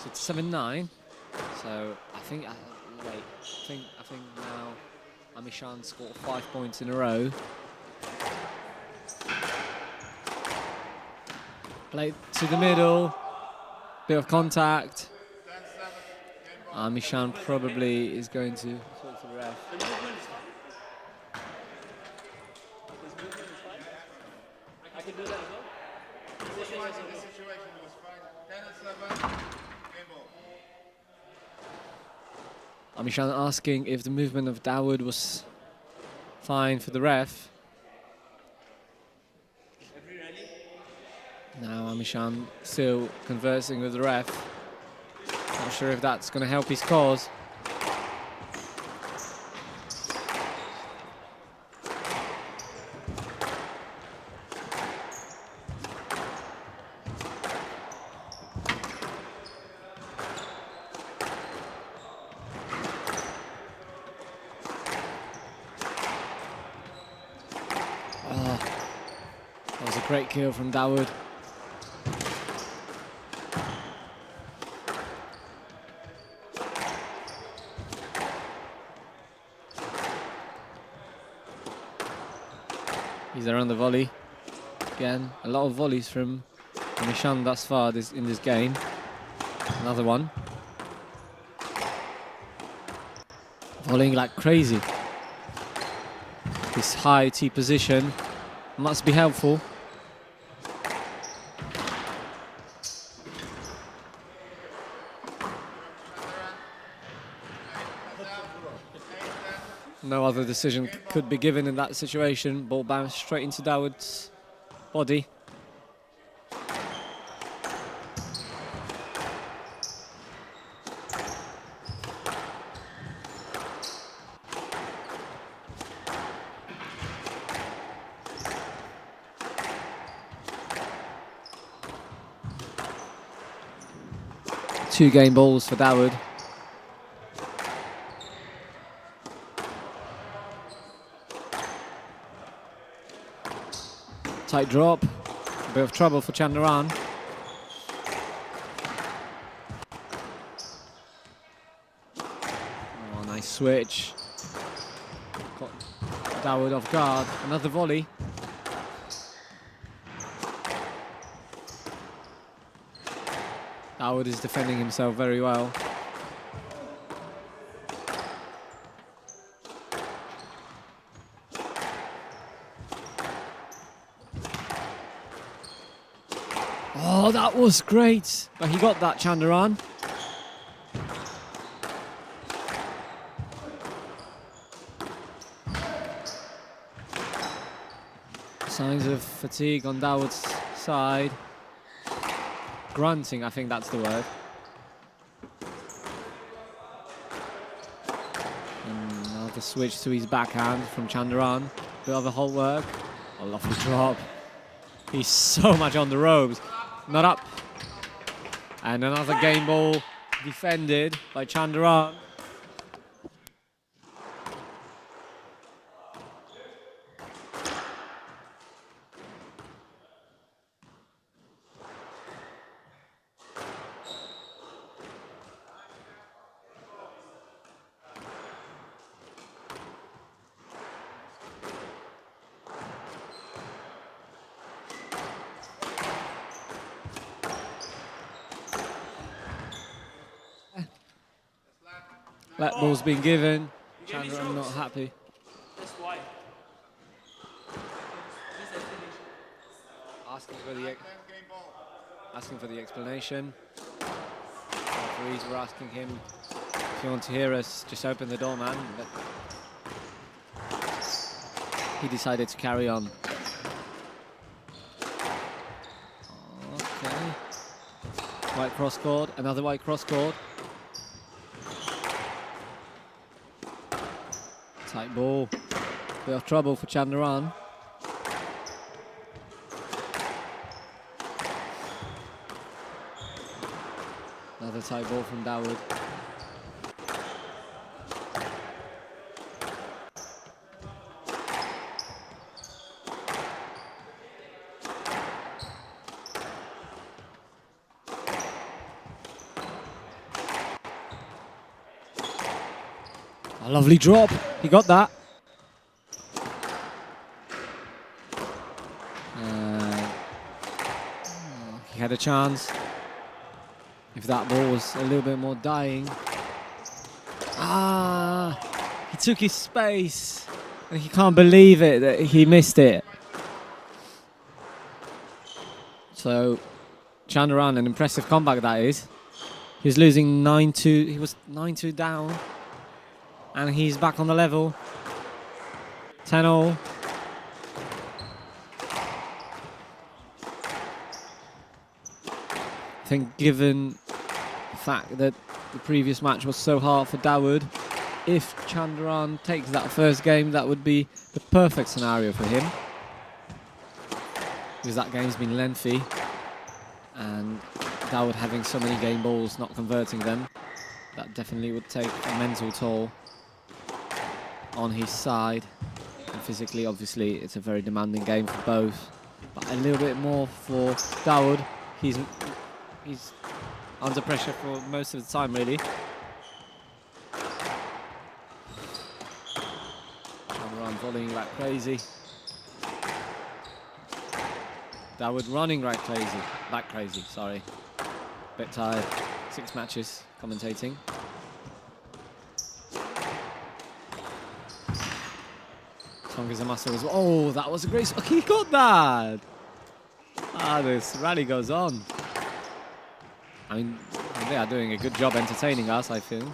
So it's 7-9. So I think wait, I think now Amishan scored 5 points in a row. Play to the middle. Bit of contact. Amishan probably is going to talk to the ref. I can do that as well. Amishan asking if the movement of Daoud was fine for the ref. Now Amishan still conversing with the ref. Not sure if that's going to help his cause. Oh, that was a great kill from Daoud. He's there on the volley. Again, a lot of volleys from Amishan thus far in this game. Another one. Volleying like crazy. This high T position must be helpful. No other decision could be given in that situation. Ball bounced straight into Daoud's body. Two game balls for Daoud. Tight drop, a bit of trouble for Chandaran. Oh, nice switch. Got Daoud off guard. Another volley. Daoud is defending himself very well. Oh, that was great. But he got that, Chandaran. Signs of fatigue on Daoud's side. Grunting, I think that's the word. And now the switch to his backhand from Chandaran. Bit of a hold work. A lovely drop. He's so much on the ropes. Not up. And another game ball defended by Chandaran. That ball's been given. Chandaran not happy. That's why. Asking for the explanation. Referees were asking him, if you want to hear us, just open the door, man. But he decided to carry on. Okay. White cross court, another white cross court. Tight ball. Bit of trouble for Chandaran. Another tight ball from Daoud. A lovely drop. He got that. He had a chance. If that ball was a little bit more dying. He took his space. And he can't believe it that he missed it. So, Chandaran, an impressive comeback that is. He was losing 9-2. He was 9-2 down. And he's back on the level. 10-all. I think given the fact that the previous match was so hard for Daoud, if Chandaran takes that first game, that would be the perfect scenario for him. Because that game's been lengthy. And Daoud having so many game balls, not converting them, that definitely would take a mental toll on his side. And physically, obviously, it's a very demanding game for both. But a little bit more for Daoud. He's under pressure for most of the time, really. Chandaran volleying like crazy. Daoud running like crazy, sorry. Bit tired. 6 matches commentating. Chung is a master as well. Oh, that was a great... Oh, he got that! This rally goes on. I mean, they are doing a good job entertaining us, I think.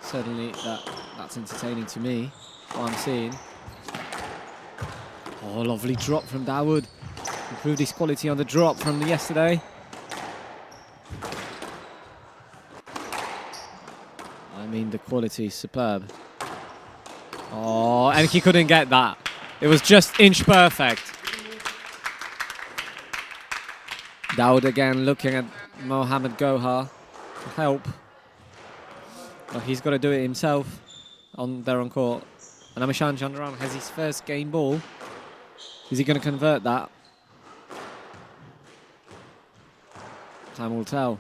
Certainly that's entertaining to me, what I'm seeing. Oh, lovely drop from Daoud. Improved his quality on the drop from yesterday. I mean, the quality is superb. Oh, and he couldn't get that. It was just inch perfect. Daoud again looking at Mohamed Gohar to help. But he's got to do it himself on their own court. And Amishan Chandaran has his first game ball. Is he going to convert that? Time will tell.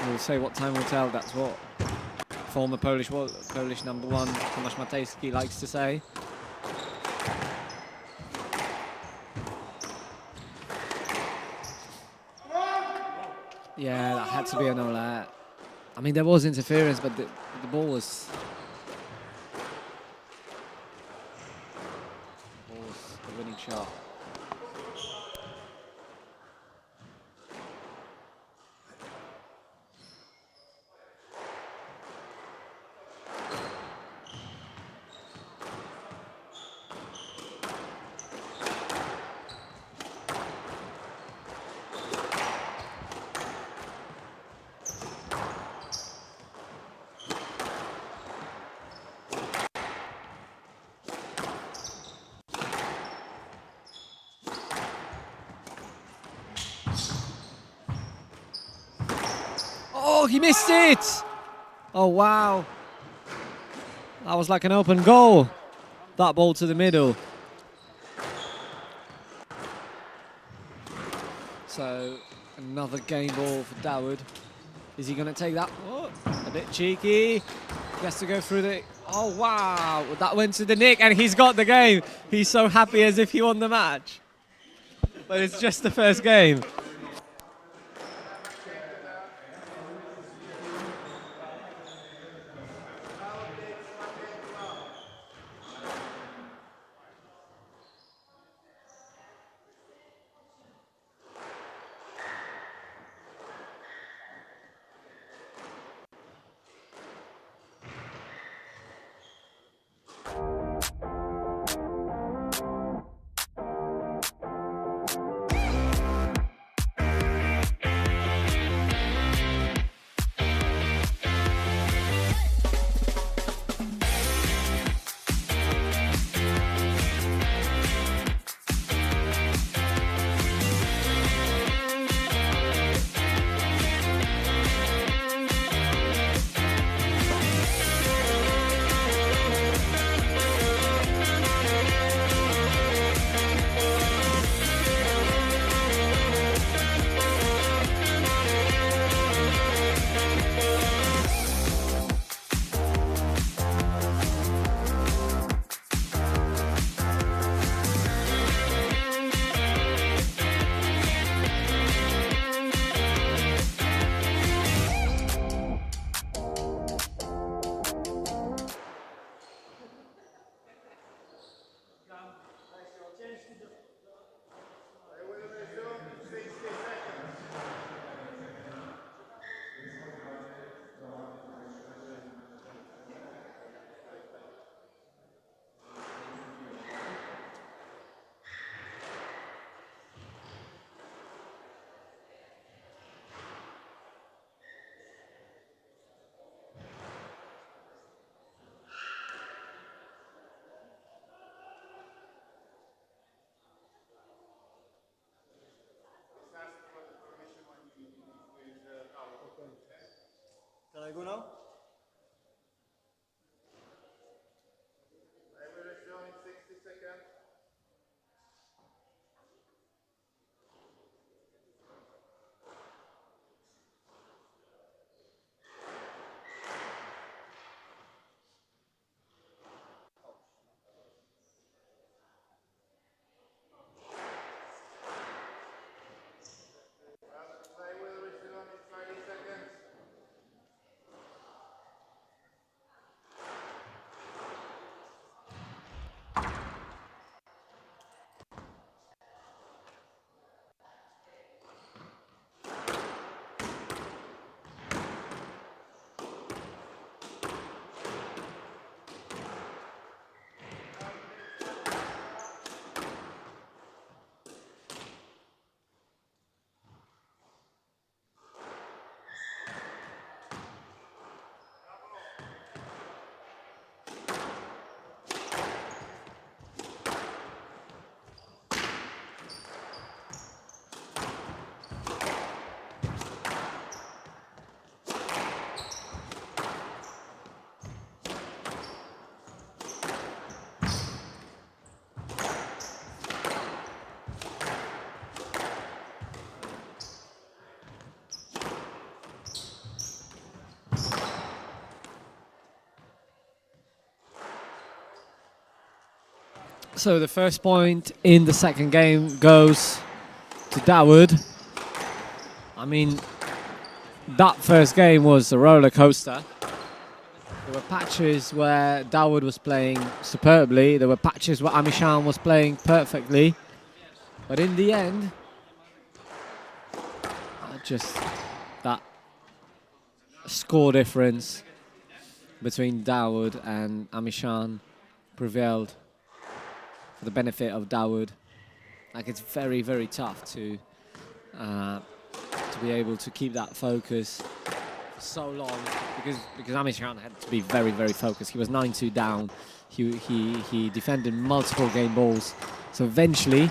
We'll say what time will tell. That's what former Polish #1 Tomasz Matejski likes to say. Yeah, that had to be an all-out. I mean, there was interference, but the ball was... the winning shot. Oh, he missed it! Oh, wow. That was like an open goal. That ball to the middle. So, another game ball for Daoud. Is he going to take that? Oh, a bit cheeky. He has to go through the... Oh, wow. That went to the nick, and he's got the game. He's so happy as if he won the match. But it's just the first game. So the first point in the second game goes to Daoud. I mean, that first game was a roller coaster. There were patches where Daoud was playing superbly. There were patches where Amishan was playing perfectly. But in the end, just that score difference between Daoud and Amishan prevailed for the benefit of Daoud. Like, it's very, very tough to be able to keep that focus for so long because Amishan had to be very, very focused. He was 9-2 down. He defended multiple game balls. So eventually,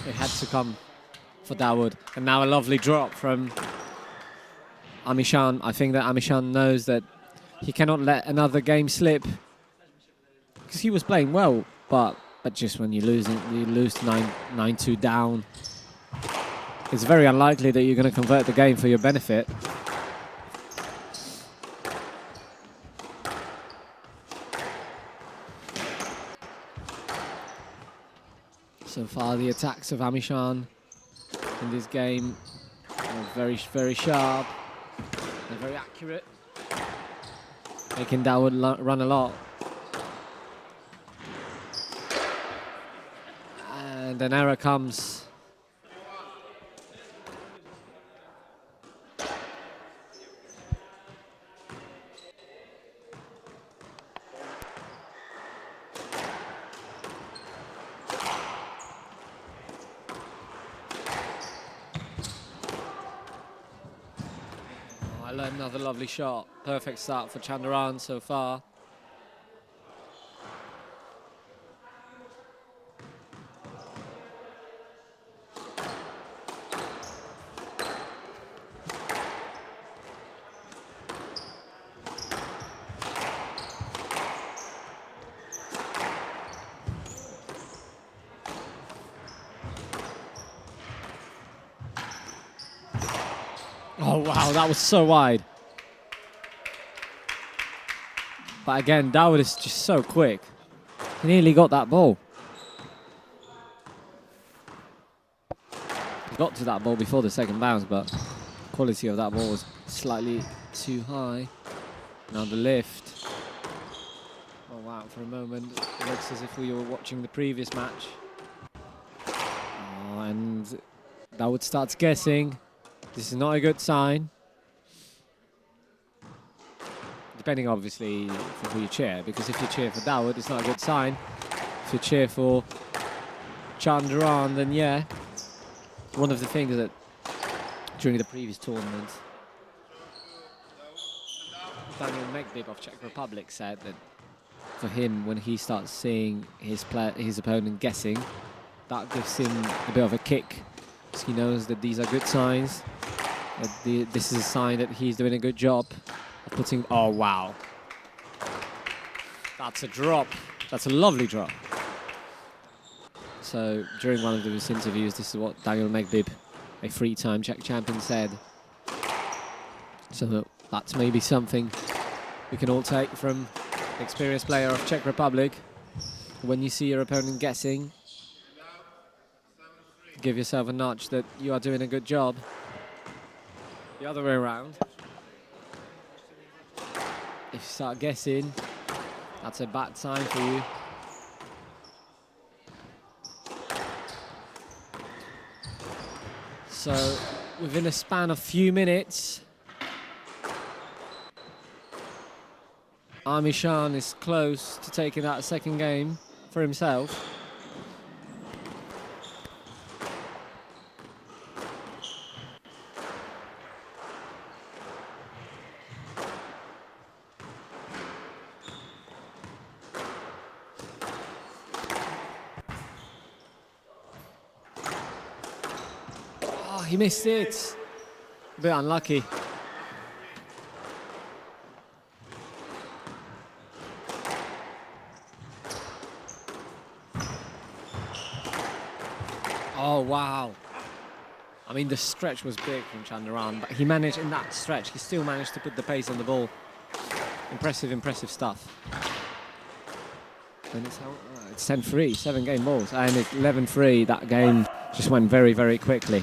it had to come for Daoud. And now a lovely drop from Amishan. I think that Amishan knows that he cannot let another game slip because he was playing well, but just when you lose 9-2 down, it's very unlikely that you're going to convert the game for your benefit. So far, the attacks of Amishan in this game are very, very sharp and very accurate, making Daoud run a lot. And an error comes. Another lovely shot. Perfect start for Chandaran so far. Oh wow, that was so wide. But again, Daoud is just so quick. He nearly got that ball. He got to that ball before the second bounce, but the quality of that ball was slightly too high. Now the lift. Oh wow, for a moment, it looks as if we were watching the previous match. Oh, and Daoud starts guessing. This is not a good sign. Depending, obviously, for who you cheer. Because if you cheer for Daoud, it's not a good sign. If you cheer for Chandaran, then yeah. One of the things that during the previous tournament, Daniel Megbib of Czech Republic said that for him, when he starts seeing his opponent guessing, that gives him a bit of a kick. Because he knows that these are good signs. That this is a sign that he's doing a good job. Putting, oh wow, that's a drop. That's a lovely drop. So during one of those interviews, this is what Daniel Megbib, a three-time Czech champion, said. So that's maybe something we can all take from the experienced player of Czech Republic. When you see your opponent guessing, give yourself a nudge that you are doing a good job. The other way around. If you start guessing, that's a bad sign for you. So, within a span of few minutes, Amishan is close to taking that second game for himself. He missed it. A bit unlucky. Oh, wow. I mean, the stretch was big from Chandaran, but he managed, in that stretch, he still managed to put the pace on the ball. Impressive, impressive stuff. And it's 10-3, 7-game balls. And it's 11-3. That game just went very, very quickly.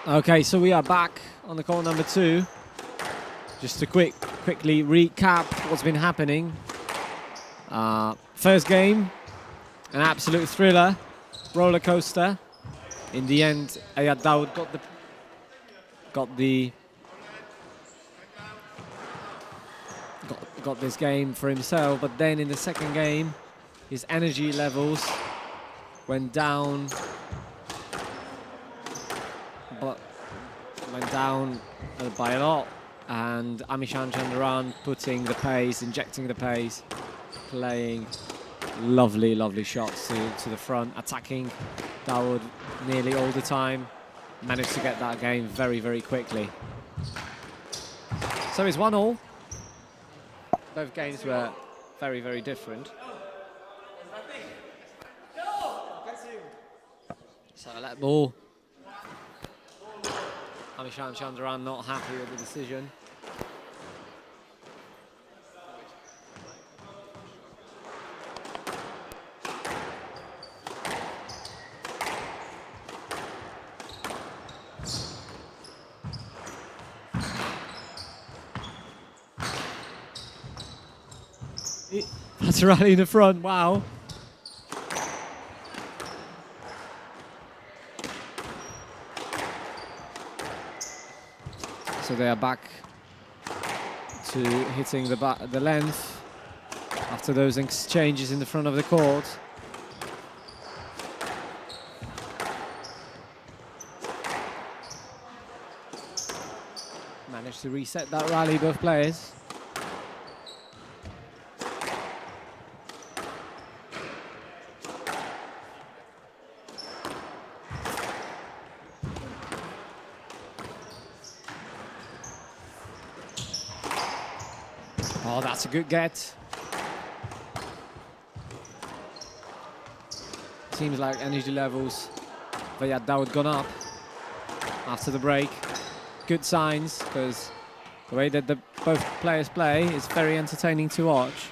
Okay, so we are back on the call number 2. Just to quickly recap what's been happening. First game, an absolute thriller, roller coaster. In the end, Daoud got this game for himself, but then in the second game, his energy levels went down. By a lot, and Chandaran putting the pace, injecting the pace, playing lovely shots to the front, attacking Daoud nearly all the time. Managed to get that game very, very quickly. So it's 1-1. Both games were very, very different. So that ball. Chandaran not happy with the decision. That's a rally in the front, wow. So they are back to hitting the length after those exchanges in the front of the court. Managed to reset that rally, both players. Oh, that's a good get. Seems like energy levels for Daoud gone up after the break. Good signs, because the way that both players play is very entertaining to watch.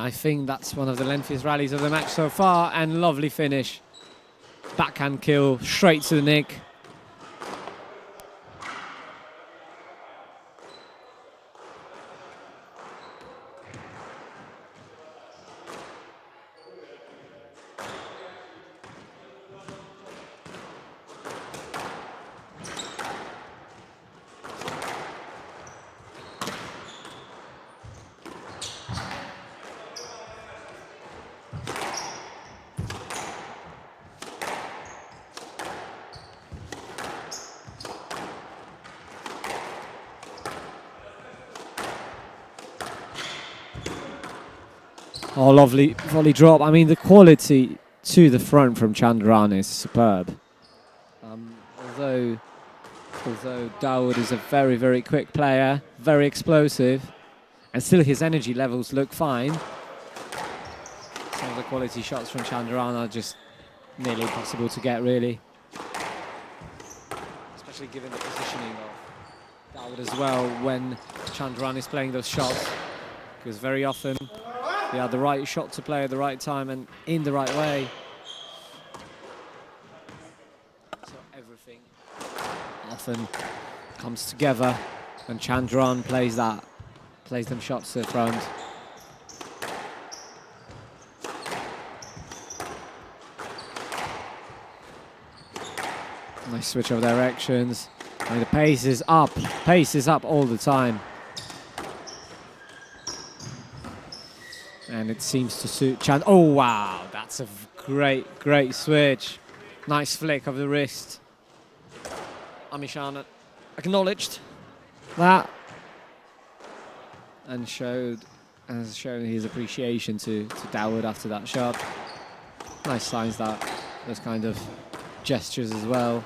I think that's one of the lengthiest rallies of the match so far, and lovely finish. Backhand kill, straight to the nick. Oh, lovely volley drop. I mean, the quality to the front from Chandaran is superb. Although Daoud is a very, very quick player, very explosive, and still his energy levels look fine. Some of the quality shots from Chandaran are just nearly impossible to get, really. Especially given the positioning of Daoud as well when Chandaran is playing those shots, because very often they have the right shot to play at the right time and in the right way. So everything often comes together when Chandaran plays them shots to the front. Nice switch of directions. I mean, the pace is up all the time. And it seems to suit Chand. Oh, wow, that's a great switch. Nice flick of the wrist. Amishan acknowledged that and has shown his appreciation to Daoud after that shot. Nice signs, those kind of gestures as well.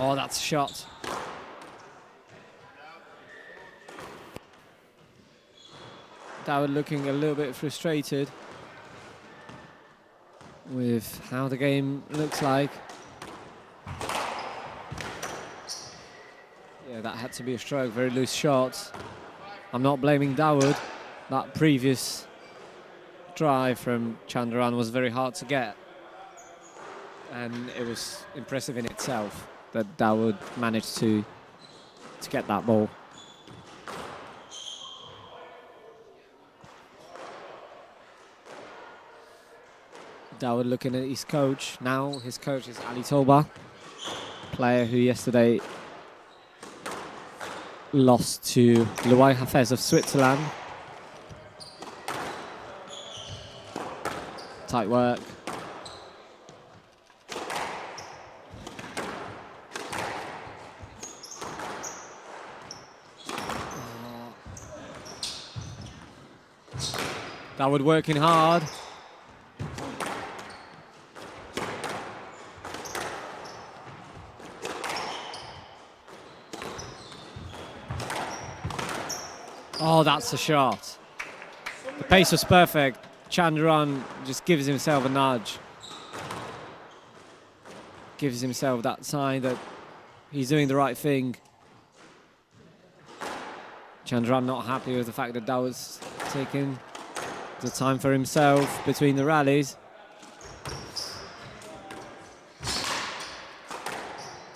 Oh, that's a shot. Daoud looking a little bit frustrated with how the game looks like. Yeah, that had to be a stroke, very loose shot. I'm not blaming Daoud. That previous drive from Chandaran was very hard to get. And it was impressive in itself that Daoud managed to get that ball. Daoud looking at his coach now. His coach is Ali Toba, player who yesterday lost to Luai Hafez of Switzerland. Tight work. Daoud working hard. Oh, that's a shot. The pace was perfect. Chandaran just gives himself a nudge. Gives himself that sign that he's doing the right thing. Chandaran not happy with the fact that Daoud's taking the time for himself between the rallies.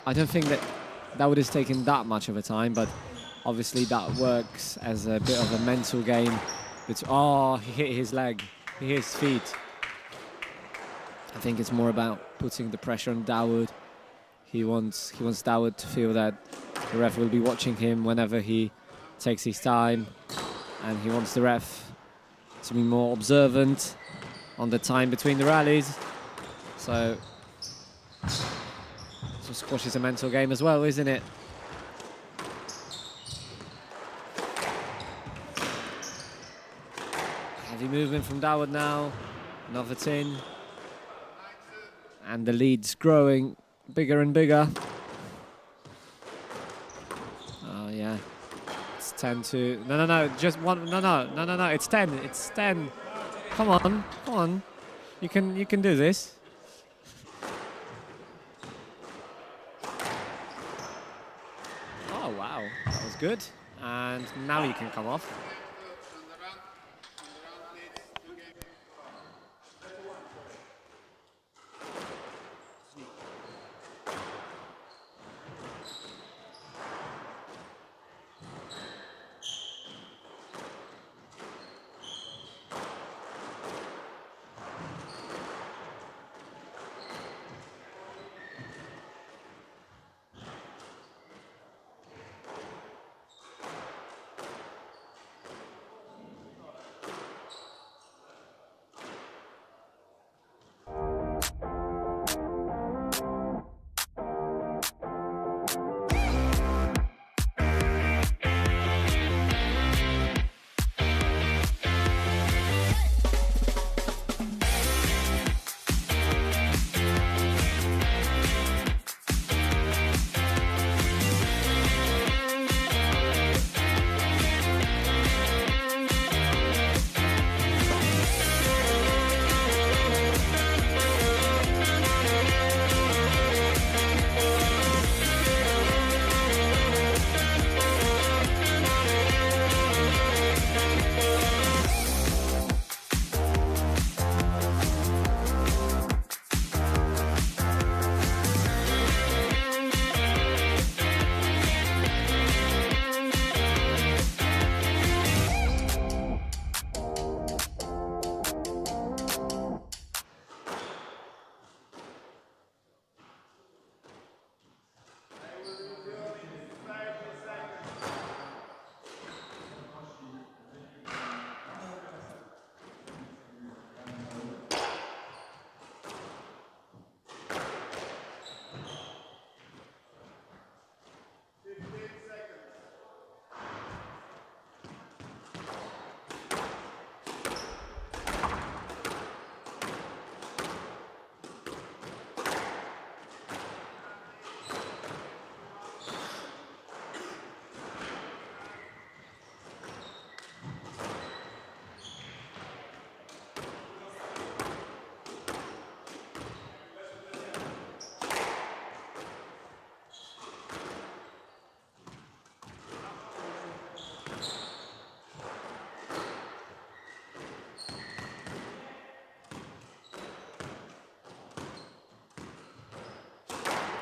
I don't think that Daoud is taking that much of a time, but obviously that works as a bit of a mental game. Oh, he hit his leg, he hit his feet. I think it's more about putting the pressure on Daoud. He wants Daoud to feel that the ref will be watching him whenever he takes his time, and he wants the ref to be more observant on the time between the rallies. So squash is a mental game as well, isn't it? Heavy movement from Daoud now. Another tin. And the lead's growing bigger and bigger. Oh, yeah. It's 10-2. No. Just one. No. It's 10. It's 10. Come on. You can do this. Oh, wow. That was good. And now you can come off.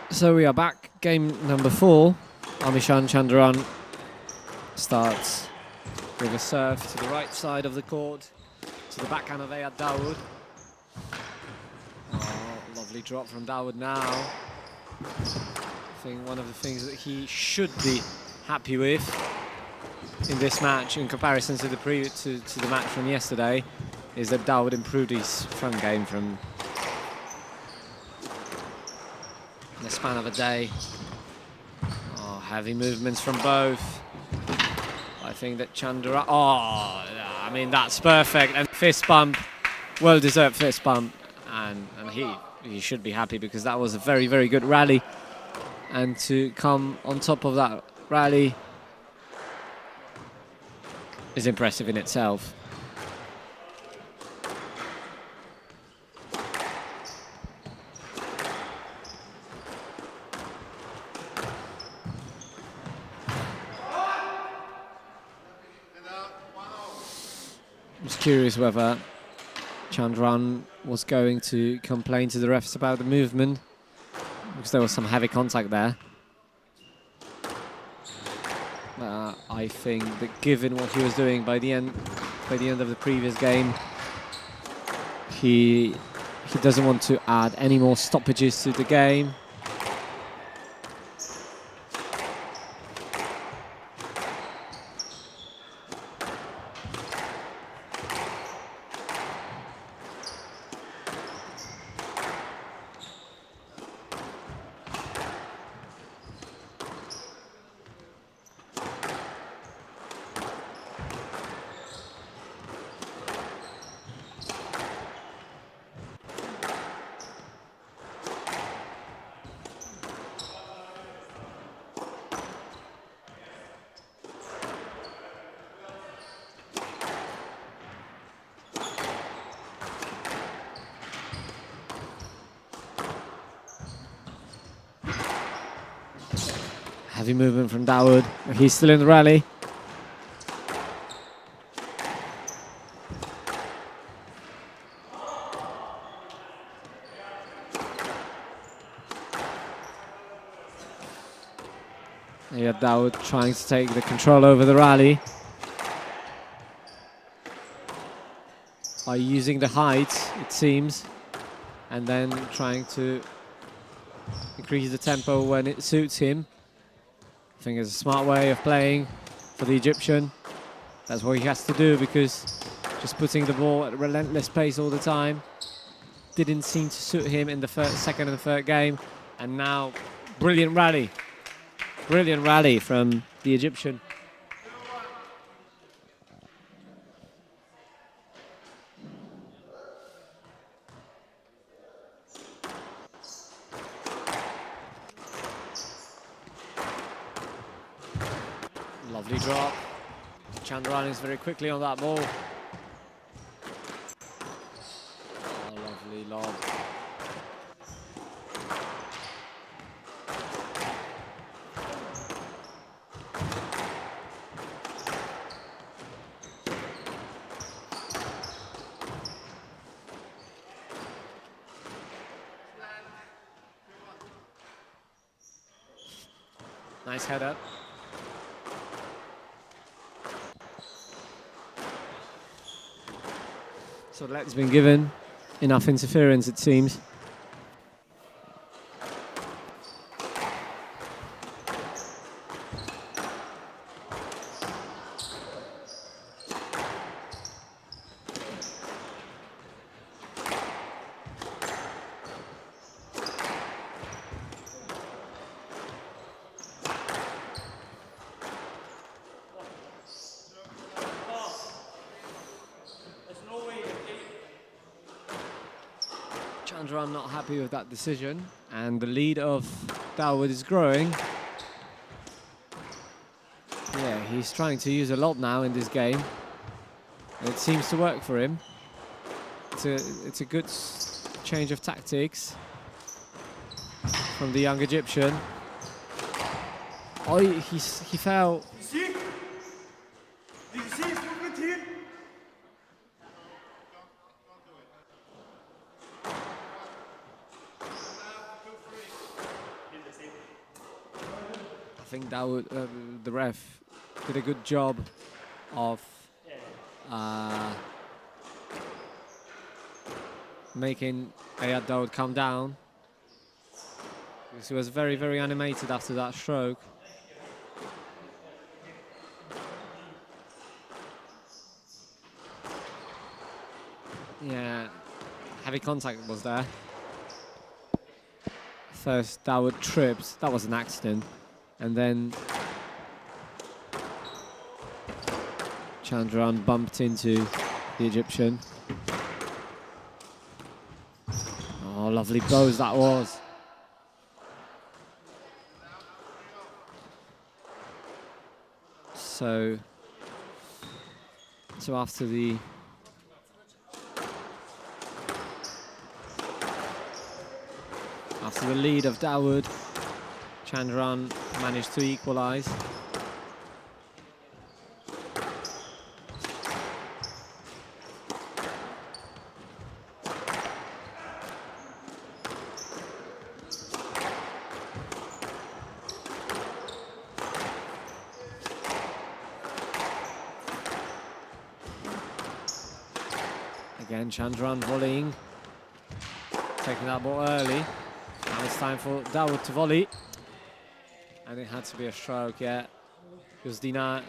So we are back. Game number 4. Amishan Chandaran starts with a serve to the right side of the court, to the backhand of Daoud. Oh, lovely drop from Daoud now. I think one of the things that he should be happy with in this match, in comparison to the to the match from yesterday, is that Daoud improved his front game from the span of a day. Oh, heavy movements from both. I think that Chandaran. Oh, I mean, that's perfect. And fist bump, well-deserved fist bump, and he should be happy because that was a very, very good rally. And to come on top of that rally is impressive in itself. I was curious whether Chandaran was going to complain to the refs about the movement, because there was some heavy contact there. I think that given what he was doing by the end of the previous game, he doesn't want to add any more stoppages to the game. Heavy movement from Daoud. He's still in the rally. Yeah, Daoud trying to take the control over the rally by using the height, it seems, and then trying to increase the tempo when it suits him. I think it's a smart way of playing for the Egyptian. That's what he has to do, because just putting the ball at a relentless pace all the time didn't seem to suit him in the second and third game. And now, brilliant rally. Brilliant rally from the Egyptian. Lovely drop. Chandaran is very quickly on that ball. Oh, lovely lob. Nice header. So that's been given enough interference, it seems. Chandaran not happy with that decision, and the lead of Daoud is growing. Yeah, he's trying to use a lot now in this game. And it seems to work for him. It's a good change of tactics from the young Egyptian. Oh, he fell. I think Daoud, the ref, did a good job of making Ayad Daoud calm down, because he was very, very animated after that stroke. Yeah, heavy contact was there. First, Daoud tripped. That was an accident. And then Chandaran bumped into the Egyptian. Oh, lovely pose that was. So after the lead of Daoud, Chandaran managed to equalize. Again, Chandaran volleying, taking that ball early. Now it's time for Daoud to volley. And it had to be a stroke, yeah. He was denied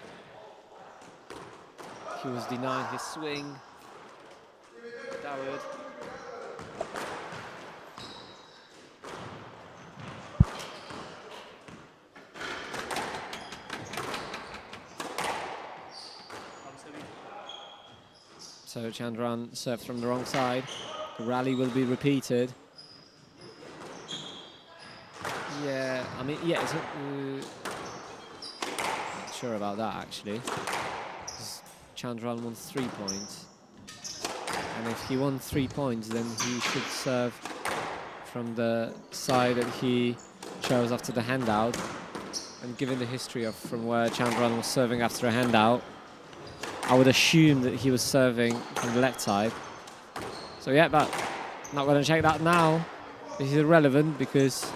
his swing. Daoud. So Chandaran served from the wrong side. The rally will be repeated. Yeah, I mean, yeah, it's not sure about that actually. Chandaran won 3 points, and if he won 3 points, then he should serve from the side that he chose after the handout. and given the history of from where Chandaran was serving after a handout, I would assume that he was serving from the left side. So yeah, but not going to check that now. This is irrelevant because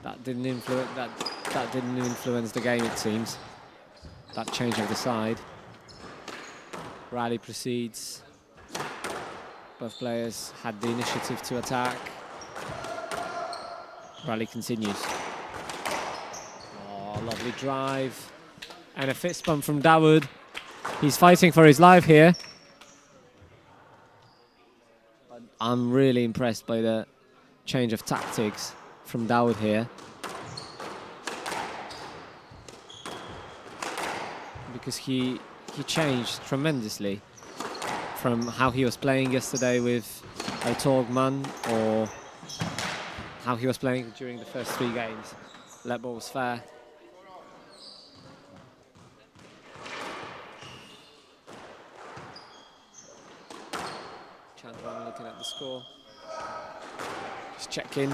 that didn't influence the game, it seems. That change of the side. Rally proceeds. Both players had the initiative to attack. Rally continues. Oh, lovely drive. And a fist bump from Daoud. He's fighting for his life here. I'm really impressed by the change of tactics from Daoud here. Because he changed tremendously from how he was playing yesterday with Torgman or how he was playing during the first 3 games. That ball was fair. Chandaran looking at the score. Just checking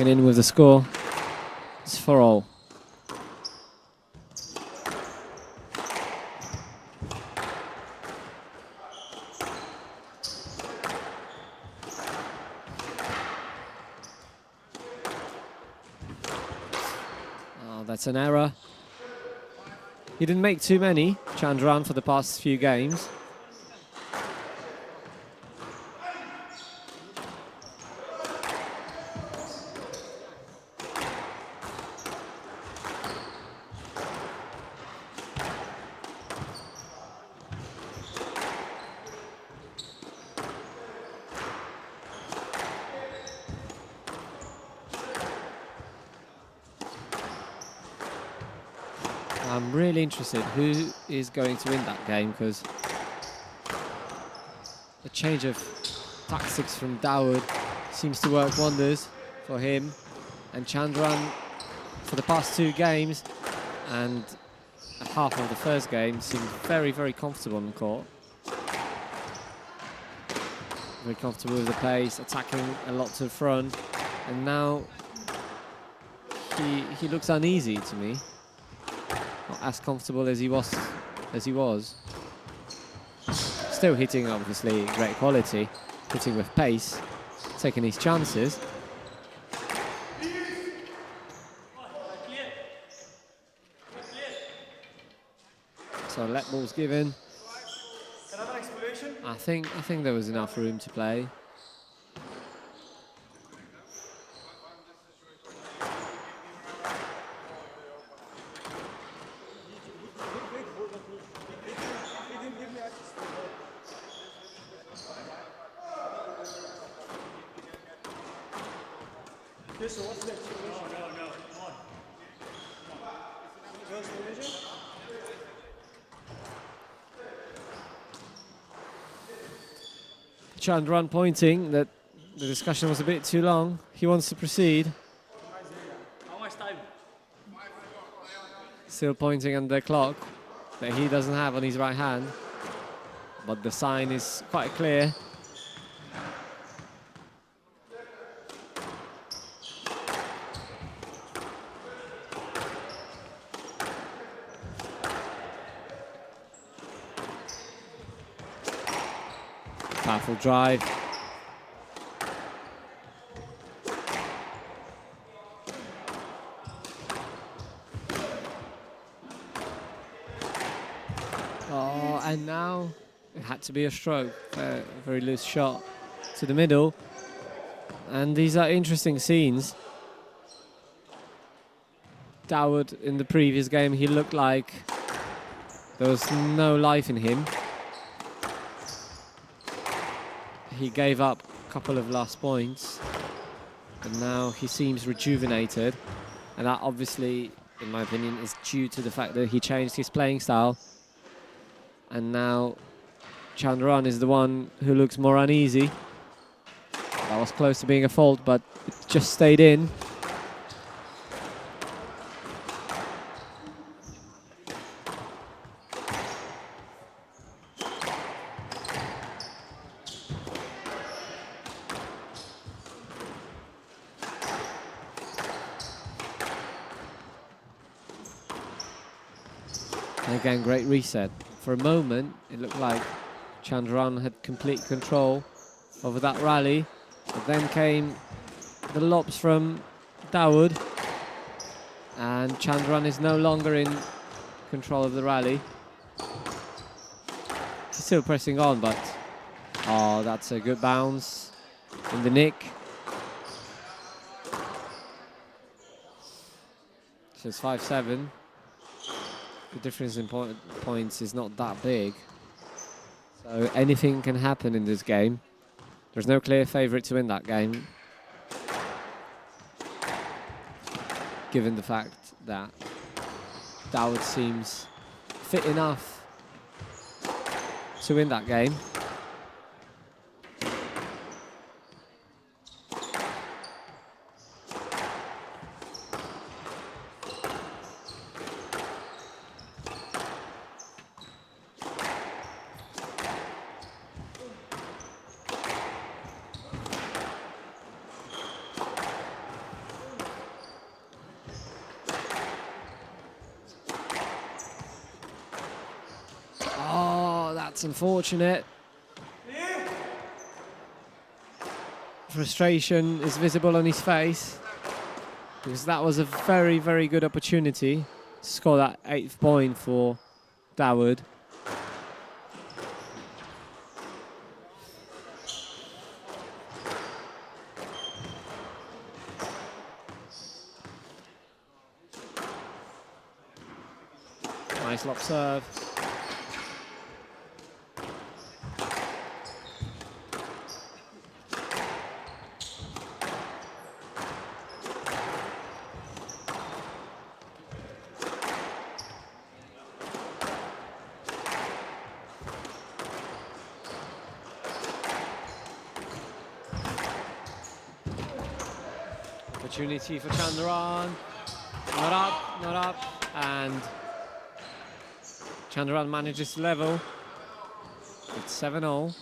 in with the score. It's 4-all. That's an error. He didn't make too many, Chandaran, for the past few games. I'm really interested who is going to win that game, because the change of tactics from Daoud seems to work wonders for him. And Chandaran, for the past 2 games and half of the first game, seemed very, very comfortable on the court. Very comfortable with the pace, attacking a lot to the front. And now he looks uneasy to me. Not as comfortable as he was. Still hitting, obviously, great quality. Hitting with pace, taking his chances. So let balls given. I think there was enough room to play. Chandaran pointing that the discussion was a bit too long. He wants to proceed. How much time? Still pointing on the clock that he doesn't have on his right hand. But the sign is quite clear. Powerful drive. Oh, and now it had to be a stroke. A very loose shot to the middle. And these are interesting scenes. Daoud, in the previous game, he looked like there was no life in him. He gave up a couple of last points, and now he seems rejuvenated. And that obviously, in my opinion, is due to the fact that he changed his playing style. And now Chandaran is the one who looks more uneasy. That was close to being a fault, but it just stayed in. And again, great reset. For a moment, it looked like Chandaran had complete control over that rally. But then came the lobs from Daoud. And Chandaran is no longer in control of the rally. He's still pressing on, but oh, that's a good bounce in the nick. So it's 5-7. The difference in points is not that big. So anything can happen in this game. There's no clear favourite to win that game, given the fact that Daoud seems fit enough to win that game. That's unfortunate. Frustration is visible on his face, because that was a very, very good opportunity to score that 8th point for Daoud. Nice lob serve. Opportunity for Chandaran. Not up, not up. And Chandaran manages to level. It's 7-0.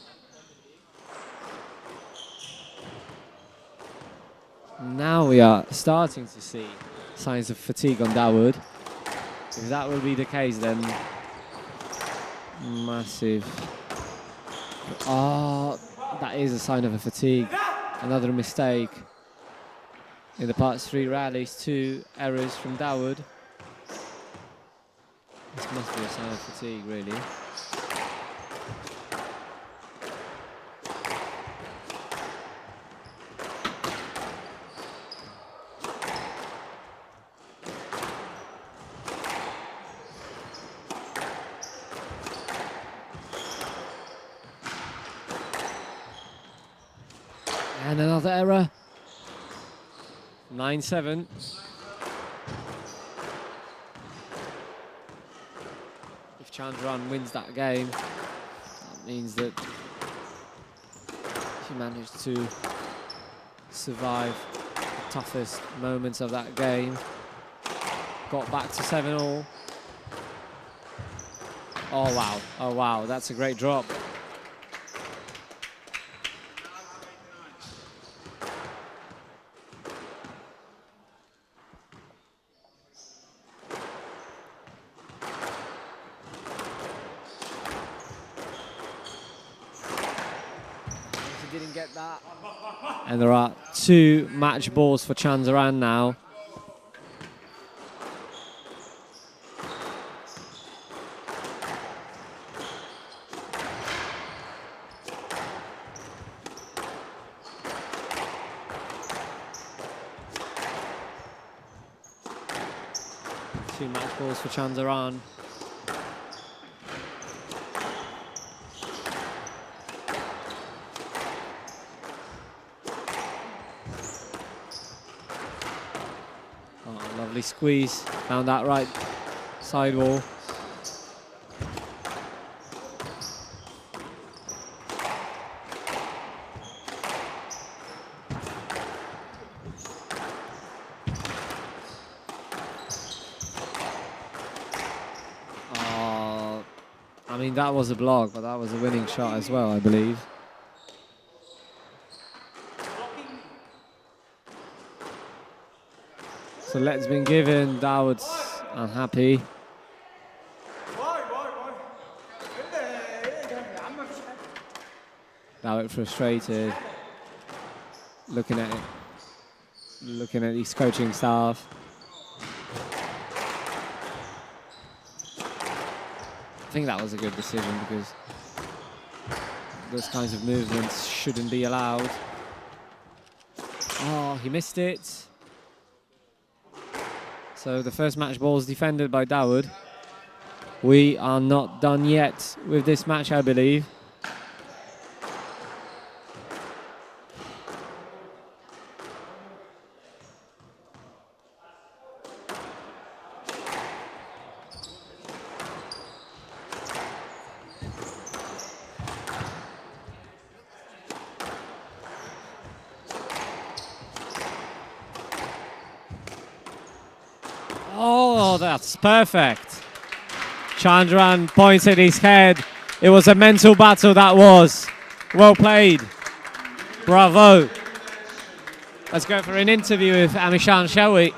Now we are starting to see signs of fatigue on Daoud. If that will be the case, then massive. Oh, that is a sign of a fatigue. Another mistake. In the past 3 rallies, 2 errors from Daoud. This must be a sign of fatigue, really. And another error. 9-7. If Chandaran wins that game, that means that he managed to survive the toughest moments of that game. Got back to 7-all. Oh wow, oh wow, that's a great drop. Didn't get that. And there are 2 match balls for Chandaran now. Two match balls for Chandaran. Lovely squeeze, found that right sidewall. I mean, that was a block, but that was a winning shot as well, I believe. So let's been given. Daoud's unhappy. Daoud frustrated. Looking at his coaching staff. I think that was a good decision because those kinds of movements shouldn't be allowed. Oh, he missed it. So the first match ball is defended by Daoud. We are not done yet with this match, I believe. Oh, that's perfect. Chandaran pointed his head. It was a mental battle, that was. Well played. Bravo. Let's go for an interview with Amishan, shall we?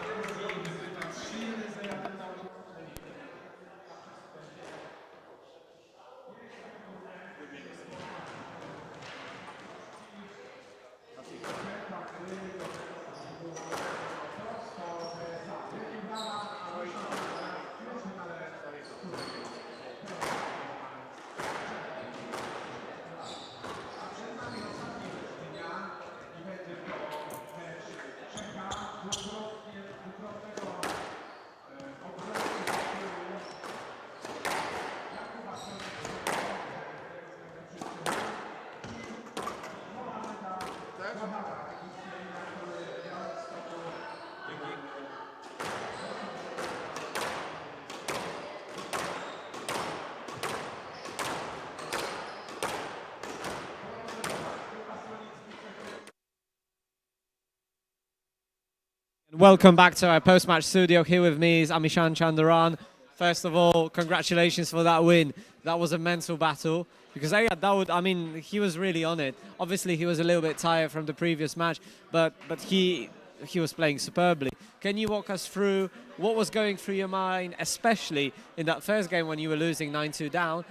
Welcome back to our post-match studio. Here with me is Amishan Chandaran. First of all, congratulations for that win. That was a mental battle because Daoud, I mean, he was really on it. Obviously, he was a little bit tired from the previous match, but he was playing superbly. Can you walk us through what was going through your mind, especially in that first game when you were losing 9-2 down,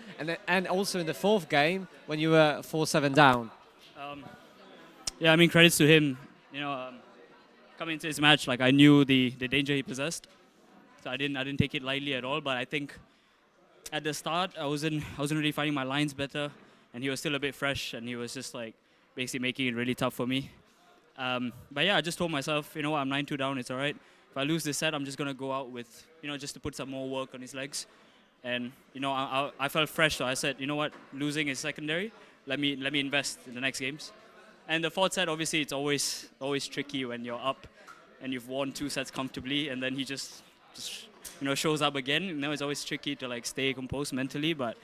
and also in the fourth game when you were 4-7 down? Yeah, I mean, credits to him. You know, coming into this match, like I knew the danger he possessed, so I didn't take it lightly at all. But I think at the start I wasn't really finding my lines better, and he was still a bit fresh, and he was just like basically making it really tough for me. But yeah, I just told myself, you know what, I'm 9-2 down, it's all right. If I lose this set, I'm just gonna go out with, you know, just to put some more work on his legs. And you know, I felt fresh, so I said, you know what, losing is secondary. Let me invest in the next games. And the fourth set, obviously, it's always tricky when you're up and you've won 2 sets comfortably, and then he just you know, shows up again. You know, it's always tricky to like stay composed mentally, but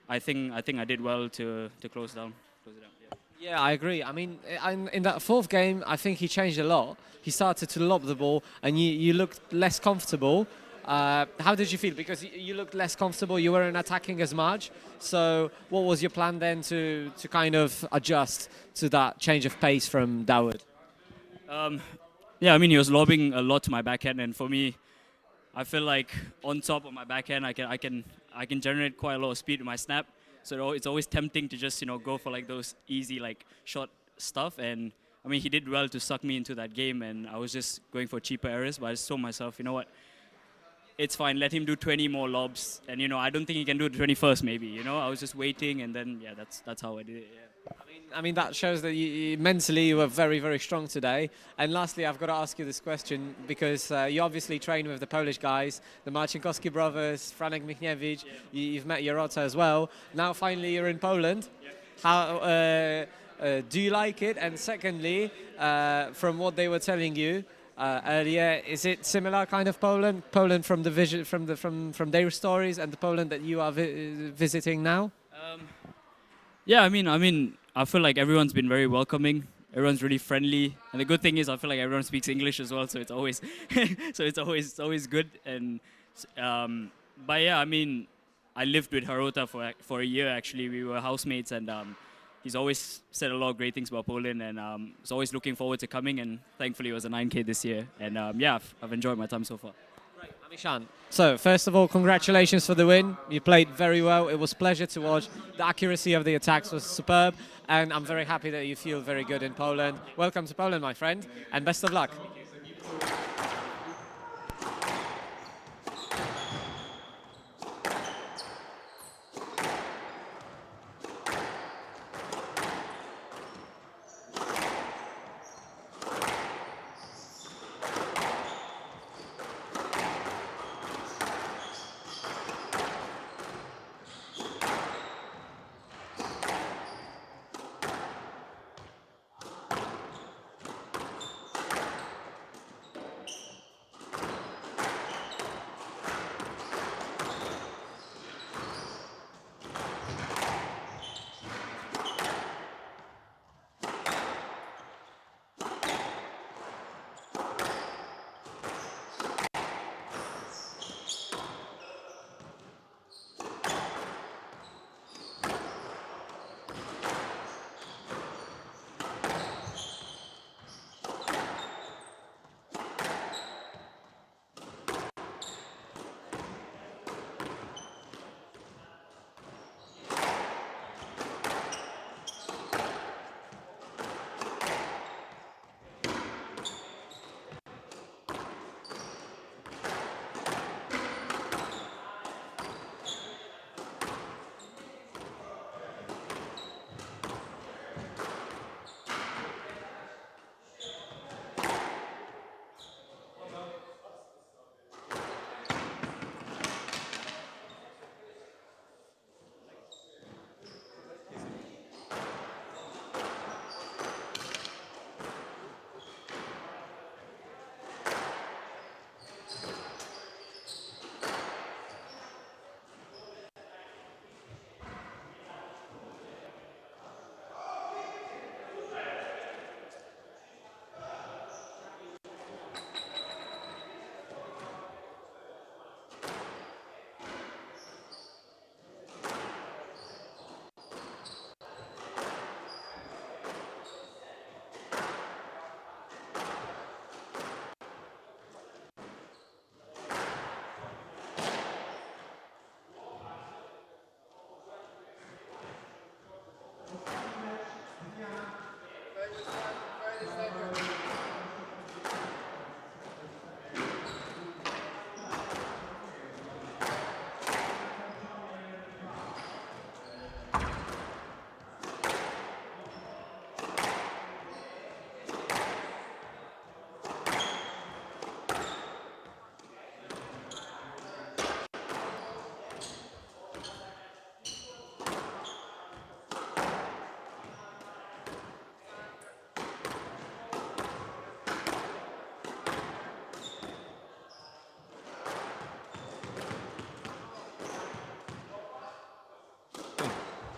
I think I did well to close it down. Yeah, I agree. I mean, in that fourth game, I think he changed a lot. He started to lob the ball, and you looked less comfortable. How did you feel? Because you looked less comfortable, you weren't attacking as much. So what was your plan then to kind of adjust to that change of pace from Daoud? Yeah, I mean, he was lobbing a lot to my backhand, and for me, I feel like on top of my backhand, I can generate quite a lot of speed with my snap. So it's always tempting to just, you know, go for like those easy like short stuff. And I mean, he did well to suck me into that game, and I was just going for cheaper errors. But I just told myself, you know what? It's fine, let him do 20 more lobs. And, you know, I don't think he can do the 21st maybe, you know. I was just waiting, and then, yeah, that's how I did it, yeah. I mean that shows that mentally you were very, very strong today. And lastly, I've got to ask you this question because you obviously train with the Polish guys, the Marcinkowski brothers, Franek Michniewicz. Yeah. You've met Jorota as well. Now, finally, you're in Poland. Yeah. How do you like it? And secondly, from what they were telling you, earlier, is it similar kind of Poland from the vision, from their stories, and the Poland that you are visiting now? Yeah, I mean, I feel like everyone's been very welcoming. Everyone's really friendly, and the good thing is I feel like everyone speaks English as well, so it's always it's always good. And but yeah, I mean, I lived with Jorota for a year actually. We were housemates, and he's always said a lot of great things about Poland, and was always looking forward to coming. And thankfully, it was a 9K this year, and yeah, I've enjoyed my time so far. Amishan, so first of all, congratulations for the win. You played very well. It was a pleasure to watch. The accuracy of the attacks was superb, and I'm very happy that you feel very good in Poland. Welcome to Poland, my friend, and best of luck.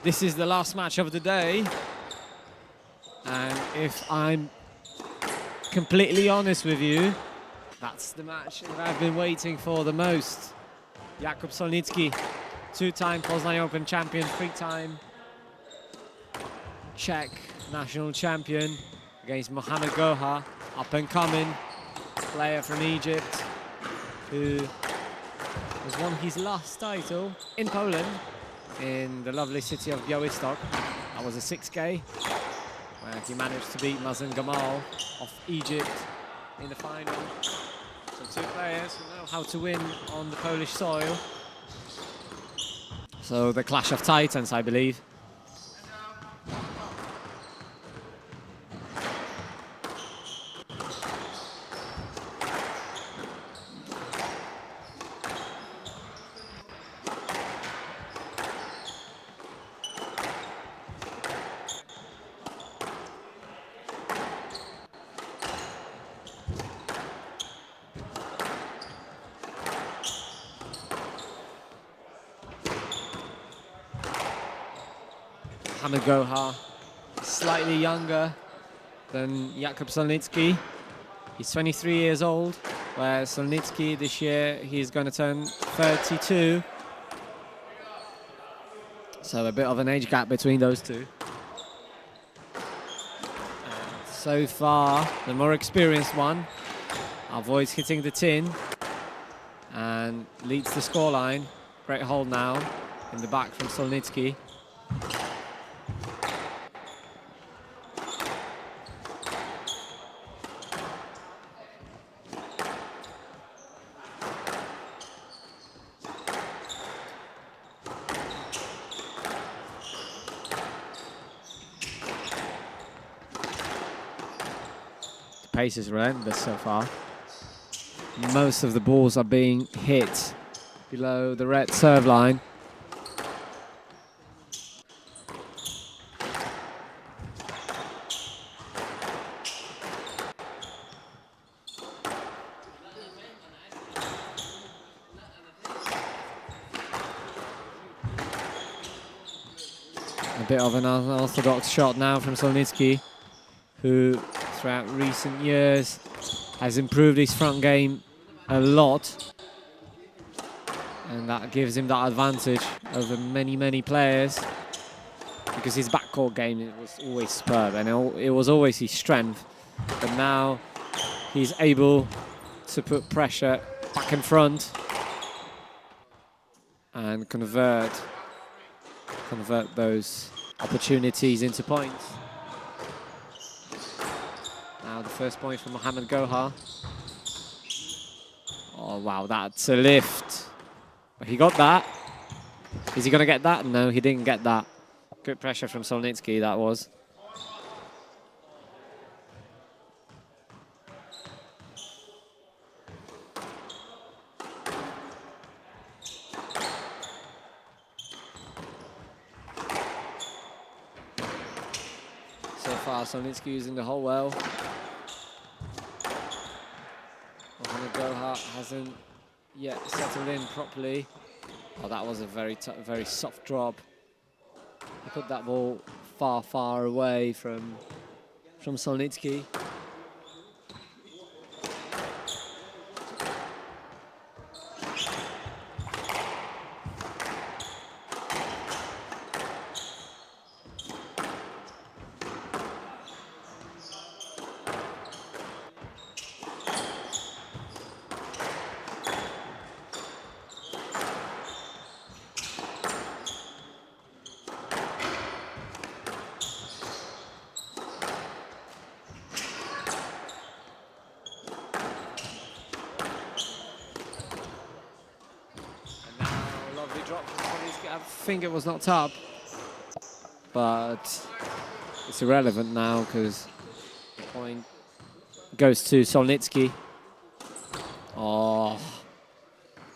This is the last match of the day, and if I'm completely honest with you, that's the match that I've been waiting for the most. Jakub Solnicky, two-time Poznań Open champion, three-time Czech national champion, against Mohamed Gohar, up-and-coming player from Egypt, who has won his last title in Poland, in the lovely city of Białystok. That was a 6K, where he managed to beat Mazen Kamal of Egypt in the final. So two players who know how to win on the Polish soil. So the clash of titans, I believe. Mohamed Gohar, slightly younger than Jakub Solnicky. He's 23 years old, where Solnicky this year he's going to turn 32. So a bit of an age gap between those two. And so far, the more experienced one avoids hitting the tin. and leads the scoreline. Great hold now in the back from Solnicky. The pace is relentless so far. Most of the balls are being hit below the red serve line. A bit of an unorthodox shot now from Solnicky, who throughout recent years has improved his front game a lot, and that gives him that advantage over many players, because his backcourt game was always superb and it was always his strength, but now he's able to put pressure back in front and convert those opportunities into points. Now the first point from Mohamed Gohar. Oh wow, that's a lift. But he got that. Is he going to get that? No, he didn't get that. Good pressure from Solnicky, that was. So far, Solnicky using the hole well. Mohamed Gohar hasn't yet settled in properly. Oh, that was a very soft drop. He put that ball far away from Solnicky. I think it was knocked up, but it's irrelevant now because the point goes to Solnicky. Oh,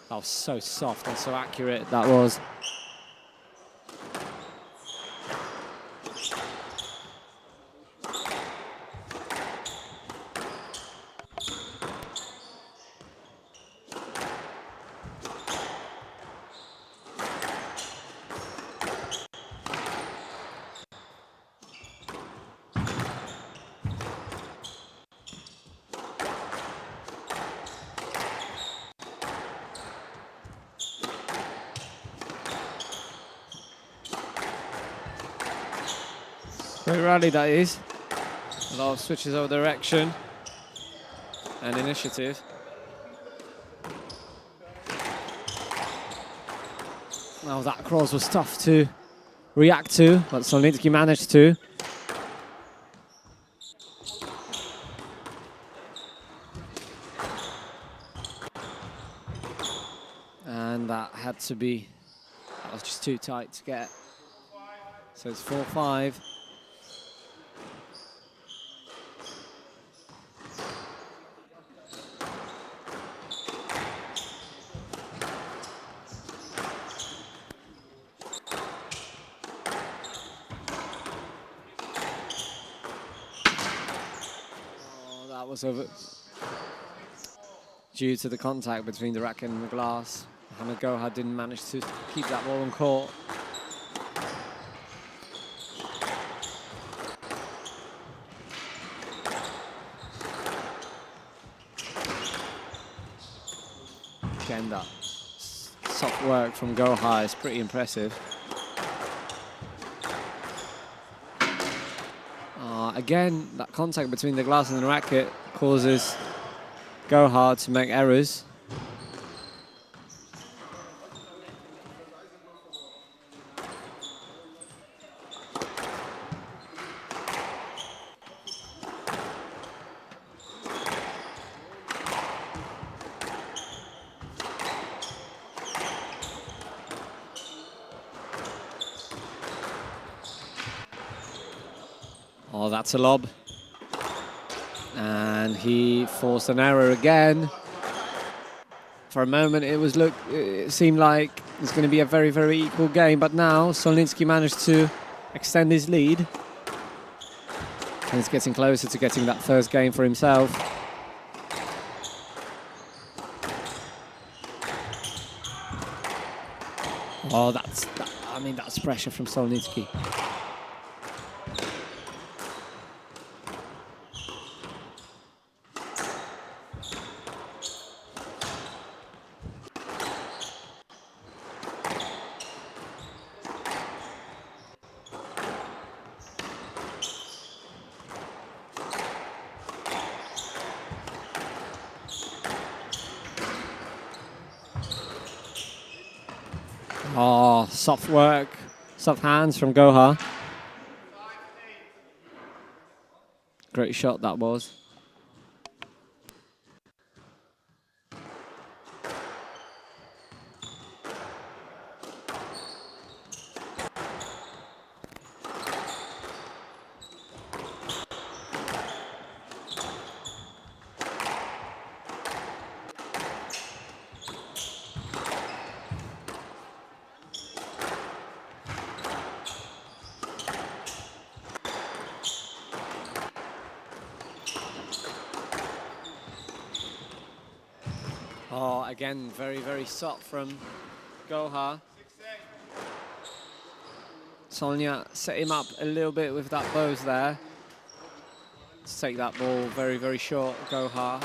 that was so soft and so accurate, that was. Great rally that is. A lot of switches of direction and initiative. Now that cross was tough to react to, but Solnicky managed to. And that had to be, that was just too tight to get. So it's 4-5. Over due to the contact between the racket and the glass. Mohamed Gohar didn't manage to keep that ball on court. Again, that soft work from Gohar is pretty impressive. Again, that contact between the glass and the racket causes Gohar to make errors. Oh, that's a lob. And he forced an error again. For a moment, it seemed like it was going to be a very, very equal game, but now Solnicky managed to extend his lead. And he's getting closer to getting that first game for himself. Oh, that's pressure from Solnicky. Oh, soft work, soft hands from Gohar. Great shot that was. Oh, again, very, very soft from Gohar. Sonia set him up a little bit with that bows there. Let's take that ball very, very short, Gohar.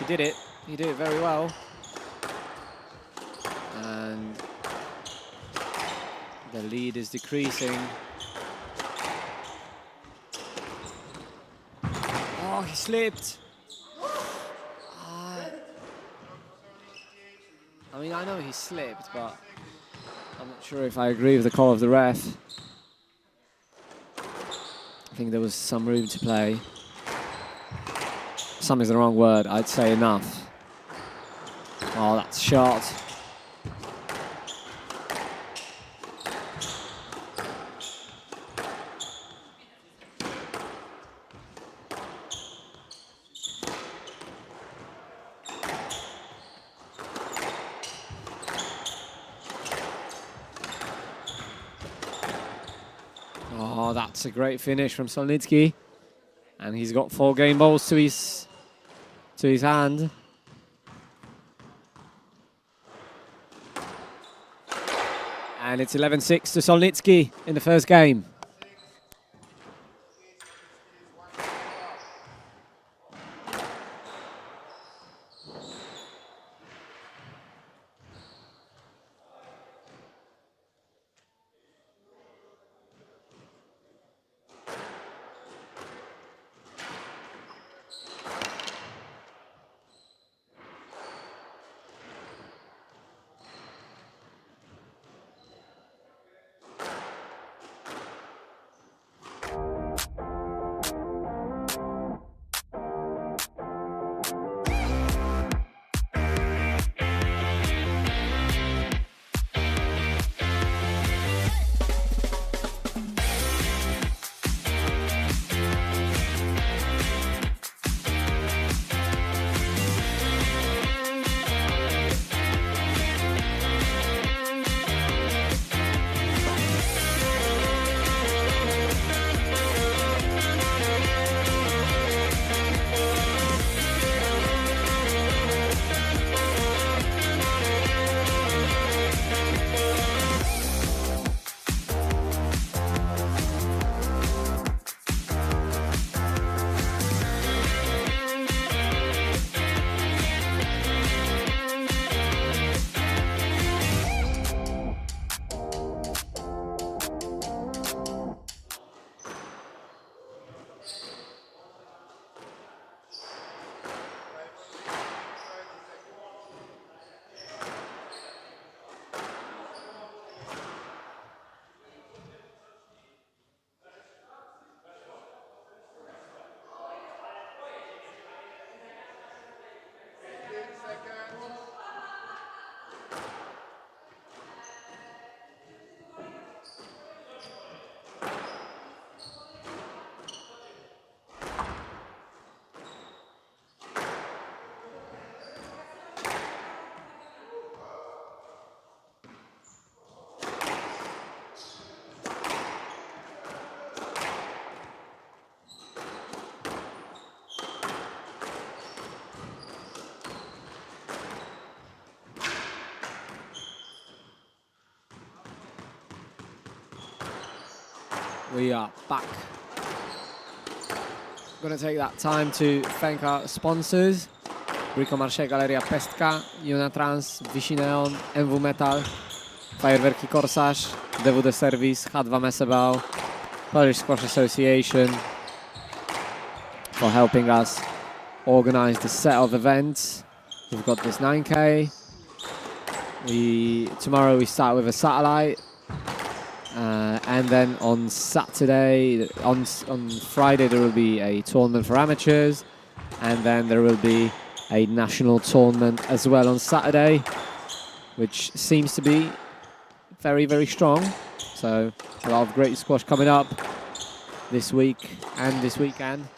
He did it very well. And the lead is decreasing. Oh, he slipped. I mean, I know he slipped, but I'm not sure if I agree with the call of the ref. I think there was some room to play. Some is the wrong word, I'd say enough. Oh, that's shot. Oh, that's a great finish from Solnicky. And he's got 4 game balls to his hand. And it's 11-6 to Solnicky in the first game. We are back. Going to take that time to thank our sponsors. Bricomarche, Galeria Pestka, Unatrans, Vichy Neon, MW Metal, Fajerwerki Korsarz, DWD Service, H2 Mesebał, Polish Squash Association for helping us organize this set of events. We've got this 9K. Tomorrow we start with a satellite. And then on Saturday, on Friday there will be a tournament for amateurs, and then there will be a national tournament as well on Saturday, which seems to be very, very strong. So a lot of great squash coming up this week and this weekend.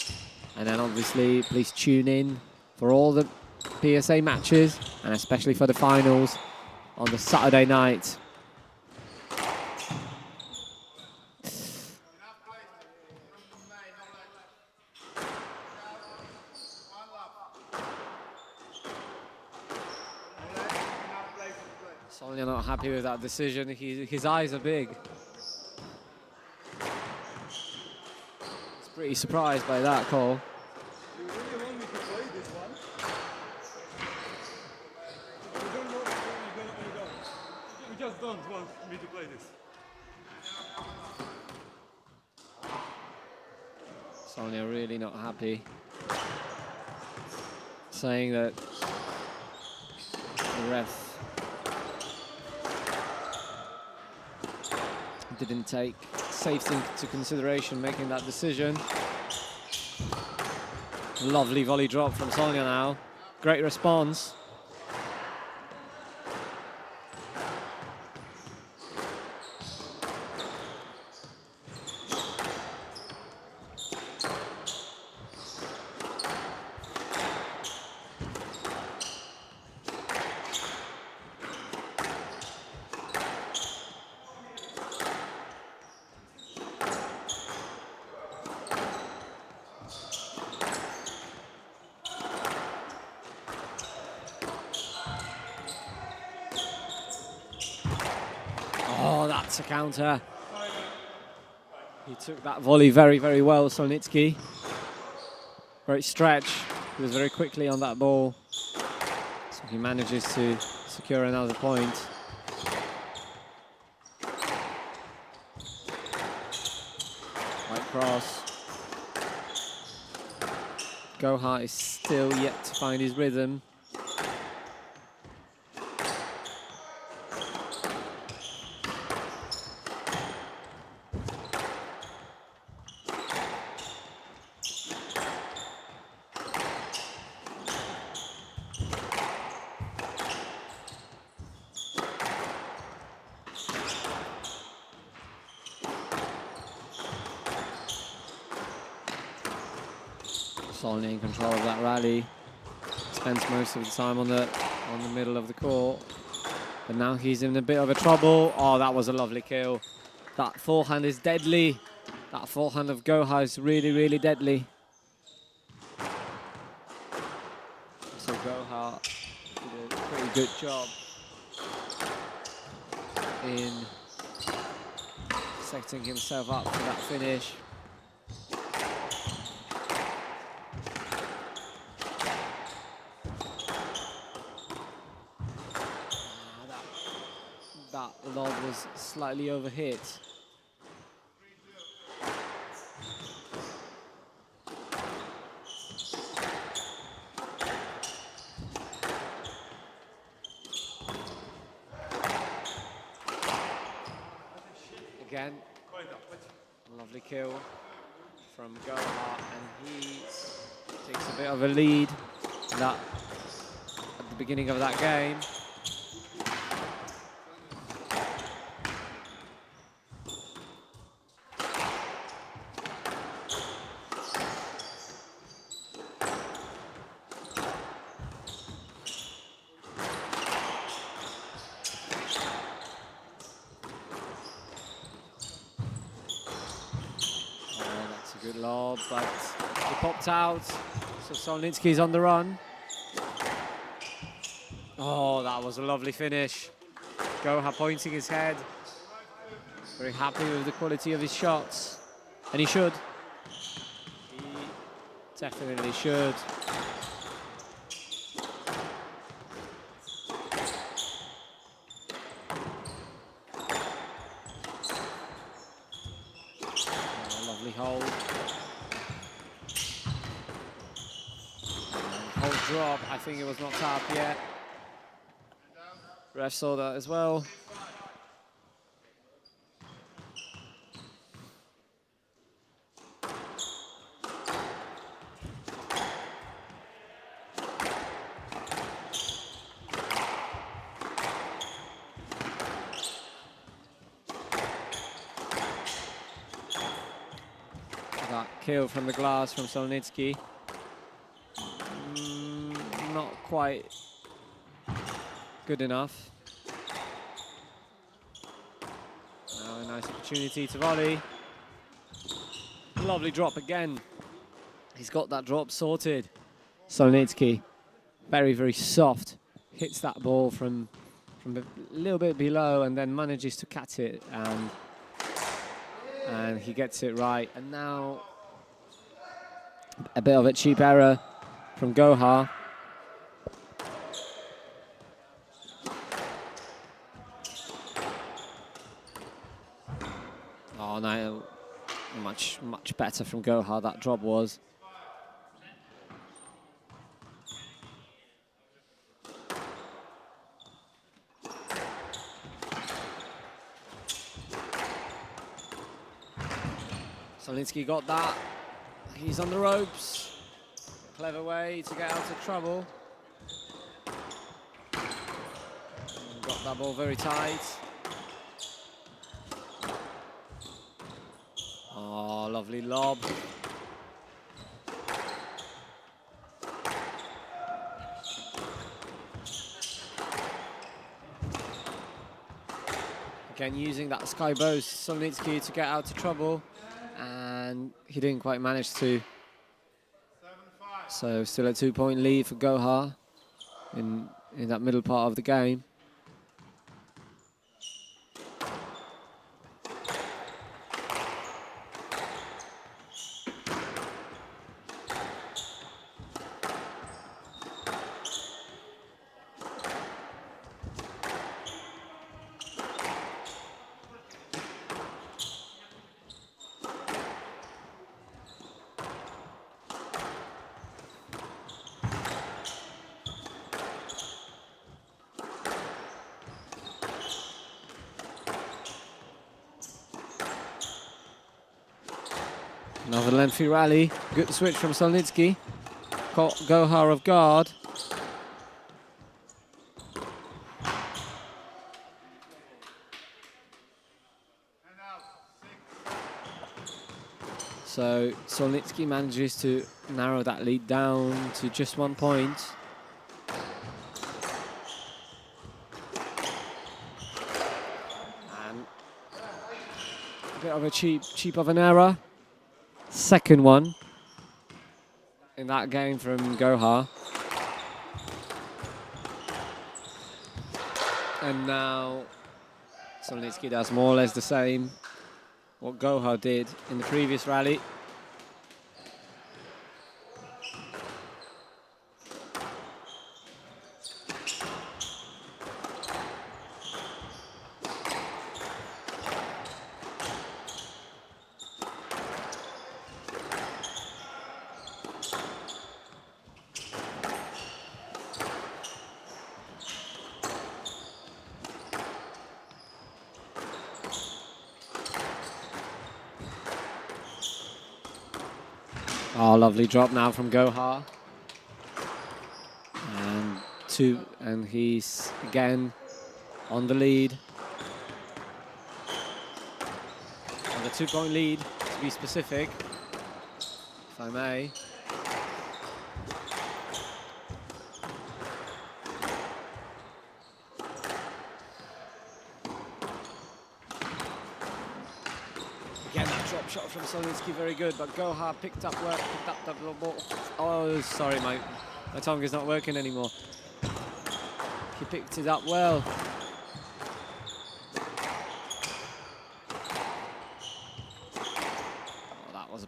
And then obviously please tune in for all the PSA matches, and especially for the finals on the Saturday night. Solnicky not happy with that decision. His eyes are big. He's pretty surprised by that call. You really want me to play this one? You just don't want me to play this. Solnicky really not happy, saying that the ref didn't take safety into consideration making that decision. Lovely volley drop from Solnicky now. Great response. Oh, that's a counter. He took that volley very, very well, Solnicky. Great stretch. He was very quickly on that ball. So he manages to secure another point. Right cross. Gohar is still yet to find his rhythm. Solnicky in control of that rally. Spends most of the time on the middle of the court. But now he's in a bit of a trouble. Oh, that was a lovely kill. That forehand is deadly. That forehand of Gohar is really, really deadly. So Gohar did a pretty good job in setting himself up for that finish. That lob was slightly overhit. Again, lovely kill from Gohar, and he takes a bit of a lead at the beginning of that game. Good lob, but he popped out, so Solnicky's on the run. Oh, that was a lovely finish. Gohar pointing his head. Very happy with the quality of his shots. And he should. He definitely should. Oh, lovely hold. And hold drop. I think it was not tapped yet. Ref saw that as well. That kill from the glass from Solnicky. Not quite good enough. Now a nice opportunity to volley. Lovely drop again. He's got that drop sorted. Solnicky, very, very soft. Hits that ball from a little bit below and then manages to catch it, and he gets it right. And now a bit of a cheap error from Gohar. Oh no, much better from Gohar, that drop was. Solnicky got that. He's on the ropes. Clever way to get out of trouble. Got that ball very tight. Oh, lovely lob. Again, using that sky bow, Solnicky to get out of trouble, and he didn't quite manage to. So still a 2-point lead for Gohar in that middle part of the game. Another lengthy rally. Good switch from Solnicky. Caught Gohar off guard. So Solnicky manages to narrow that lead down to just 1 point. And a bit of a cheap of an error. Second one in that game from Gohar. And now Solnicky does more or less the same what Gohar did in the previous rally. Oh, lovely drop now from Gohar. And he's again on the lead. On the 2-point lead, to be specific, if I may. Again, that drop shot from Solnicky, very good, but Gohar picked up that little ball. Oh, sorry, my tongue is not working anymore. He picked it up well.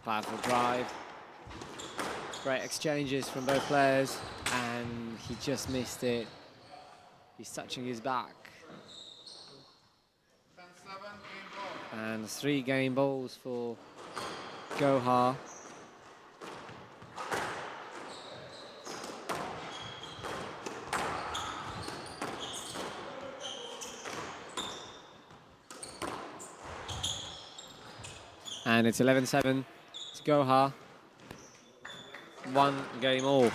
Powerful drive. Great exchanges from both players, and he just missed it. He's touching his back. And 3 game balls for Gohar. And it's 11-7 to Gohar. 1 game all.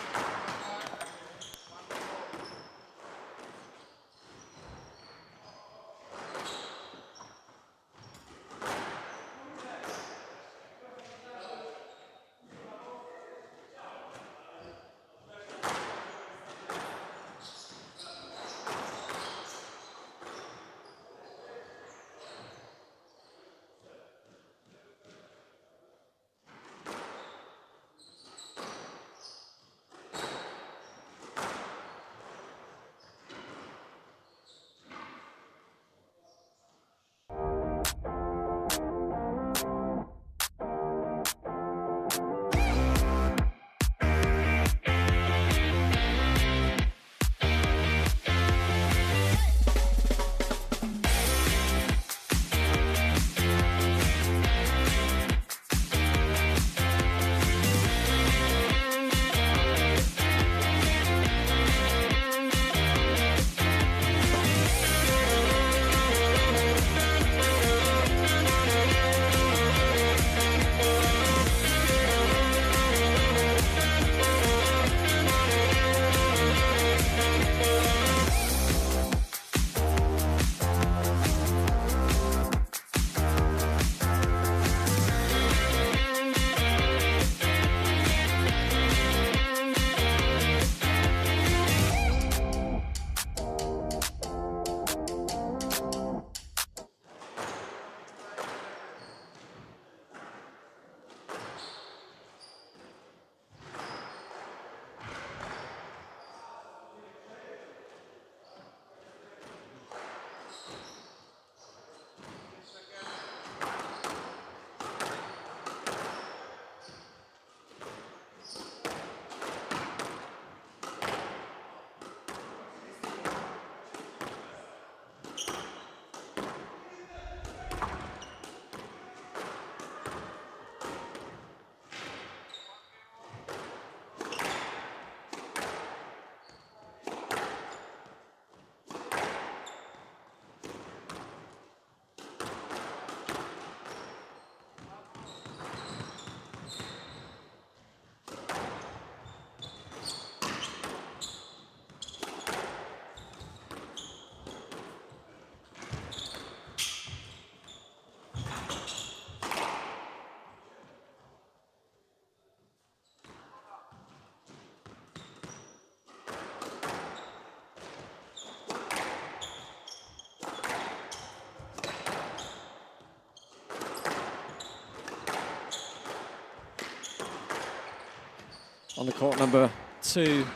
On the court number 2,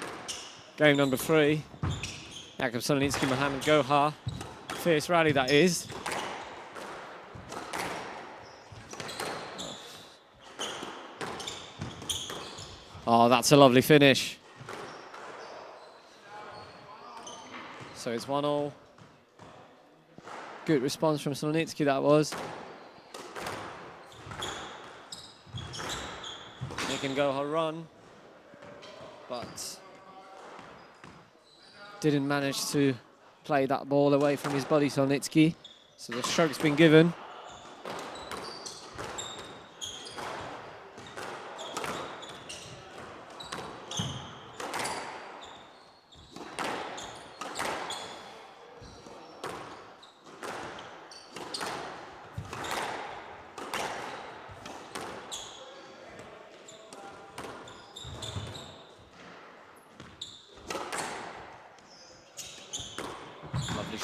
game number 3. Jakub Solnicky, Mohamed Gohar. Fierce rally that is. Oh, that's a lovely finish. So it's 1-1. Good response from Solnicky, that was. Making Gohar run, but didn't manage to play that ball away from his body, Solnicky. So the stroke's been given.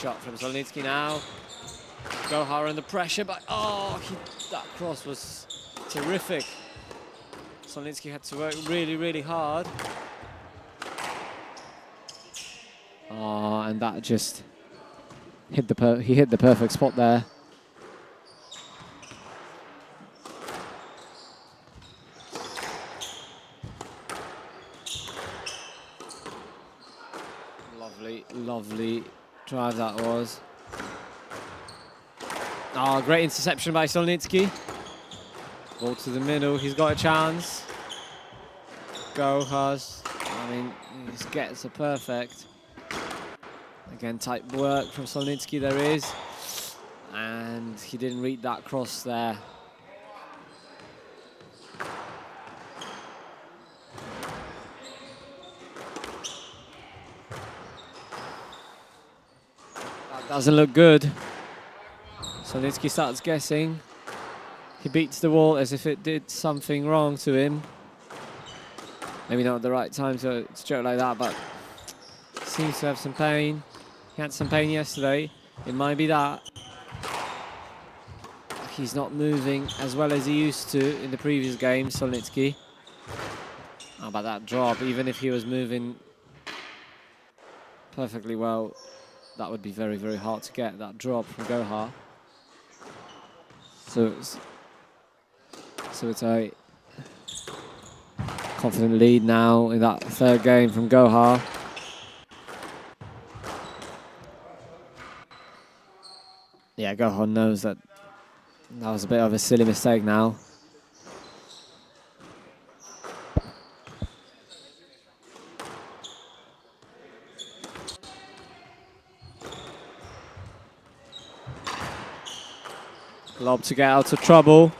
Shot from Solnicky now. Gohar under pressure, but oh, that cross was terrific. Solnicky had to work really, really hard. Oh, and that just hit he hit the perfect spot there. Lovely, lovely drive that was. Oh, great interception by Solnicky. Ball to the middle, he's got a chance. Gohar's, I mean, he just gets a perfect. Again, tight work from Solnicky there is. And he didn't read that cross there. That doesn't look good. Solnicky starts guessing. He beats the wall as if it did something wrong to him. Maybe not at the right time to stroke like that, but seems to have some pain. He had some pain yesterday. It might be that. He's not moving as well as he used to in the previous game, Solnicky. How about that drop? Even if he was moving perfectly well, that would be very, very hard to get, that drop from Gohar. So it's a confident lead now in that third game from Gohar. Yeah, Gohar knows that that was a bit of a silly mistake now. Lob to get out of trouble.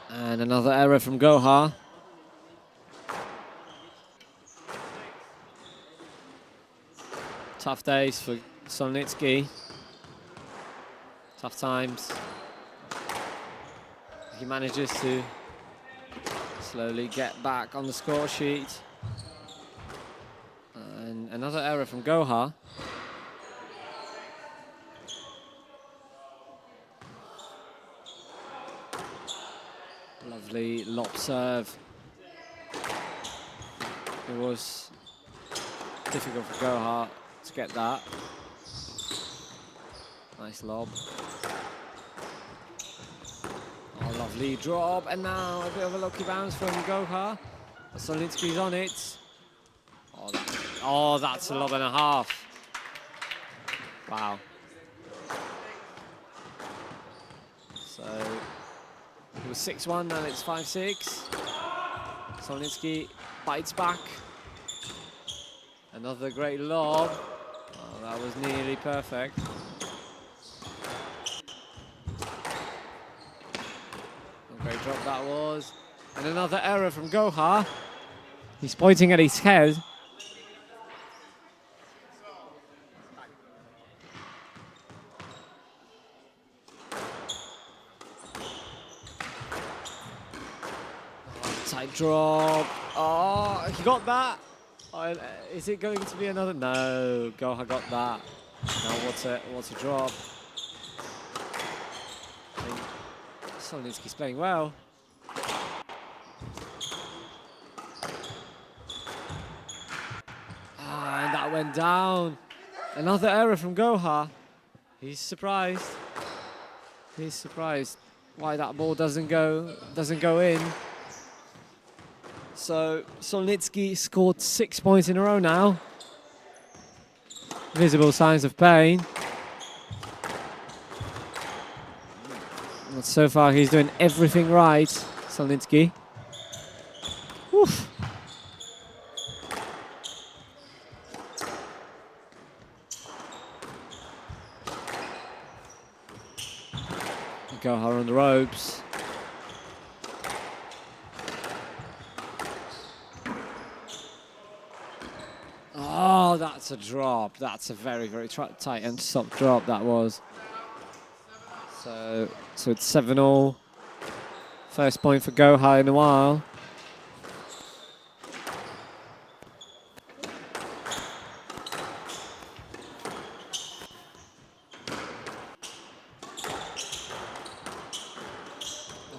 And another error from Gohar. Tough days for Solnicky. Tough times. He manages to slowly get back on the score sheet. And another error from Gohar. Lovely lob serve. It was difficult for Gohar to get that. Nice lob. Oh, lovely drop, and now a bit of a lucky bounce from Gohar. Solnicky's on it. Oh, that's a lob and a half. Wow. So it was 6-1, now it's 5-6. Solnicky bites back. Another great lob. Oh, that was nearly perfect. A great drop that was. And another error from Gohar. He's pointing at his head. Tight drop. Oh, he got that. Oh, is it going to be another? No, Gohar got that. Now what's a drop? I think Solnicky's playing well. Ah, and that went down. Another error from Gohar. He's surprised. He's surprised why that ball doesn't go in. So Solnicky scored 6 points in a row now. Visible signs of pain. But so far he's doing everything right, Solnicky. Oof. Gohar on the ropes. Oh, that's a drop. That's a very, very tight and soft drop that was. So it's 7-all. First point for Gohar in a while.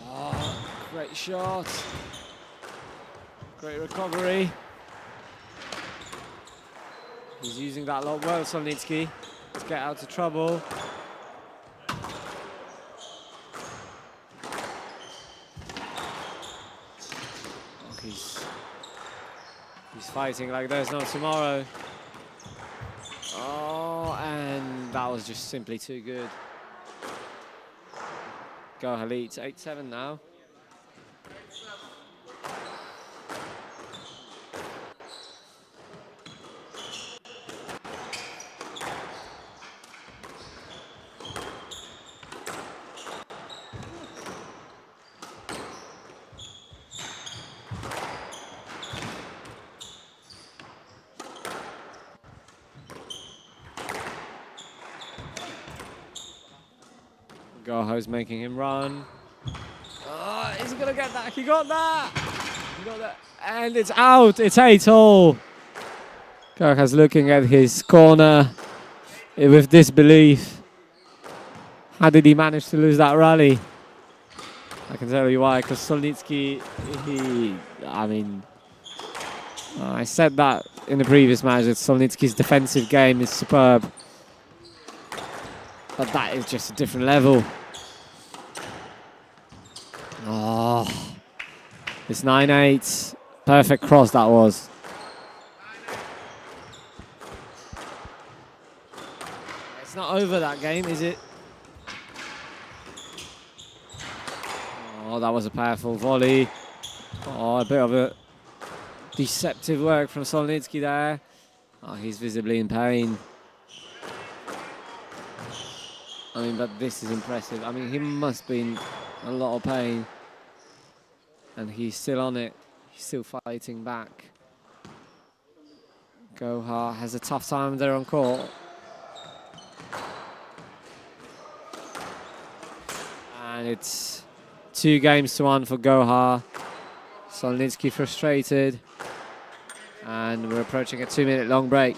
Oh, great shot. Great recovery. He's using that lob well, Solnicky, to get out of trouble. He's fighting like there's no tomorrow. Oh, and that was just simply too good. Gohar leads 8-7 now. Gohar's making him run. Oh, is he gonna get that? He got that! He got that. And it's out! It's 8-all! Gohar's looking at his corner with disbelief. How did he manage to lose that rally? I can tell you why, because Solnicky, I said that in the previous match that Solnicky's defensive game is superb. But that is just a different level. Oh, it's 9-8. Perfect cross that was. It's not over that game, is it? Oh, that was a powerful volley. Oh, a bit of a deceptive work from Solnicky there. Oh, he's visibly in pain. But this is impressive. He must be in a lot of pain. And he's still on it. He's still fighting back. Gohar has a tough time there on court. And it's 2-1 for Gohar. Solnicky frustrated. And we're approaching a 2-minute long break.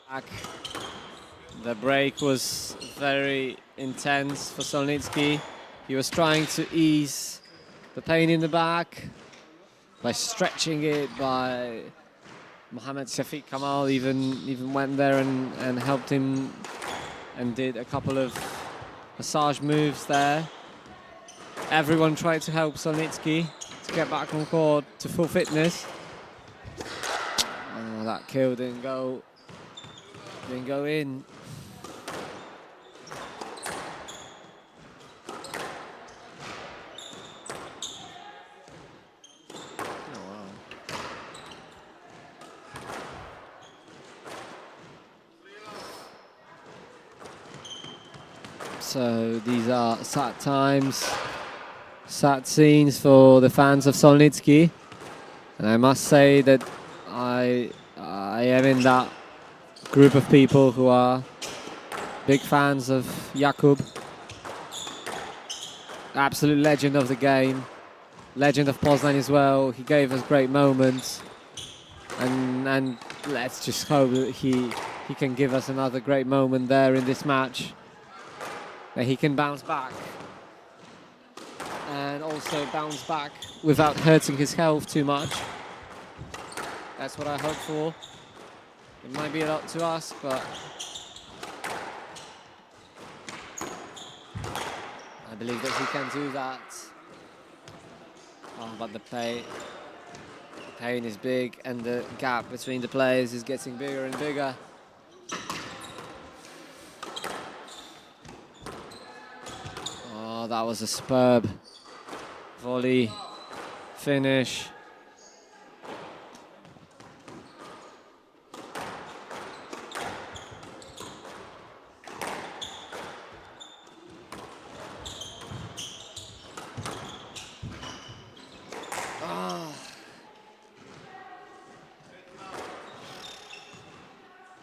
back. The break was very intense for Solnicky. He was trying to ease the pain in the back by stretching it, by Mohammed Shafiq Kamal even went there and helped him and did a couple of massage moves there. Everyone tried to help Solnicky to get back on court to full fitness. Oh, that kill didn't go in. So these are sad times, sad scenes for the fans of Solnicky, and I must say that I am in that group of people who are big fans of Jakub. Absolute legend of the game, legend of Poznań as well. He gave us great moments, and let's just hope that he can give us another great moment there in this match, that he can bounce back and also bounce back without hurting his health too much. That's what I hope for. It might be a lot to ask, but I believe that he can do that. Oh, but the pain is big, and the gap between the players is getting bigger and bigger. Oh, that was a superb volley finish.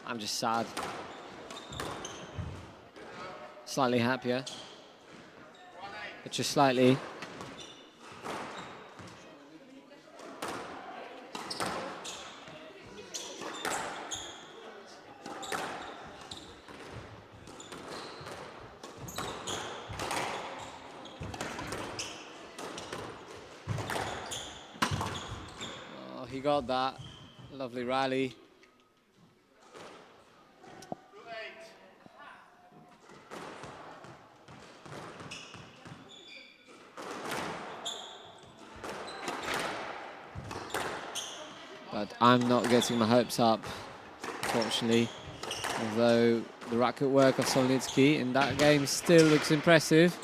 I'm just sad. Slightly happier, but just slightly. Oh, he got that. Lovely rally. But I'm not getting my hopes up, unfortunately. Although the racket work of Solnicky in that game still looks impressive.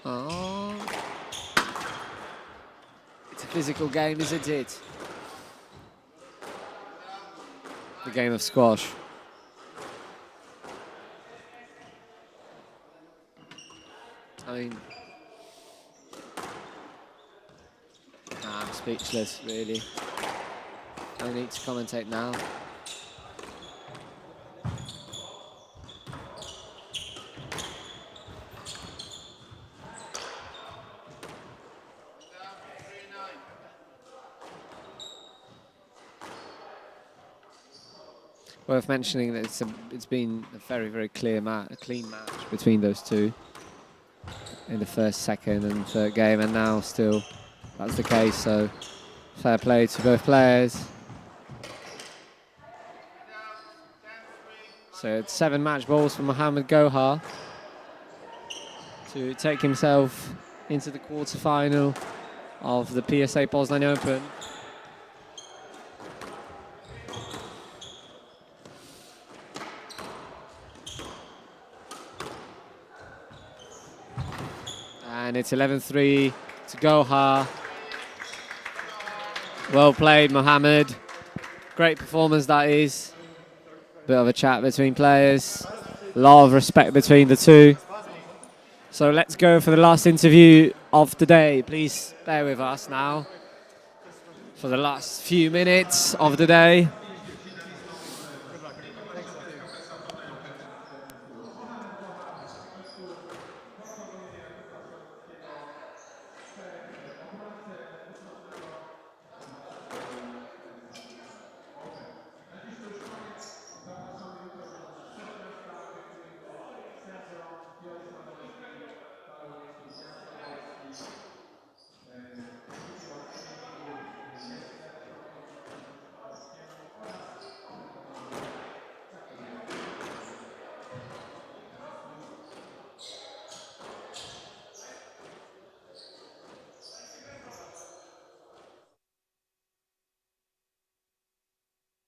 Oh. It's a physical game, isn't it? The game of squash. I mean, I'm speechless, really. I need to commentate now. Worth mentioning that it's been a very, very clean match between those two in the first, second and third game, and now still that's the case, so fair play to both players. So it's 7 match balls for Mohammed Gohar to take himself into the quarter-final of the PSA Poznań Open. And it's 11-3 to Gohar. Well played, Mohammed. Great performance that is. Bit of a chat between players. A lot of respect between the two. So let's go for the last interview of the day. Please bear with us now for the last few minutes of the day.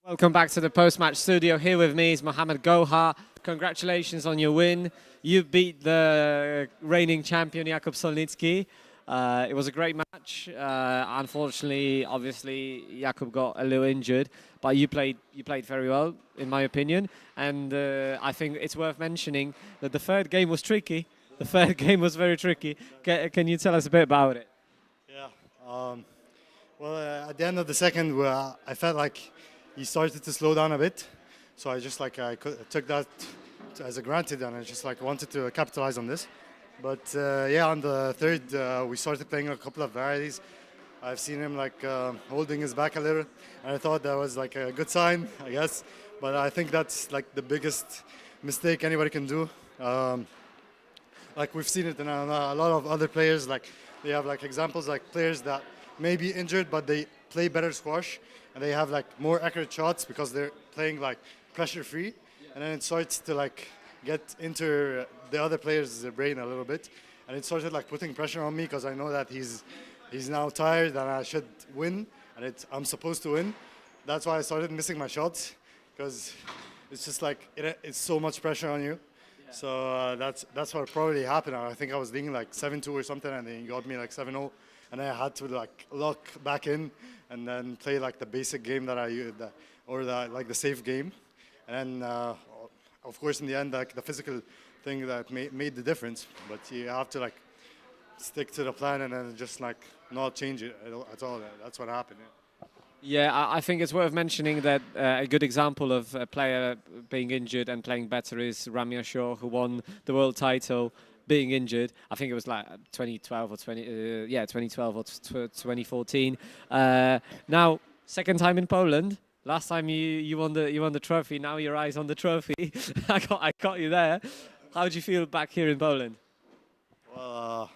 Welcome back to the post-match studio. Here with me is Mohamed Gohar. Congratulations on your win. You beat the reigning champion Jakub Solnicky. It was a great match. Unfortunately, obviously, Jakub got a little injured, but you played very well, in my opinion. And I think it's worth mentioning that the third game was tricky. The third game was very tricky. Can you tell us a bit about it? Yeah. Well, at the end of the second, I felt like he started to slow down a bit. So I just took that as a granted, and I just wanted to capitalize on this. But yeah, on the third, we started playing a couple of varieties. I've seen him holding his back a little, and I thought that was a good sign, I guess. But I think that's the biggest mistake anybody can do. We've seen it in a lot of other players. They have examples players that may be injured, but they play better squash, and they have more accurate shots because they're playing pressure free, and then it starts to get into the other players' brain a little bit, and it started putting pressure on me because I know that he's now tired and I should win, and I'm supposed to win. That's why I started missing my shots, because it's just it's so much pressure on you. Yeah. So that's what probably happened. I think I was leading 7-2 or something, and then he got me 7-0, and I had to lock back in and then play the basic game that I use, or the safe game. And then, of course, in the end, the physical thing that made the difference. But you have to stick to the plan and then just not change it at all. That's what happened. Yeah, I think it's worth mentioning that a good example of a player being injured and playing better is Ramya Shaw, who won the world title being injured. I think it was 2012 or 2012 or 2014. Now, second time in Poland. Last time you won the trophy. Now your eyes on the trophy. I got you there. How did you feel back here in Poland? Well,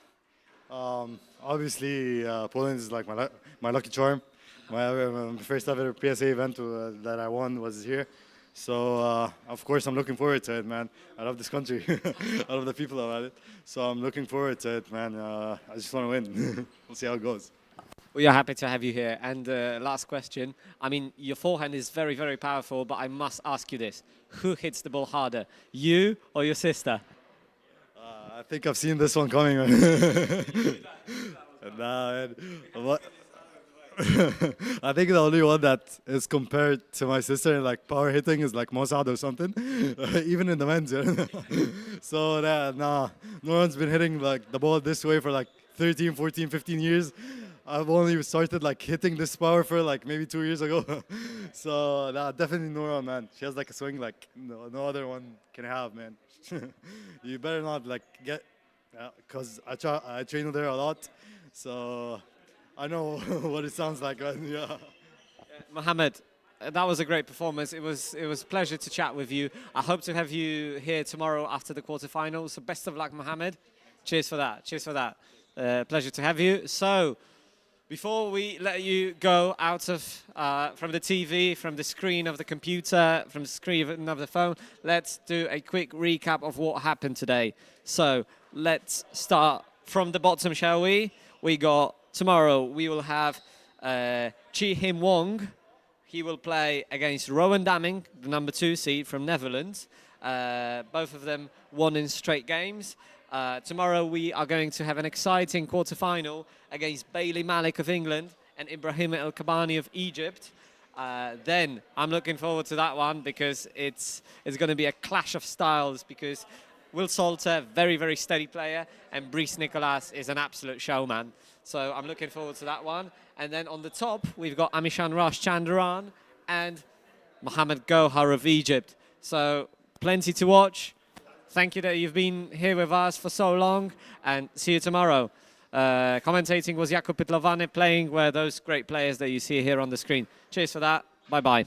obviously Poland is my lucky charm. My first ever PSA event that I won was here. So of course I'm looking forward to it, man. I love this country. I love the people about it. So I'm looking forward to it, man. I just want to win. We'll see how it goes. We are happy to have you here. And last question. I mean, your forehand is very, very powerful, but I must ask you this. Who hits the ball harder, you or your sister? I think I've seen this one coming. Nah, man. What? I think the only one that is compared to my sister in power hitting is Mossad or something, even in the men's. So nah, no one's been hitting the ball this way for 13, 14, 15 years. I've only started hitting this power for maybe 2 years ago. So nah, definitely Nora, man. She has a swing no other one can have, man. You better not get, because I train with her a lot, so I know what it sounds like. Yeah. Mohamed, that was a great performance. It was a pleasure to chat with you. I hope to have you here tomorrow after the quarterfinals. So best of luck, Mohamed. Cheers for that. Cheers for that. Pleasure to have you. So before we let you go out of from the TV, from the screen of the computer, from the screen of the phone, let's do a quick recap of what happened today. So let's start from the bottom, shall we? We got tomorrow. We will have Chi-Him Wong. He will play against Rowan Damming, the number 2 seed from Netherlands. Both of them won in straight games. Tomorrow we are going to have an exciting quarterfinal against Bailey Malik of England and Ibrahim El Kabbani of Egypt. Then I'm looking forward to that one because it's going to be a clash of styles, because Will Salter, very, very steady player, and Nicolas is an absolute showman. So I'm looking forward to that one. And then on the top, we've got Amishan Rosh Chandaran and Mohamed Gohar of Egypt. So plenty to watch. Thank you that you've been here with us for so long, and see you tomorrow. Commentating was Jakub Pytlowane, playing were those great players that you see here on the screen. Cheers for that. Bye-bye.